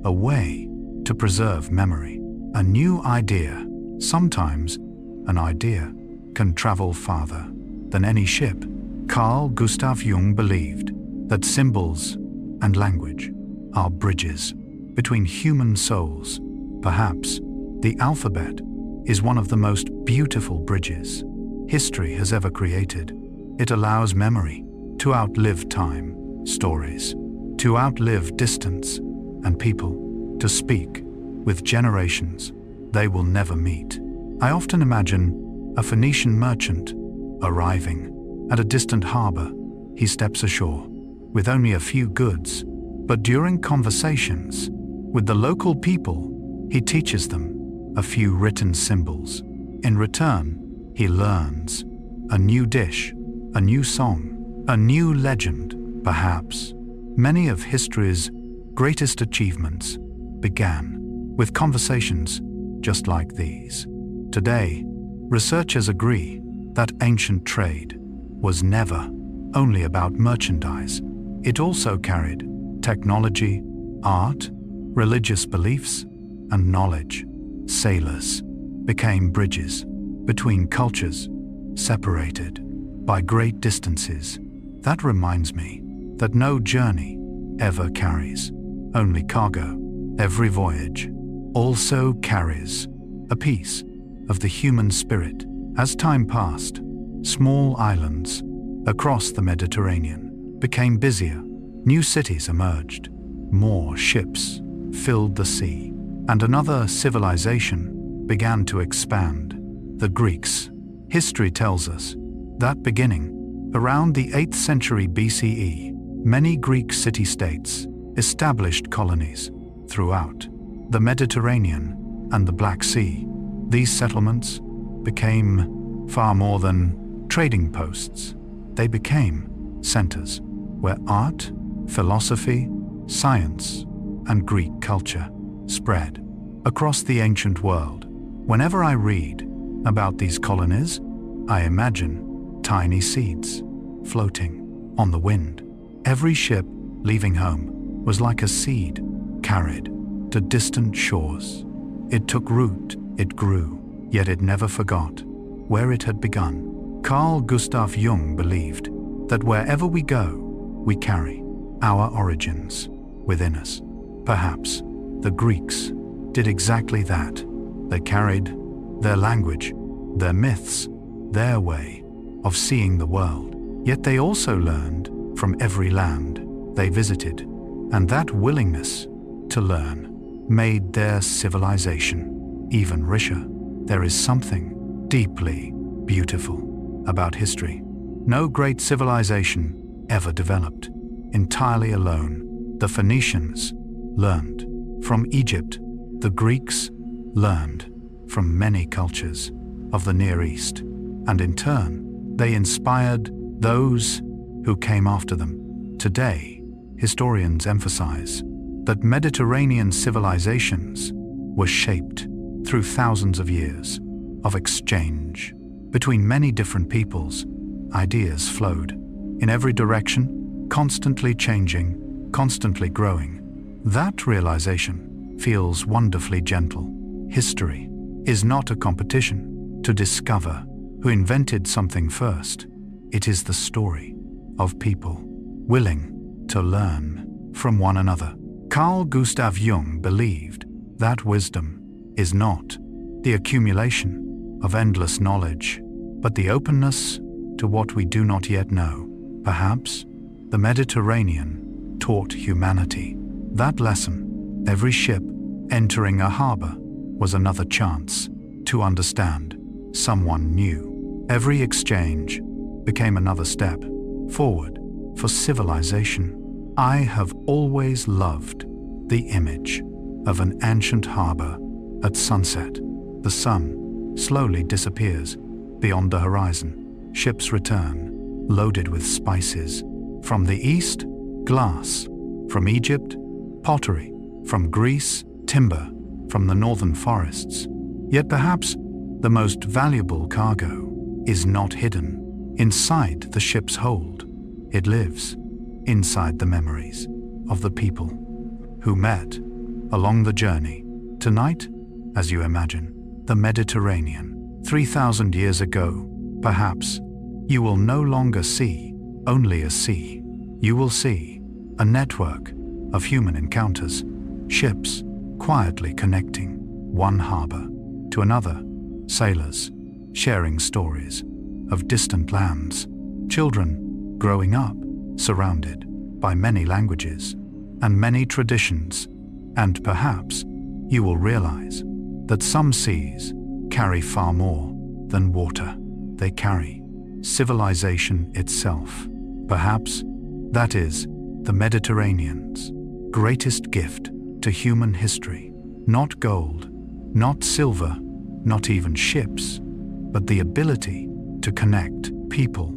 a way to preserve memory, a new idea. Sometimes an idea can travel farther than any ship. Carl Gustav Jung believed that symbols and language are bridges between human souls. Perhaps the alphabet is one of the most beautiful bridges history has ever created. It allows memory to outlive time, stories to outlive distance, and people to speak with generations they will never meet. I often imagine a Phoenician merchant arriving at a distant harbor. He steps ashore with only a few goods, but during conversations with the local people, he teaches them a few written symbols. In return, he learns a new dish, a new song, a new legend. Perhaps many of history's greatest achievements began with conversations just like these. Today, researchers agree that ancient trade was never only about merchandise. It also carried technology, art, religious beliefs, and knowledge. Sailors became bridges between cultures separated by great distances. That reminds me that no journey ever carries only cargo. Every voyage also carries a piece of the human spirit. As time passed, small islands across the Mediterranean became busier. New cities emerged. More ships filled the sea, and another civilization began to expand. The Greeks. History tells us that beginning around the 8th century BCE, many Greek city-states established colonies throughout the Mediterranean and the Black Sea. These settlements became far more than trading posts. They became centers where art, philosophy, science, and Greek culture spread across the ancient world. Whenever I read about these colonies, I imagine tiny seeds floating on the wind. Every ship leaving home was like a seed carried to distant shores. It took root, it grew, yet it never forgot where it had begun. Carl Gustav Jung believed that wherever we go, we carry our origins within us. Perhaps the Greeks did exactly that. They carried their language, their myths, their way of seeing the world. Yet they also learned from every land they visited, and that willingness to learn made their civilization even richer. There is something deeply beautiful about history. No great civilization ever developed entirely alone. The Phoenicians learned from Egypt. The Greeks learned from many cultures of the Near East, and in turn, they inspired those who came after them. Today, historians emphasize that Mediterranean civilizations were shaped through thousands of years of exchange between many different peoples. ideas flowed. In every direction, constantly changing, constantly growing. That realization feels wonderfully gentle. History is not a competition to discover who invented something first. It is the story of people willing to learn from one another. Carl Gustav Jung believed that wisdom is not the accumulation of endless knowledge, but the openness to what we do not yet know. Perhaps the Mediterranean taught humanity that lesson. Every ship entering a harbor was another chance to understand someone new. Every exchange became another step forward for civilization. I have always loved the image of an ancient harbor at sunset. The sun slowly disappears beyond the horizon. Ships return, loaded with spices. From the east, glass. From Egypt, pottery. From Greece, timber. From the northern forests. Yet perhaps the most valuable cargo is not hidden inside the ship's hold. It lives inside the memories of the people who met along the journey. Tonight, as you imagine, the Mediterranean, 3,000 years ago, perhaps, you will no longer see only a sea. You will see a network of human encounters, ships quietly connecting one harbor to another, sailors sharing stories of distant lands, children growing up surrounded by many languages and many traditions, and perhaps you will realize that some seas carry far more than water. They carry civilization itself. Perhaps that is the Mediterranean's greatest gift to human history. Not gold, not silver, not even ships, but the ability to connect people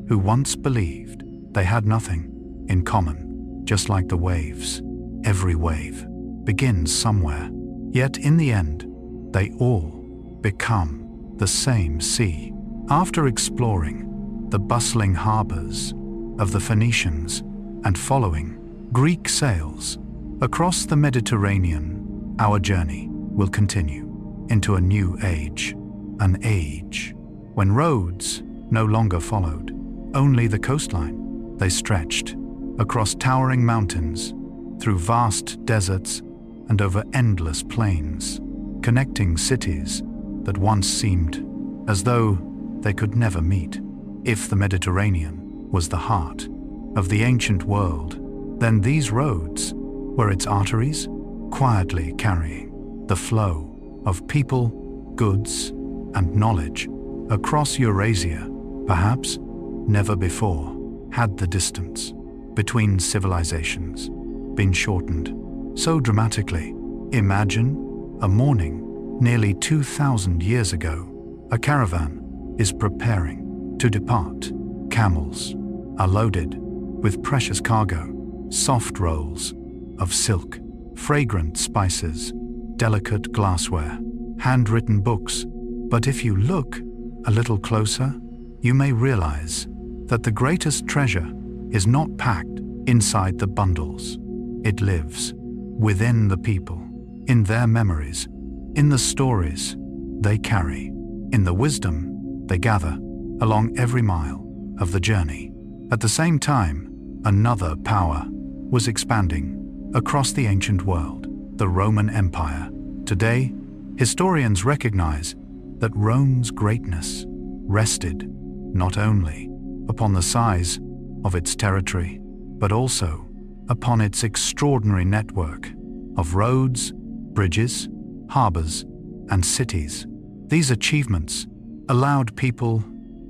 who once believed they had nothing in common, just like the waves. Every wave begins somewhere, yet in the end, they all become the same sea. After exploring the bustling harbors of the Phoenicians and following Greek sails across the Mediterranean, our journey will continue into a new age, an age when roads no longer followed only the coastline. They stretched across towering mountains, through vast deserts, and over endless plains, connecting cities that once seemed as though they could never meet. If the Mediterranean was the heart of the ancient world, then these roads were its arteries, quietly carrying the flow of people, goods, and knowledge across Eurasia. Perhaps never before had the distance between civilizations been shortened so dramatically. Imagine a morning nearly 2,000 years ago. A caravan is preparing to depart. Camels are loaded with precious cargo, soft rolls of silk, fragrant spices, delicate glassware, handwritten books. But if you look a little closer, you may realize that the greatest treasure is not packed inside the bundles. It lives within the people, in their memories, in the stories they carry, in the wisdom they gather along every mile of the journey. At the same time, another power was expanding across the ancient world, the Roman Empire. Today, historians recognize that Rome's greatness rested not only upon the size of its territory, but also upon its extraordinary network of roads, bridges, harbors, and cities. These achievements allowed people,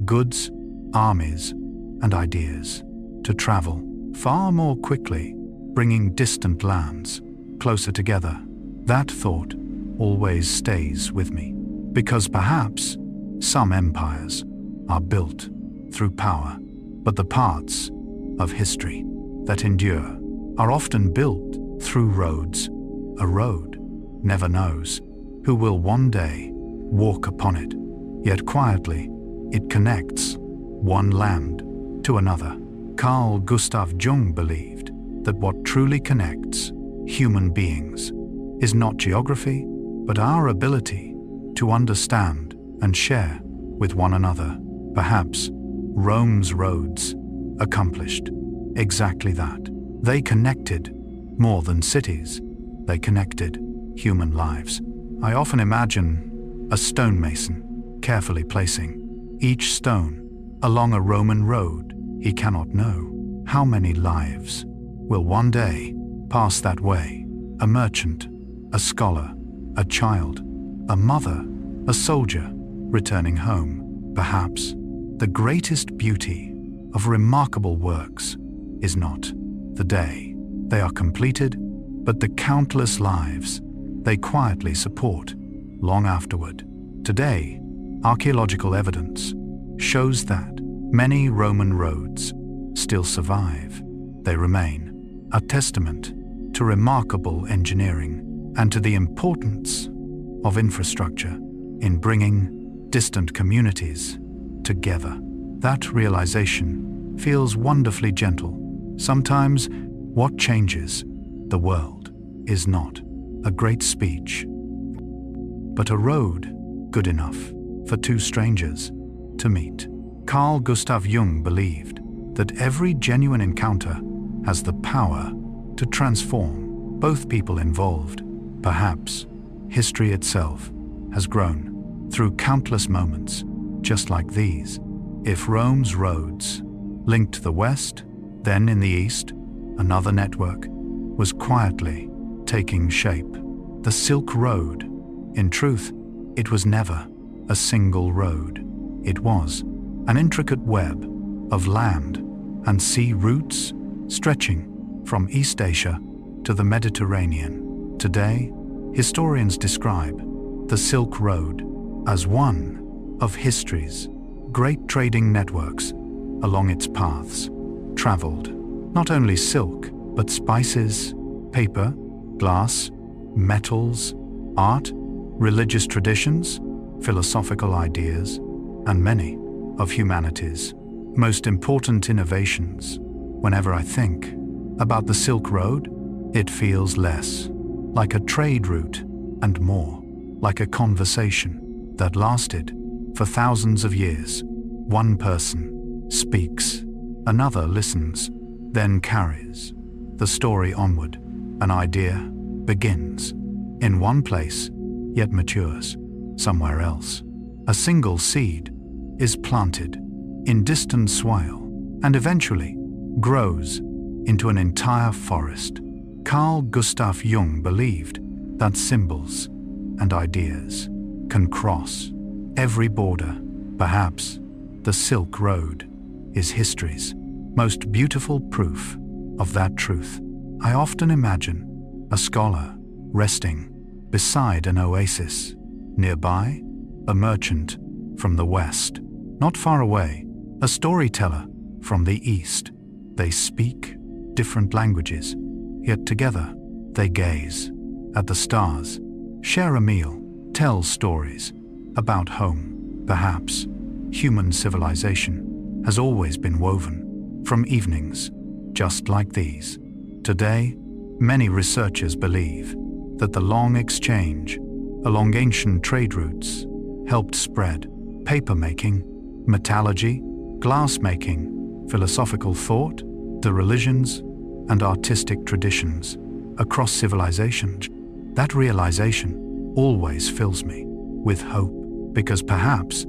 goods, armies, and ideas to travel far more quickly, bringing distant lands closer together. That thought always stays with me, because perhaps some empires are built through power, but the parts of history that endure are often built through roads. A road never knows who will one day walk upon it, yet quietly it connects one land to another. Carl Gustav Jung believed that what truly connects human beings is not geography, but our ability to understand and share with one another. Perhaps Rome's roads accomplished exactly that. They connected more than cities. They connected human lives. I often imagine a stonemason carefully placing each stone along a Roman road. He cannot know how many lives will one day pass that way. A merchant, a scholar, a child, a mother, a soldier returning home. Perhaps the greatest beauty of remarkable works is not the day they are completed, but the countless lives they quietly support long afterward. Today, archaeological evidence shows that many Roman roads still survive. They remain a testament to remarkable engineering and to the importance of infrastructure in bringing distant communities together. That realization feels wonderfully gentle. Sometimes what changes the world is not a great speech, but a road good enough for two strangers to meet. Carl Gustav Jung believed that every genuine encounter has the power to transform both people involved. Perhaps history itself has grown through countless moments just like these. If Rome's roads linked the West, then in the East, another network was quietly taking shape. The Silk Road. In truth, it was never a single road. It was an intricate web of land and sea routes stretching from East Asia to the Mediterranean. Today, historians describe the Silk Road as one of history's great trading networks. Along its paths traveled not only silk, but spices, paper, glass, metals, art, religious traditions, philosophical ideas, and many of humanity's most important innovations. Whenever I think about the Silk Road, it feels less like a trade route and more like a conversation that lasted for thousands of years. One person speaks, another listens, then carries the story onward. An idea begins in one place, yet matures somewhere else. A single seed is planted in distant soil and eventually grows into an entire forest. Carl Gustav Jung believed that symbols and ideas can cross every border. Perhaps the Silk Road is history's most beautiful proof of that truth. I often imagine a scholar resting beside an oasis. Nearby, a merchant from the West. Not far away, a storyteller from the East. They speak different languages, yet together they gaze at the stars, share a meal, tell stories about home. Perhaps human civilization has always been woven from evenings just like these. Today, many researchers believe that the long exchange along ancient trade routes helped spread paper-making, metallurgy, glass-making, philosophical thought, the religions, and artistic traditions across civilizations. That realization always fills me with hope, because perhaps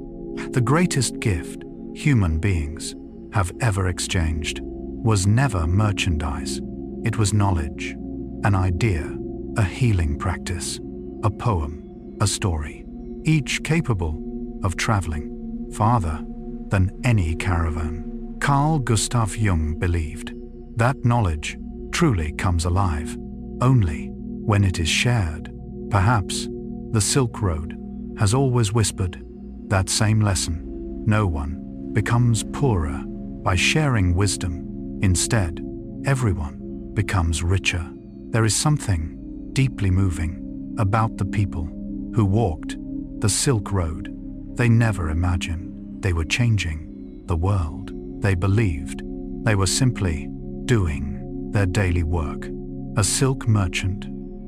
the greatest gift human beings have ever exchanged was never merchandise. It was knowledge, an idea, a healing practice, a poem, a story, each capable of traveling farther than any caravan. Carl Gustav Jung believed that knowledge truly comes alive only when it is shared. Perhaps the Silk Road has always whispered that same lesson. No one becomes poorer by sharing wisdom. Instead, everyone becomes richer. There is something deeply moving about the people who walked the Silk Road. They never imagined they were changing the world. They believed they were simply doing their daily work. A silk merchant,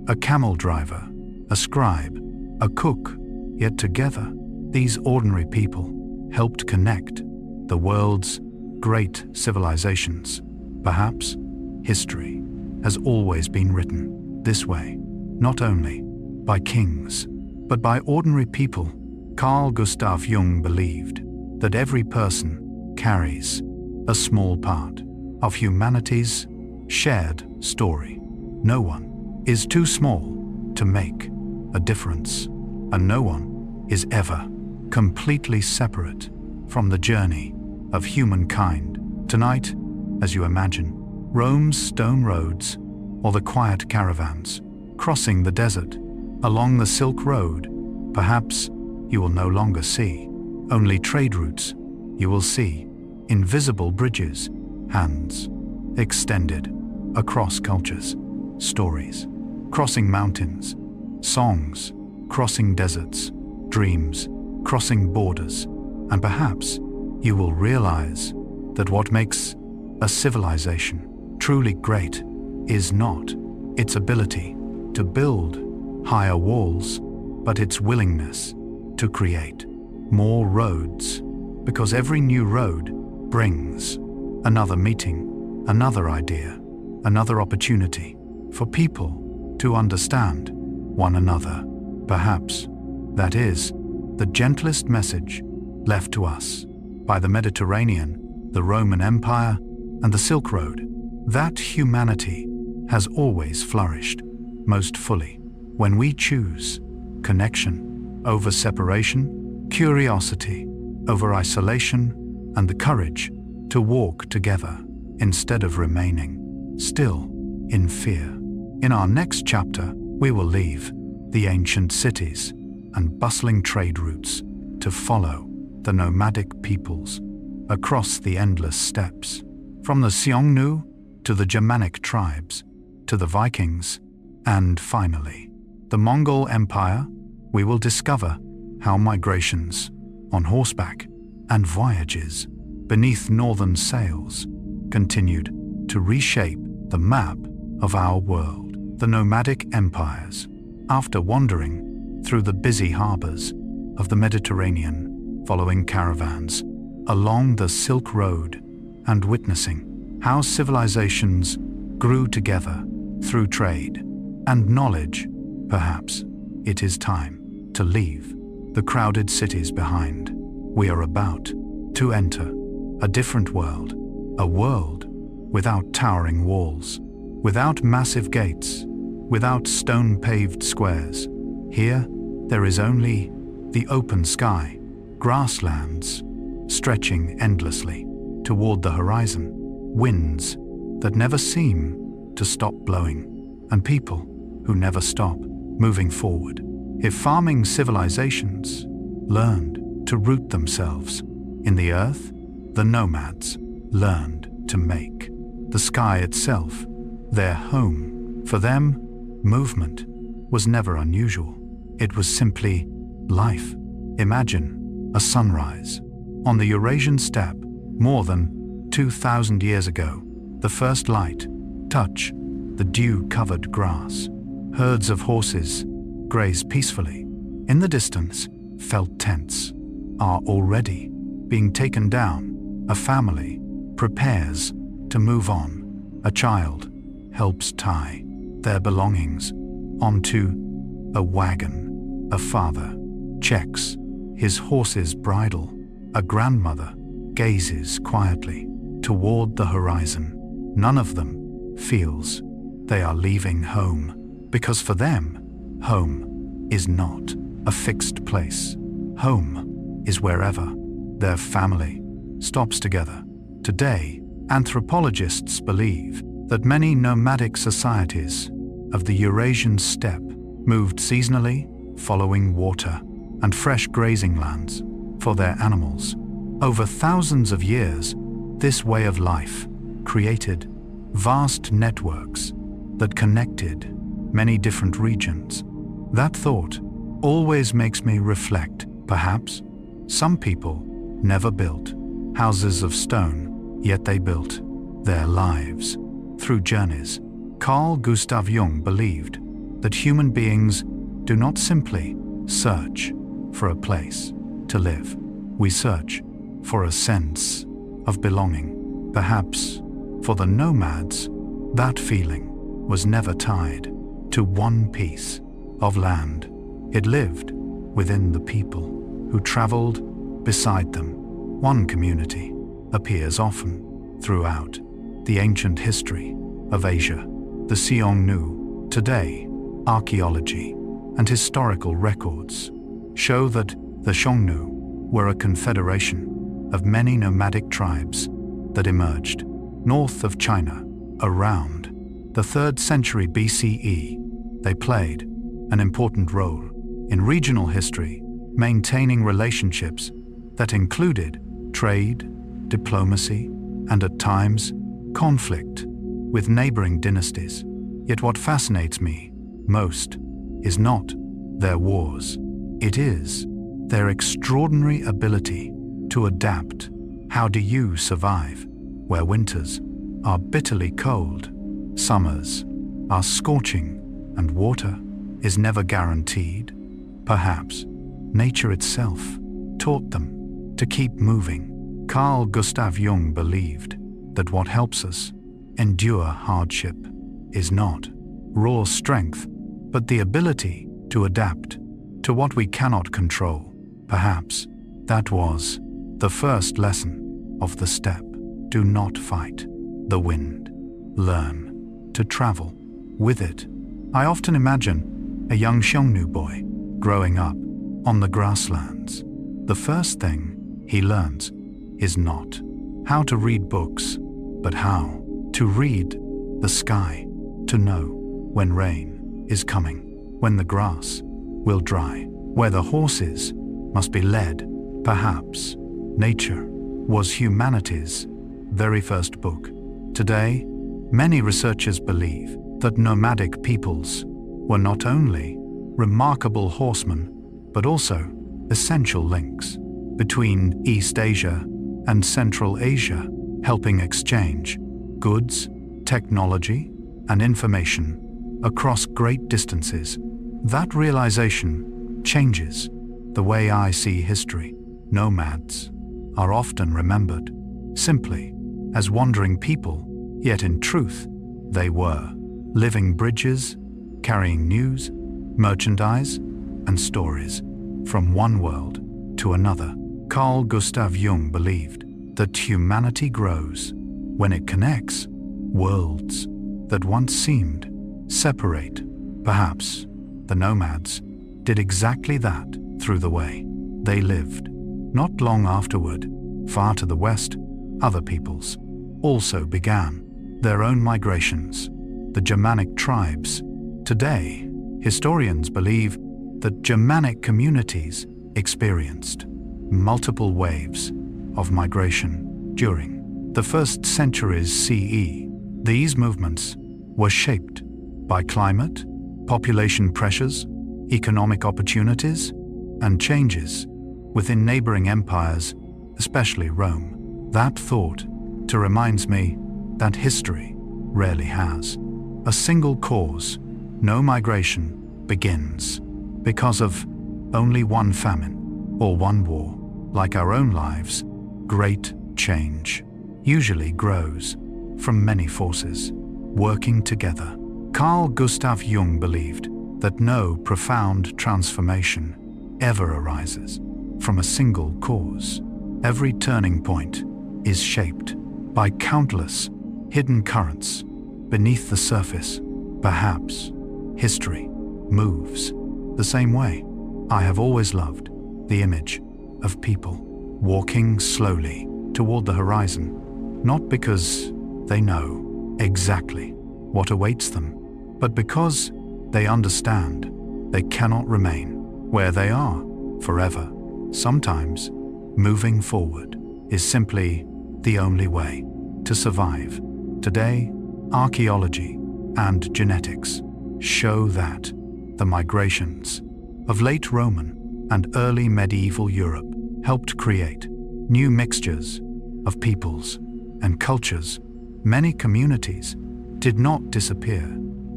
a camel driver, a scribe, a cook, yet together, these ordinary people helped connect the world's great civilizations. Perhaps history has always been written this way, not only by kings, but by ordinary people. Carl Gustav Jung believed that every person carries a small part of humanity's shared story. No one is too small to make a difference, and no one is ever completely separate from the journey of humankind. Tonight, as you imagine, Rome's stone roads or the quiet caravans crossing the desert along the Silk Road, perhaps you will no longer see only trade routes. You will see invisible bridges, hands extended across cultures, stories crossing mountains, songs crossing deserts, dreams crossing borders, and perhaps you will realize that what makes a civilization truly great is not its ability to build higher walls, but its willingness to create more roads, because every new road brings another meeting, another idea, another opportunity for people to understand one another. Perhaps that is the gentlest message left to us by the Mediterranean, the Roman Empire, and the Silk Road, that humanity has always flourished most fully when we choose connection over separation, curiosity over isolation, and the courage to walk together instead of remaining still in fear. In our next chapter, we will leave the ancient cities and bustling trade routes to follow the nomadic peoples across the endless steppes, from the Xiongnu to the Germanic tribes, to the Vikings, and finally, the Mongol Empire. We will discover how migrations on horseback and voyages beneath northern sails continued to reshape the map of our world. The nomadic empires, after wandering through the busy harbors of the Mediterranean, following caravans along the Silk Road, and witnessing how civilizations grew together through trade and knowledge, perhaps it is time to leave the crowded cities behind. We are about to enter a different world, a world without towering walls, without massive gates, without stone-paved squares. Here, there is only the open sky, grasslands stretching endlessly toward the horizon, winds that never seem to stop blowing, and people who never stop moving forward. If farming civilizations learned to root themselves in the earth, the nomads learned to make the sky itself their home. For them, movement was never unusual. It was simply life. Imagine a sunrise on the Eurasian steppe more than 2,000 years ago. The first light touch the dew-covered grass. Herds of horses graze peacefully. In the distance, felt tents are already being taken down. A family prepares to move on. A child helps tie their belongings onto a wagon. A father checks his horse's bridle. A grandmother gazes quietly toward the horizon. None of them feels they are leaving home, because for them, home is not a fixed place. Home is wherever their family stops together. Today, anthropologists believe that many nomadic societies of the Eurasian steppe moved seasonally, following water and fresh grazing lands for their animals. Over thousands of years, this way of life created vast networks that connected many different regions. That thought always makes me reflect. Perhaps some people never built houses of stone, yet they built their lives through journeys. Carl Gustav Jung believed that human beings do not simply search for a place to live. We search for a sense of belonging. Perhaps for the nomads, that feeling was never tied to one piece of land. It lived within the people who traveled beside them. One community appears often throughout the ancient history of Asia, the Xiongnu. Today, archaeology and historical records show that the Xiongnu were a confederation of many nomadic tribes that emerged north of China around the 3rd century BCE. They played an important role in regional history, maintaining relationships that included trade, diplomacy, and at times conflict with neighboring dynasties. Yet what fascinates me most is not their wars. It is their extraordinary ability to adapt. How do you survive where winters are bitterly cold, summers are scorching, and water is never guaranteed? Perhaps nature itself taught them to keep moving. Carl Gustav Jung believed that what helps us endure hardship is not raw strength, but the ability to adapt to what we cannot control. Perhaps that was the first lesson of the steppe. Do not fight the wind. Learn to travel with it. I often imagine a young Xiongnu boy growing up on the grasslands. The first thing he learns is not how to read books, but how to read the sky, to know when rain is coming, when the grass will dry, where the horses must be led. Perhaps nature was humanity's very first book. Today, many researchers believe that nomadic peoples were not only remarkable horsemen, but also essential links between East Asia and Central Asia, helping exchange goods, technology, and information across great distances. That realization changes the way I see history. Nomads are often remembered simply as wandering people, yet in truth, they were living bridges, carrying news, merchandise, and stories from one world to another. Carl Gustav Jung believed that humanity grows when it connects worlds that once seemed separate. Perhaps the nomads did exactly that through the way they lived. Not long afterward, far to the west, other peoples also began their own migrations, the Germanic tribes. Today, historians believe that Germanic communities experienced multiple waves of migration during the 1st centuries CE. These movements were shaped by climate, population pressures, economic opportunities, and changes within neighboring empires, especially Rome. That thought reminds me that history rarely has a single cause. No migration begins because of only one famine or one war. Like our own lives, great change usually grows from many forces working together. Carl Gustav Jung believed that no profound transformation ever arises from a single cause. Every turning point is shaped by countless hidden currents beneath the surface. Perhaps history moves the same way. I have always loved the image of people walking slowly toward the horizon, not because they know exactly what awaits them, but because they understand they cannot remain where they are forever. Sometimes moving forward is simply the only way to survive. Today, archaeology and genetics show that the migrations of late Roman and early medieval Europe helped create new mixtures of peoples and cultures. Many communities did not disappear.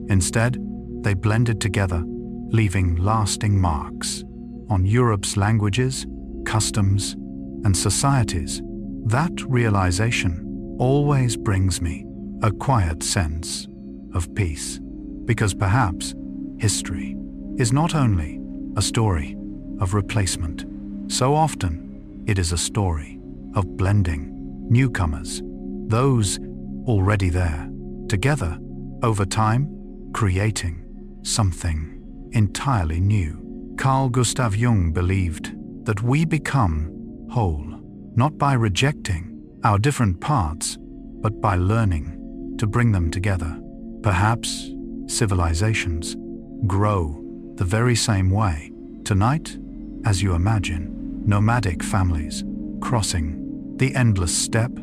Instead, they blended together, leaving lasting marks on Europe's languages, customs, and societies. That realization always brings me a quiet sense of peace, because perhaps history is not only a story of replacement. So often, it is a story of blending newcomers, those already there, together, over time, creating something entirely new. Carl Gustav Jung believed that we become whole, not by rejecting our different parts, but by learning to bring them together. Perhaps civilizations grow the very same way. Tonight, as you imagine, nomadic families crossing the endless steppe,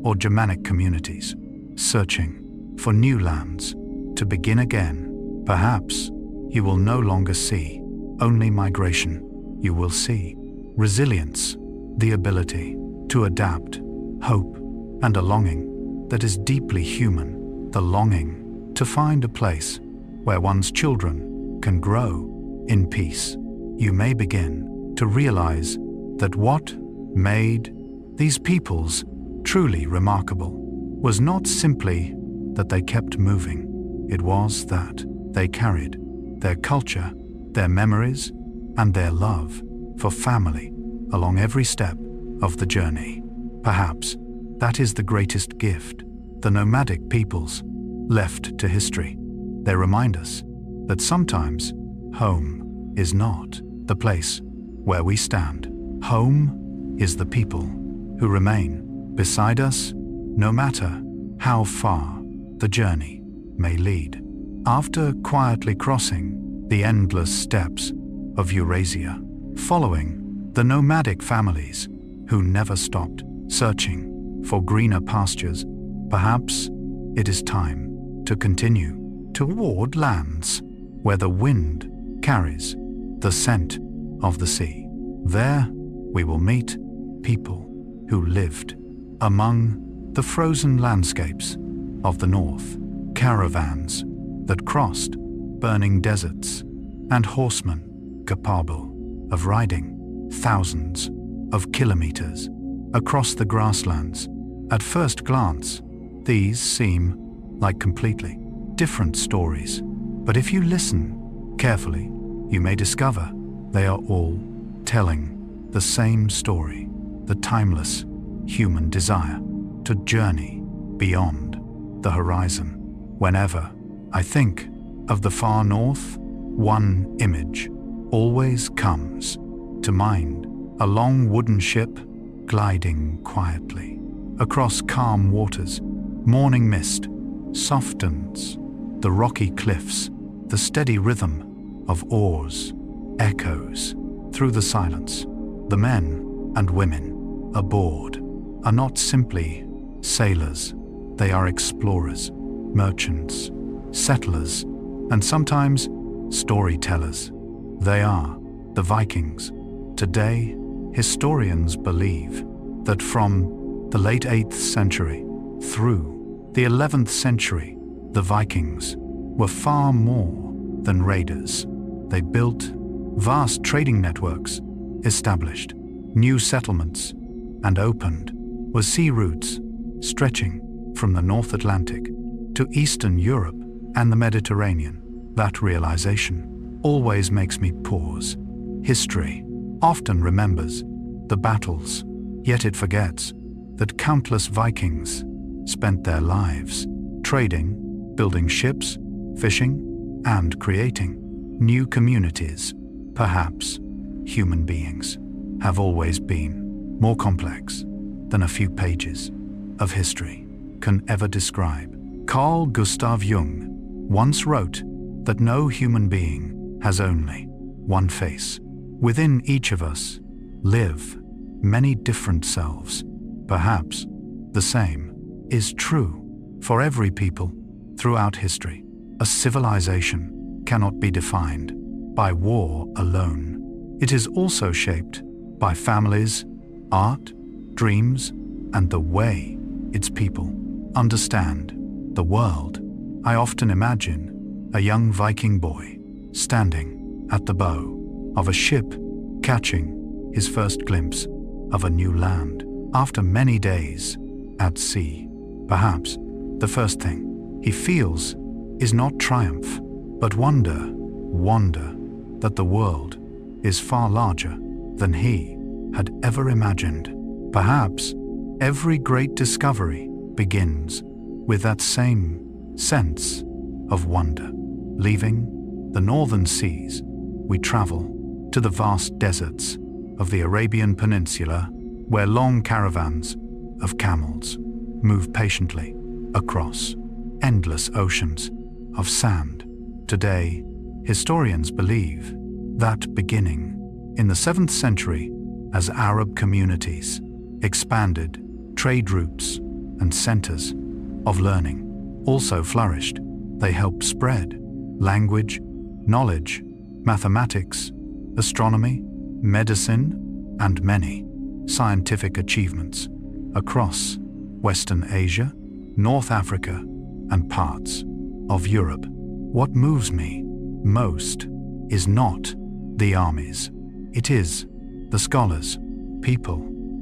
or Germanic communities searching for new lands to begin again. Perhaps you will no longer see only migration. You will see resilience, the ability to adapt, hope, and a longing that is deeply human, the longing to find a place where one's children can grow in peace. You may begin to realize that what made these peoples truly remarkable was not simply that they kept moving. It was that they carried their culture, their memories, and their love for family along every step of the journey. Perhaps that is the greatest gift the nomadic peoples left to history. They remind us that sometimes home is not the place where we stand. Home is the people who remain beside us, no matter how far the journey may lead. After quietly crossing the endless steppes of Eurasia, following the nomadic families who never stopped searching for greener pastures, perhaps it is time to continue toward lands where the wind carries the scent of the sea. There we will meet people who lived among the frozen landscapes of the north, caravans that crossed burning deserts, and horsemen capable of riding thousands of kilometers across the grasslands. At first glance, these seem like completely different stories, but if you listen carefully, you may discover they are all telling the same story, the timeless human desire to journey beyond the horizon. Whenever I think of the far north, one image always comes to mind: a long wooden ship gliding quietly across calm waters. Morning mist softens the rocky cliffs. The steady rhythm of oars echoes through the silence. The men and women aboard are not simply sailors. They are explorers, merchants, settlers, and sometimes storytellers. They are the Vikings. Today, historians believe that from the late 8th century through the 11th century, the Vikings were far more than raiders. They built vast trading networks, established new settlements, and opened sea routes stretching from the North Atlantic to Eastern Europe and the Mediterranean. That realization always makes me pause. History often remembers the battles, yet it forgets that countless Vikings spent their lives trading, building ships, fishing, and creating new communities. Perhaps human beings have always been more complex than a few pages of history can ever describe. Carl Gustav Jung once wrote that no human being has only one face. Within each of us live many different selves. Perhaps the same is true for every people throughout history. A civilization cannot be defined by war alone. It is also shaped by families, art, dreams, and the way its people understand the world. I often imagine a young Viking boy standing at the bow of a ship, catching his first glimpse of a new land after many days at sea. Perhaps the first thing he feels is not triumph, but wonder that the world is far larger than he had ever imagined. Perhaps every great discovery begins with that same sense of wonder. Leaving the northern seas, we travel to the vast deserts of the Arabian Peninsula, where long caravans of camels move patiently across endless oceans of sand. Today, historians believe that beginning in the 7th century, as Arab communities expanded, trade routes and centers of learning also flourished. They helped spread language, knowledge, mathematics, astronomy, medicine, and many scientific achievements across Western Asia, North Africa, and parts of Europe. What moves me most is not the armies. It is the scholars, people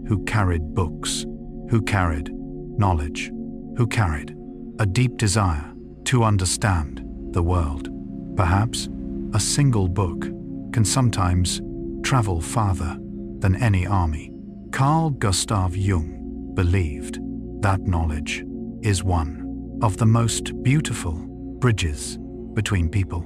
who carried books, who carried knowledge, who carried a deep desire to understand the world. Perhaps a single book can sometimes travel farther than any army. Carl Gustav Jung believed that knowledge is one of the most beautiful bridges between people,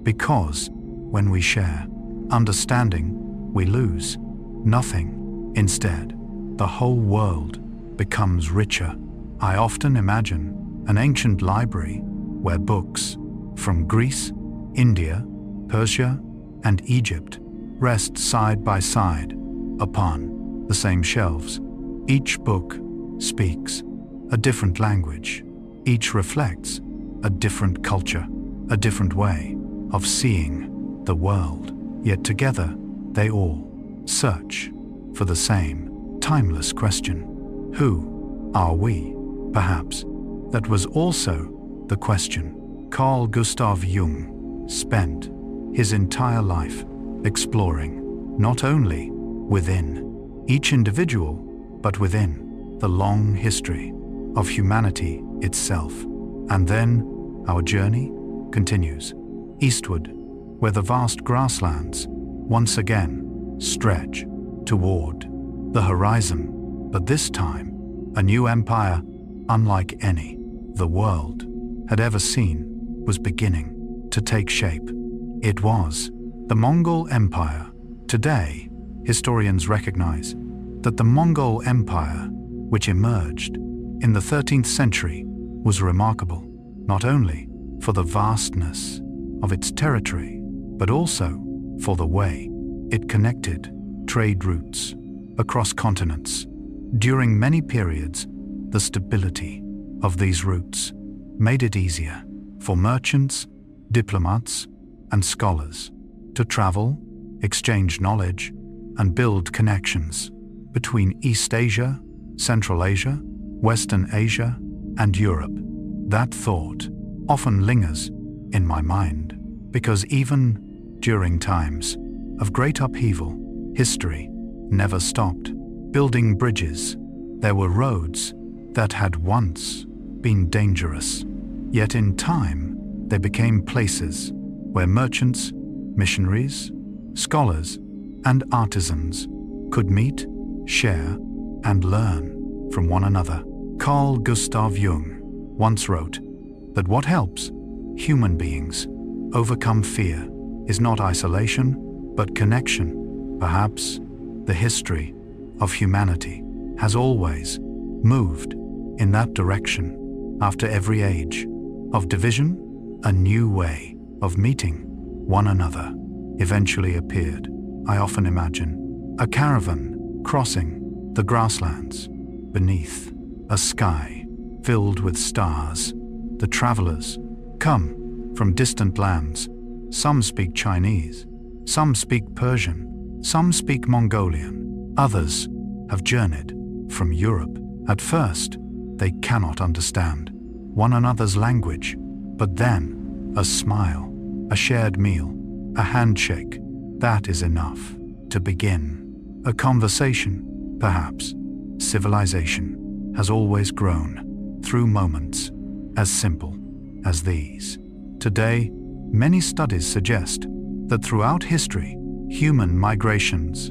because when we share understanding, we lose nothing. Instead, the whole world becomes richer. I often imagine an ancient library where books from Greece, India, Persia, and Egypt rest side by side upon the same shelves. Each book speaks a different language. Each reflects a different culture, a different way of seeing the world. Yet together, they all search for the same timeless question: who are we? Perhaps that was also the question Carl Gustav Jung spent his entire life exploring, not only within each individual, but within the long history of humanity itself. And then our journey continues eastward, where the vast grasslands once again stretch toward the horizon. But this time, a new empire, unlike any the world had ever seen, was beginning to take shape. It was the Mongol Empire. Today, historians recognize that the Mongol Empire, which emerged in the 13th century, was remarkable not only for the vastness of its territory, but also for the way it connected trade routes across continents. During many periods, the stability of these routes made it easier for merchants, diplomats, and scholars to travel, exchange knowledge, and build connections between East Asia, Central Asia, Western Asia, and Europe. That thought often lingers in my mind, because even during times of great upheaval, history never stopped building bridges. There were roads that had once been dangerous, yet in time they became places where merchants, missionaries, scholars, and artisans could meet, share, and learn from one another. Carl Gustav Jung once wrote that what helps human beings overcome fear is not isolation, but connection. Perhaps the history of humanity has always moved in that direction. After every age of division, a new way of meeting one another eventually appeared. I often imagine a caravan crossing the grasslands beneath a sky filled with stars. The travelers come from distant lands. Some speak Chinese, some speak Persian, some speak Mongolian. Others have journeyed from Europe At first, they cannot understand one another's language, but then a smile, a shared meal, a handshake, that is enough to begin a conversation. Perhaps civilization has always grown through moments as simple as these. Today, many studies suggest that throughout history, human migrations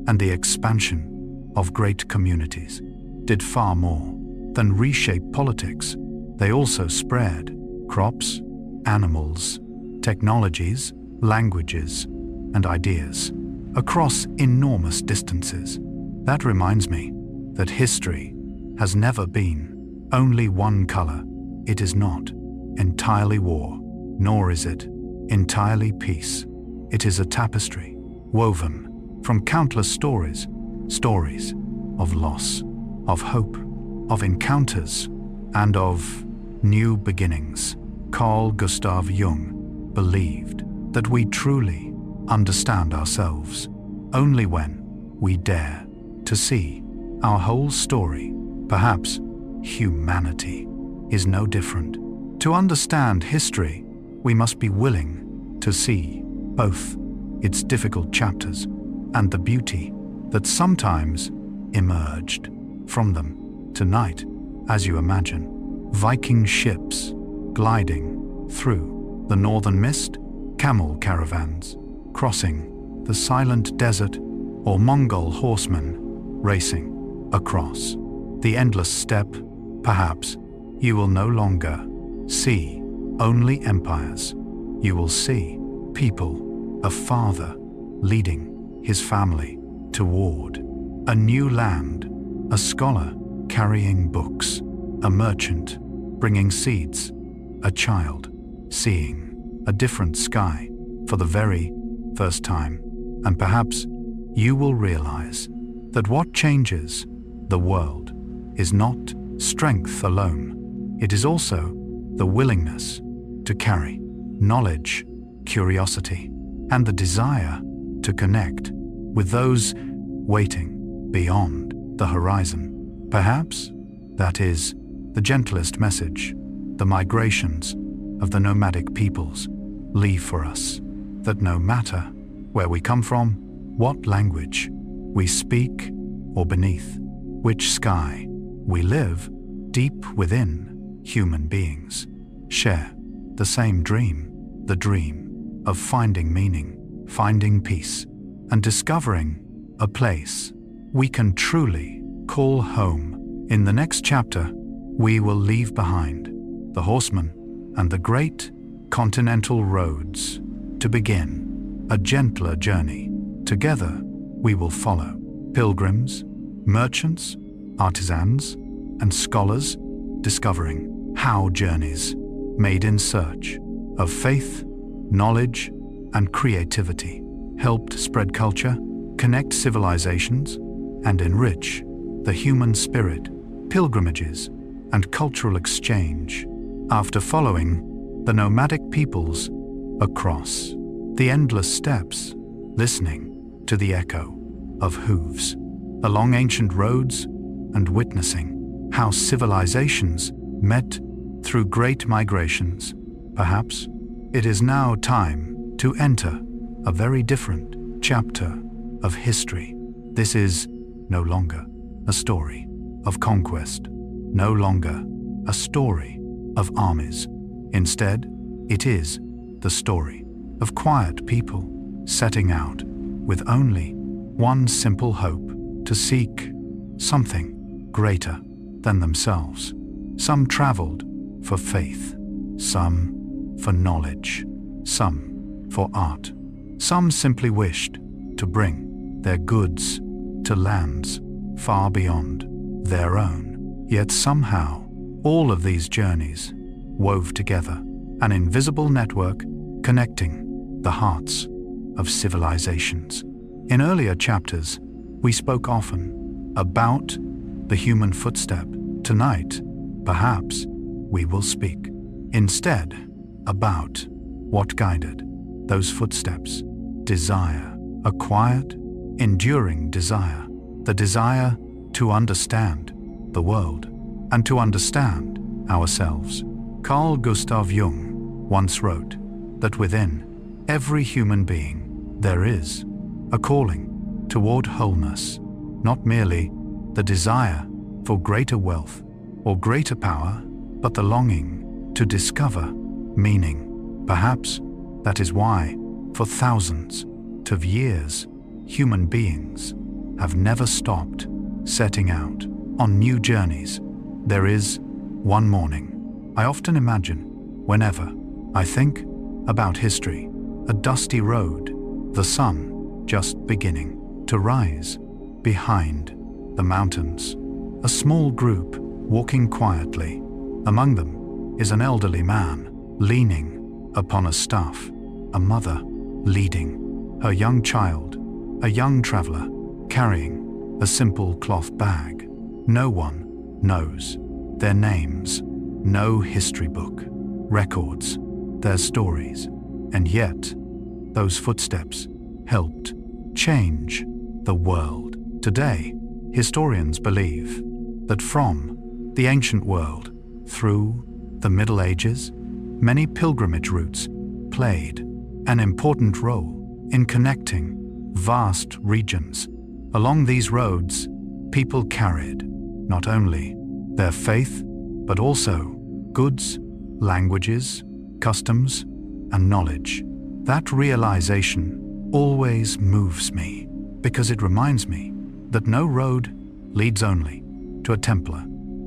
and the expansion of great communities did far more than reshape politics. They also spread crops, animals, technologies, languages, and ideas across enormous distances. That reminds me that history has never been only one color. It is not entirely war, nor is it entirely peace. It is a tapestry woven from countless stories of loss, of hope, of encounters, and of new beginnings. Carl Gustav Jung believed that we truly understand ourselves only when we dare to see our whole story. Perhaps humanity is no different. To understand history, we must be willing to see both its difficult chapters and the beauty that sometimes emerged from them. Tonight, as you imagine, Viking ships gliding through the northern mist, camel caravans crossing the silent desert, or Mongol horsemen racing across the endless steppe, perhaps you will no longer see only empires. You will see people, a father leading his family toward a new land, a scholar carrying books, a merchant bringing seeds, a child seeing a different sky for the very first time. And perhaps you will realize that what changes the world is not strength alone. It is also the willingness to carry knowledge, curiosity, and the desire to connect with those waiting beyond the horizon. Perhaps that is the gentlest message the migrations of the nomadic peoples leave for us, that no matter where we come from, what language we speak, or beneath which sky we live, deep within, human beings share the same dream, the dream of finding meaning, finding peace, and discovering a place we can truly call home. In the next chapter, we will leave behind the horsemen and the great continental roads to begin a gentler journey. Together, we will follow pilgrims, merchants, artisans, and scholars, discovering how journeys made in search of faith, knowledge, and creativity helped spread culture, connect civilizations, and enrich the human spirit. Pilgrimages and cultural exchange. After following the nomadic peoples across the endless steppes, listening to the echo of hooves along ancient roads, and witnessing how civilizations met through great migrations, perhaps it is now time to enter a very different chapter of history. This is no longer a story of conquest, no longer a story of armies. Instead, it is the story of quiet people setting out with only one simple hope: to seek something greater than themselves. Some traveled for faith, some for knowledge, some for art. Some simply wished to bring their goods to lands far beyond their own. Yet somehow, all of these journeys wove together an invisible network connecting the hearts of civilizations. In earlier chapters, we spoke often about the human footstep. Tonight, perhaps, we will speak instead about what guided those footsteps. Desire, a quiet, enduring desire, the desire to understand the world, and to understand ourselves. Carl Gustav Jung once wrote that within every human being there is a calling toward wholeness, not merely the desire for greater wealth or greater power, but the longing to discover meaning. Perhaps that is why, for thousands of years, human beings have never stopped setting out on new journeys. There is one morning I often imagine whenever I think about history, a dusty road, the sun just beginning to rise behind the mountains, a small group walking quietly. Among them is an elderly man leaning upon a staff, a mother leading her young child, a young traveler carrying a simple cloth bag. No one knows their names, no history book records their stories, and yet those footsteps helped change the world. Today, historians believe that from the ancient world through the Middle Ages, many pilgrimage routes played an important role in connecting vast regions. Along these roads, people carried not only their faith, but also goods, languages, customs, and knowledge. That realization always moves me, because it reminds me that no road leads only to a temple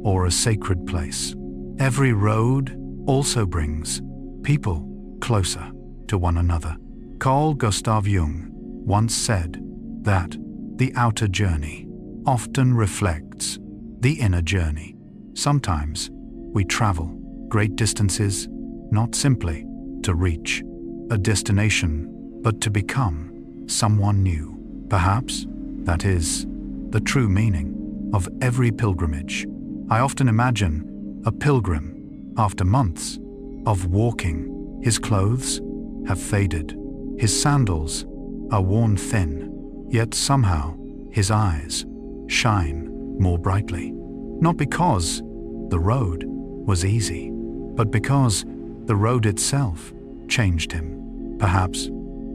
or a sacred place. Every road also brings people closer to one another. Carl Gustav Jung once said that the outer journey often reflects the inner journey. Sometimes we travel great distances not simply to reach a destination, but to become someone new. Perhaps that is the true meaning of every pilgrimage. I often imagine a pilgrim after months of walking. His clothes have faded, his sandals are worn thin, yet somehow his eyes shine more brightly. Not because the road was easy, but because the road itself changed him. Perhaps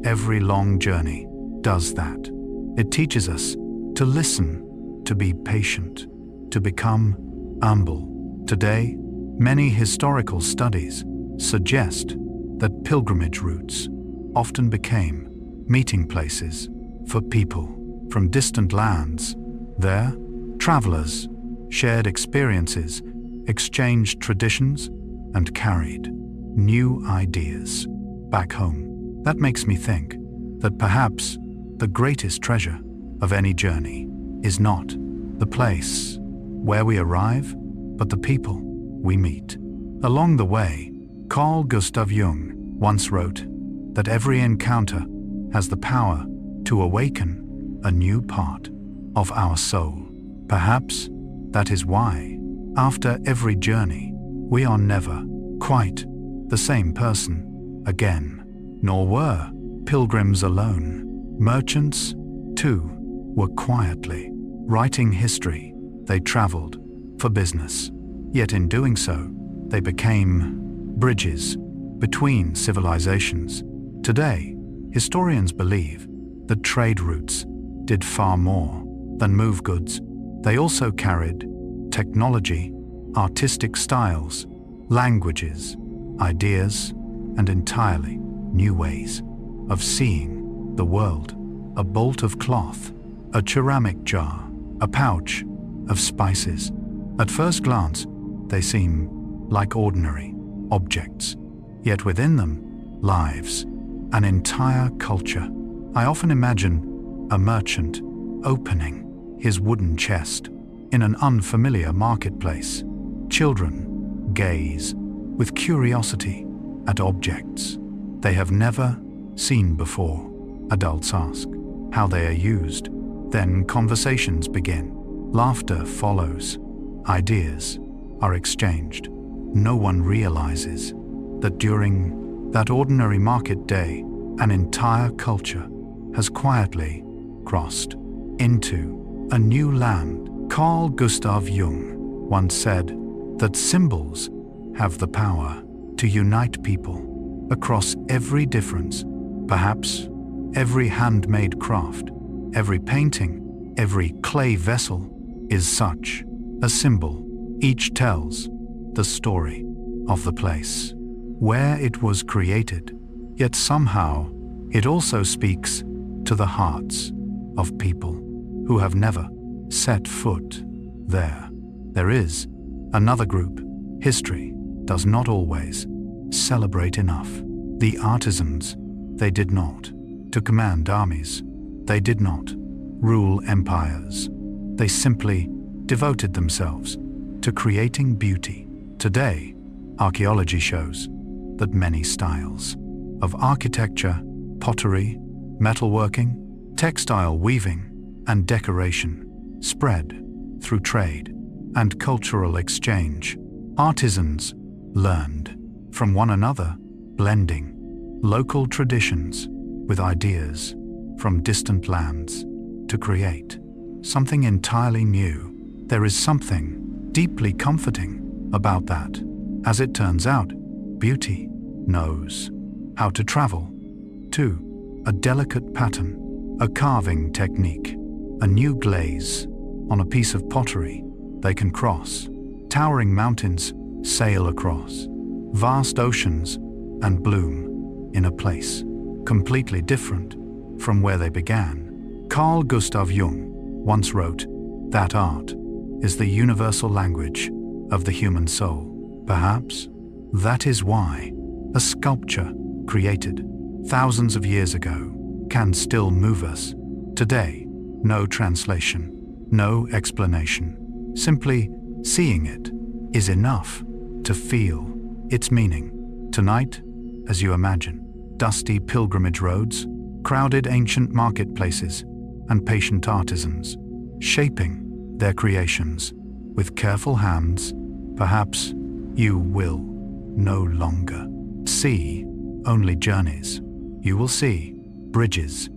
every long journey does that. It teaches us to listen, to be patient, to become humble. Today, many historical studies suggest that pilgrimage routes often became meeting places for people from distant lands. There, travelers shared experiences, exchanged traditions, and carried new ideas back home. That makes me think that perhaps the greatest treasure of any journey is not the place where we arrive, but the people we meet along the way. Carl Gustav Jung once wrote that every encounter has the power to awaken a new part of our soul. Perhaps that is why, after every journey, we are never quite the same person again. Nor were pilgrims alone. Merchants, too, were quietly writing history. They traveled for business, yet in doing so, they became bridges between civilizations. Today, historians believe that trade routes did far more than move goods. They also carried technology, artistic styles, languages, ideas, and entirely new ways of seeing the world. A bolt of cloth, a ceramic jar, a pouch of spices. At first glance, they seem like ordinary objects, yet within them lives an entire culture. I often imagine a merchant opening his wooden chest in an unfamiliar marketplace. Children gaze with curiosity at objects they have never seen before. Adults ask how they are used. Then conversations begin. Laughter follows. Ideas are exchanged. No one realizes that during that ordinary market day, an entire culture has quietly crossed into a new land. Carl Gustav Jung once said that symbols have the power to unite people across every difference. Perhaps every handmade craft, every painting, every clay vessel is such a symbol. Each tells the story of the place where it was created, yet somehow it also speaks to the hearts of people who have never set foot there. There is another group history does not always celebrate enough. The artisans, they did not to command armies, they did not rule empires, they simply devoted themselves to creating beauty. Today, archaeology shows that many styles of architecture, pottery, metalworking, textile weaving, and decoration spread through trade and cultural exchange. Artisans learned from one another, blending local traditions with ideas from distant lands to create something entirely new. There is something deeply comforting about that. As it turns out, beauty knows how to travel to a delicate pattern, a carving technique, a new glaze on a piece of pottery. They can cross towering mountains, sail across vast oceans, and bloom in a place completely different from where they began. Carl Gustav Jung once wrote that art is the universal language of the human soul. Perhaps that is why a sculpture created thousands of years ago can still move us today. No translation, no explanation. Simply seeing it is enough to feel its meaning. Tonight, as you imagine, dusty pilgrimage roads, crowded ancient marketplaces, and patient artisans shaping their creations with careful hands, perhaps you will no longer see only journeys. You will see bridges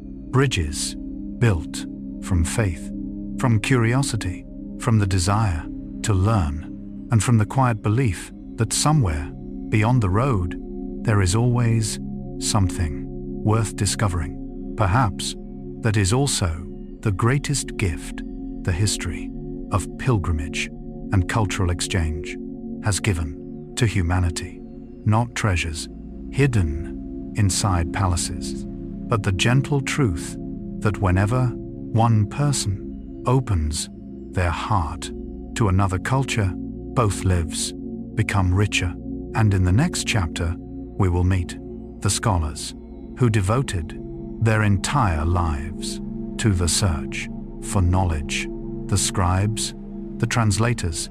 built from faith, from curiosity, from the desire to learn, and from the quiet belief that somewhere beyond the road there is always something worth discovering. Perhaps that is also the greatest gift the history of pilgrimage and cultural exchange has given to humanity. Not treasures hidden inside palaces, but the gentle truth that whenever one person opens their heart to another culture, both lives become richer. And in the next chapter, we will meet the scholars who devoted their entire lives to the search for knowledge, the scribes, the translators,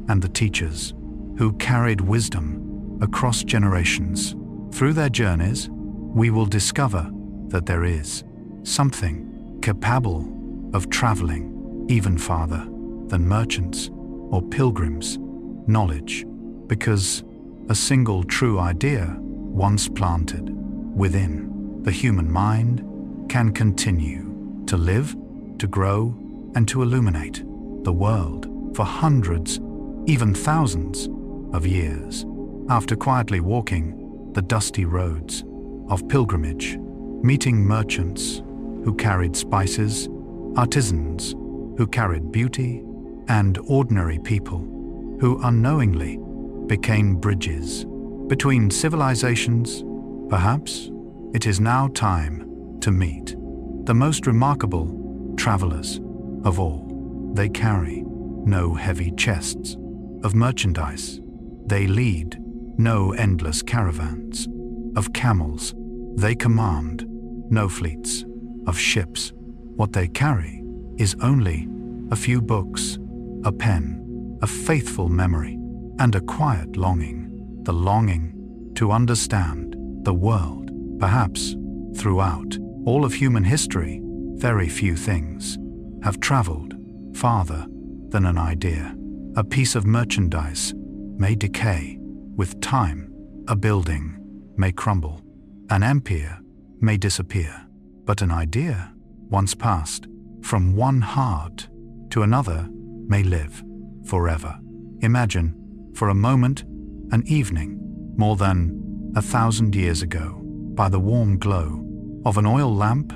and the teachers who carried wisdom across generations. Through their journeys, we will discover that there is something capable of traveling even farther than merchants or pilgrims. Knowledge, because a single true idea once planted within the human mind can continue to live, to grow, and to illuminate the world for hundreds, even thousands of years. After quietly walking the dusty roads of pilgrimage, meeting merchants who carried spices, artisans who carried beauty, and ordinary people who unknowingly became bridges between civilizations, perhaps it is now time to meet the most remarkable travelers of all. They carry no heavy chests of merchandise. They lead no endless caravans of camels. They command no fleets of ships. What they carry is only a few books, a pen, a faithful memory, and a quiet longing, the longing to understand the world. Perhaps throughout all of human history, very few things have traveled farther than an idea. A piece of merchandise may decay with time, a building may crumble, an empire may disappear, but an idea, once passed from one heart to another, may live forever. Imagine, for a moment, an evening, more than 1,000 years ago. By the warm glow of an oil lamp,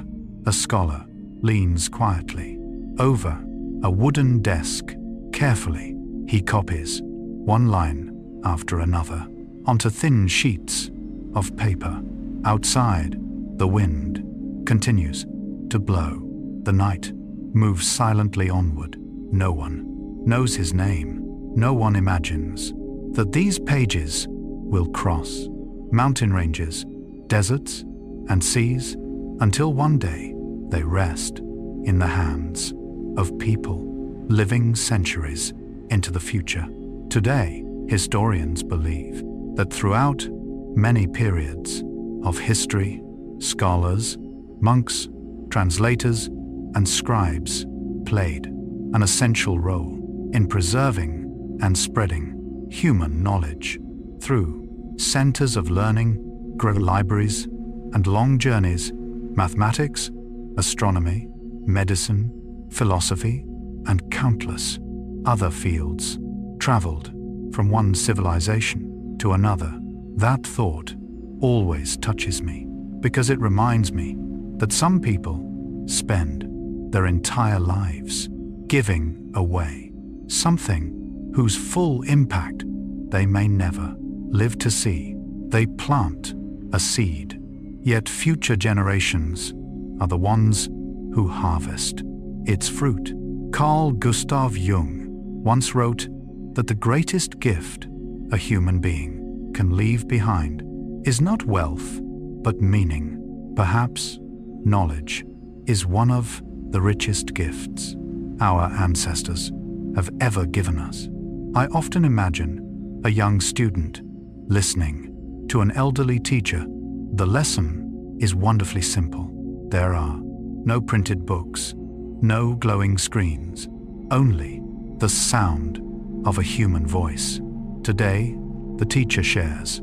a scholar leans quietly over a wooden desk. Carefully, he copies one line after another onto thin sheets of paper. Outside, the wind continues to blow. The night moves silently onward. No one knows his name. No one imagines that these pages will cross mountain ranges, deserts, and seas until one day they rest in the hands of people living centuries into the future. Today, historians believe that throughout many periods of history, scholars, monks, translators, and scribes played an essential role in preserving and spreading human knowledge. Through centers of learning, libraries, and long journeys, mathematics, astronomy, medicine, philosophy, and countless other fields traveled from one civilization to another. That thought always touches me because it reminds me that some people spend their entire lives giving away something whose full impact they may never live to see. They plant a seed, yet future generations are the ones who harvest its fruit. Carl Gustav Jung once wrote that the greatest gift a human being can leave behind is not wealth, but meaning. Perhaps knowledge is one of the richest gifts our ancestors have ever given us. I often imagine a young student listening to an elderly teacher. The lesson is wonderfully simple. There are no printed books, no glowing screens, only the sound of a human voice. Today, the teacher shares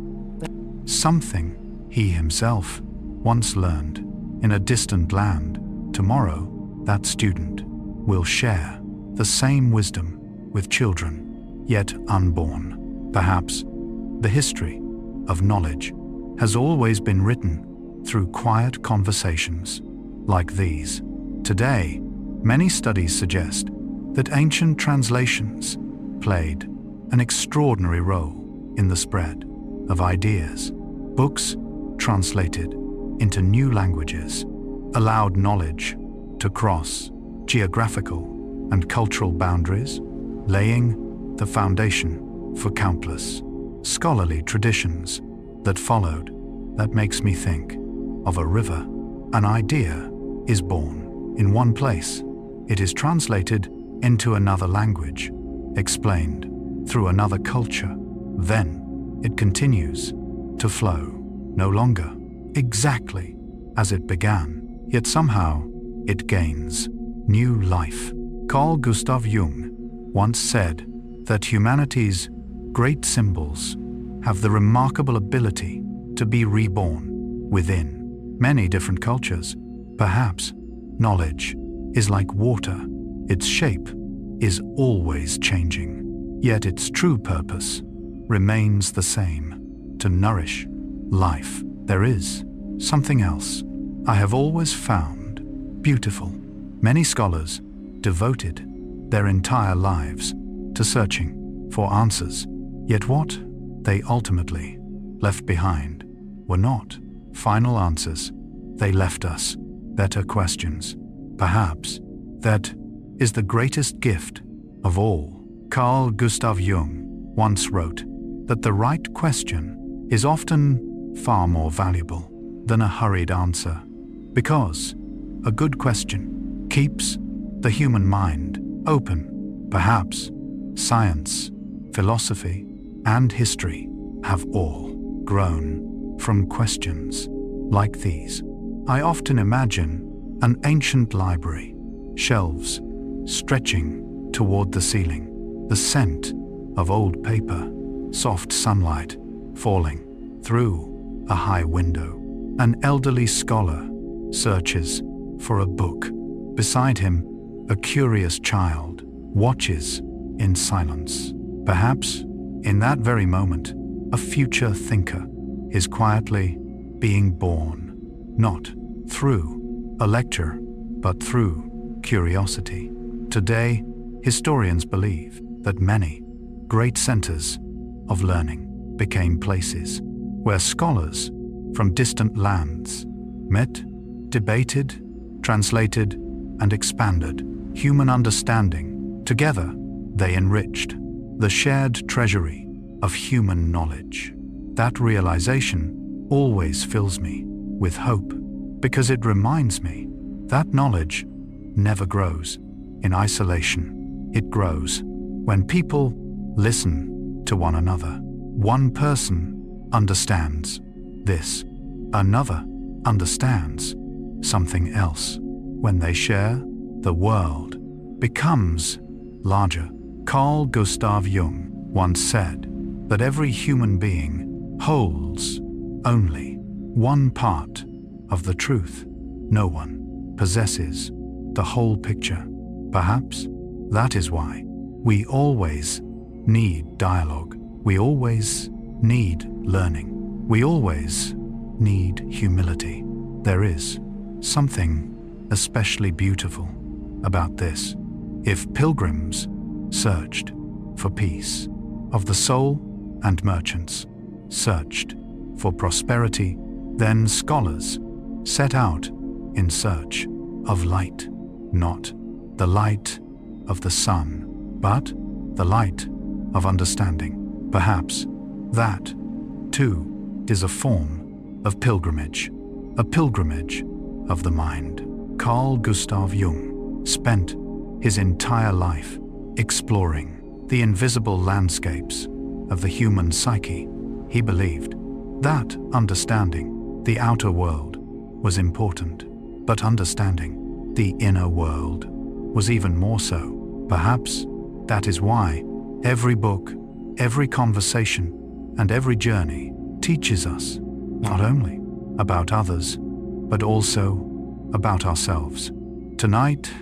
something he himself once learned in a distant land. Tomorrow, that student will share the same wisdom with children yet unborn. Perhaps the history of knowledge has always been written through quiet conversations like these. Today, many studies suggest that ancient translations played an extraordinary role in the spread of ideas. Books translated into new languages allowed knowledge to cross geographical and cultural boundaries, laying the foundation for countless scholarly traditions that followed. That makes me think of a river. An idea is born in one place. It is translated into another language, explained through another culture. Then it continues to flow, no longer exactly as it began, yet somehow it gains new life. Carl Gustav Jung once said that humanity's great symbols have the remarkable ability to be reborn within many different cultures. Perhaps knowledge is like water. Its shape is always changing, yet its true purpose remains the same: to nourish life. There is something else I have always found beautiful. Many scholars devoted their entire lives to searching for answers, yet what they ultimately left behind were not final answers. They left us better questions. Perhaps that is the greatest gift of all. Carl Gustav Jung once wrote that the right question is often far more valuable than a hurried answer, because a good question keeps the human mind open. Perhaps science, philosophy, and history have all grown from questions like these. I often imagine an ancient library, shelves stretching toward the ceiling, the scent of old paper, soft sunlight falling through a high window. An elderly scholar searches for a book. Beside him, a curious child watches in silence. Perhaps, in that very moment, a future thinker is quietly being born, not through a lecture, but through curiosity. Today, historians believe that many great centers of learning became places where scholars from distant lands met, debated, translated, and expanded human understanding. Together, they enriched the shared treasury of human knowledge. That realization always fills me with hope, because it reminds me that knowledge never grows in isolation. It grows when people listen to one another. One person understands this, another understands something else. When they share, the world becomes larger. Carl Gustav Jung once said that every human being holds only one part of the truth. No one possesses the whole picture. Perhaps that is why we always need dialogue. We always need learning. We always need humility. There is something especially beautiful about this. If pilgrims searched for peace of the soul and merchants searched for prosperity, then scholars set out in search of light, not the light of the sun, but the light of understanding. Perhaps that, too, is a form of pilgrimage, a pilgrimage of the mind. Carl Gustav Jung spent his entire life exploring the invisible landscapes of the human psyche. He believed that understanding the outer world was important, but understanding the inner world was even more so. Perhaps that is why every book, every conversation, and every journey teaches us not only about others, but also about ourselves. Tonight,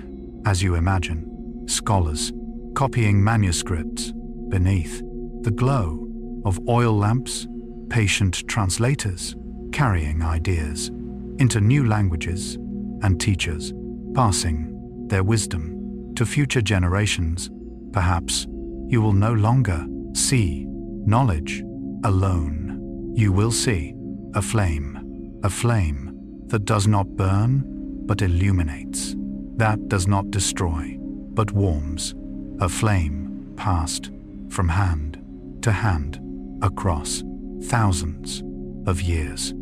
as you imagine, scholars copying manuscripts beneath the glow of oil lamps, patient translators carrying ideas into new languages, and teachers passing their wisdom to future generations. Perhaps you will no longer see knowledge alone. You will see a flame that does not burn but illuminates, that does not destroy but warms, a flame passed from hand to hand across thousands of years.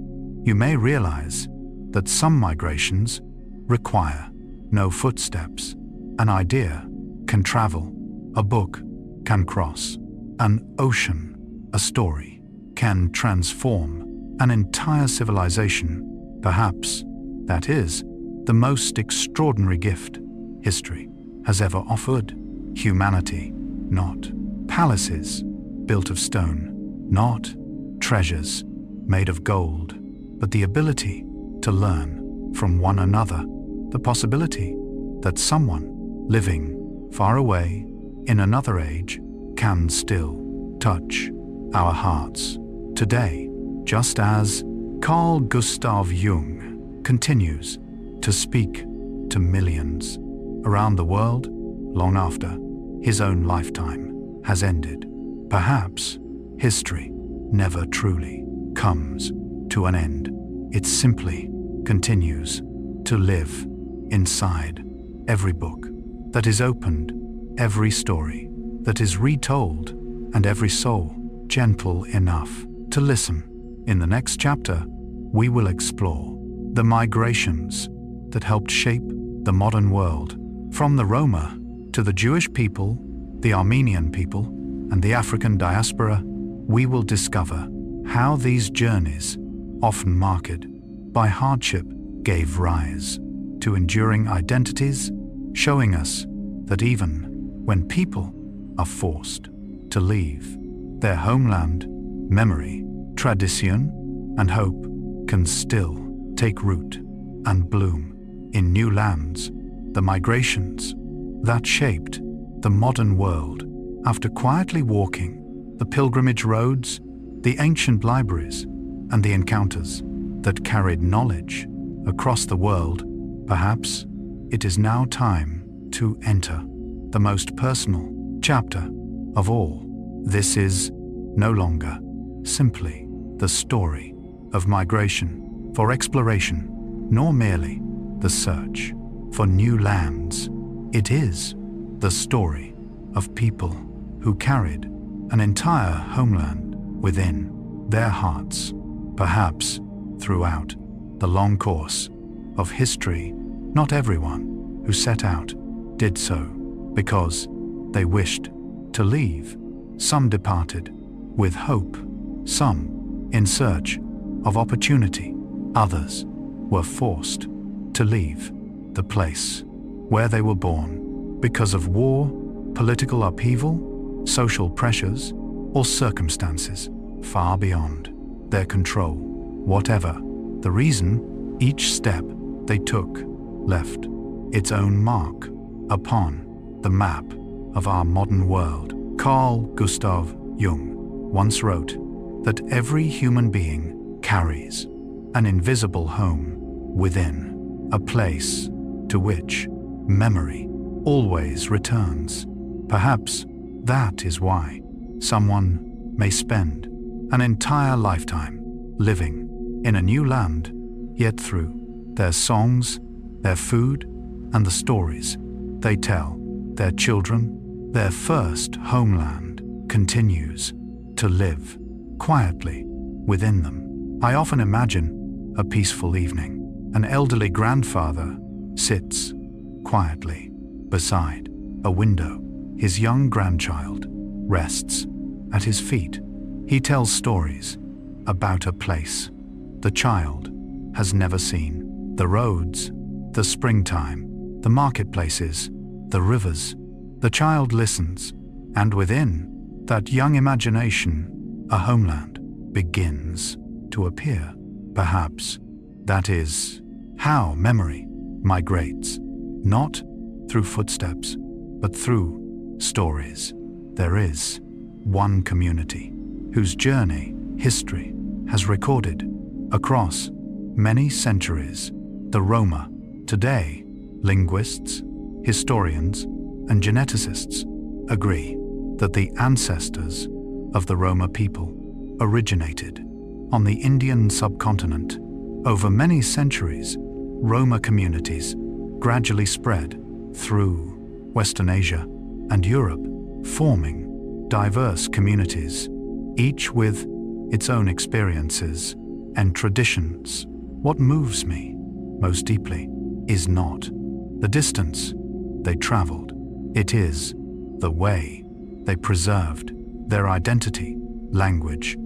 You may realize that some migrations require no footsteps. An idea can travel, a book can cross an ocean, a story can transform an entire civilization. Perhaps that is the most extraordinary gift history has ever offered humanity. Not palaces built of stone, not treasures made of gold, but the ability to learn from one another, the possibility that someone living far away in another age can still touch our hearts today, just as Carl Gustav Jung continues to speak to millions around the world long after his own lifetime has ended. Perhaps history never truly comes to an end. It simply continues to live inside every book that is opened, every story that is retold, and every soul gentle enough to listen. In the next chapter, we will explore the migrations that helped shape the modern world, from the Roma to the Jewish people, the Armenian people, and the African diaspora. We will discover how these journeys, often marked by hardship, gave rise to enduring identities, showing us that even when people are forced to leave their homeland, memory, tradition, and hope can still take root and bloom in new lands. The migrations that shaped the modern world after quietly walking the pilgrimage roads, the ancient libraries, and the encounters that carried knowledge across the world, perhaps it is now time to enter the most personal chapter of all. This is no longer simply the story of migration for exploration, nor merely the search for new lands. It is the story of people who carried an entire homeland within their hearts. Perhaps throughout the long course of history, not everyone who set out did so because they wished to leave. Some departed with hope, some in search of opportunity. Others were forced to leave the place where they were born because of war, political upheaval, social pressures, or circumstances far beyond their control. Whatever the reason, each step they took left its own mark upon the map of our modern world. Carl Gustav Jung once wrote that every human being carries an invisible home within, a place to which memory always returns. Perhaps that is why someone may spend an entire lifetime living in a new land, yet through their songs, their food, and the stories they tell their children, their first homeland continues to live quietly within them. I often imagine a peaceful evening. An elderly grandfather sits quietly beside a window. His young grandchild rests at his feet. He tells stories about a place the child has never seen. The roads, the springtime, the marketplaces, the rivers. The child listens, and within that young imagination, a homeland begins to appear. Perhaps that is how memory migrates, not through footsteps, but through stories. There is one community whose journey history has recorded across many centuries, the Roma. Today, linguists, historians, and geneticists agree that the ancestors of the Roma people originated on the Indian subcontinent. Over many centuries, Roma communities gradually spread through Western Asia and Europe, forming diverse communities, each with its own experiences and traditions. What moves me most deeply is not the distance they traveled. It is the way they preserved their identity, language,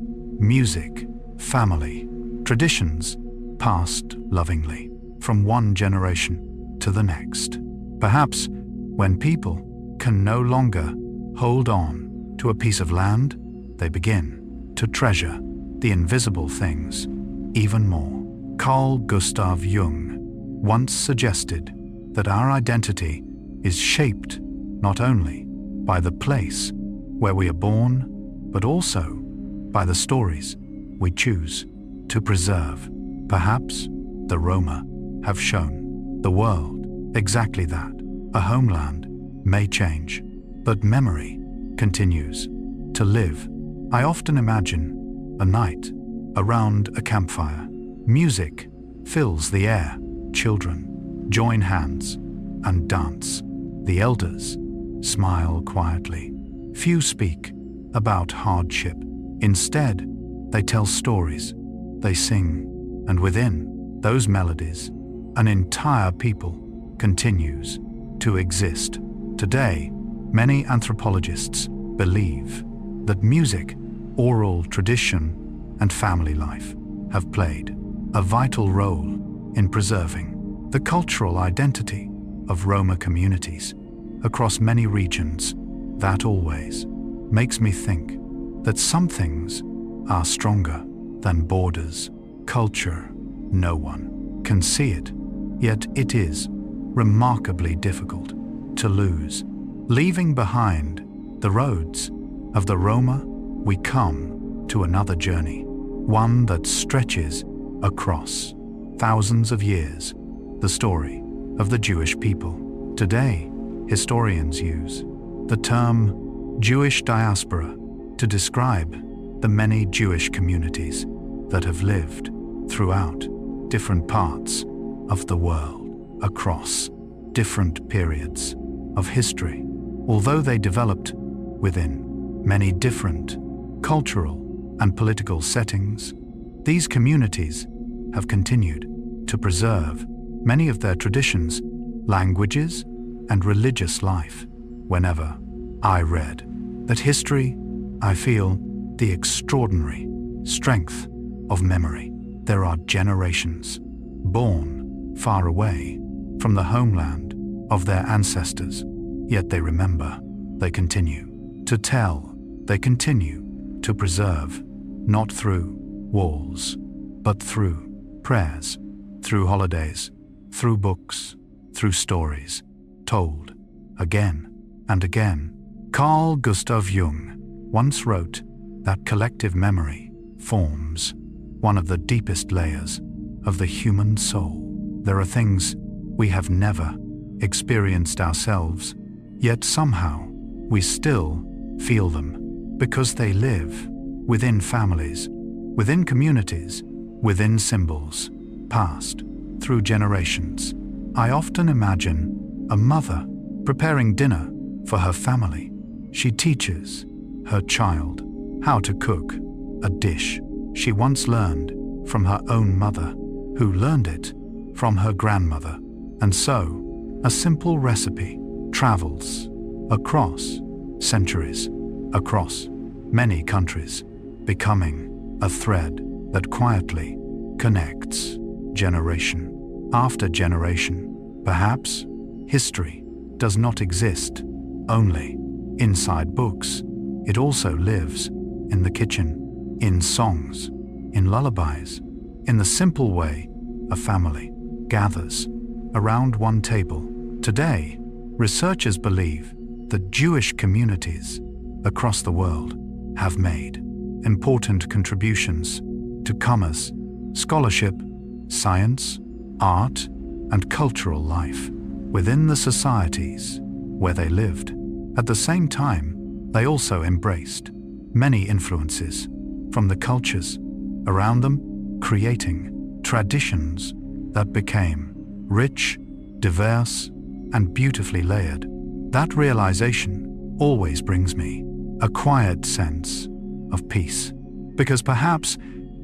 music, family, traditions passed lovingly from one generation to the next. Perhaps when people can no longer hold on to a piece of land, they begin to treasure the invisible things even more. Carl Gustav Jung once suggested that our identity is shaped not only by the place where we are born, but also by the stories we choose to preserve. Perhaps the Roma have shown the world exactly that. A homeland may change, but memory continues to live. I often imagine a night around a campfire. Music fills the air. Children join hands and dance. The elders smile quietly. Few speak about hardship. Instead, they tell stories. They sing, and within those melodies, an entire people continues to exist. Today, many anthropologists believe that music, oral tradition, and family life have played a vital role in preserving the cultural identity of Roma communities across many regions. That always makes me think that some things are stronger than borders. Culture, no one can see it, yet it is remarkably difficult to lose. Leaving behind the roads of the Roma, we come to another journey, one that stretches across thousands of years, the story of the Jewish people. Today, historians use the term Jewish diaspora to describe the many Jewish communities that have lived throughout different parts of the world, across different periods of history. Although they developed within many different cultural and political settings, these communities have continued to preserve many of their traditions, languages, and religious life. Whenever I read that history, I feel the extraordinary strength of memory. There are generations born far away from the homeland of their ancestors, yet they remember, they continue to tell, they continue to preserve, not through walls, but through prayers, through holidays, through books, through stories, told again and again. Carl Gustav Jung once wrote that collective memory forms one of the deepest layers of the human soul. There are things we have never experienced ourselves, yet somehow we still feel them because they live within families, within communities, within symbols, passed through generations. I often imagine a mother preparing dinner for her family. She teaches her child how to cook a dish she once learned from her own mother, who learned it from her grandmother. And so, a simple recipe travels across centuries, across many countries, becoming a thread that quietly connects generation after generation. Perhaps history does not exist only inside books. It also lives in the kitchen, in songs, in lullabies, in the simple way a family gathers around one table. Today, researchers believe that Jewish communities across the world have made important contributions to commerce, scholarship, science, art, and cultural life within the societies where they lived. At the same time, they also embraced many influences from the cultures around them, creating traditions that became rich, diverse, and beautifully layered. That realization always brings me a quiet sense of peace, because perhaps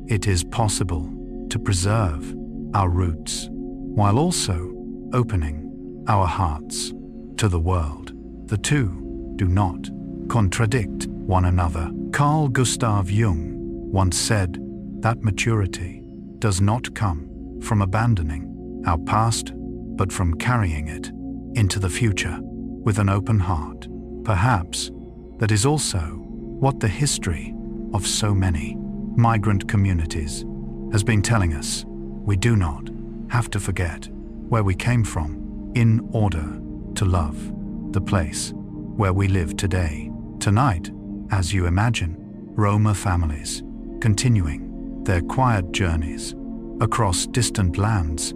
it is possible to preserve our roots while also opening our hearts to the world. The two do not contradict one another. Carl Gustav Jung once said that maturity does not come from abandoning our past, but from carrying it into the future with an open heart. Perhaps that is also what the history of so many migrant communities has been telling us. We do not have to forget where we came from in order to love the place where we live today. Tonight, as you imagine, Roma families continuing their quiet journeys across distant lands,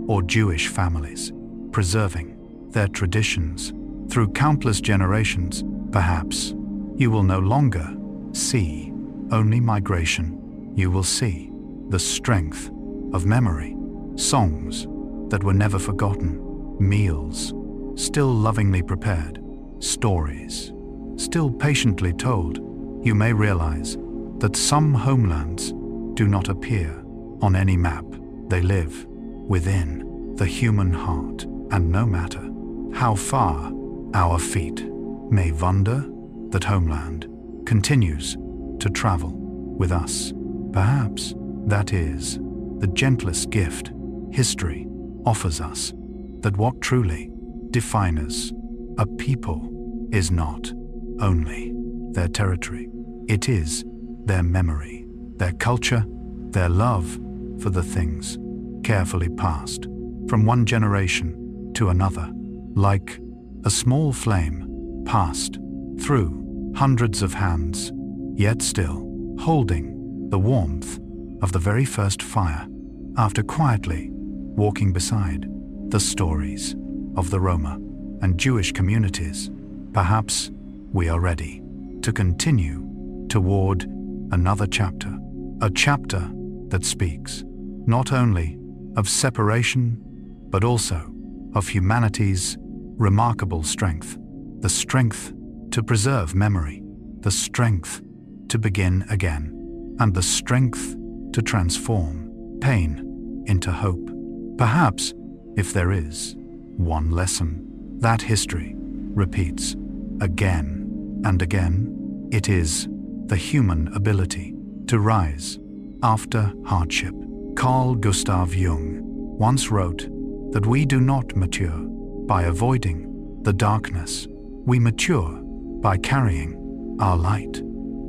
or Jewish families preserving their traditions through countless generations, perhaps you will no longer see only migration. You will see the strength of memory, songs that were never forgotten, meals still lovingly prepared, stories still patiently told. You may realize that some homelands do not appear on any map. They live within the human heart, and no matter how far our feet may wander, that homeland continues to travel with us. Perhaps that is the gentlest gift history offers us, that what truly defines a people is not only their territory, it is their memory, their culture, their love for the things carefully passed from one generation to another, like a small flame passed through hundreds of hands, yet still holding the warmth of the very first fire, after quietly walking beside the stories of the Roma and Jewish communities. Perhaps we are ready to continue toward another chapter, a chapter that speaks not only of separation, but also of humanity's remarkable strength, the strength to preserve memory, the strength to begin again, and the strength to transform pain into hope. Perhaps, if there is one lesson that history repeats again and again, it is the human ability to rise after hardship. Carl Gustav Jung once wrote that we do not mature by avoiding the darkness, we mature by carrying our light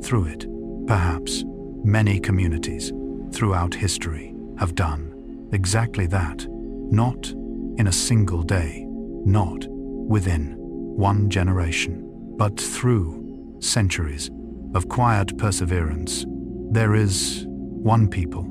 through it. Perhaps many communities throughout history have done exactly that, not in a single day, not within one generation, but through centuries of quiet perseverance. There is one people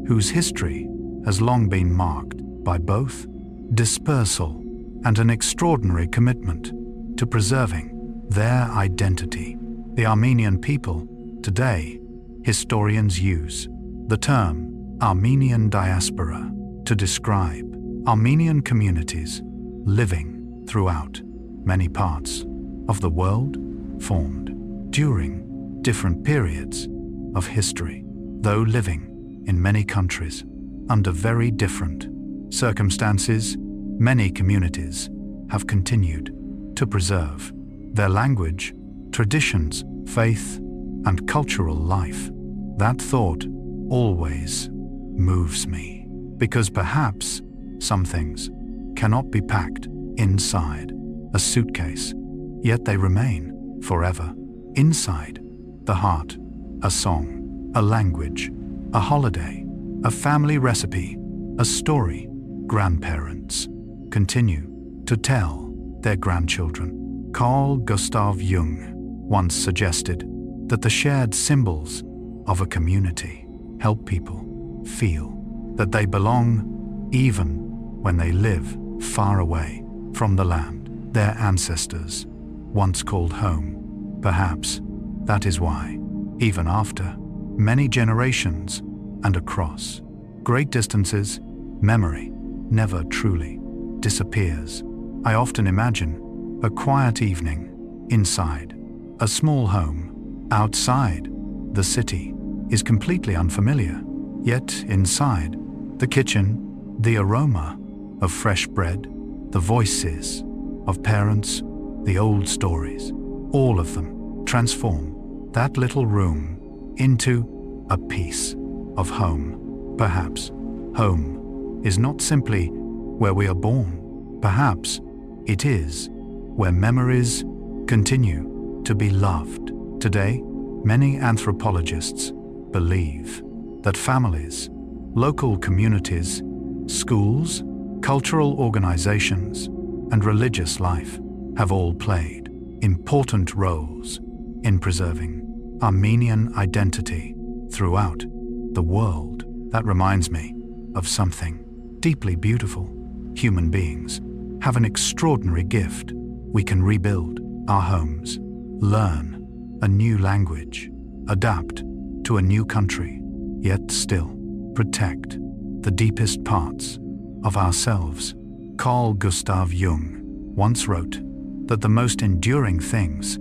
whose history has long been marked by both dispersal and an extraordinary commitment to preserving their identity. The Armenian people. Today, historians use the term Armenian diaspora to describe Armenian communities living throughout many parts of the world, formed during different periods of history, though living in many countries under very different circumstances. Many communities have continued to preserve their language, traditions, faith, and cultural life. That thought always moves me, because perhaps some things cannot be packed inside a suitcase, yet they remain forever inside the heart. A song, a language, a holiday, a family recipe, a story grandparents continue to tell their grandchildren. Carl Gustav Jung once suggested that the shared symbols of a community help people feel that they belong even when they live far away from the land their ancestors once called home. Perhaps that is why, even after many generations and across great distances, memory never truly disappears. I often imagine a quiet evening inside a small home outside the city is completely unfamiliar, yet inside the kitchen, the aroma of fresh bread, the voices of parents, the old stories, all of them transform that little room into a piece of home. Perhaps home is not simply where we are born. Perhaps it is where memories continue to be loved. Today, many anthropologists believe that families, local communities, schools, cultural organizations, and religious life have all played important roles in preserving Armenian identity throughout the world. That reminds me of something deeply beautiful. Human beings have an extraordinary gift. We can rebuild our homes, learn a new language, adapt to a new country, yet still protect the deepest parts of ourselves. Carl Gustav Jung once wrote that the most enduring things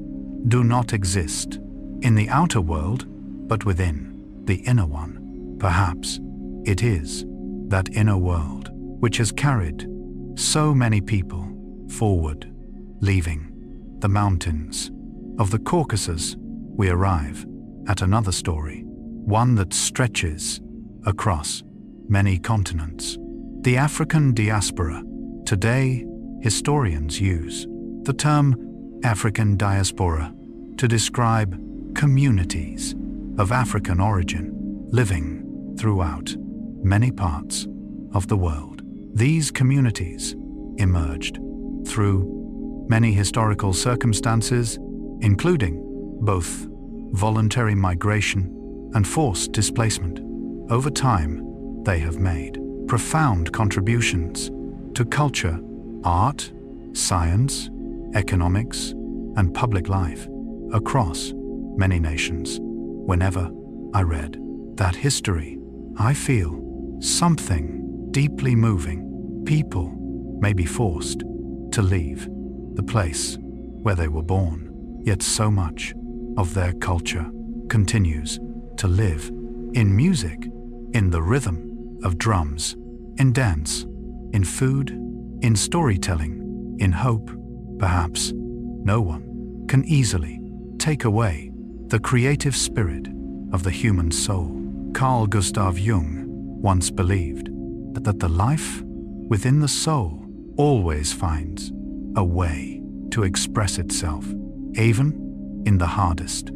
do not exist in the outer world, but within the inner one. Perhaps it is that inner world which has carried so many people forward. Leaving the mountains of the Caucasus, we arrive at another story, one that stretches across many continents. The African diaspora. Today, historians use the term African diaspora to describe communities of African origin living throughout many parts of the world. These communities emerged through many historical circumstances, including both voluntary migration and forced displacement. Over time, they have made profound contributions to culture, art, science, economics, and public life across many nations. Whenever I read that history, I feel something deeply moving. People may be forced to leave the place where they were born, yet so much of their culture continues to live in music, in the rhythm of drums, in dance, in food, in storytelling, in hope. Perhaps no one can easily take away the creative spirit of the human soul. Carl Gustav Jung once believed that the life within the soul always finds a way to express itself. Even in the hardest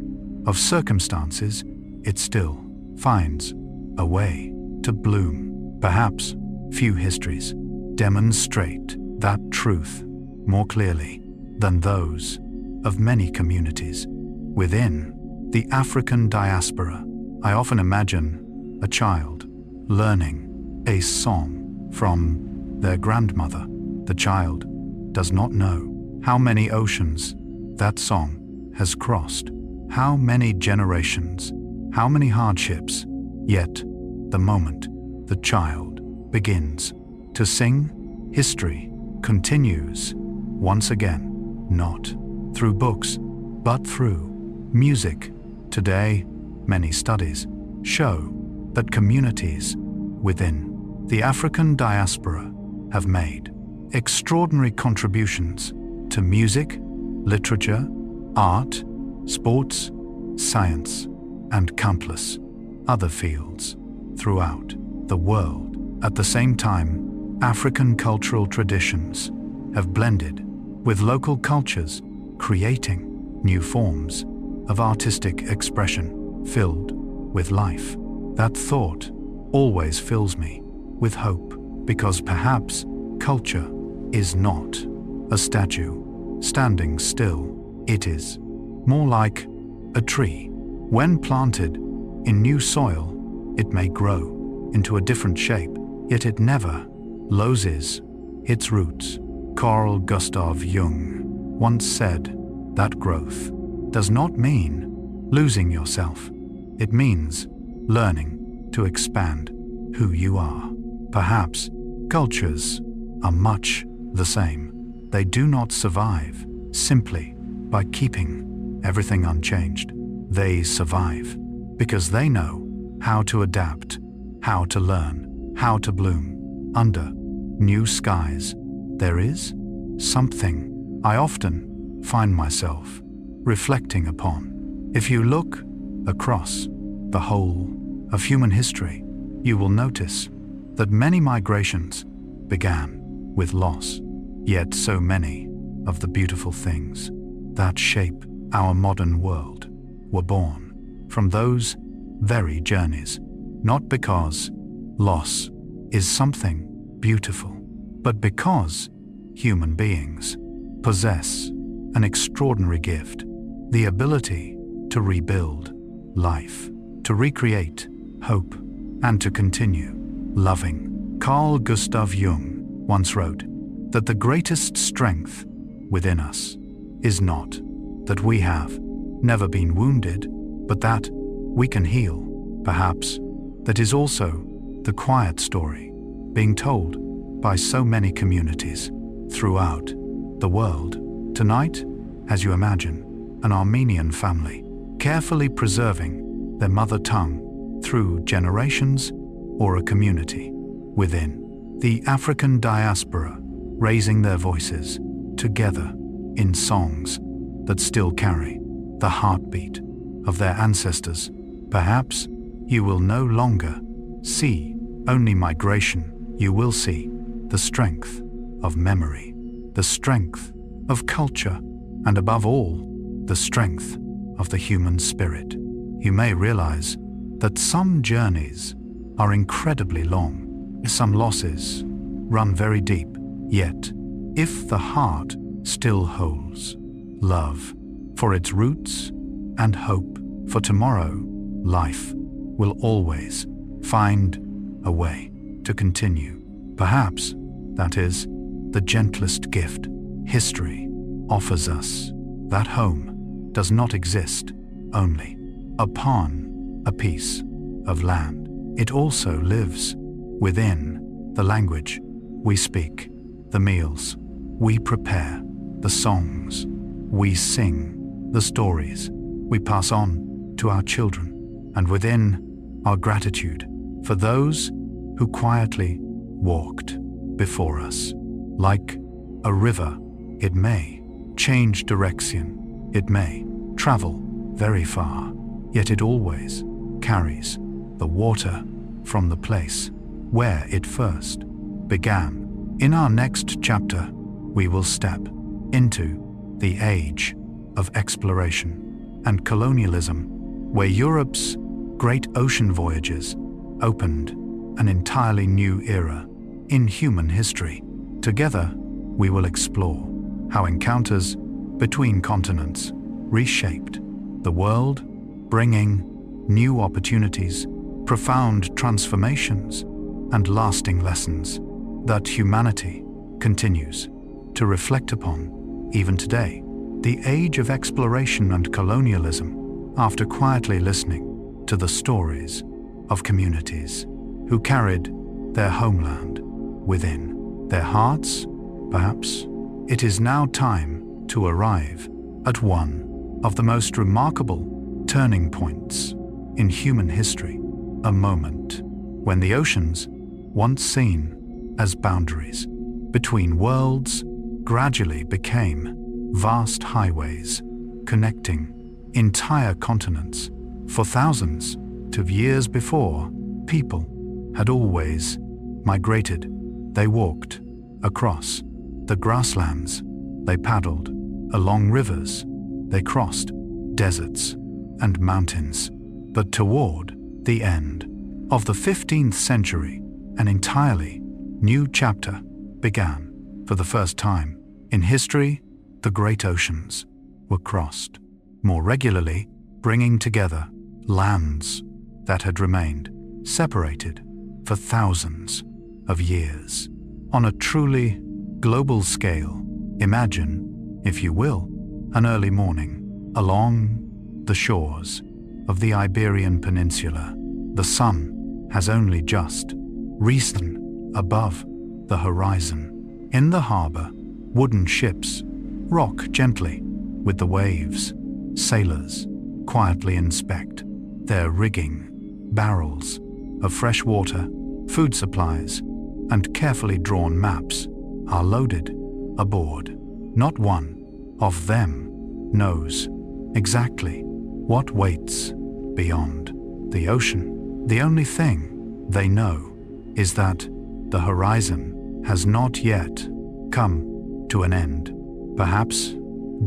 of circumstances, it still finds a way to bloom. Perhaps few histories demonstrate that truth more clearly than those of many communities within the African diaspora. I often imagine a child learning a song from their grandmother. The child does not know how many oceans that song has crossed, how many generations, how many hardships. Yet, the moment the child begins to sing, history continues once again, not through books, but through music. Today, many studies show that communities within the African diaspora have made extraordinary contributions to music, literature, art, sports, science, and countless other fields throughout the world. At the same time, African cultural traditions have blended with local cultures, creating new forms of artistic expression filled with life. That thought always fills me with hope, because perhaps culture is not a statue standing still. It is more like a tree. When planted in new soil, it may grow into a different shape, yet it never loses its roots. Carl Gustav Jung once said that growth does not mean losing yourself. It means learning to expand who you are. Perhaps cultures are much the same. They do not survive simply by keeping everything unchanged. They survive because they know how to adapt, how to learn, how to bloom under new skies. There is something I often find myself reflecting upon. If you look across the whole of human history, you will notice that many migrations began with loss, yet so many of the beautiful things that shape our modern world were born from those very journeys. Not because loss is something beautiful, but because human beings possess an extraordinary gift, the ability to rebuild life, to recreate hope, and to continue loving. Carl Gustav Jung once wrote that the greatest strength within us is not that we have never been wounded, but that we can heal. Perhaps that is also the quiet story being told by so many communities throughout the world. Tonight, as you imagine an Armenian family carefully preserving their mother tongue through generations, or a community within the African diaspora raising their voices together in songs that still carry the heartbeat of their ancestors, perhaps you will no longer see only migration. You will see the strength of memory, the strength of culture, and above all, the strength of the human spirit. You may realize that some journeys are incredibly long, some losses run very deep, yet if the heart still holds love for its roots, and hope for tomorrow, life will always find a way to continue. Perhaps that is the gentlest gift history offers us, that home does not exist only upon a piece of land. It also lives within the language we speak, the meals we prepare, the songs we sing, the stories we pass on to our children, and within our gratitude for those who quietly walked before us. Like a river, it may change direction, it may travel very far, yet it always carries the water from the place where it first began. In our next chapter, we will step into the age of exploration and colonialism, where Europe's great ocean voyages opened an entirely new era in human history. Together, we will explore how encounters between continents reshaped the world, bringing new opportunities, profound transformations, and lasting lessons that humanity continues to reflect upon even today. The age of exploration and colonialism, after quietly listening to the stories of communities who carried their homeland within their hearts, perhaps it is now time to arrive at one of the most remarkable turning points in human history, a moment when the oceans, once seen as boundaries between worlds, gradually became vast highways connecting entire continents. For thousands of years before, people had always migrated. They walked across the grasslands, they paddled along rivers, they crossed deserts and mountains. But toward the end of the 15th century, an entirely new chapter began. For the first time in history, the great oceans were crossed more regularly, bringing together lands that had remained separated for thousands of years. On a truly global scale, imagine, if you will, an early morning along the shores of the Iberian Peninsula. The sun has only just risen above the horizon. In the harbor, wooden ships rock gently with the waves. Sailors quietly inspect their rigging. Barrels of fresh water, food supplies, and carefully drawn maps are loaded aboard. Not one of them knows exactly what waits beyond the ocean. The only thing they know is that the horizon has not yet come to an end. Perhaps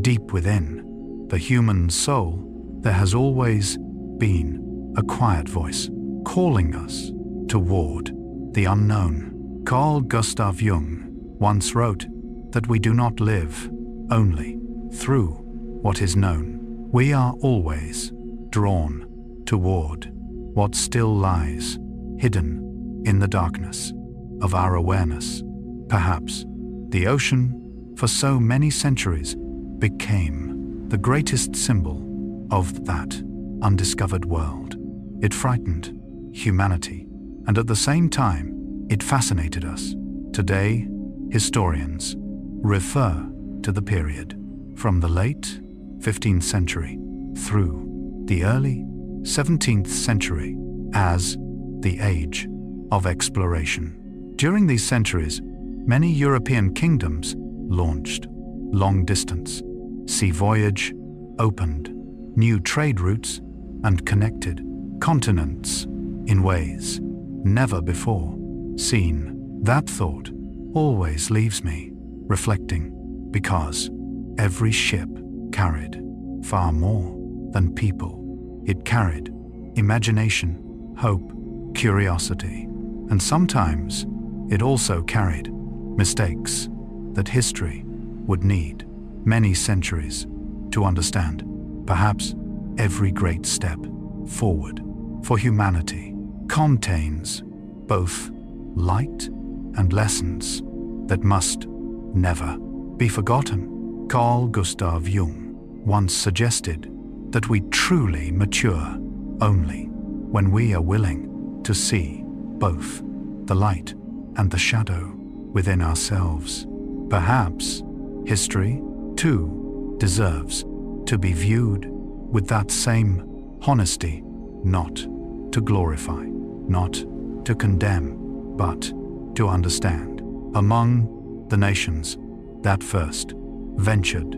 deep within the human soul, there has always been a quiet voice calling us toward the unknown. Carl Gustav Jung once wrote that we do not live only through what is known. We are always drawn toward what still lies hidden in the darkness of our awareness. Perhaps the ocean, for so many centuries, became the greatest symbol of that undiscovered world. It frightened humanity, and at the same time, it fascinated us. Today, historians refer to the period from the late 15th century through the early 17th century as the Age of Exploration. During these centuries, many European kingdoms launched long-distance sea voyage, opened new trade routes, and connected continents in ways never before seen. That thought always leaves me reflecting, because every ship carried far more than people. It carried imagination, hope, curiosity, and sometimes it also carried mistakes that history would need many centuries to understand. Perhaps every great step forward for humanity contains both light and lessons that must never be forgotten. Carl Gustav Jung once suggested that we truly mature only when we are willing to see both the light and the shadow within ourselves. Perhaps history, too, deserves to be viewed with that same honesty, not to glorify, not to condemn, but to understand. Among the nations that first ventured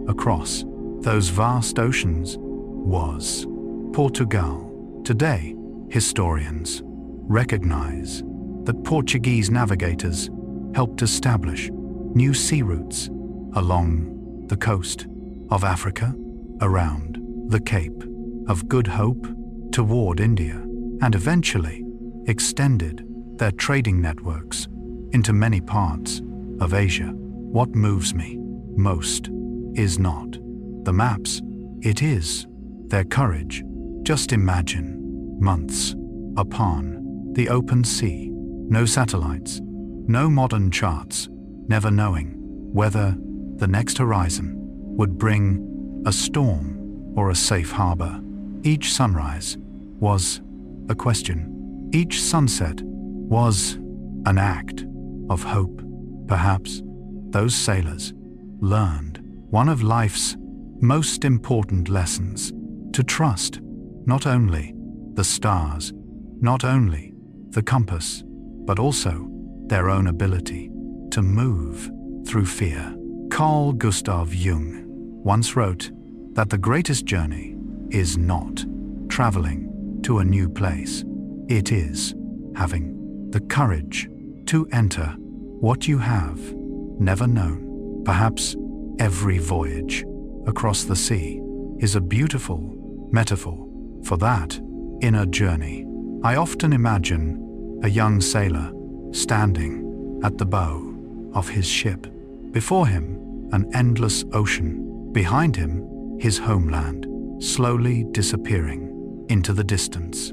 across those vast oceans was Portugal. Today, historians recognize that Portuguese navigators helped establish new sea routes along the coast of Africa, around the Cape of Good Hope toward India, and eventually extended their trading networks into many parts of Asia. What moves me most is not the maps, it is their courage. Just imagine months upon the open sea, no satellites, no modern charts, never knowing whether the next horizon would bring a storm or a safe harbor. Each sunrise was a question. Each sunset was an act of hope. Perhaps those sailors learned one of life's most important lessons: to trust not only the stars, not only the compass, but also their own ability to move through fear. Carl Gustav Jung once wrote that the greatest journey is not traveling to a new place. It is having the courage to enter what you have never known. Perhaps every voyage across the sea is a beautiful metaphor for that inner journey. I often imagine a young sailor standing at the bow of his ship. Before him, an endless ocean. Behind him, his homeland, slowly disappearing into the distance.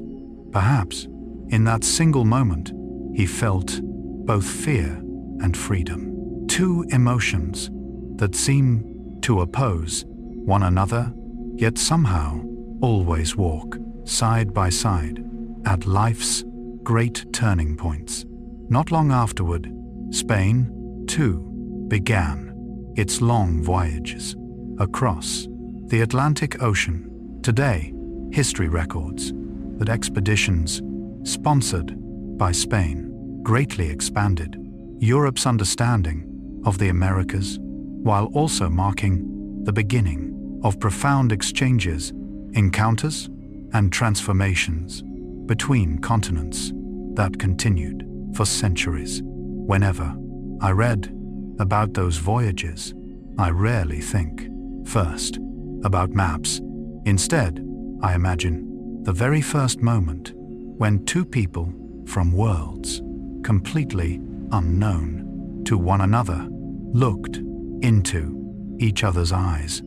Perhaps, in that single moment, he felt both fear and freedom. Two emotions that seem to oppose one another, yet somehow always walk side by side at life's great turning points. Not long afterward, Spain, too, began its long voyages across the Atlantic Ocean. Today, history records that expeditions sponsored by Spain greatly expanded Europe's understanding of the Americas, while also marking the beginning of profound exchanges, encounters, and transformations between continents that continued for centuries. Whenever I read about those voyages, I rarely think first about maps. Instead, I imagine the very first moment when two people from worlds completely unknown to one another looked into each other's eyes,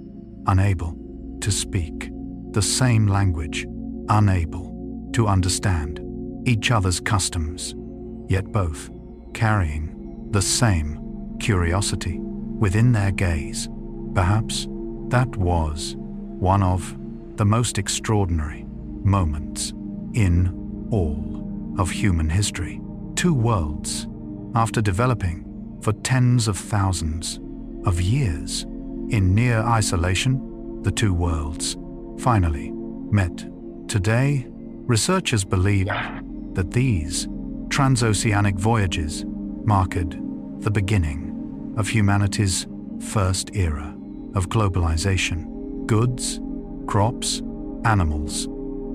unable to speak the same language, unable to understand each other's customs, yet both carrying the same curiosity within their gaze. Perhaps that was one of the most extraordinary moments in all of human history. Two worlds, after developing for tens of thousands of years in near isolation, the two worlds finally met. Today, researchers believe that these transoceanic voyages marked the beginning of humanity's first era of globalization. Goods, crops, animals,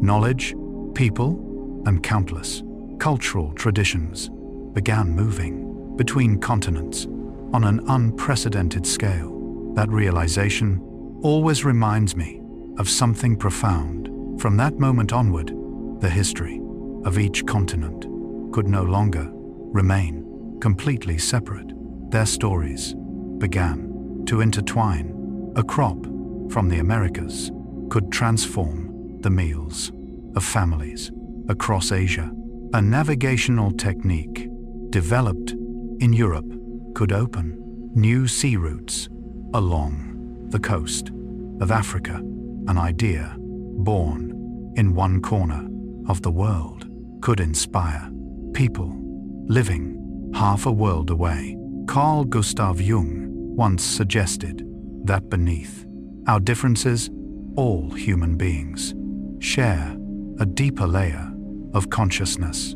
knowledge, people, and countless cultural traditions began moving between continents on an unprecedented scale. That realization always reminds me of something profound. From that moment onward, the history of each continent could no longer remain completely separate. Their stories began to intertwine. A crop from the Americas could transform the meals of families across Asia. A navigational technique developed in Europe could open new sea routes along the coast of Africa. An idea born in one corner of the world could inspire people living half a world away. Carl Gustav Jung once suggested that beneath our differences, all human beings share a deeper layer of consciousness.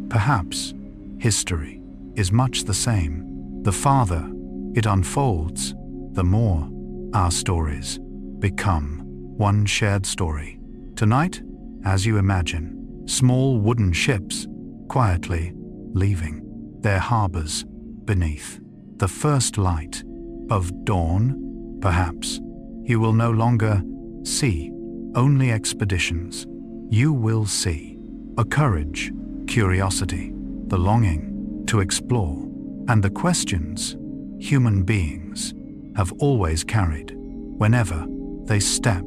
Perhaps history is much the same. The farther it unfolds, the more our stories become one shared story. Tonight, as you imagine, small wooden ships quietly leaving their harbors beneath the first light of dawn, perhaps you will no longer see only expeditions. You will see a courage, curiosity, the longing to explore, and the questions human beings have always carried. Whenever they step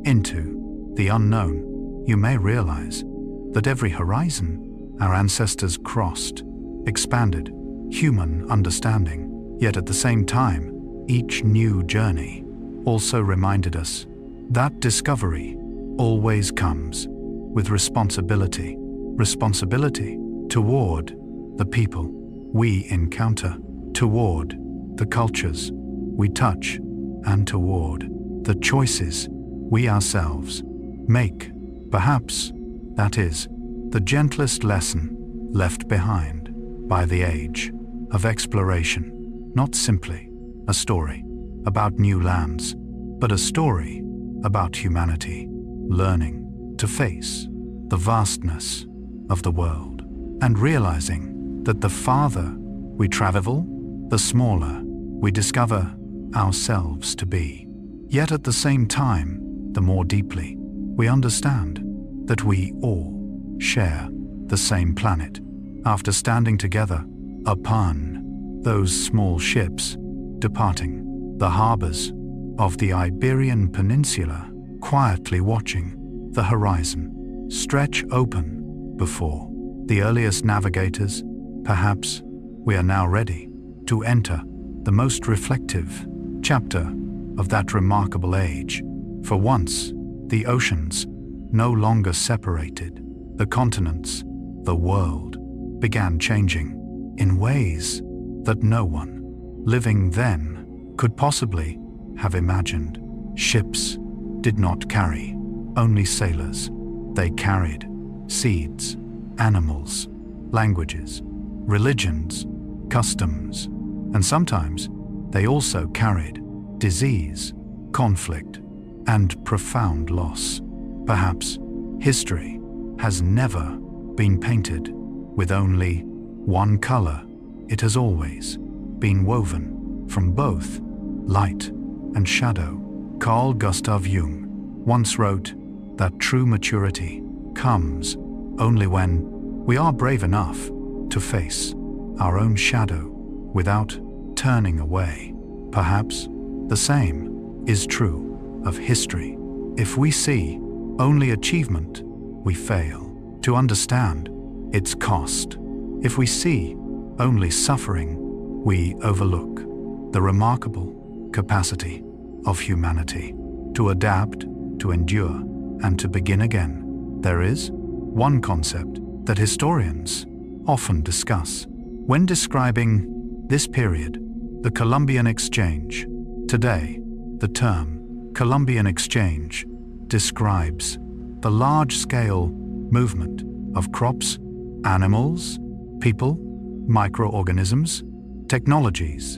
into the unknown, you may realize that every horizon our ancestors crossed expanded human understanding. Yet at the same time, each new journey also reminded us that discovery always comes with responsibility. Responsibility toward the people we encounter, toward the cultures we touch, and toward the choices we ourselves make. Perhaps that is the gentlest lesson left behind by the age of exploration. Not simply a story about new lands, but a story about humanity learning to face the vastness of the world and realizing that the farther we travel, the smaller we discover ourselves to be. Yet at the same time, the more deeply we understand that we all share the same planet. After standing together upon those small ships departing the harbors of the Iberian Peninsula, quietly watching the horizon stretch open before the earliest navigators, perhaps we are now ready to enter the most reflective chapter of that remarkable age. For once, the oceans no longer separated the continents. The world began changing in ways that no one living then could possibly have imagined. Ships did not carry only sailors. They carried seeds, animals, languages, religions, customs, and sometimes they also carried disease, conflict, and profound loss. Perhaps history has never been painted with only one color. It has always been woven from both light and shadow. Carl Gustav Jung once wrote that true maturity comes only when we are brave enough to face our own shadow without turning away. Perhaps the same is true of history. If we see only achievement, we fail to understand its cost. If we see only suffering, we overlook the remarkable capacity of humanity to adapt, to endure, and to begin again. There is one concept that historians often discuss when describing this period: the Columbian Exchange. Today, the term Columbian Exchange describes the large-scale movement of crops, animals, people, microorganisms, technologies,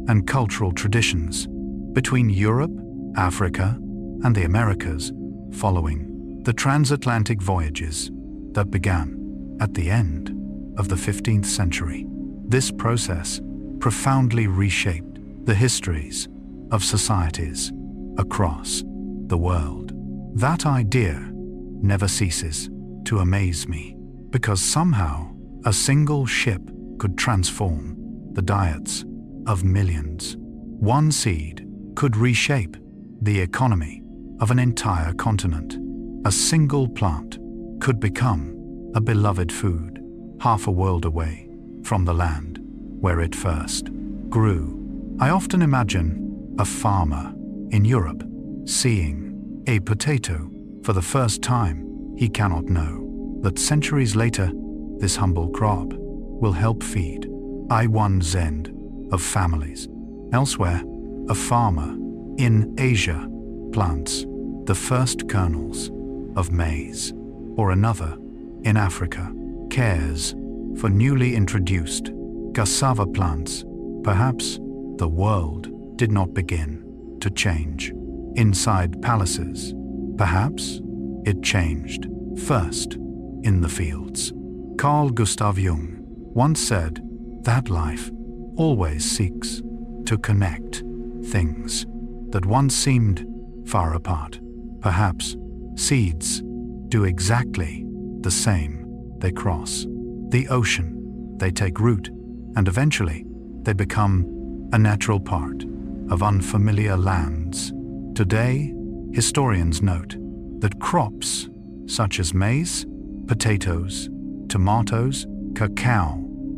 and cultural traditions between Europe, Africa, and the Americas following the transatlantic voyages that began at the end of the 15th century. This process profoundly reshaped the histories of societies across the world. That idea never ceases to amaze me, because somehow a single ship could transform the diets of millions. One seed could reshape the economy of an entire continent. A single plant could become a beloved food half a world away from the land where it first grew. I often imagine a farmer in Europe seeing a potato for the first time. He cannot know that centuries later, this humble crop will help feed one's end of families. Elsewhere, a farmer in Asia plants the first kernels of maize, or another in Africa cares for newly introduced cassava plants. Perhaps the world did not begin to change inside palaces. Perhaps it changed first in the fields. Carl Gustav Jung once said that life always seeks to connect things that once seemed far apart. Perhaps seeds do exactly the same. They cross the ocean, they take root, and eventually they become a natural part of unfamiliar lands. Today, historians note that crops such as maize, potatoes, tomatoes, cacao,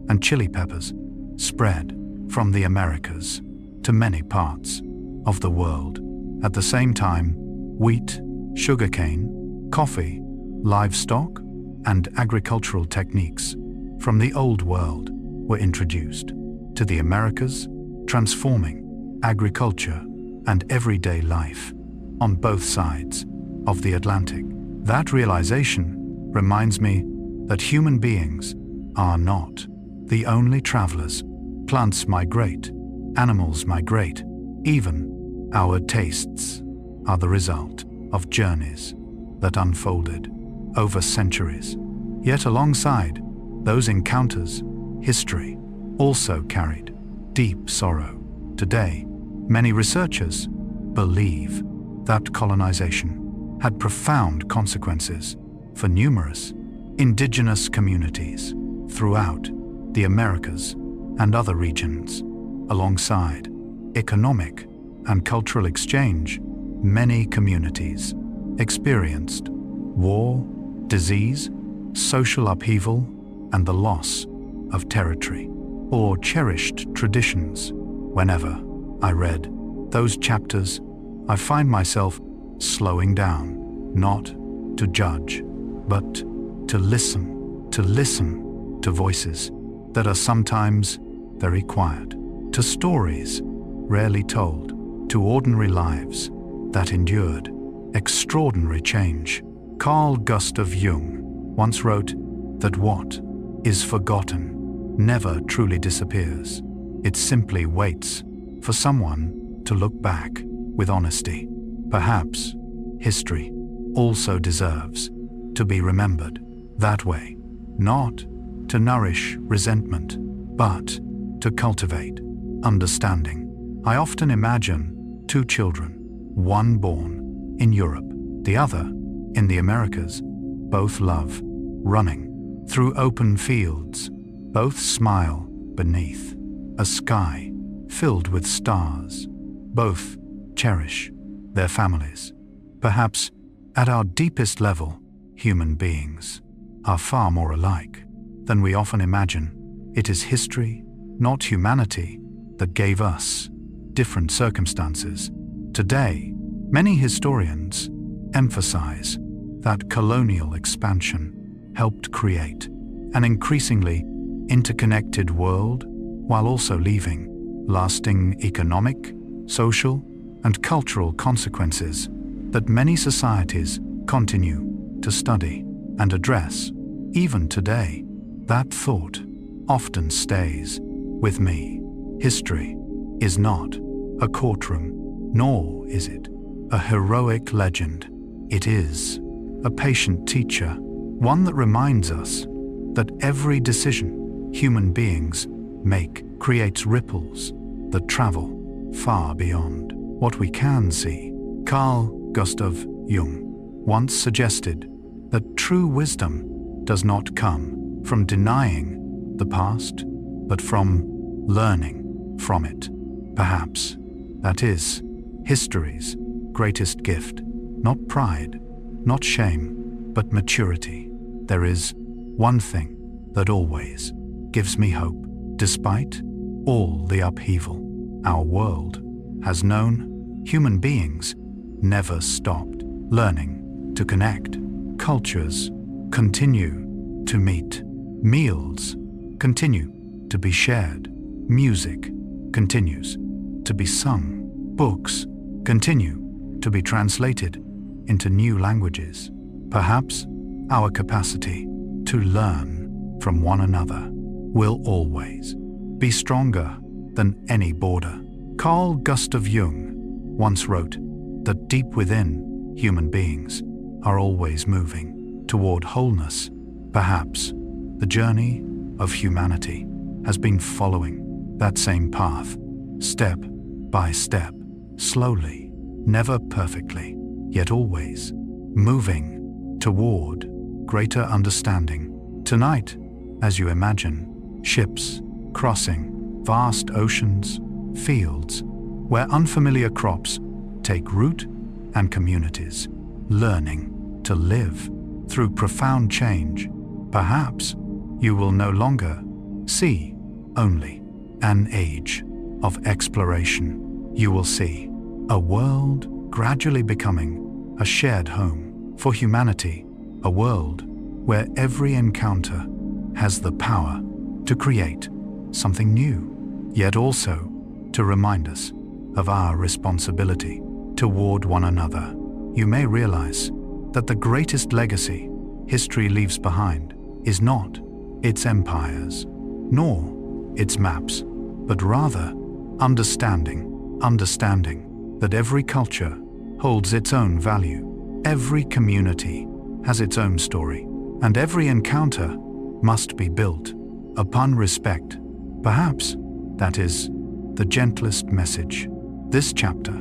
and chili peppers spread from the Americas to many parts of the world. At the same time, wheat, sugarcane, coffee, livestock, and agricultural techniques from the Old World were introduced to the Americas, transforming agriculture and everyday life on both sides of the Atlantic. That realization reminds me that human beings are not the only travelers. Plants migrate, animals migrate, even our tastes are the result of journeys that unfolded over centuries. Yet alongside those encounters, history also carried deep sorrow. Today, many researchers believe that colonization had profound consequences for numerous indigenous communities throughout the Americas and other regions. Alongside economic and cultural exchange, many communities experienced war, disease, social upheaval, and the loss of territory or cherished traditions. Whenever I read those chapters, I find myself slowing down, not to judge, but to listen to voices that are sometimes very quiet, to stories rarely told, to ordinary lives that endured extraordinary change. Carl Gustav Jung once wrote that what is forgotten never truly disappears. It simply waits for someone to look back with honesty. Perhaps history also deserves to be remembered that way, not to nourish resentment, but to cultivate understanding. I often imagine two children, one born in Europe, the other in the Americas. Both love running through open fields. Both smile beneath a sky filled with stars. Both cherish their families. Perhaps at our deepest level, human beings are far more alike than we often imagine. It is history, not humanity, that gave us different circumstances. Today, many historians emphasize that colonial expansion helped create an increasingly interconnected world while also leaving lasting economic, social, and cultural consequences that many societies continue to study and address. Even today, that thought often stays with me. History is not a courtroom, nor is it a heroic legend. It is a patient teacher, one that reminds us that every decision human beings make creates ripples that travel far beyond what we can see. Carl Gustav Jung once suggested that true wisdom does not come from denying the past, but from learning from it. Perhaps that is history's greatest gift, Not pride, not shame, but maturity. There is one thing that always gives me hope. Despite all the upheaval our world has known, human beings never stopped learning to connect. Cultures continue to meet. Meals continue to be shared. Music continues to be sung. Books continue to be translated into new languages. Perhaps our capacity to learn from one another will always be stronger than any border. Carl Gustav Jung once wrote that deep within, human beings are always moving toward wholeness. Perhaps the journey of humanity has been following that same path, step by step, slowly, never perfectly, yet always moving toward greater understanding. Tonight, as you imagine ships crossing vast oceans, fields where unfamiliar crops take root, and communities learning to live through profound change, perhaps you will no longer see only an age of exploration. You will see a world gradually becoming a shared home for humanity, a world where every encounter has the power to create something new, yet also to remind us of our responsibility toward one another. You may realize that the greatest legacy history leaves behind is not its empires, nor its maps, but rather understanding that every culture holds its own value, every community has its own story, and every encounter must be built upon respect. Perhaps that is the gentlest message this chapter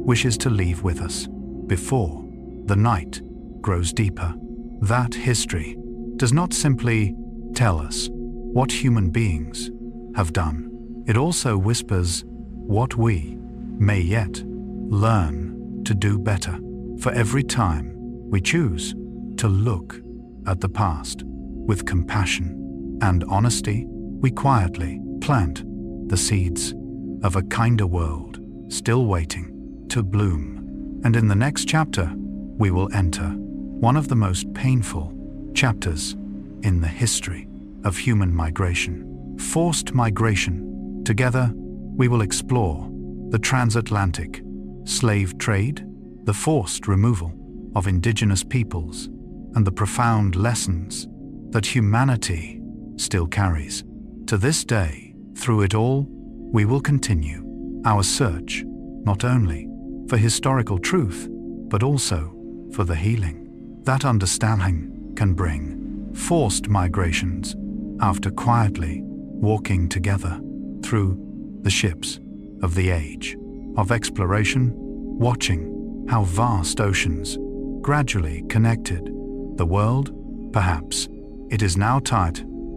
wishes to leave with us before the night grows deeper. That history does not simply tell us what human beings have done. It also whispers what we may yet learn to do better. For every time we choose to look at the past with compassion and honesty, we quietly plant the seeds of a kinder world still waiting to bloom. And in the next chapter, we will enter one of the most painful chapters in the history of human migration, forced migration. Together, we will explore the transatlantic slave trade, the forced removal of indigenous peoples, and the profound lessons that humanity still carries to this day. Through it all, we will continue our search not only for historical truth, but also for the healing that understanding can bring. Forced migrations, after quietly walking together through the ships of the age of exploration, watching how vast oceans gradually connected the world, perhaps it is now time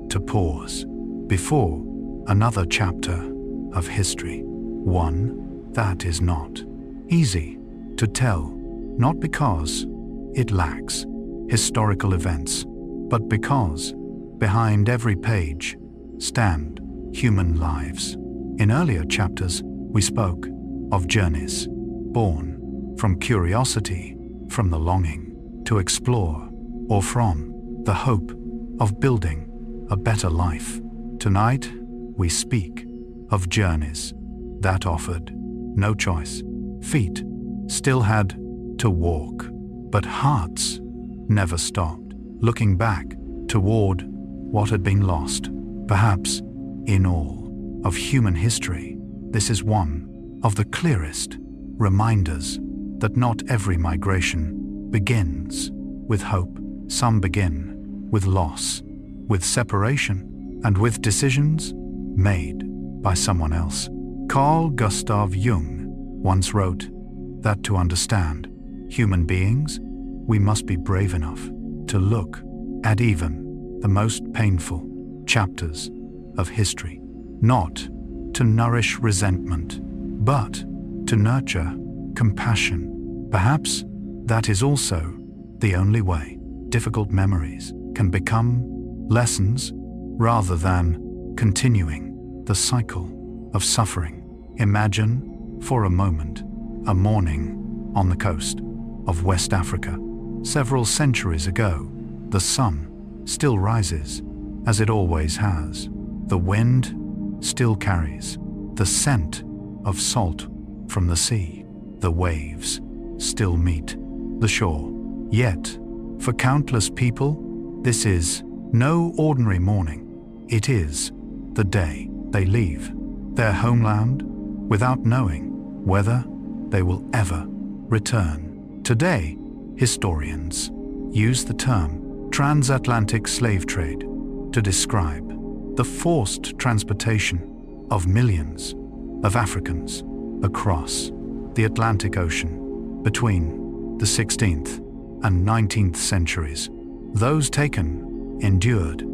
to pause before another chapter of history, one that is not easy to tell, not because it lacks historical events, but because behind every page stand human lives. In earlier chapters, we spoke of journeys born from curiosity, from the longing to explore, or from the hope of building a better life. Tonight, we speak of journeys that offered no choice. Feet still had to walk, but hearts never stopped looking back toward what had been lost. Perhaps in all of human history, this is one of the clearest reminders that not every migration begins with hope. Some begin with loss, with separation, and with decisions made by someone else. Carl Gustav Jung once wrote that to understand human beings, we must be brave enough to look at even the most painful chapters of history, not to nourish resentment, but to nurture compassion. Perhaps that is also the only way difficult memories can become lessons rather than continuing the cycle of suffering. Imagine for a moment a morning on the coast of West Africa. Several centuries ago, the sun still rises as it always has. The wind still carries the scent of salt from the sea. The waves still meet the shore. Yet, for countless people, this is no ordinary morning. It is the day they leave their homeland without knowing whether they will ever return. Today, historians use the term transatlantic slave trade to describe the forced transportation of millions of Africans across the Atlantic Ocean between the 16th and 19th centuries. Those taken endured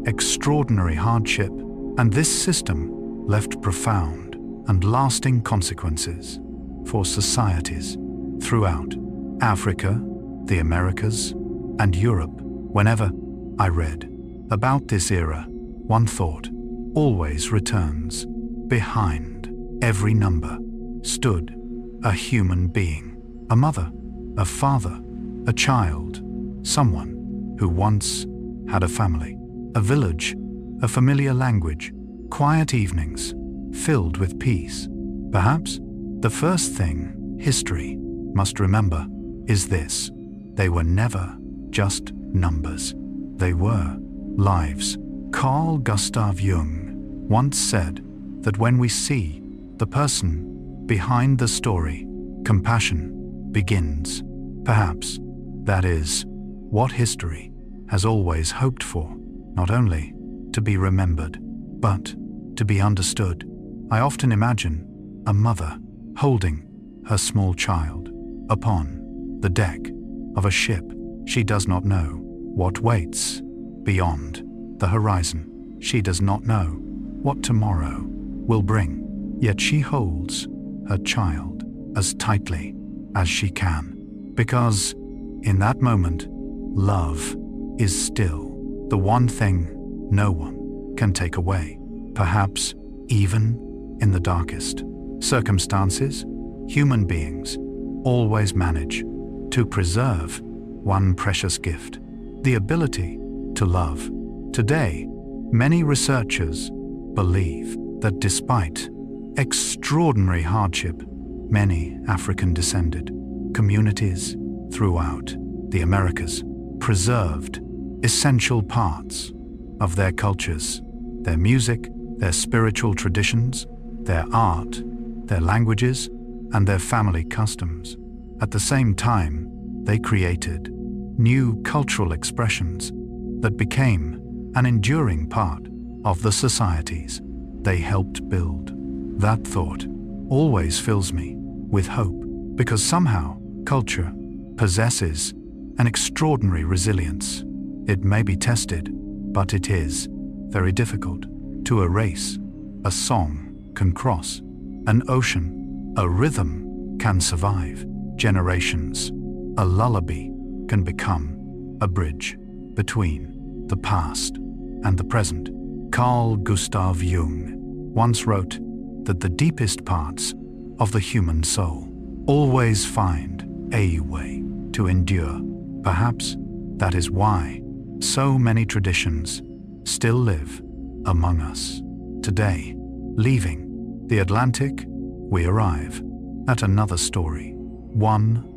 extraordinary hardship, and this system left profound and lasting consequences for societies throughout Africa, the Americas, and Europe. Whenever I read about this era, one thought always returns. Behind every number stood a human being, a mother, a father, a child, someone who once had a family, a village, a familiar language, quiet evenings filled with peace. Perhaps the first thing history must remember is this: they were never just numbers. They were lives. Carl Gustav Jung once said that when we see the person behind the story, compassion begins. Perhaps that is what history has always hoped for, not only to be remembered, but to be understood. I often imagine a mother holding her small child upon the deck of a ship. She does not know what waits beyond the horizon. She does not know what tomorrow will bring, yet she holds her child as tightly as she can, because in that moment, love is still the one thing no one can take away. Perhaps even in the darkest circumstances, human beings always manage to preserve one precious gift: the ability to love. Today, many researchers believe that despite extraordinary hardship, many African-descended communities throughout the Americas preserved essential parts of their cultures, their music, their spiritual traditions, their art, their languages, and their family customs. At the same time, they created new cultural expressions that became an enduring part of the societies they helped build. That thought always fills me with hope, because somehow culture possesses an extraordinary resilience. It may be tested, but it is very difficult to erase. A song can cross an ocean, a rhythm can survive generations, a lullaby can become a bridge between the past and the present. Carl Gustav Jung once wrote that the deepest parts of the human soul always find a way to endure. Perhaps that is why so many traditions still live among us today. Leaving the Atlantic, we arrive at another story, one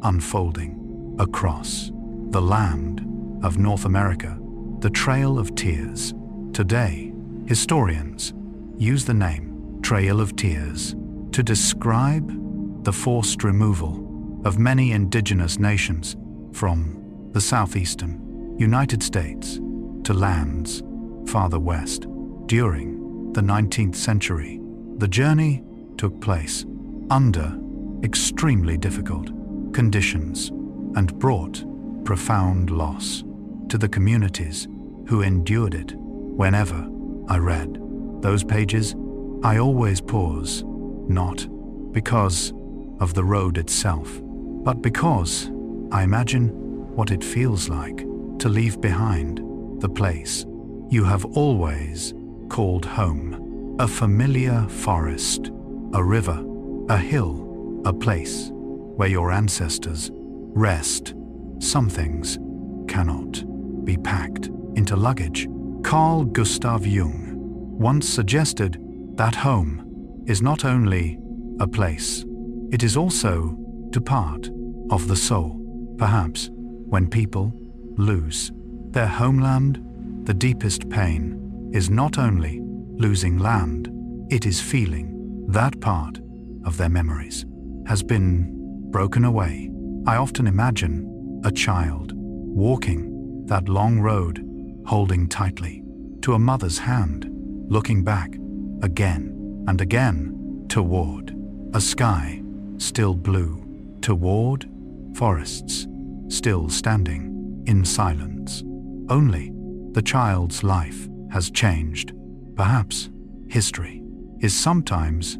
unfolding across the land of North America, the Trail of Tears. Today, historians use the name Trail of Tears to describe the forced removal of many indigenous nations from the southeastern United States to lands farther west. During the 19th century, the journey took place under extremely difficult conditions and brought profound loss to the communities who endured it. Whenever I read those pages, I always pause, not because of the road itself, but because I imagine what it feels like to leave behind the place you have always called home. A familiar forest, a river, a hill, a place where your ancestors rest. Some things cannot be packed into luggage. Carl Gustav Jung once suggested that home is not only a place, it is also a part of the soul. Perhaps when people lose their homeland, the deepest pain is not only losing land, it is feeling that part of their memories has been broken away. I often imagine a child walking that long road, holding tightly to a mother's hand, looking back again and again toward a sky still blue, toward forests still standing in silence. Only the child's life has changed. Perhaps history is sometimes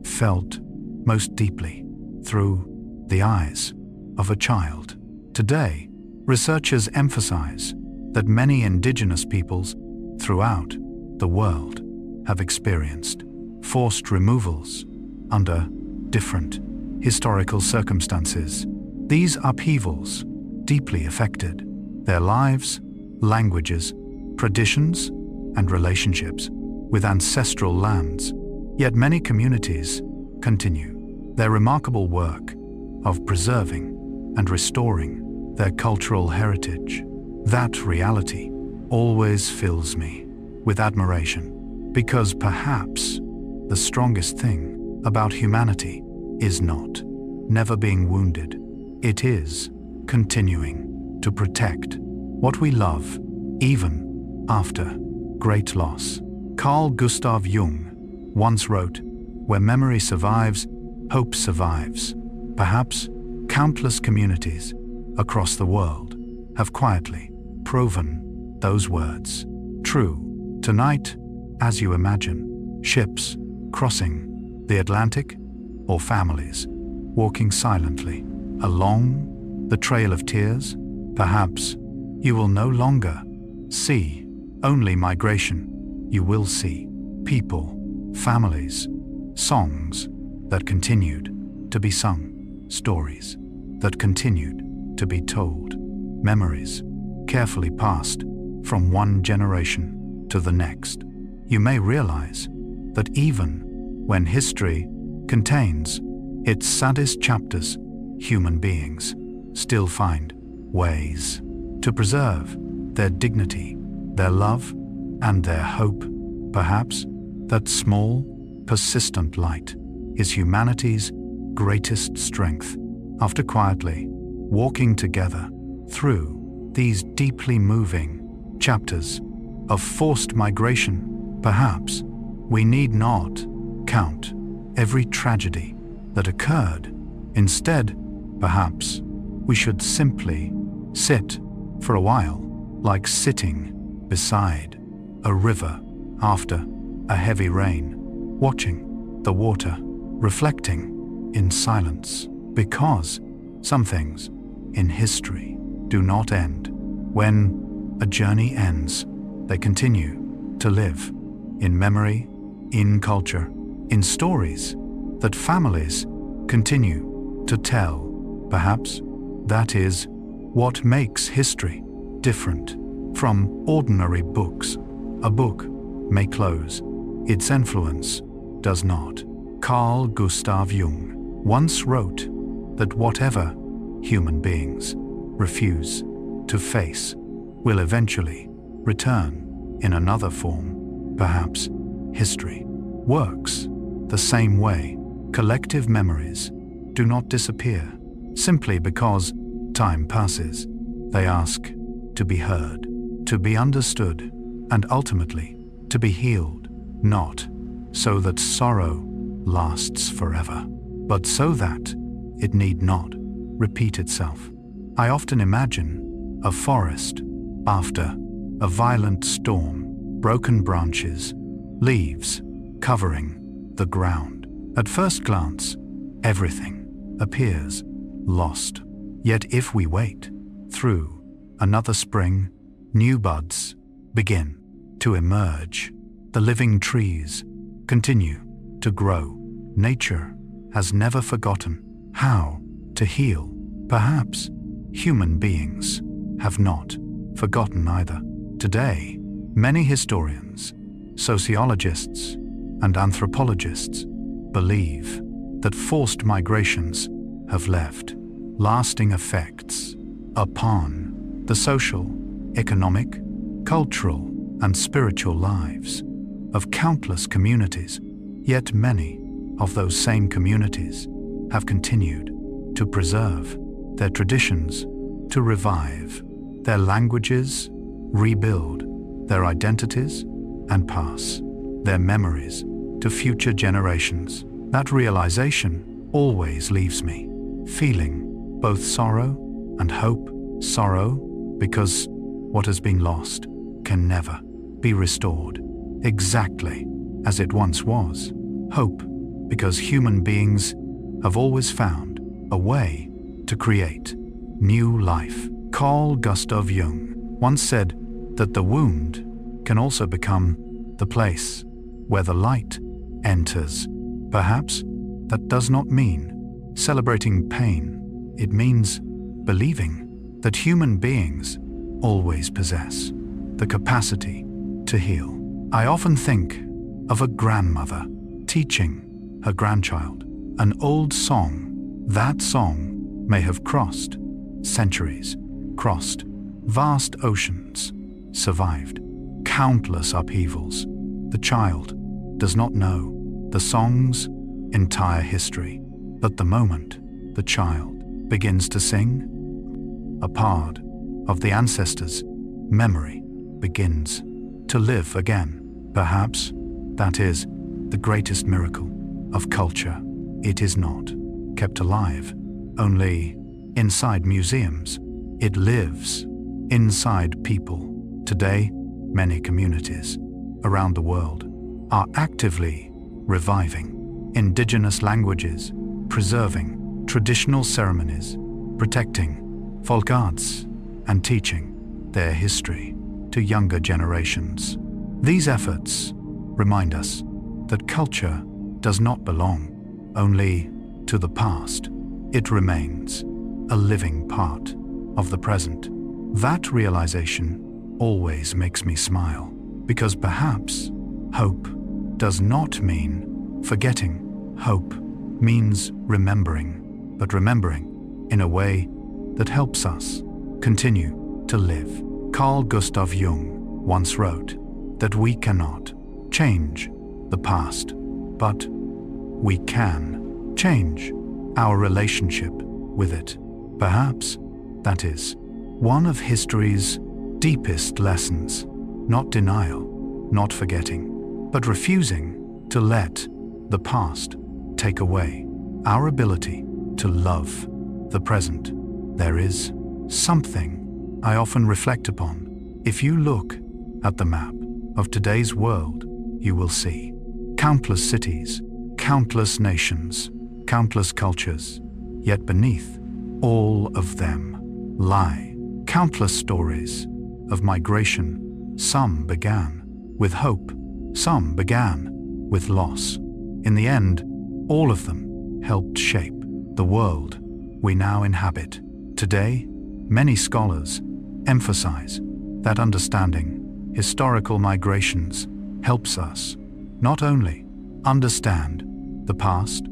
felt most deeply through the eyes of a child. Today, researchers emphasize that many indigenous peoples throughout the world have experienced forced removals under different historical circumstances. These upheavals deeply affected their lives, languages, traditions, and relationships with ancestral lands. Yet many communities continue their remarkable work of preserving and restoring their cultural heritage. That reality always fills me with admiration, because perhaps the strongest thing about humanity is not never being wounded. It is continuing to protect what we love, even after great loss. Carl Gustav Jung once wrote, "Where memory survives, hope survives." Perhaps countless communities across the world have quietly proven those words true. Tonight, as you imagine ships crossing the Atlantic, or families walking silently along the trail of tears, perhaps you will no longer see only migration. You will see people, families, songs that continued to be sung, stories that continued to be told, memories carefully passed from one generation to the next. You may realize that even when history contains its saddest chapters, human beings still find ways to preserve their dignity, their love, and their hope. Perhaps that small, persistent light is humanity's greatest strength. After quietly walking together through these deeply moving chapters of forced migration, perhaps we need not count every tragedy that occurred. Instead, perhaps we should simply sit for a while, like sitting beside a river after a heavy rain, watching the water, reflecting in silence, because some things in history do not end. When a journey ends, they continue to live in memory, in culture, in stories that families continue to tell. Perhaps that is what makes history different from ordinary books. A book may close, its influence does not. Carl Gustav Jung once wrote that whatever human beings refuse to face will eventually return in another form. Perhaps history works the same way. Collective memories do not disappear simply because time passes. They ask to be heard, to be understood, and ultimately to be healed, not so that sorrow lasts forever, but so that it need not repeat itself. I often imagine a forest after a violent storm, broken branches, leaves covering the ground. At first glance, everything appears lost. Yet if we wait, through another spring, new buds begin to emerge. The living trees continue to grow. Nature has never forgotten how to heal. Perhaps human beings have not forgotten either. Today, many historians, sociologists, and anthropologists believe that forced migrations have left lasting effects upon the social, economic, cultural, and spiritual lives of countless communities. Yet many of those same communities have continued to preserve their traditions, to revive their languages, rebuild their identities, and pass their memories to future generations. That realization always leaves me feeling both sorrow and hope. Sorrow because what has been lost can never be restored exactly as it once was. Hope because human beings have always found a way to create new life. Carl Gustav Jung once said that the wound can also become the place where the light enters. Perhaps that does not mean celebrating pain. It means believing that human beings always possess the capacity to heal. I often think of a grandmother teaching her grandchild an old song. That song may have crossed centuries, crossed vast oceans, survived countless upheavals. The child does not know the song's entire history, but the moment the child begins to sing, a part of the ancestors' memory begins to live again. Perhaps that is the greatest miracle of culture. It is not kept alive only inside museums. It lives inside people. Today, many communities around the world are actively reviving indigenous languages, preserving traditional ceremonies, protecting folk arts, and teaching their history to younger generations. These efforts remind us that culture does not belong only to the past. It remains a living part of the present. That realization always makes me smile, because perhaps hope does not mean forgetting. Hope means remembering, but remembering in a way that helps us continue to live. Carl Gustav Jung once wrote that we cannot change the past, but we can change our relationship with it. Perhaps that is one of history's deepest lessons. Not denial, not forgetting, but refusing to let the past take away our ability to love the present. There is something I often reflect upon. If you look at the map of today's world, you will see countless cities, countless nations, countless cultures, yet beneath all of them lie countless stories of migration. Some began with hope, some began with loss. In the end, all of them helped shape the world we now inhabit. Today, many scholars emphasize that understanding historical migrations helps us not only understand the past,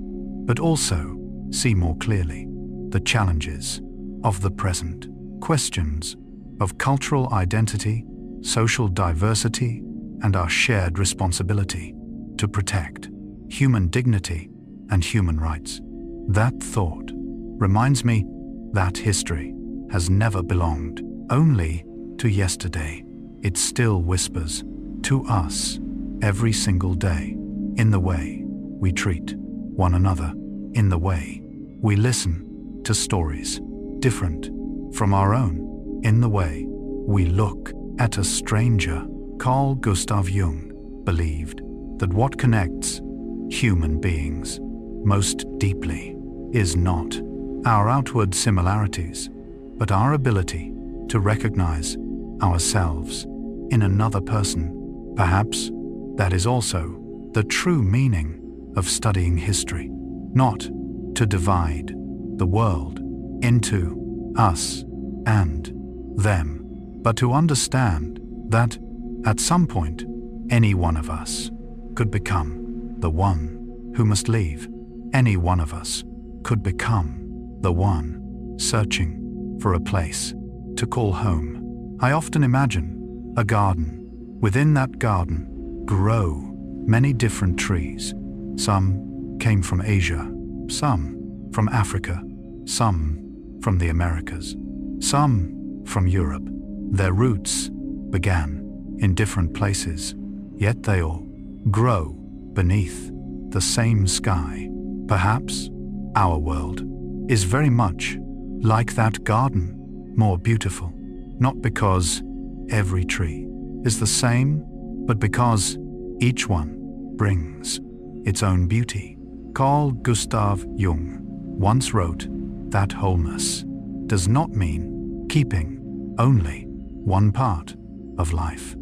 but also see more clearly the challenges of the present. Questions of cultural identity, social diversity, and our shared responsibility to protect human dignity and human rights. That thought reminds me that history has never belonged only to yesterday. It still whispers to us every single day, in the way we treat one another, in the way we listen to stories different from our own, in the way we look at a stranger. Carl Gustav Jung believed that what connects human beings most deeply is not our outward similarities, but our ability to recognize ourselves in another person. Perhaps that is also the true meaning of studying history, not to divide the world into us and them, but to understand that at some point, any one of us could become the one who must leave. Any one of us could become the one searching for a place to call home. I often imagine a garden. Within that garden grow many different trees. Some came from Asia, some from Africa, some from the Americas, some from Europe. Their roots began in different places, yet they all grow beneath the same sky. Perhaps our world is very much like that garden, more beautiful, not because every tree is the same, but because each one brings its own beauty. Carl Gustav Jung once wrote that wholeness does not mean keeping only one part of life.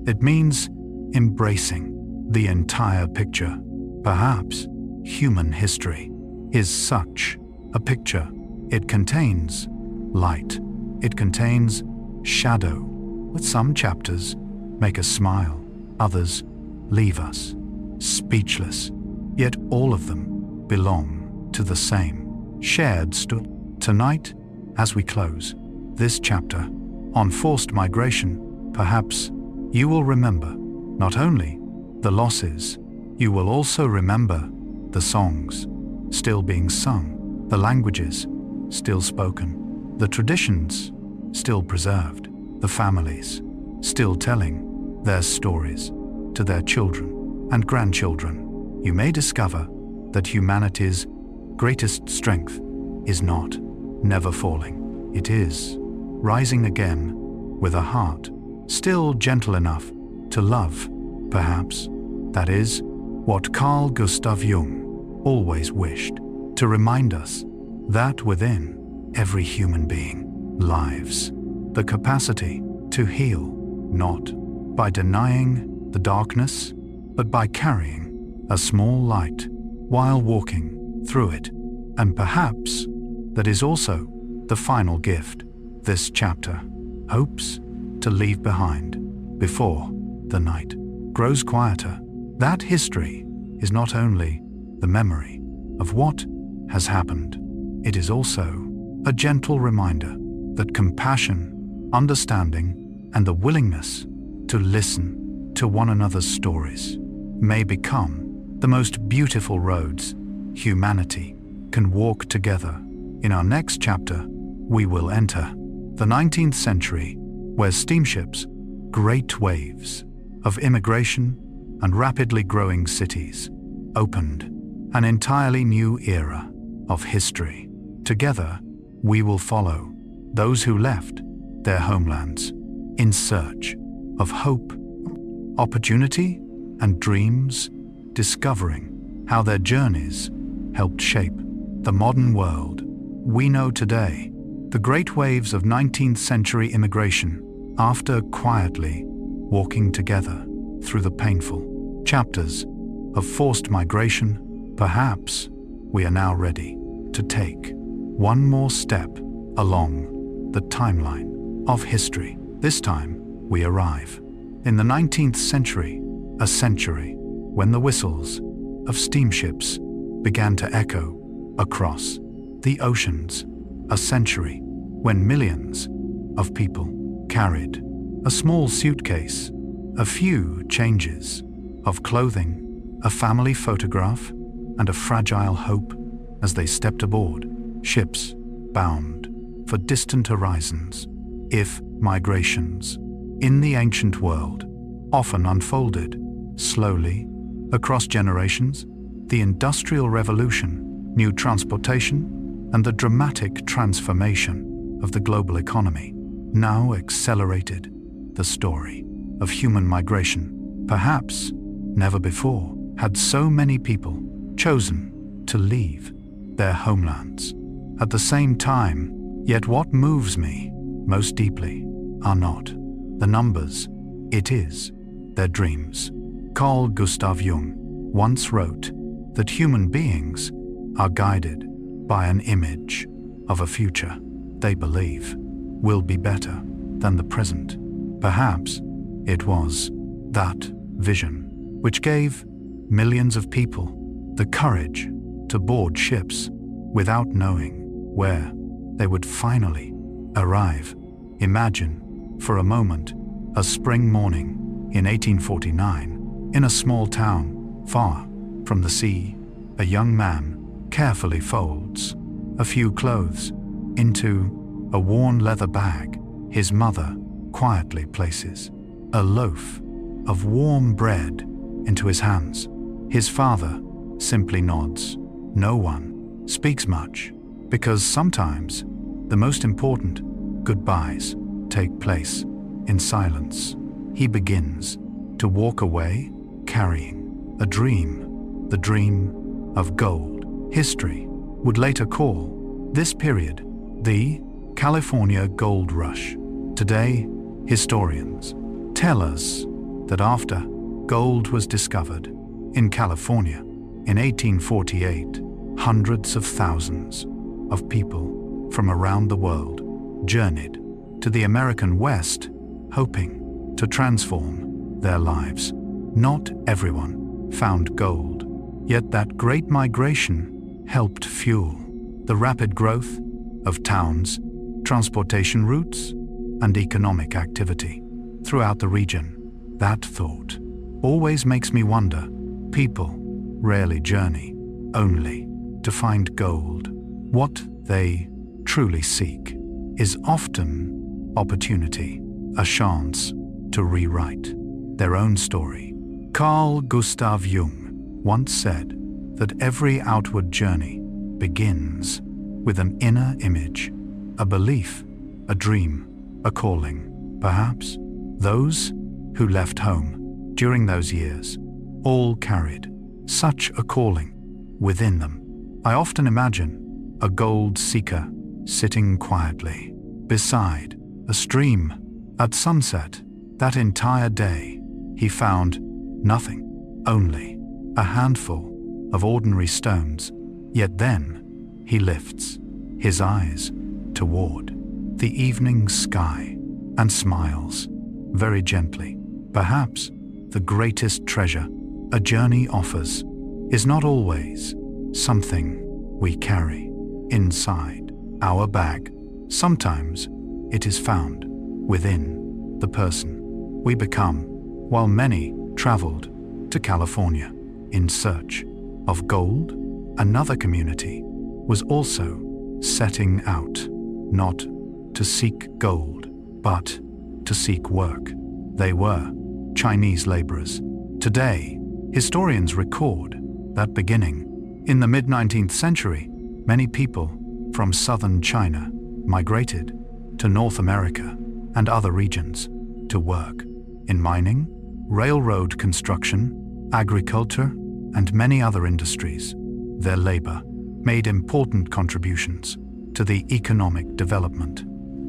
It means embracing the entire picture. Perhaps human history is such a picture. It contains light, it contains shadow. With some chapters make us smile, others leave us speechless, yet all of them belong to the same shared story. Tonight, as we close this chapter on forced migration, perhaps you will remember not only the losses, you will also remember the songs still being sung, the languages still spoken, the traditions still preserved, the families still telling their stories to their children and grandchildren. You may discover that humanity's greatest strength is not never falling. It is rising again with a heart still gentle enough to love. Perhaps that is what Carl Gustav Jung always wished, to remind us that within every human being lives the capacity to heal, not by denying the darkness, but by carrying a small light while walking through it. And perhaps that is also the final gift this chapter hopes to leave behind before the night grows quieter. That history is not only the memory of what has happened, it is also a gentle reminder that compassion, understanding, and the willingness to listen to one another's stories may become the most beautiful roads humanity can walk together. In our next chapter, we will enter the 19th century, where steamships, great waves of immigration, and rapidly growing cities opened an entirely new era of history. Together, we will follow those who left their homelands in search of hope, opportunity, and dreams, discovering how their journeys helped shape the modern world we know today. The great waves of 19th century immigration, after quietly walking together through the painful chapters of forced migration, perhaps we are now ready to take one more step along the timeline of history. This time, we arrive in the 19th century, a century when the whistles of steamships began to echo across the oceans, a century when millions of people carried a small suitcase, a few changes of clothing, a family photograph, and a fragile hope as they stepped aboard ships bound for distant horizons. If migrations in the ancient world often unfolded slowly across generations, the Industrial Revolution, new transportation, and the dramatic transformation of the global economy now accelerated the story of human migration. Perhaps never before had so many people chosen to leave their homelands At the same time, yet what moves me most deeply are not the numbers, it is their dreams. Carl Gustav Jung once wrote that human beings are guided by an image of a future they believe will be better than the present. Perhaps it was that vision which gave millions of people the courage to board ships without knowing where they would finally arrive. Imagine, for a moment, a spring morning in 1849 in a small town far from the sea. A young man carefully folds a few clothes into a worn leather bag. His mother quietly places a loaf of warm bread into his hands. His father simply nods. No one speaks much, because sometimes the most important goodbyes take place in silence. He begins to walk away carrying a dream, the dream of gold. History would later call this period the California Gold Rush. Today, historians tell us that after gold was discovered in California in 1848, hundreds of thousands of people from around the world journeyed to the American West, hoping to transform their lives. Not everyone found gold, yet that great migration helped fuel the rapid growth of towns, transportation routes, and economic activity throughout the region. That thought always makes me wonder. People rarely journey only to find gold. What they truly seek is often opportunity, a chance to rewrite their own story. Carl Gustav Jung once said that every outward journey begins with an inner image, a belief, a dream, a calling. Perhaps those who left home during those years all carried such a calling within them. I often imagine a gold seeker sitting quietly beside a stream at sunset. That entire day, he found nothing, only a handful of ordinary stones. Yet then, he lifts his eyes toward the evening sky and smiles very gently. Perhaps the greatest treasure a journey offers is not always something we carry inside our bag. Sometimes it is found within the person we become. While many traveled to California in search of gold, another community was also setting out not to seek gold, but to seek work. They were Chinese laborers. Today, historians record that beginning in the mid-19th century, many people from southern China migrated to North America and other regions to work in mining, railroad construction, agriculture, and many other industries. Their labor made important contributions to the economic development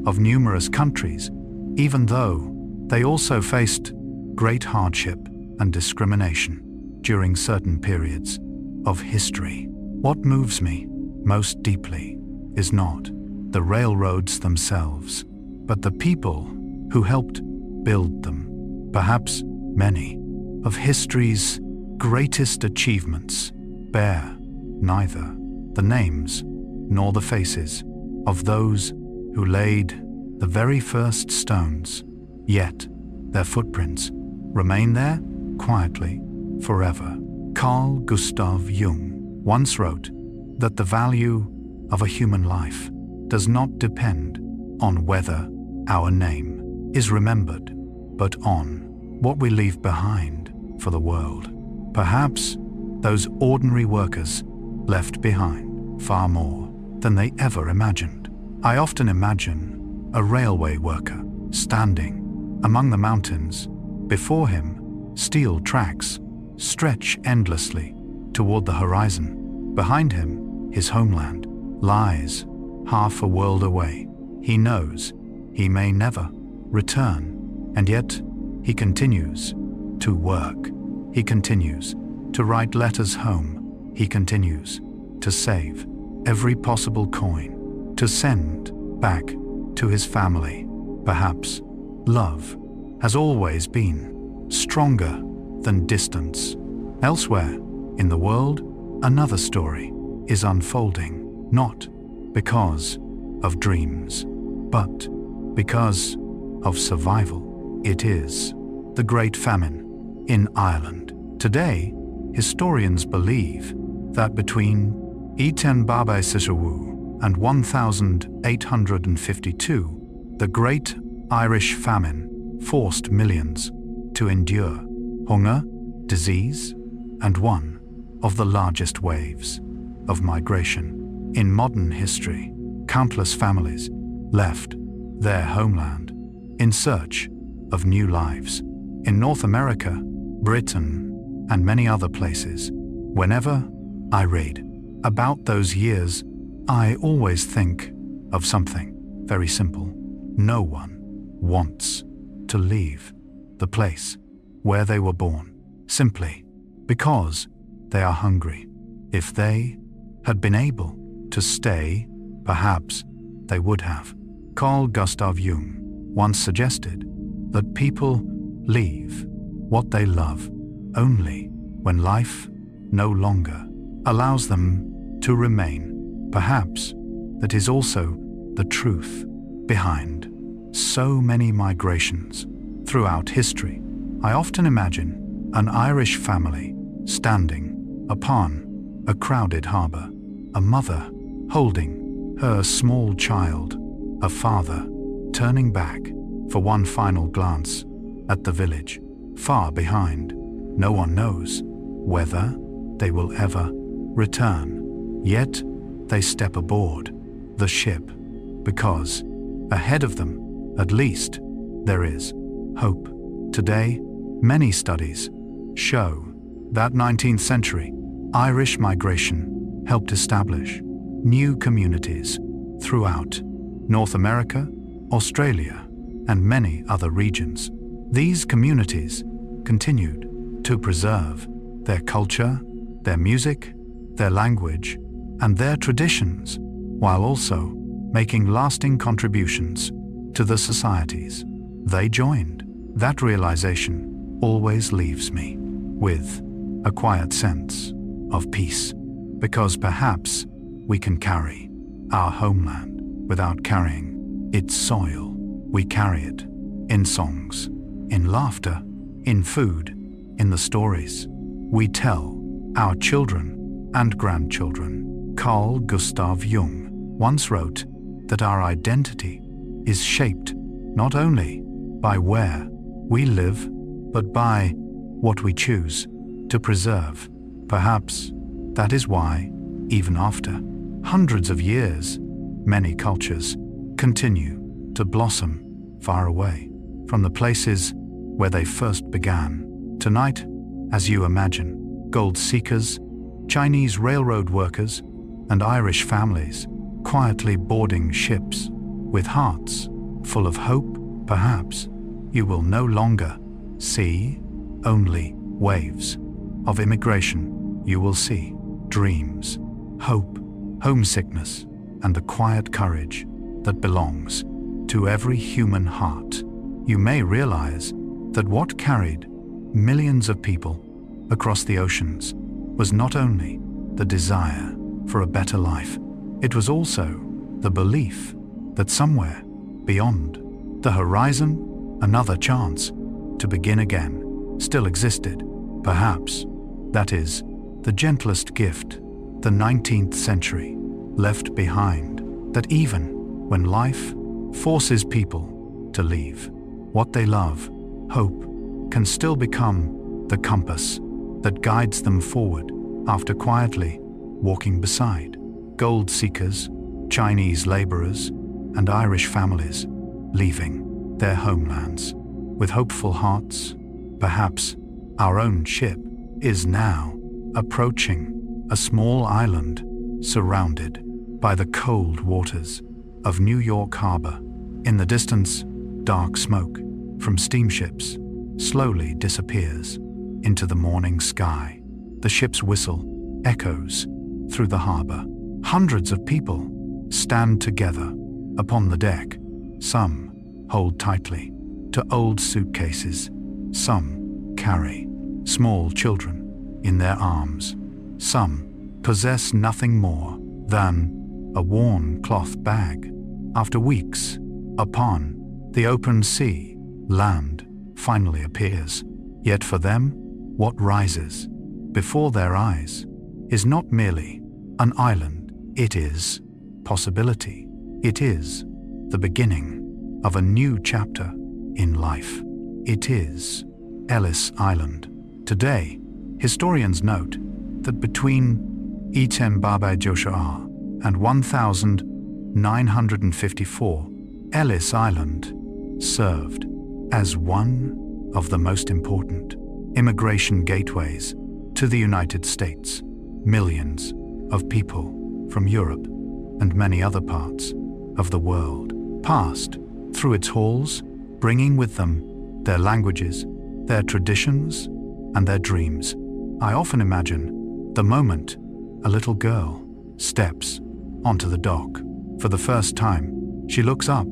of numerous countries, even though they also faced great hardship and discrimination during certain periods of history. What moves me most deeply is not the railroads themselves, but the people who helped build them. Perhaps many of history's greatest achievements bear neither the names nor the faces of those who laid the very first stones, yet their footprints remain there quietly forever. Carl Gustav Jung once wrote that the value of a human life does not depend on whether our name is remembered, but on what we leave behind for the world. Perhaps those ordinary workers left behind far more than they ever imagined. I often imagine a railway worker standing among the mountains. Before him, steel tracks stretch endlessly toward the horizon. Behind him, his homeland lies half a world away. He knows he may never return, and yet he continues to work. He continues to write letters home. He continues to save every possible coin, to send back to his family. Perhaps love has always been stronger than distance. Elsewhere in the world, another story is unfolding, not because of dreams, but because of survival. It is the Great Famine in Ireland. Today, historians believe that between 1866 and 1852, the Great Irish Famine forced millions to endure hunger, disease, and one of the largest waves of migration in modern history. Countless families left their homeland in search of new lives. In North America, Britain, and many other places, whenever I read about those years, I always think of something very simple. No one wants to leave the place where they were born, simply because they are hungry. If they had been able to stay, perhaps they would have. Carl Gustav Jung once suggested that people leave what they love only when life no longer allows them to remain. Perhaps that is also the truth behind so many migrations throughout history. I often imagine an Irish family standing upon a crowded harbor, a mother holding her small child, a father turning back for one final glance at the village far behind. No one knows whether they will ever return, yet they step aboard the ship because ahead of them, at least, there is hope. Today, many studies show that 19th century Irish migration helped establish new communities throughout North America, Australia, and many other regions. These communities continued to preserve their culture, their music, their language, and their traditions, while also making lasting contributions to the societies they joined. That realization always leaves me with a quiet sense of peace, because perhaps we can carry our homeland without carrying its soil. We carry it in songs, in laughter, in food, in the stories we tell our children and grandchildren. Carl Gustav Jung once wrote that our identity is shaped not only by where we live, but by what we choose to preserve. Perhaps that is why, even after hundreds of years, many cultures continue to blossom far away from the places where they first began. Tonight, as you imagine, gold seekers, Chinese railroad workers, and Irish families quietly boarding ships with hearts full of hope, perhaps you will no longer see only waves of immigration. You will see dreams, hope, homesickness, and the quiet courage that belongs to every human heart. You may realize that what carried millions of people across the oceans was not only the desire for a better life, it was also the belief that somewhere beyond the horizon, another chance to begin again still existed. Perhaps that is the gentlest gift the 19th century left behind, that even when life forces people to leave what they love, hope can still become the compass that guides them forward. After quietly walking beside gold seekers, Chinese laborers, and Irish families leaving their homelands with hopeful hearts, perhaps our own ship is now approaching a small island surrounded by the cold waters of New York Harbor. In the distance, dark smoke from steamships slowly disappears into the morning sky. The ship's whistle echoes through the harbor. Hundreds of people stand together upon the deck. Some hold tightly to old suitcases. Some carry small children in their arms. Some possess nothing more than a worn cloth bag. After weeks upon the open sea, land finally appears. Yet for them, what rises before their eyes is not merely an island. It is possibility. It is the beginning of a new chapter in life. It is Ellis Island. Today, historians note that between Etem Joshua and 1954, Ellis Island served as one of the most important immigration gateways to the United States. Millions of people from Europe and many other parts of the world passed through its halls, bringing with them their languages, their traditions, and their dreams. I often imagine the moment a little girl steps onto the dock. For the first time, she looks up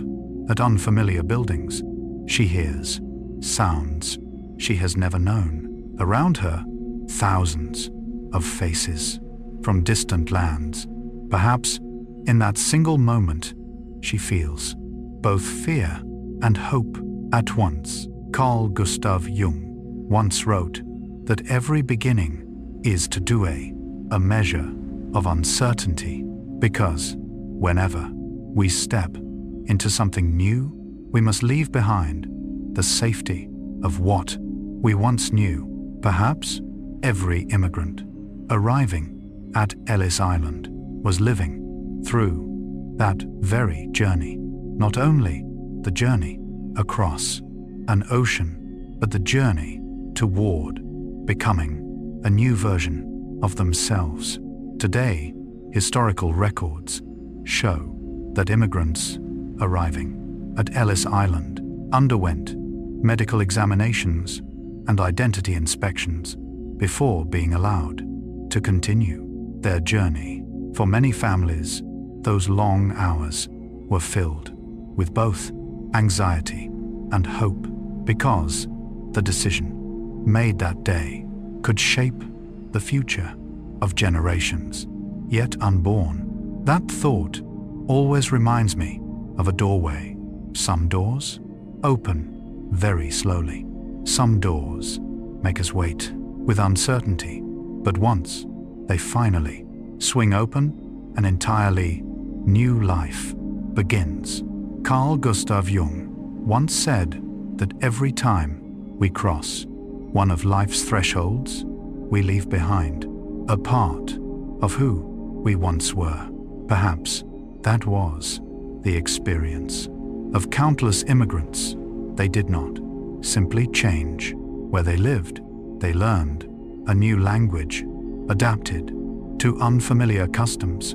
at unfamiliar buildings. She hears sounds she has never known. Around her, thousands of faces from distant lands. Perhaps in that single moment, she feels both fear and hope at once. Carl Gustav Jung once wrote that every beginning is to do a measure of uncertainty, because whenever we step into something new, we must leave behind the safety of what we once knew. Perhaps every immigrant arriving at Ellis Island was living through that very journey. Not only the journey across an ocean, but the journey toward becoming a new version of themselves. Today, historical records show that immigrants arriving at Ellis Island underwent medical examinations and identity inspections before being allowed to continue their journey. For many families, those long hours were filled with both anxiety and hope, because the decision made that day could shape the future of generations yet unborn. That thought always reminds me of a doorway. Some doors open very slowly. Some doors make us wait with uncertainty, but once they finally swing open, an entirely new life begins. Carl Gustav Jung once said that every time we cross one of life's thresholds, we leave behind a part of who we once were. Perhaps that was the experience of countless immigrants. They did not simply change where they lived. They learned a new language, adapted to unfamiliar customs,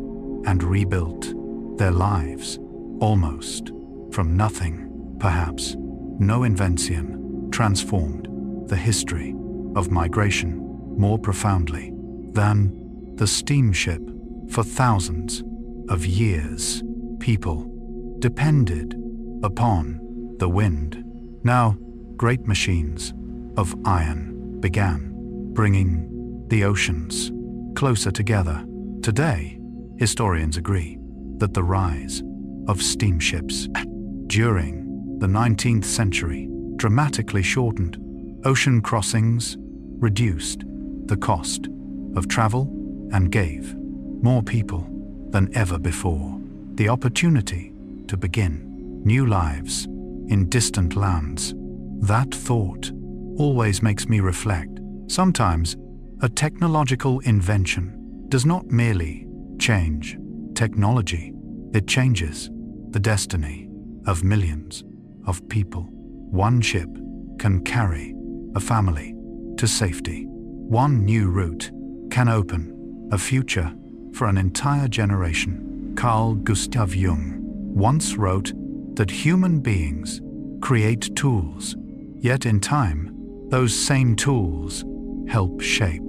and rebuilt their lives almost from nothing. Perhaps no invention transformed the history of migration more profoundly than the steamship. For thousands of years, people depended upon the wind. Now, great machines of iron began bringing the oceans closer together. Today, historians agree that the rise of steamships during the 19th century dramatically shortened ocean crossings, reduced the cost of travel, and gave more people than ever before the opportunity to begin new lives in distant lands. That thought always makes me reflect. Sometimes a technological invention does not merely change technology, it changes the destiny of millions of people. One ship can carry a family to safety. One new route can open a future for an entire generation. Carl Gustav Jung once wrote that human beings create tools, yet in time, those same tools help shape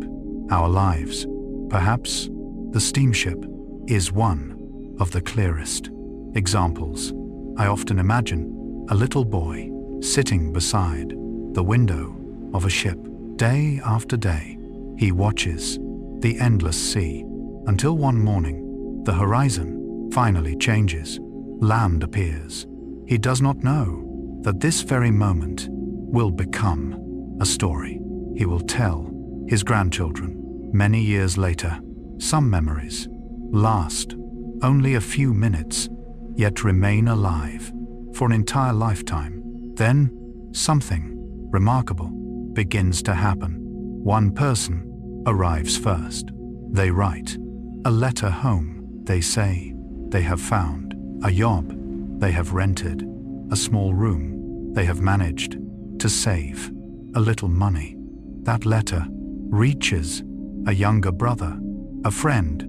our lives. Perhaps the steamship is one of the clearest examples. I often imagine a little boy sitting beside the window of a ship. Day after day, he watches the endless sea until one morning, the horizon finally changes. Land appears. He does not know that this very moment will become a story he will tell his grandchildren many years later. Some memories last only a few minutes, yet remain alive for an entire lifetime. Then something remarkable begins to happen. One person arrives first. They write a letter home. They say they have found a job. They have rented a small room. They have managed to save a little money. That letter reaches a younger brother, a friend,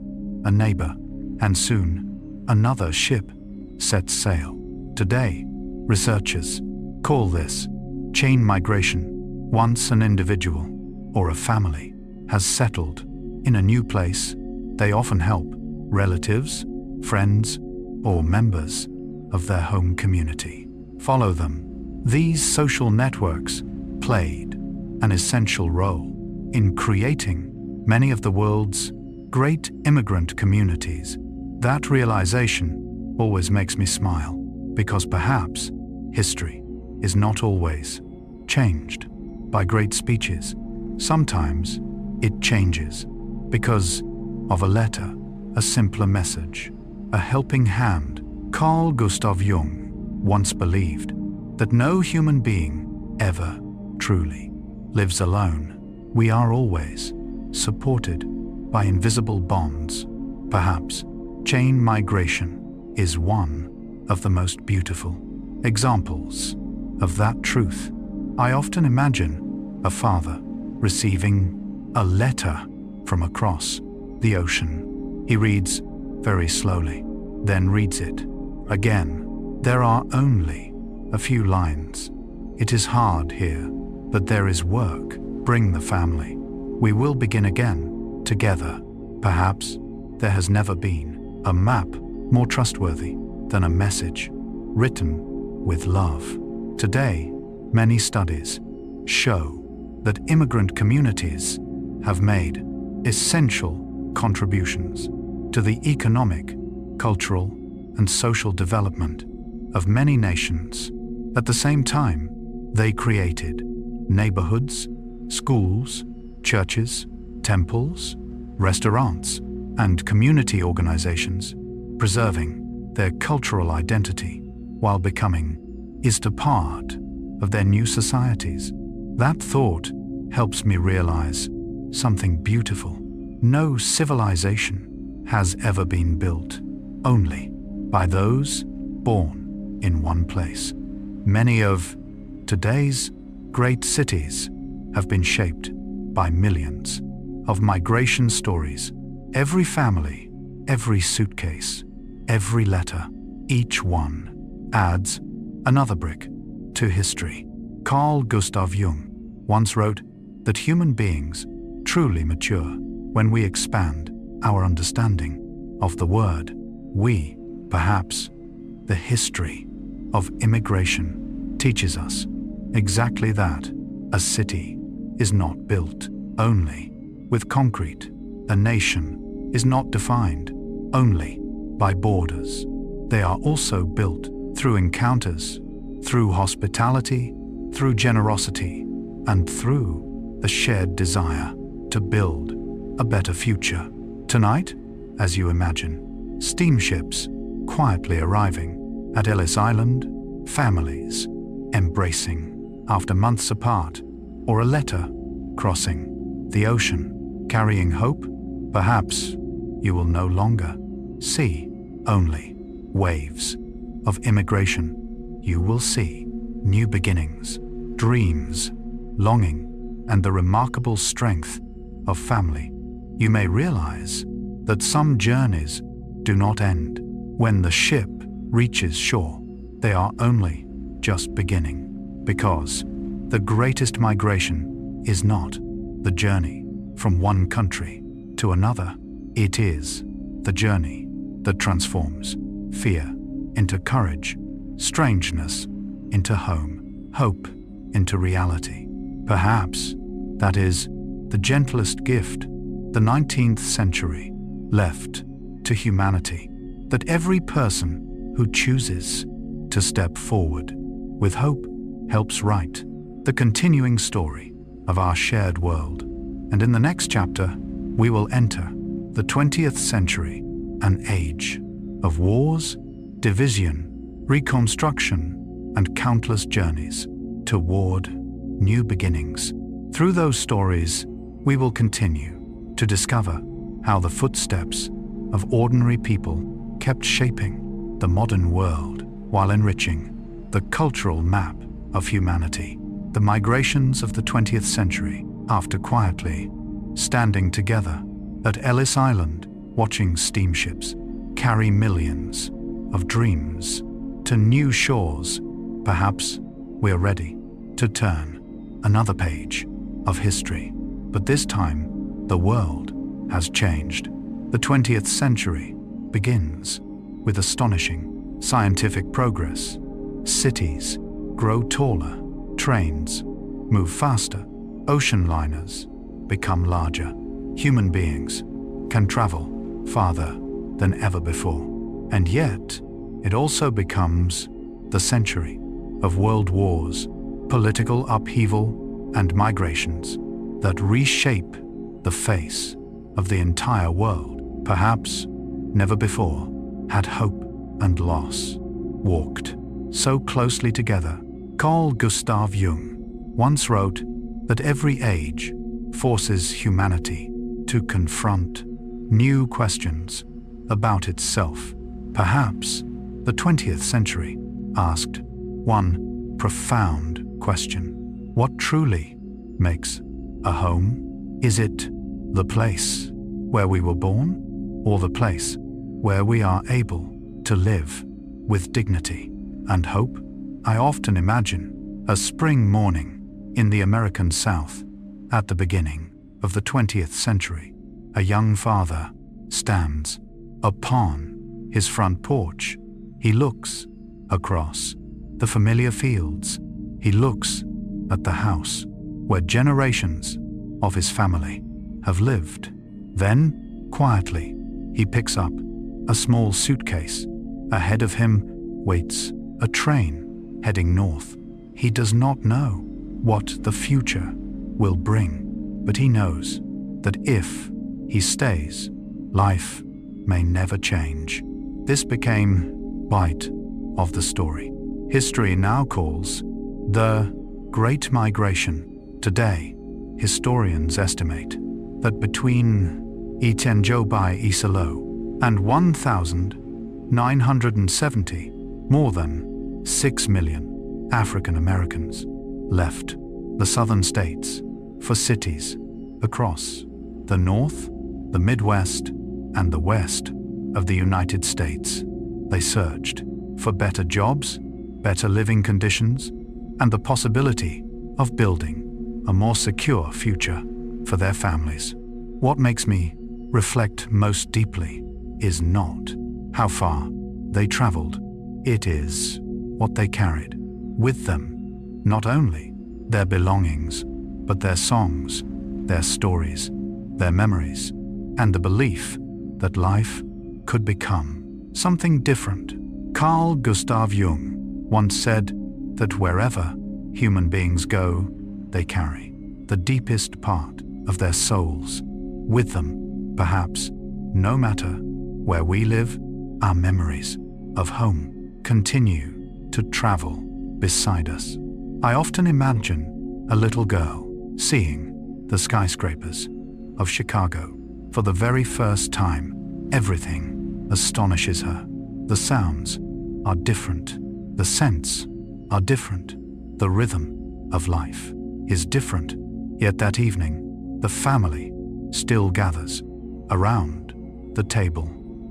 a neighbor, and soon another ship sets sail. Today, researchers call this chain migration. Once an individual or a family has settled in a new place, they often help relatives, friends, or members of their home community follow them. These social networks played an essential role in creating many of the world's great immigrant communities. That realization always makes me smile, because perhaps history is not always changed by great speeches. Sometimes it changes because of a letter, a simpler message, a helping hand. Carl Gustav Jung once believed that no human being ever truly lives alone. We are always supported by invisible bonds. Perhaps chain migration is one of the most beautiful examples of that truth. I often imagine a father receiving a letter from across the ocean. He reads very slowly, then reads it again. There are only a few lines. It is hard here, but there is work. Bring the family. We will begin again together. Perhaps there has never been a map more trustworthy than a message written with love. Today, many studies show that immigrant communities have made essential contributions to the economic, cultural, and social development of many nations. At the same time, they created neighborhoods, schools, churches, temples, restaurants, and community organizations, preserving their cultural identity while becoming a part of their new societies. That thought helps me realize something beautiful. No civilization has ever been built only by those born in one place. Many of today's great cities have been shaped by millions of migration stories. Every family, every suitcase, every letter, each one adds another brick to history. Carl Gustav Jung once wrote that human beings truly mature when we expand our understanding of the word we. Perhaps the history of immigration teaches us exactly that. A city is not built only with concrete. A nation is not defined only by borders. They are also built through encounters, through hospitality, through generosity, and through the shared desire to build a better future. Tonight, as you imagine, steamships quietly arriving at Ellis Island, families embracing after months apart, or a letter crossing the ocean carrying hope. Perhaps you will no longer see only waves of immigration. You will see new beginnings, dreams, longing, and the remarkable strength of family. You may realize that some journeys do not end When the ship reaches shore, they are only just beginning, because the greatest migration is not the journey from one country to another. It is the journey that transforms fear into courage, strangeness into home, hope into reality. Perhaps that is the gentlest gift the 19th century left to humanity, that every person who chooses to step forward with hope helps write the continuing story of our shared world. And in the next chapter, we will enter the 20th century, an age of wars, division, reconstruction, and countless journeys toward new beginnings. Through those stories, we will continue to discover how the footsteps of ordinary people kept shaping the modern world while enriching the cultural map of humanity. The migrations of the 20th century, after quietly standing together at Ellis Island, watching steamships carry millions of dreams to new shores. Perhaps we're ready to turn another page of history. But this time, the world has changed. The 20th century begins with astonishing scientific progress. Cities grow taller, trains move faster, ocean liners become larger. Human beings can travel farther than ever before. And yet, it also becomes the century of world wars, political upheaval, and migrations that reshape the face of the entire world. Perhaps never before had hope and loss walked so closely together. Carl Gustav Jung once wrote that every age forces humanity to confront new questions about itself. Perhaps the 20th century asked one profound question: what truly makes a home? Is it the place where we were born, or the place where we are able to live with dignity and hope? I often imagine a spring morning in the American South at the beginning of the 20th century. A young father stands upon his front porch. He looks across the familiar fields. He looks at the house where generations of his family have lived. Then, quietly, he picks up a small suitcase. Ahead of him waits a train heading north. He does not know what the future will bring, but he knows that if he stays, life may never change. This became part of the story. History now calls the Great Migration. Today, historians estimate that between 1870 and 1970, more than 6 million African Americans left the southern states for cities across the North, the Midwest, and the West of the United States. They searched for better jobs, better living conditions, and the possibility of building a more secure future for their families. What makes me reflect most deeply is not how far they traveled. It is what they carried with them. Not only their belongings, but their songs, their stories, their memories, and the belief that life could become something different. Carl Gustav Jung once said that wherever human beings go, they carry the deepest part of their souls with them. Perhaps, no matter where we live, our memories of home continue to travel beside us. I often imagine a little girl seeing the skyscrapers of Chicago for the very first time. Everything astonishes her. The sounds are different. The scents are different. The rhythm of life is different. Yet that evening, the family still gathers around the table.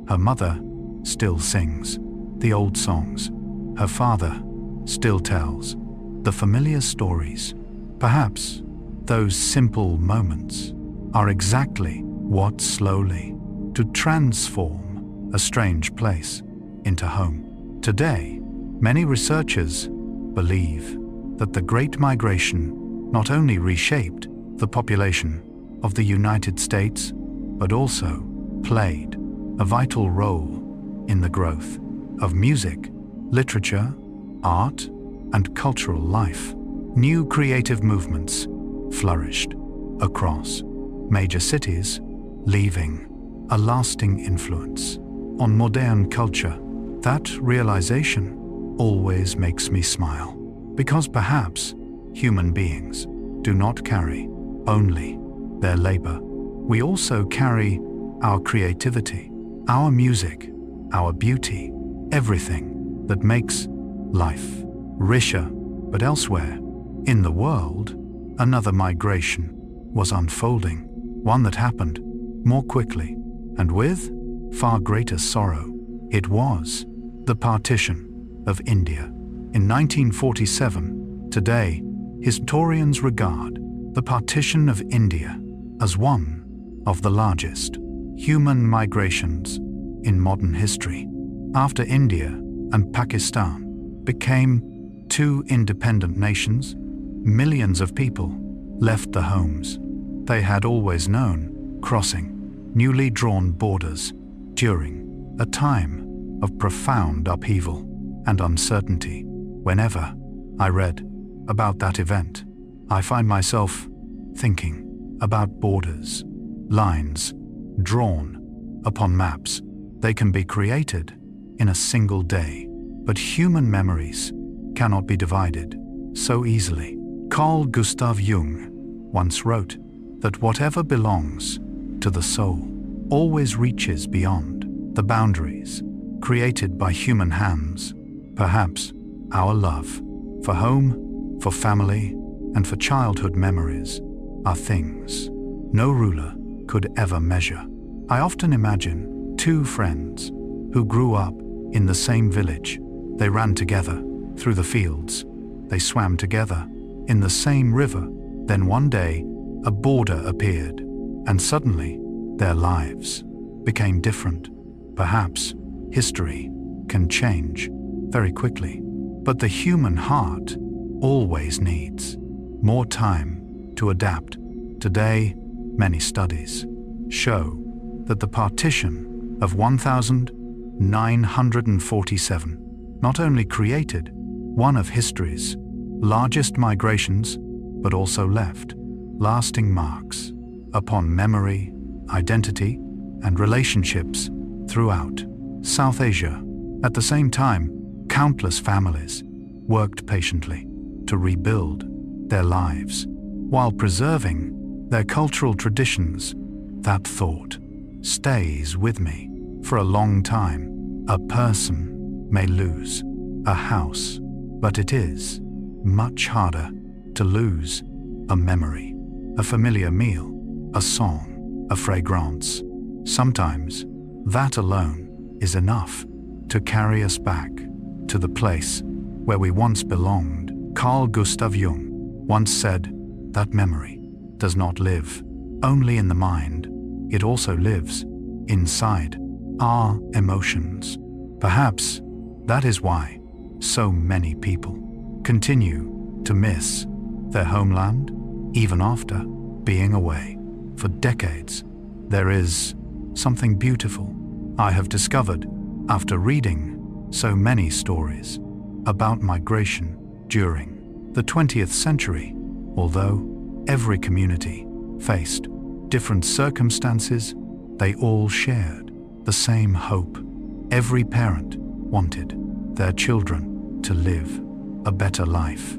Her mother still sings the old songs. Her father still tells the familiar stories. Perhaps those simple moments are exactly what slowly to transform a strange place into home. Today, many researchers believe that the Great Migration not only reshaped the population of the United States, but also played a vital role in the growth of music, literature, art, and cultural life. New creative movements flourished across major cities, leaving a lasting influence on modern culture. That realization always makes me smile, because perhaps human beings do not carry only their labor. We also carry our creativity, our music, our beauty, everything that makes life richer. But elsewhere in the world, another migration was unfolding, one that happened more quickly and with far greater sorrow. It was the partition of India. In 1947, today, historians regard the partition of India as one of the largest human migrations in modern history. After India and Pakistan became two independent nations, millions of people left the homes they had always known, crossing newly drawn borders during a time of profound upheaval and uncertainty. Whenever I read about that event, I find myself thinking about borders, lines drawn upon maps. They can be created in a single day, but human memories cannot be divided so easily. Carl Gustav Jung once wrote that whatever belongs to the soul always reaches beyond the boundaries created by human hands. Perhaps our love for home, for family, and for childhood memories are things no ruler could ever measure. I often imagine two friends who grew up in the same village. They ran together through the fields. They swam together in the same river. Then one day, a border appeared, and suddenly their lives became different. Perhaps history can change very quickly, but the human heart always needs more time to adapt. Today, many studies show that the partition of 1947 not only created one of history's largest migrations, but also left lasting marks upon memory, identity, and relationships throughout South Asia. At the same time, countless families worked patiently to rebuild their lives while preserving their cultural traditions. That thought stays with me for a long time. A person may lose a house, but it is much harder to lose a memory, a familiar meal, a song, a fragrance. Sometimes that alone is enough to carry us back to the place where we once belonged. Carl Gustav Jung once said that memory does not live only in the mind, it also lives inside our emotions. Perhaps that is why so many people continue to miss their homeland even after being away for decades. There is something beautiful I have discovered after reading so many stories about migration during the 20th century. Although every community faced different circumstances, they all shared the same hope. Every parent wanted their children to live a better life.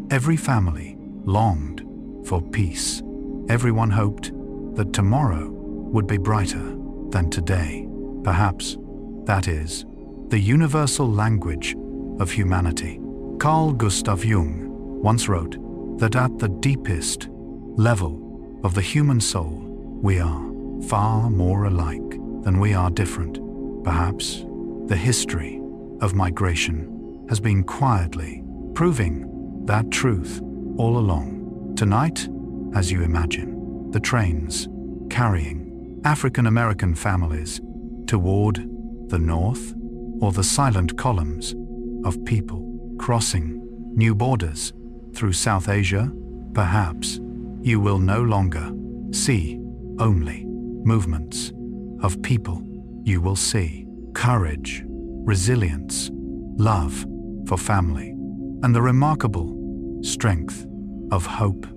Every family longed for peace. Everyone hoped that tomorrow would be brighter than today. Perhaps that is the universal language of humanity. Carl Gustav Jung once wrote that at the deepest level of the human soul, we are far more alike than we are different. Perhaps the history of migration has been quietly proving that truth all along. Tonight, as you imagine, the trains carrying African American families toward the north, or the silent columns of people crossing new borders through South Asia, perhaps you will no longer see only movements of people. You will see courage, resilience, love for family, and the remarkable strength of hope.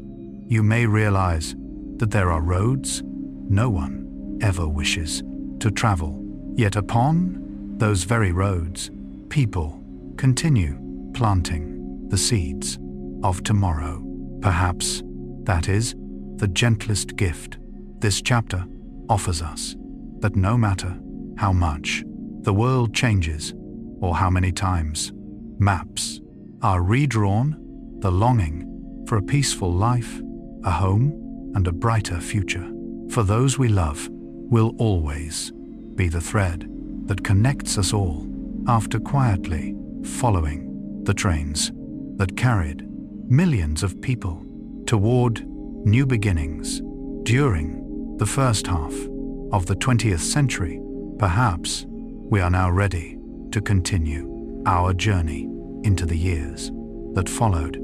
You may realize that there are roads no one ever wishes to travel, yet upon those very roads, people continue planting the seeds of tomorrow. Perhaps that is the gentlest gift this chapter offers us, that no matter how much the world changes or how many times maps are redrawn, the longing for a peaceful life, a home, and a brighter future for those we love will always be the thread that connects us all. After quietly following the trains that carried millions of people toward new beginnings during the first half of the 20th century, perhaps we are now ready to continue our journey into the years that followed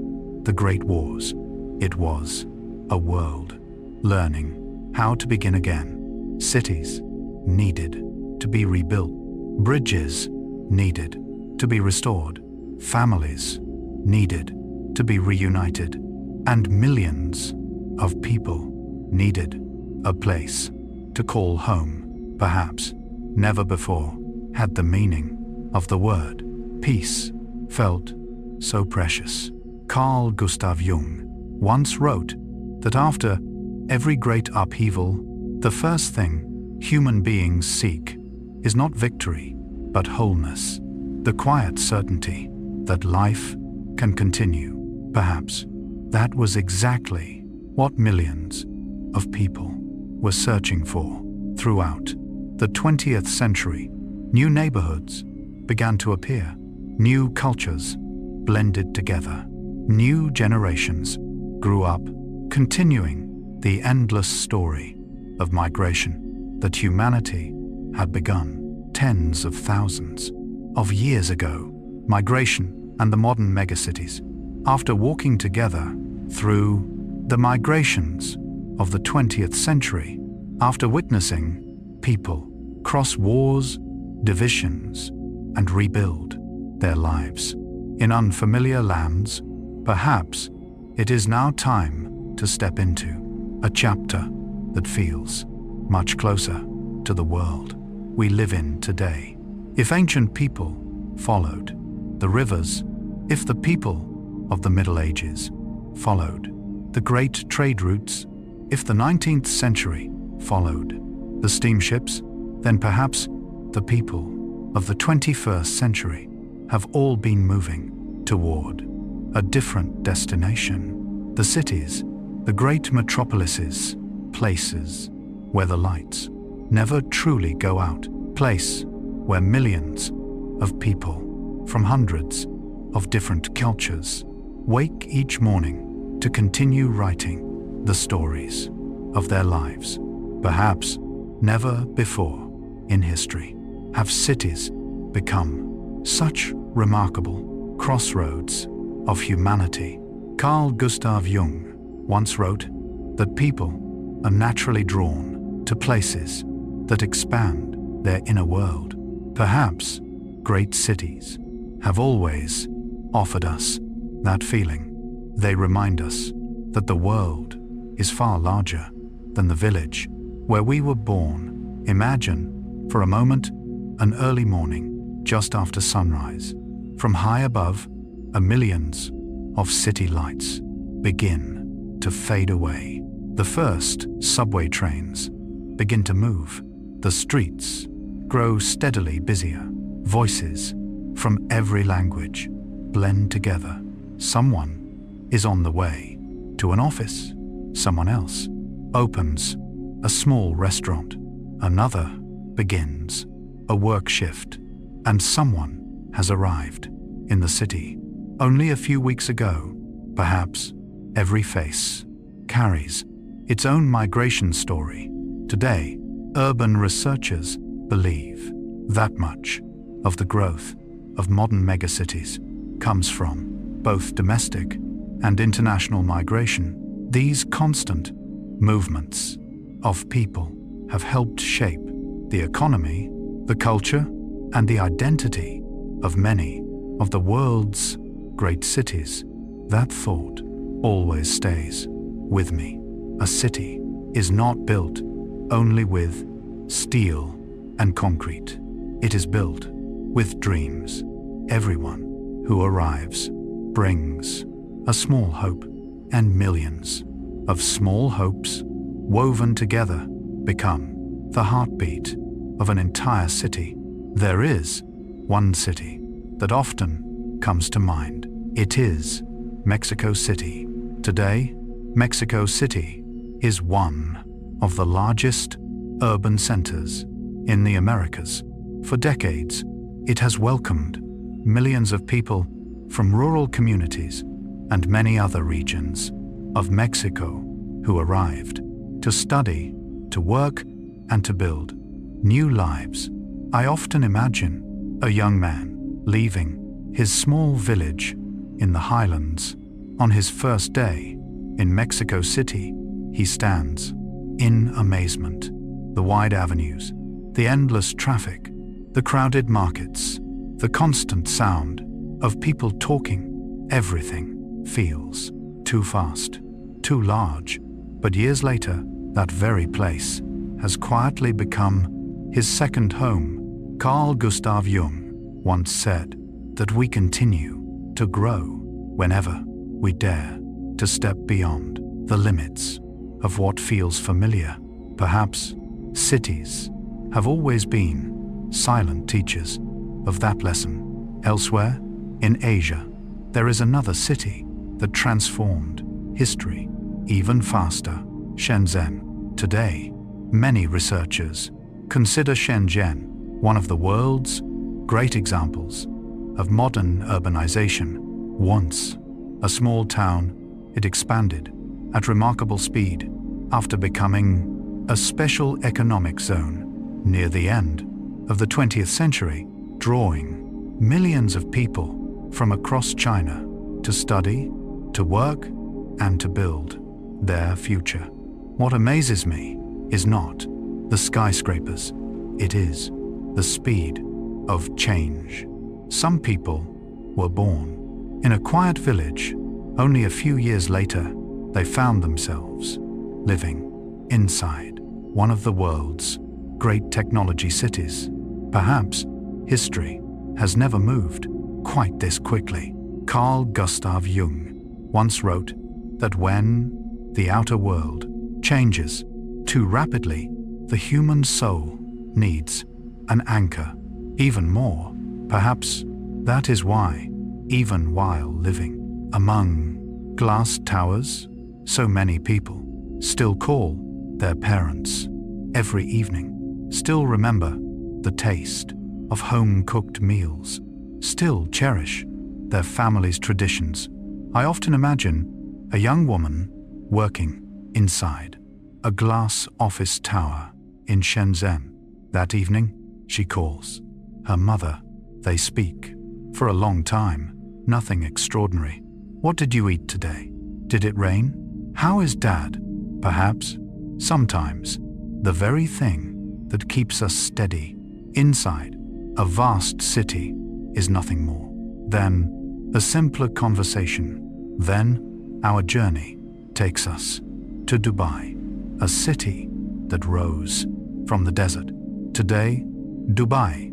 the Great Wars. It was a world learning how to begin again. Cities needed to be rebuilt, bridges needed to be restored, families needed to be reunited, and millions of people needed a place to call home. Perhaps never before had the meaning of the word peace felt so precious. Carl Gustav Jung once wrote that after every great upheaval, the first thing human beings seek is not victory, but wholeness, the quiet certainty that life can continue. Perhaps that was exactly what millions of people were searching for throughout the 20th century. New neighborhoods began to appear, new cultures blended together, new generations grew up, continuing the endless story of migration that humanity had begun tens of thousands of years ago. Migration and the modern megacities. After walking together through the migrations of the 20th century, after witnessing people cross wars, divisions, and rebuild their lives in unfamiliar lands, perhaps it is now time to step into a chapter that feels much closer to the world we live in today. If ancient people followed the rivers, if the people of the Middle Ages followed the great trade routes, if the 19th century followed the steamships, then perhaps the people of the 21st century have all been moving toward a different destination. The cities, the great metropolises, places where the lights never truly go out, place where millions of people from hundreds of different cultures wake each morning to continue writing the stories of their lives. Perhaps never before in history have cities become such remarkable crossroads of humanity. Carl Gustav Jung once wrote that people are naturally drawn to places that expand their inner world. Perhaps great cities have always offered us that feeling. They remind us that the world is far larger than the village where we were born. Imagine for a moment an early morning just after sunrise. From high above, millions of city lights begin to fade away. The first subway trains begin to move. The streets grow steadily busier. Voices from every language blend together. Someone is on the way to an office. Someone else opens a small restaurant. Another begins a work shift, and someone has arrived in the city. Only a few weeks ago, perhaps, every face carries its own migration story. Today, urban researchers believe that much of the growth of modern megacities comes from both domestic and international migration. These constant movements of people have helped shape the economy, the culture, and the identity of many of the world's great cities. That thought always stays with me. A city is not built only with steel and concrete. It is built with dreams. Everyone who arrives brings a small hope, and millions of small hopes woven together become the heartbeat of an entire city. There is one city that often comes to mind. It is Mexico City. Today, Mexico City is one of the largest urban centers in the Americas. For decades, it has welcomed millions of people from rural communities and many other regions of Mexico who arrived to study, to work, and to build new lives. I often imagine a young man leaving his small village in the highlands. On his first day in Mexico City, he stands in amazement. The wide avenues, the endless traffic, the crowded markets, the constant sound of people talking, everything feels too fast, too large. But years later, that very place has quietly become his second home. Carl Gustav Jung once said that we continue to grow whenever we dare to step beyond the limits of what feels familiar. Perhaps cities have always been silent teachers of that lesson. Elsewhere, in Asia, there is another city that transformed history even faster, Shenzhen. Today, many researchers consider Shenzhen one of the world's great examples of modern urbanization. Once a small town, it expanded at remarkable speed after becoming a special economic zone near the end of the 20th century, drawing millions of people from across China to study, to work, and to build their future. What amazes me is not the skyscrapers, it is the speed of change. Some people were born in a quiet village. Only a few years later, they found themselves living inside one of the world's great technology cities. Perhaps history has never moved quite this quickly. Carl Gustav Jung once wrote that when the outer world changes too rapidly, the human soul needs an anchor. Even more, perhaps that is why, even while living among glass towers, so many people still call their parents every evening, still remember the taste of home-cooked meals, still cherish their family's traditions. I often imagine a young woman working inside a glass office tower in Shenzhen. That evening, she calls her mother. They speak for a long time, nothing extraordinary. What did you eat today? Did it rain? How is Dad? Perhaps, sometimes, the very thing that keeps us steady inside a vast city is nothing more than a simpler conversation. Then, our journey takes us to Dubai, a city that rose from the desert. Today, Dubai